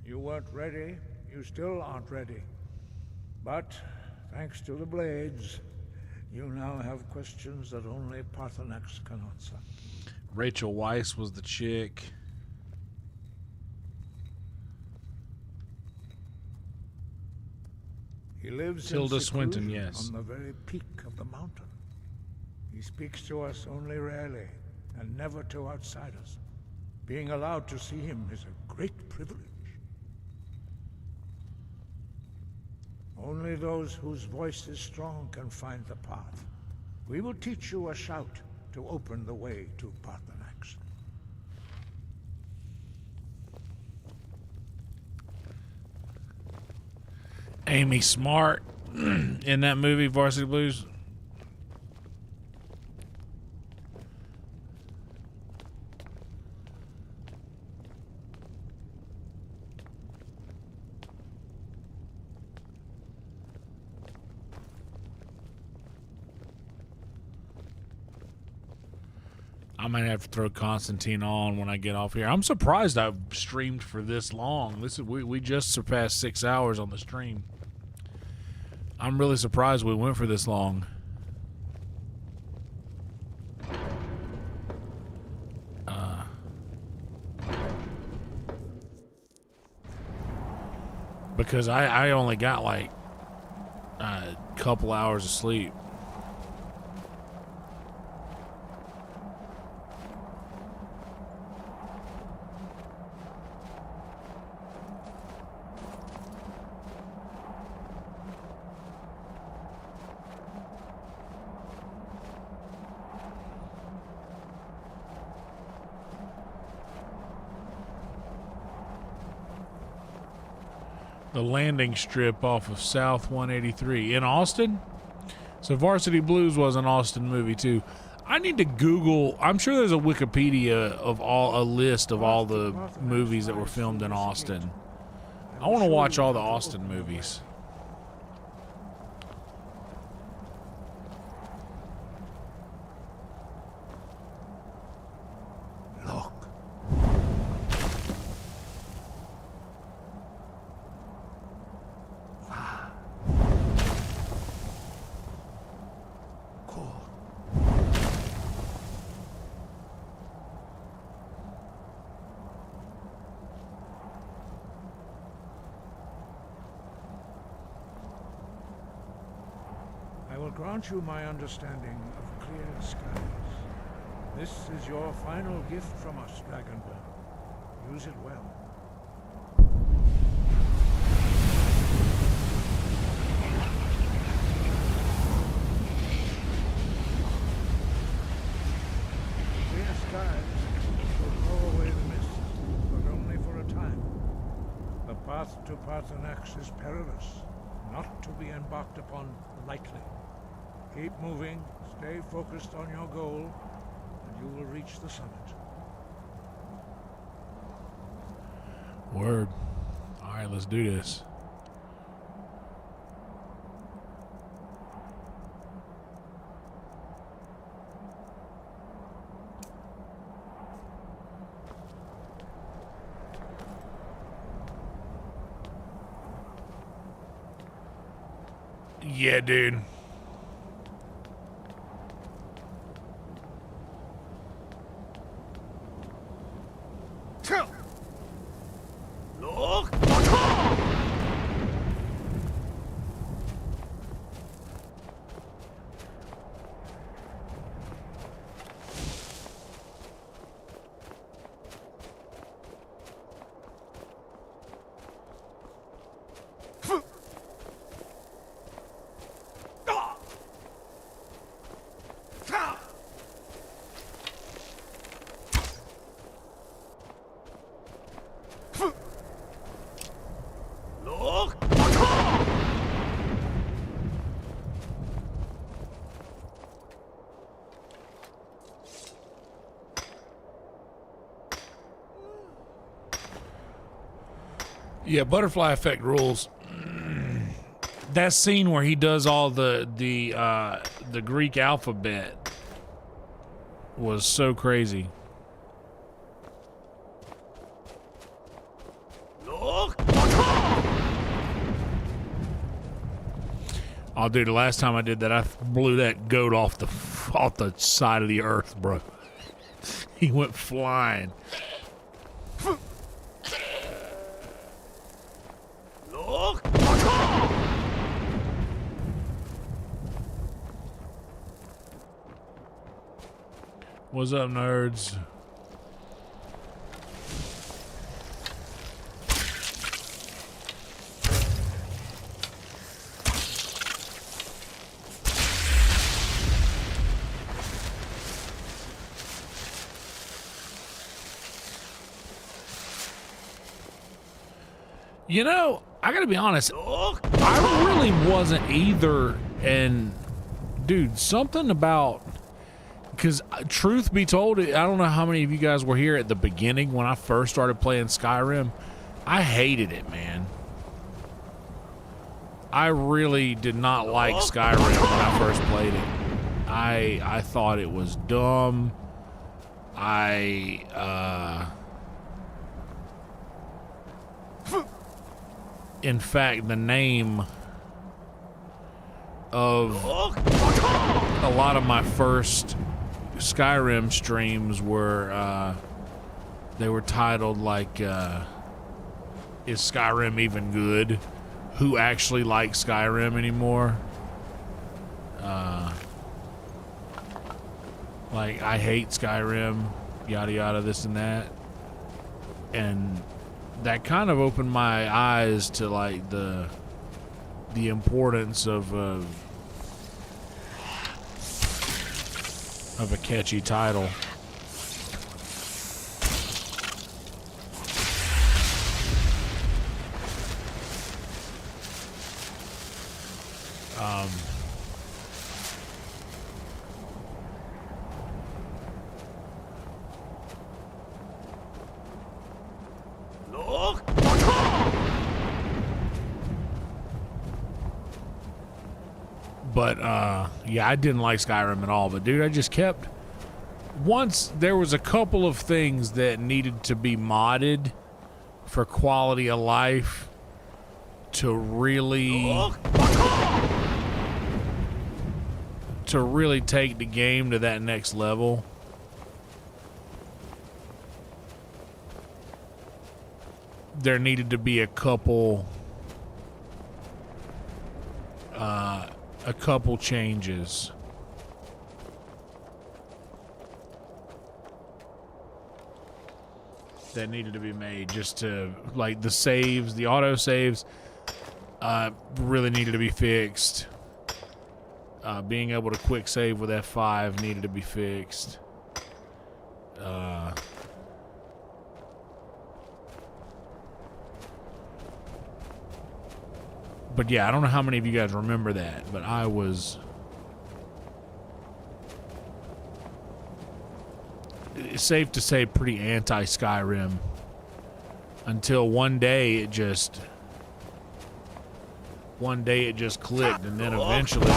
You weren't ready. You still aren't ready. But, thanks to the blades, you now have questions that only Parthenax can answer. Rachel Weisz was the chick. He lives Tilda in Swinton, seclusion yes. on the very peak of the mountain. He speaks to us only rarely, and never to outsiders. Being allowed to see him is a great privilege. Only those whose voice is strong can find the path. We will teach you a shout to open the way to Parthenax. Amy Smart in that movie, Varsity Blues. I might have to throw Constantine on when I get off here. I'm surprised I've streamed for this long. We just surpassed 6 hours on the stream. I'm really surprised we went for this long. Because I only got like a couple hours of sleep. The landing strip off of South 183 in Austin. So Varsity Blues was an Austin movie too. I need to Google. I'm sure there's a Wikipedia of a list of all the movies that were filmed in Austin. I want to watch all the Austin movies. I will grant you my understanding of clear skies. This is your final gift from us, Dragonborn. Use it well. Clear skies will blow away the mist, but only for a time. The path to Parthenax is perilous, not to be embarked upon lightly. Keep moving, stay focused on your goal, and you will reach the summit. Word. All right, let's do this. Yeah, dude. Yeah, butterfly effect rules. That scene where he does all the Greek alphabet was so crazy. Oh, dude, the last time I did that, I blew that goat off the side of the earth, bro. He went flying. What's up, nerds? You know, I gotta be honest, I really wasn't either, and dude, something about, because truth be told, I don't know how many of you guys were here at the beginning when I first started playing Skyrim. I hated it, man. I really did not like Skyrim when I first played it. I thought it was dumb. In fact, the name of a lot of my first Skyrim streams were, they were titled like, is Skyrim even good? Who actually likes Skyrim anymore? Like, I hate Skyrim, yada yada, this and that. And that kind of opened my eyes to like the importance of a catchy title. But, yeah, I didn't like Skyrim at all. But, dude, I just kept... Once there was a couple of things that needed to be modded for quality of life to really... to really take the game to that next level. There needed to be a couple changes. That needed to be made just to, like, the saves, the auto saves, really needed to be fixed. Being able to quick save with F5 needed to be fixed. But yeah, I don't know how many of you guys remember that, but I was... It's safe to say pretty anti-Skyrim. Until one day it just... One day it just clicked, and then eventually...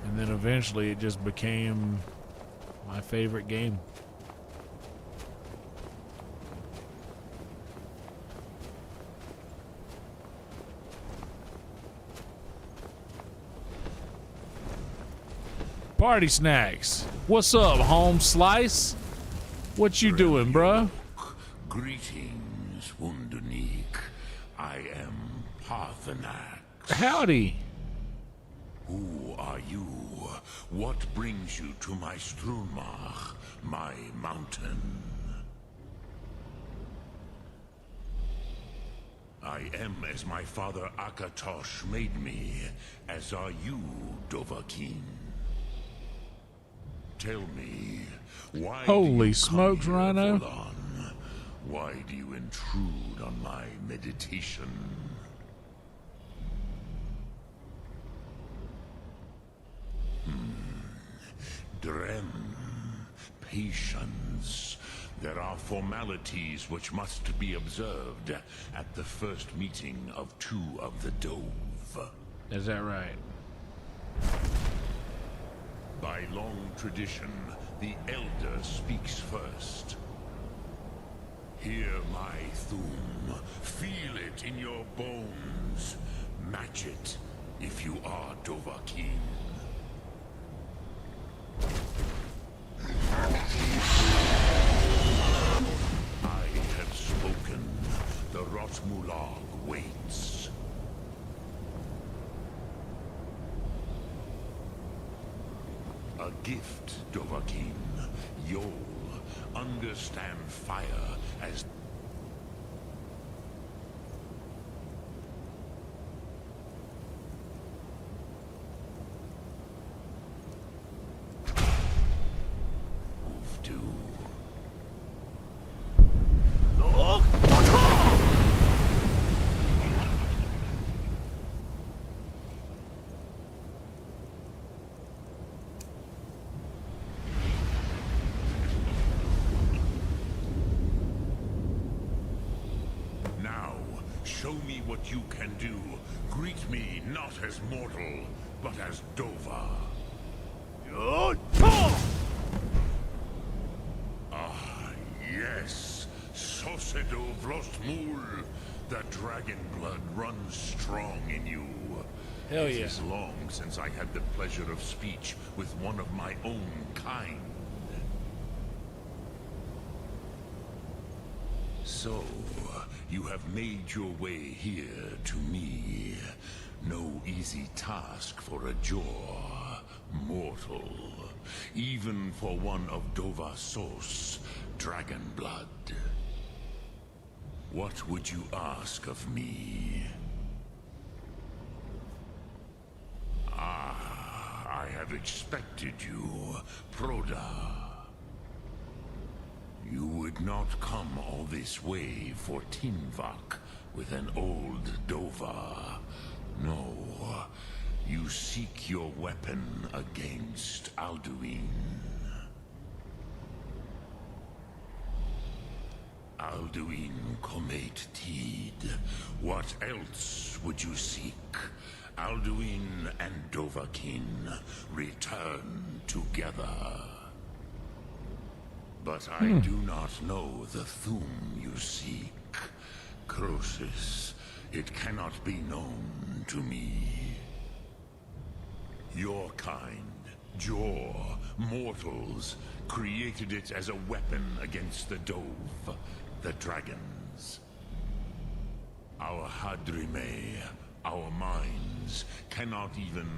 And then eventually it just became my favorite game. Party Snacks. What's up, home slice? What you doing, bruh? Greetings, Wunderneek. I am Parthenax. Howdy. Who are you? What brings you to my Strunmach, my mountain? I am as my father Akatosh made me, as are you, Dovahkiin. Tell me, why Holy smokes, Rhino. Why do you intrude on my meditation? Drem, Patience. There are formalities which must be observed at the first meeting of two of the Dove. Is that right? By long tradition, the Elder speaks first. Hear my Thum. Feel it in your bones. Match it if you are Dovahkiin. I have spoken. The Rotmulag waits. A gift, Dovahkiin. You'll understand fire as... do. Now, show me what you can do. Greet me not as mortal, but as Dova. Ah, yes. Sosedo Vlostmul. The dragon blood runs strong in you. Hell yeah. It is long since I had the pleasure of speech with one of my own kind. So, you have made your way here to me. No easy task for a Jor, mortal. Even for one of Dovahsos, dragon blood. What would you ask of me? Ah, I have expected you, Proda. You would not come all this way for Tinvak with an old Dova. No, you seek your weapon against Alduin. Alduin Comet Tid. What else would you seek? Alduin and Dovahkiin return together. But I do not know the Thum you seek. Croesus, it cannot be known to me. Your kind, Jor, mortals, created it as a weapon against the Dove, the dragons. Our Hadrime, our minds, cannot even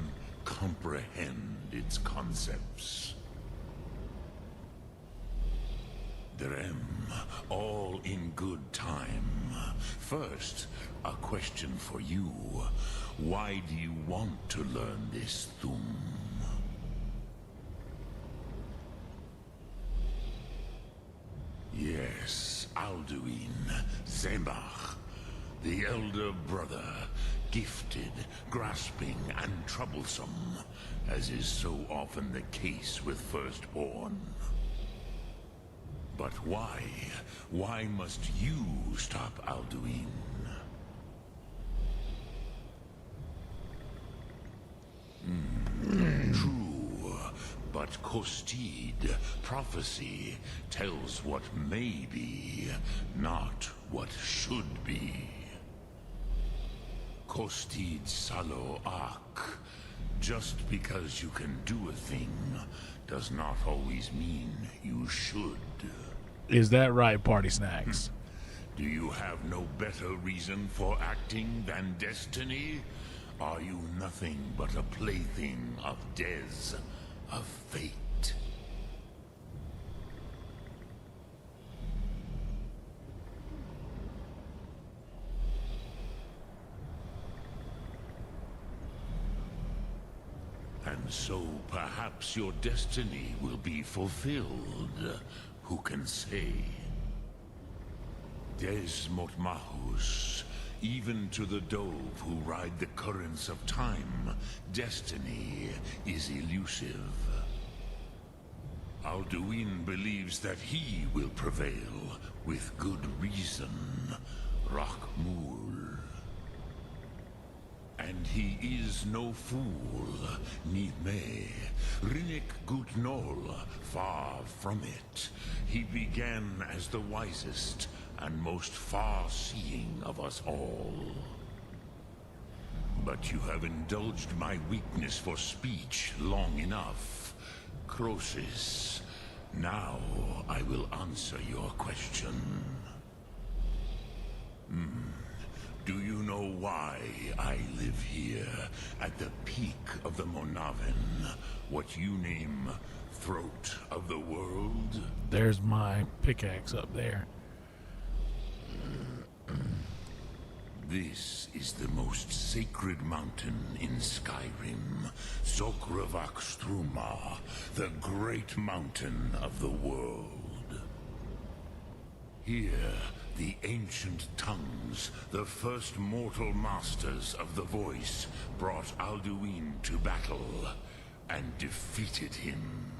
comprehend its concepts. Drem, all in good time. First, a question for you. Why do you want to learn this Thum? Yes, Alduin, Zemach, the elder brother, gifted, grasping, and troublesome, as is so often the case with firstborn. But why? Why must you stop Alduin? True, but Kostid, prophecy, tells what may be, not what should be. Kostid Salo Ak. Just because you can do a thing does not always mean you should. Is that right, Party Snacks? Do you have no better reason for acting than destiny? Are you nothing but a plaything of Des, of fate? And so perhaps your destiny will be fulfilled. Who can say? Des Motmahus, even to the Dove who ride the currents of time, destiny is elusive. Alduin believes that he will prevail, with good reason, Rachmul. And he is no fool, Nidme, Rinnik Gutnol, far from it. He began as the wisest and most far-seeing of us all. But you have indulged my weakness for speech long enough, Croesus. Now I will answer your question. Do you know why I live here, at the peak of the Monaven, what you name throat of the world? There's my pickaxe up there. This is the most sacred mountain in Skyrim, Sokravak Struma, the great mountain of the world. Here, the ancient tongues, the first mortal masters of the voice, brought Alduin to battle and defeated him.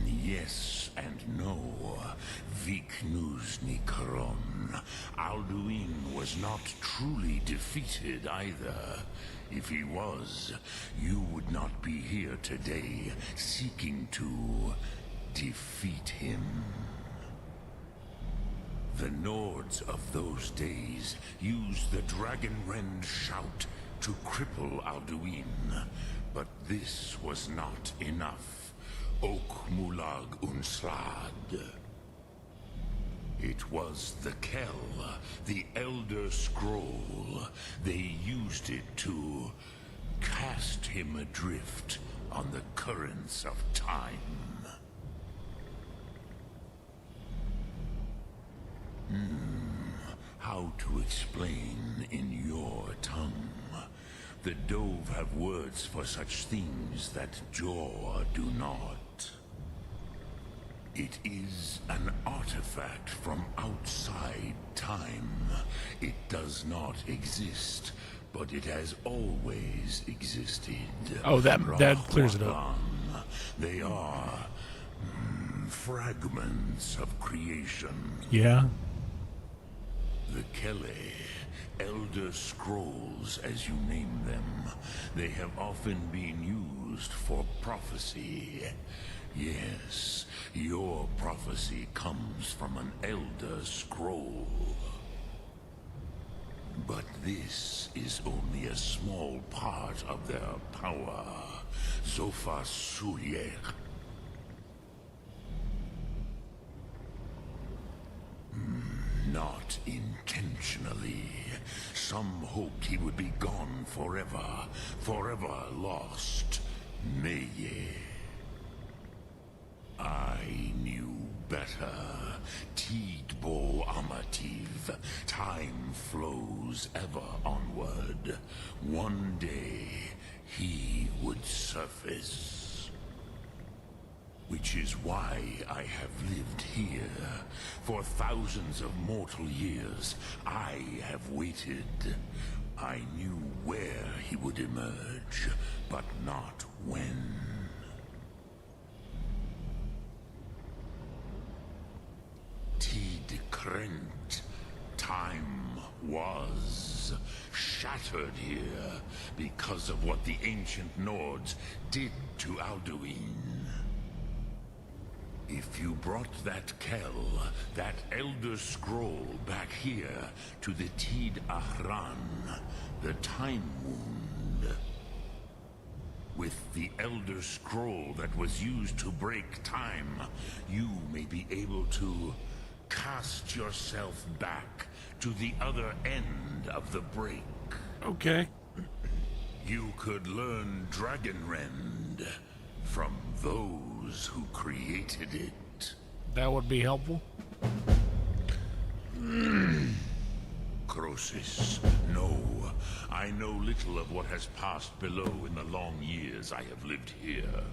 Yes and no. Viknus Nikaron. Alduin was not truly defeated either. If he was, you would not be here today seeking to defeat him. The Nords of those days used the Dragonrend shout to cripple Alduin, but this was not enough. Ok Mulag Unslad. It was the Kell, the Elder Scroll. They used it to cast him adrift on the currents of time. How to explain in your tongue? The Dove have words for such things that Jor do not. It is an artifact from outside time. It does not exist, but it has always existed. Oh, that clears it up. They are fragments of creation. Yeah. The Kelle, Elder Scrolls, as you name them, they have often been used for prophecy. Yes, your prophecy comes from an Elder Scroll. But this is only a small part of their power. Zofa Suyek. Not intentionally. Some hoped he would be gone forever, forever lost. Meye. I knew better. Tidbo Amativ. Time flows ever onward. One day, he would surface. Which is why I have lived here. For thousands of mortal years, I have waited. I knew where he would emerge, but not when. Tid Krent. Time was shattered here because of what the ancient Nords did to Alduin. If you brought that Kell, that Elder Scroll back here to the Tid Ahran, the Time Wound, with the Elder Scroll that was used to break time, you may be able to cast yourself back to the other end of the break. Okay. You could learn Dragonrend from those who created it. That would be helpful. Croesus, no. I know little of what has passed below in the long years I have lived here.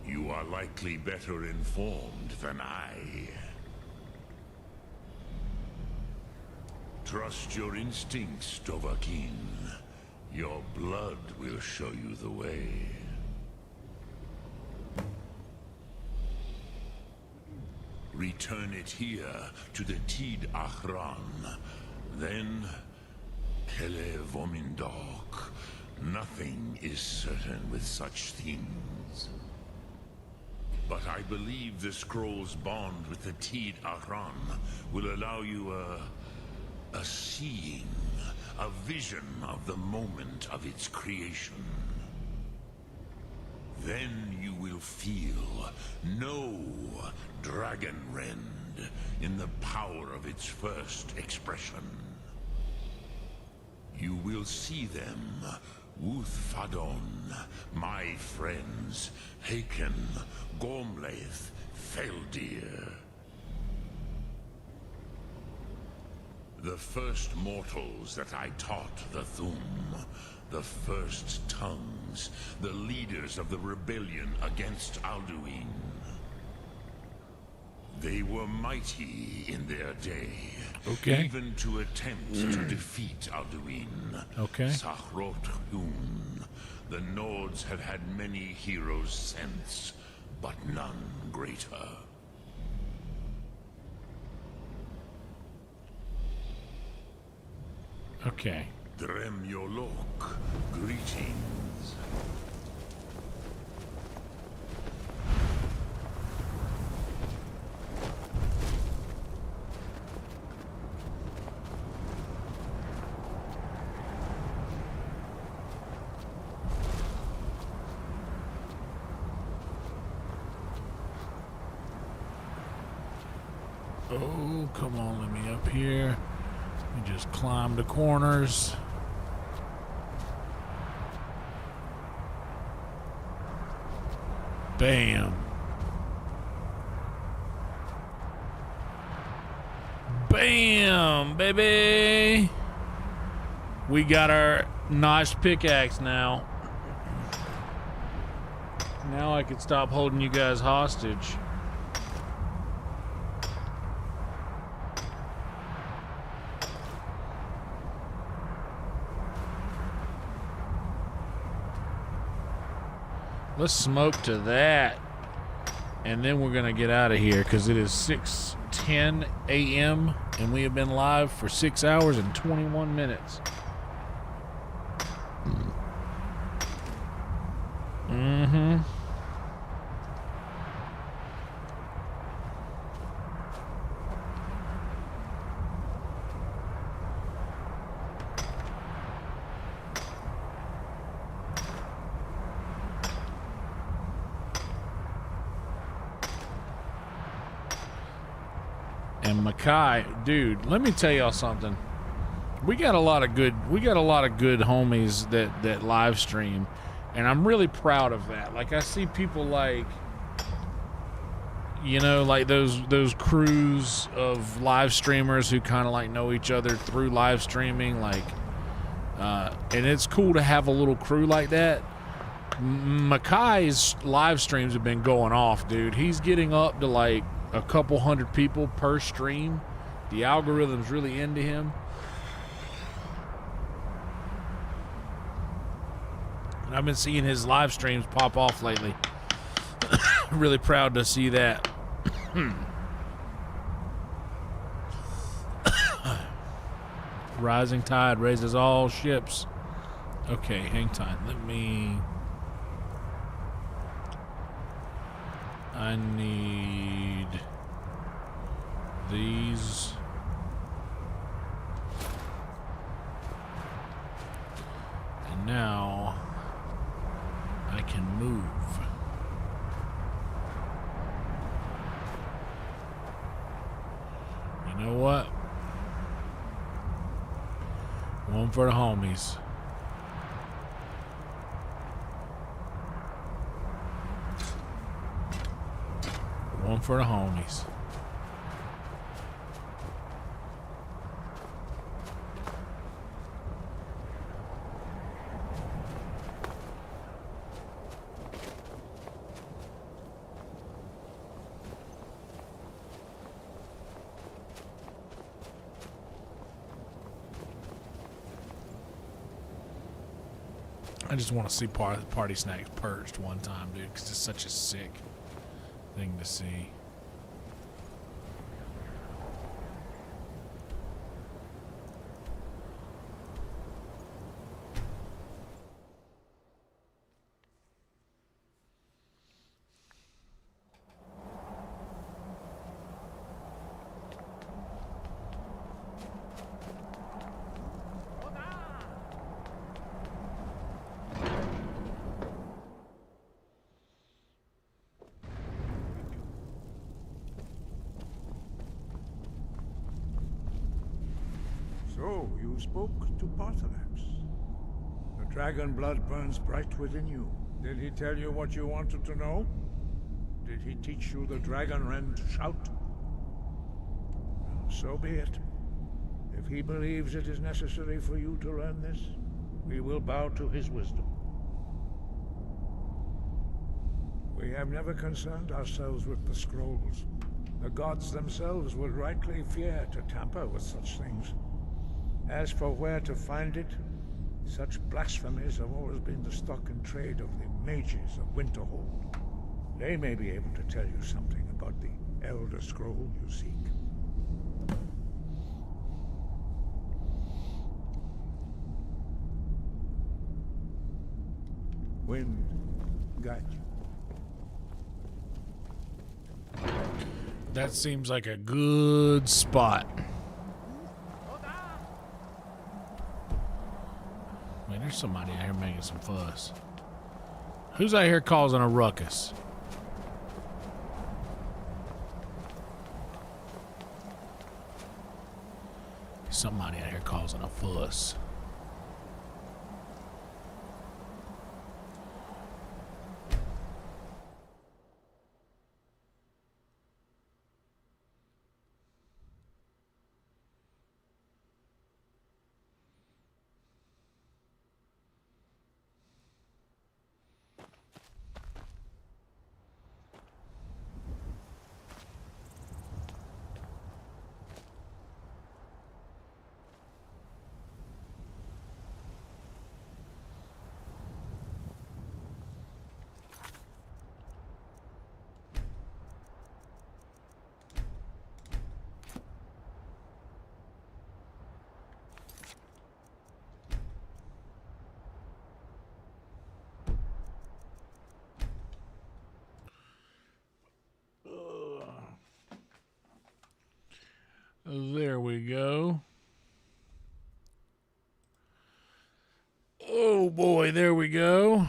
You are likely better informed than I. Trust your instincts, Dovahkiin. Your blood will show you the way. Return it here to the Tid Achran. Then, Kele Vomindok. Nothing is certain with such things. But I believe the scroll's bond with the Tid Achran will allow you a seeing, a vision of the moment of its creation. Then you will feel, know Dragonrend in the power of its first expression. You will see them, Wuthfadon, my friends, Haken, Gormlaith, Feldir. The first mortals that I taught the Thum, the first tongues, the leaders of the rebellion against Alduin. They were mighty in their day. Okay. Even to attempt to defeat Alduin. Okay. Sachrot Hun. The Nords have had many heroes since, but none greater. Okay. Drem Yolok, greetings. Oh, come on, let me up here. Let me just climb the corners. Bam. Bam, baby. We got our nice pickaxe now. Now I can stop holding you guys hostage. Let's smoke to that. And then we're going to get out of here because it is 6:10 a.m. and we have been live for 6 hours and 21 minutes. Mm-hmm. And Mackay, dude, let me tell y'all something. We got a lot of good homies that live stream, and I'm really proud of that. Like I see people like, you know, like those crews of live streamers who kind of like know each other through live streaming, like and it's cool to have a little crew like that. Mackay's live streams have been going off, dude. He's getting up to like a couple hundred people per stream. The algorithm's really into him. And I've been seeing his live streams pop off lately. Really proud to see that. Rising tide raises all ships. Okay, hang tight. I need these. And now I can move. You know what? One for the homies. One for the homies. I just want to see Party Snacks purged one time, dude, because it's such a sick thing to see. So, you spoke to Parthalax. The dragon blood burns bright within you. Did he tell you what you wanted to know? Did he teach you the dragon rend shout? Well, so be it. If he believes it is necessary for you to learn this, we will bow to his wisdom. We have never concerned ourselves with the scrolls. The gods themselves would rightly fear to tamper with such things. As for where to find it, such blasphemies have always been the stock and trade of the mages of Winterhold. They may be able to tell you something about the Elder Scroll you seek. Wind, guide you. That seems like a good spot. Man, there's somebody out here making some fuss. Who's out here causing a ruckus? Somebody out here causing a fuss. There we go. Oh boy, there we go.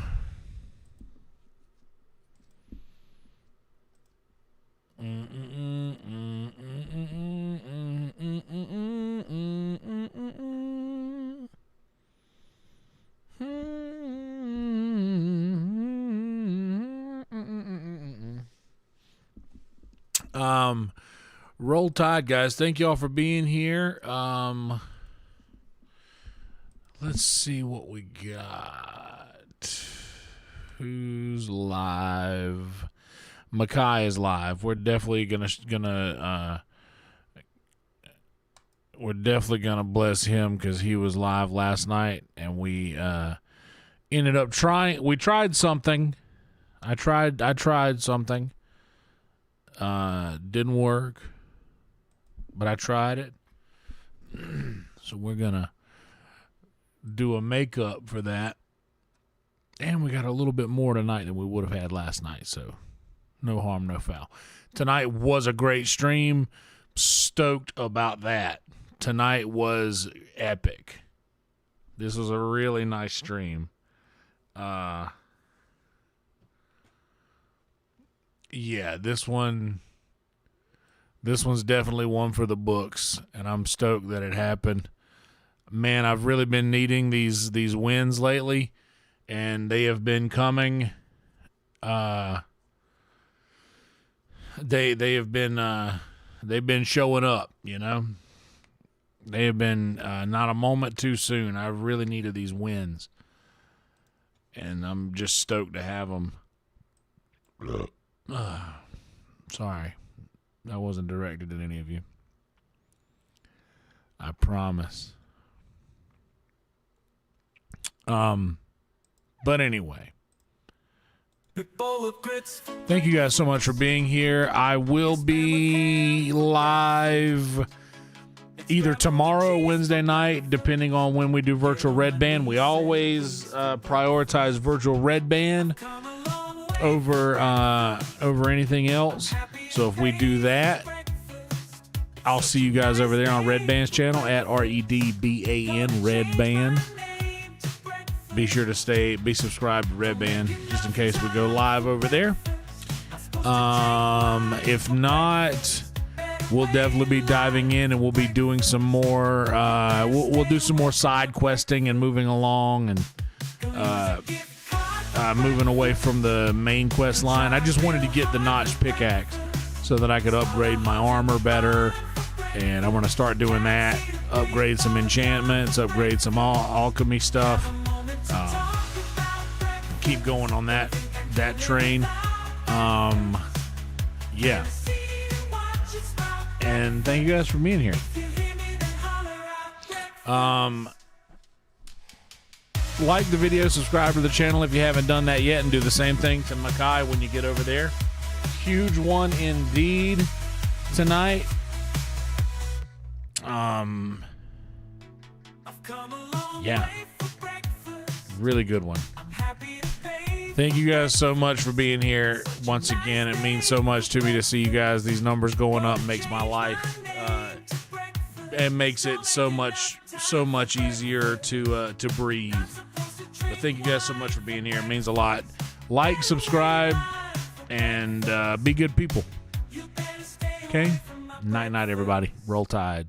Roll Tide, guys. Thank y'all for being here. Let's see what we got. Who's live? Makai is live. We're definitely gonna bless him because he was live last night, and we ended up trying. We tried something. I tried something. Didn't work, but I tried it. So we're gonna do a makeup for that, and we got a little bit more tonight than we would have had last night. So no harm, no foul. Tonight was a great stream. Stoked about that. Tonight was epic. This was a really nice stream. Yeah, this one's definitely one for the books, and I'm stoked that it happened. Man, I've really been needing these wins lately, and they have been coming. They've been showing up, you know. They have been not a moment too soon. I really needed these wins, and I'm just stoked to have them. Sorry, that wasn't directed at any of you. I promise. But anyway, thank you guys so much for being here. I will be live either tomorrow or Wednesday night, depending on when we do virtual Red Band. We always prioritize virtual Red Band over anything else. So if we do that, I'll see you guys over there on Red Band's channel at REDBAN, Red Band. Be sure to be subscribed to Red Band just in case we go live over there. If not, we'll definitely be diving in and we'll be doing some more. We'll do some more side questing and moving along and moving away from the main quest line. I just wanted to get the notched pickaxe so that I could upgrade my armor better, and I'm going to start doing that. Upgrade some enchantments, upgrade some alchemy stuff. Keep going on that train. Yeah. And thank you guys for being here. Like the video, subscribe to the channel if you haven't done that yet, and do the same thing to Makai when you get over there. Huge one indeed tonight. Yeah. Really good one. Thank you guys so much for being here. Once again, it means so much to me to see you guys. These numbers going up makes my life and makes it so much easier to breathe. But thank you guys so much for being here. It means a lot. Like, subscribe, and be good people. Okay? Night, everybody. Roll Tide.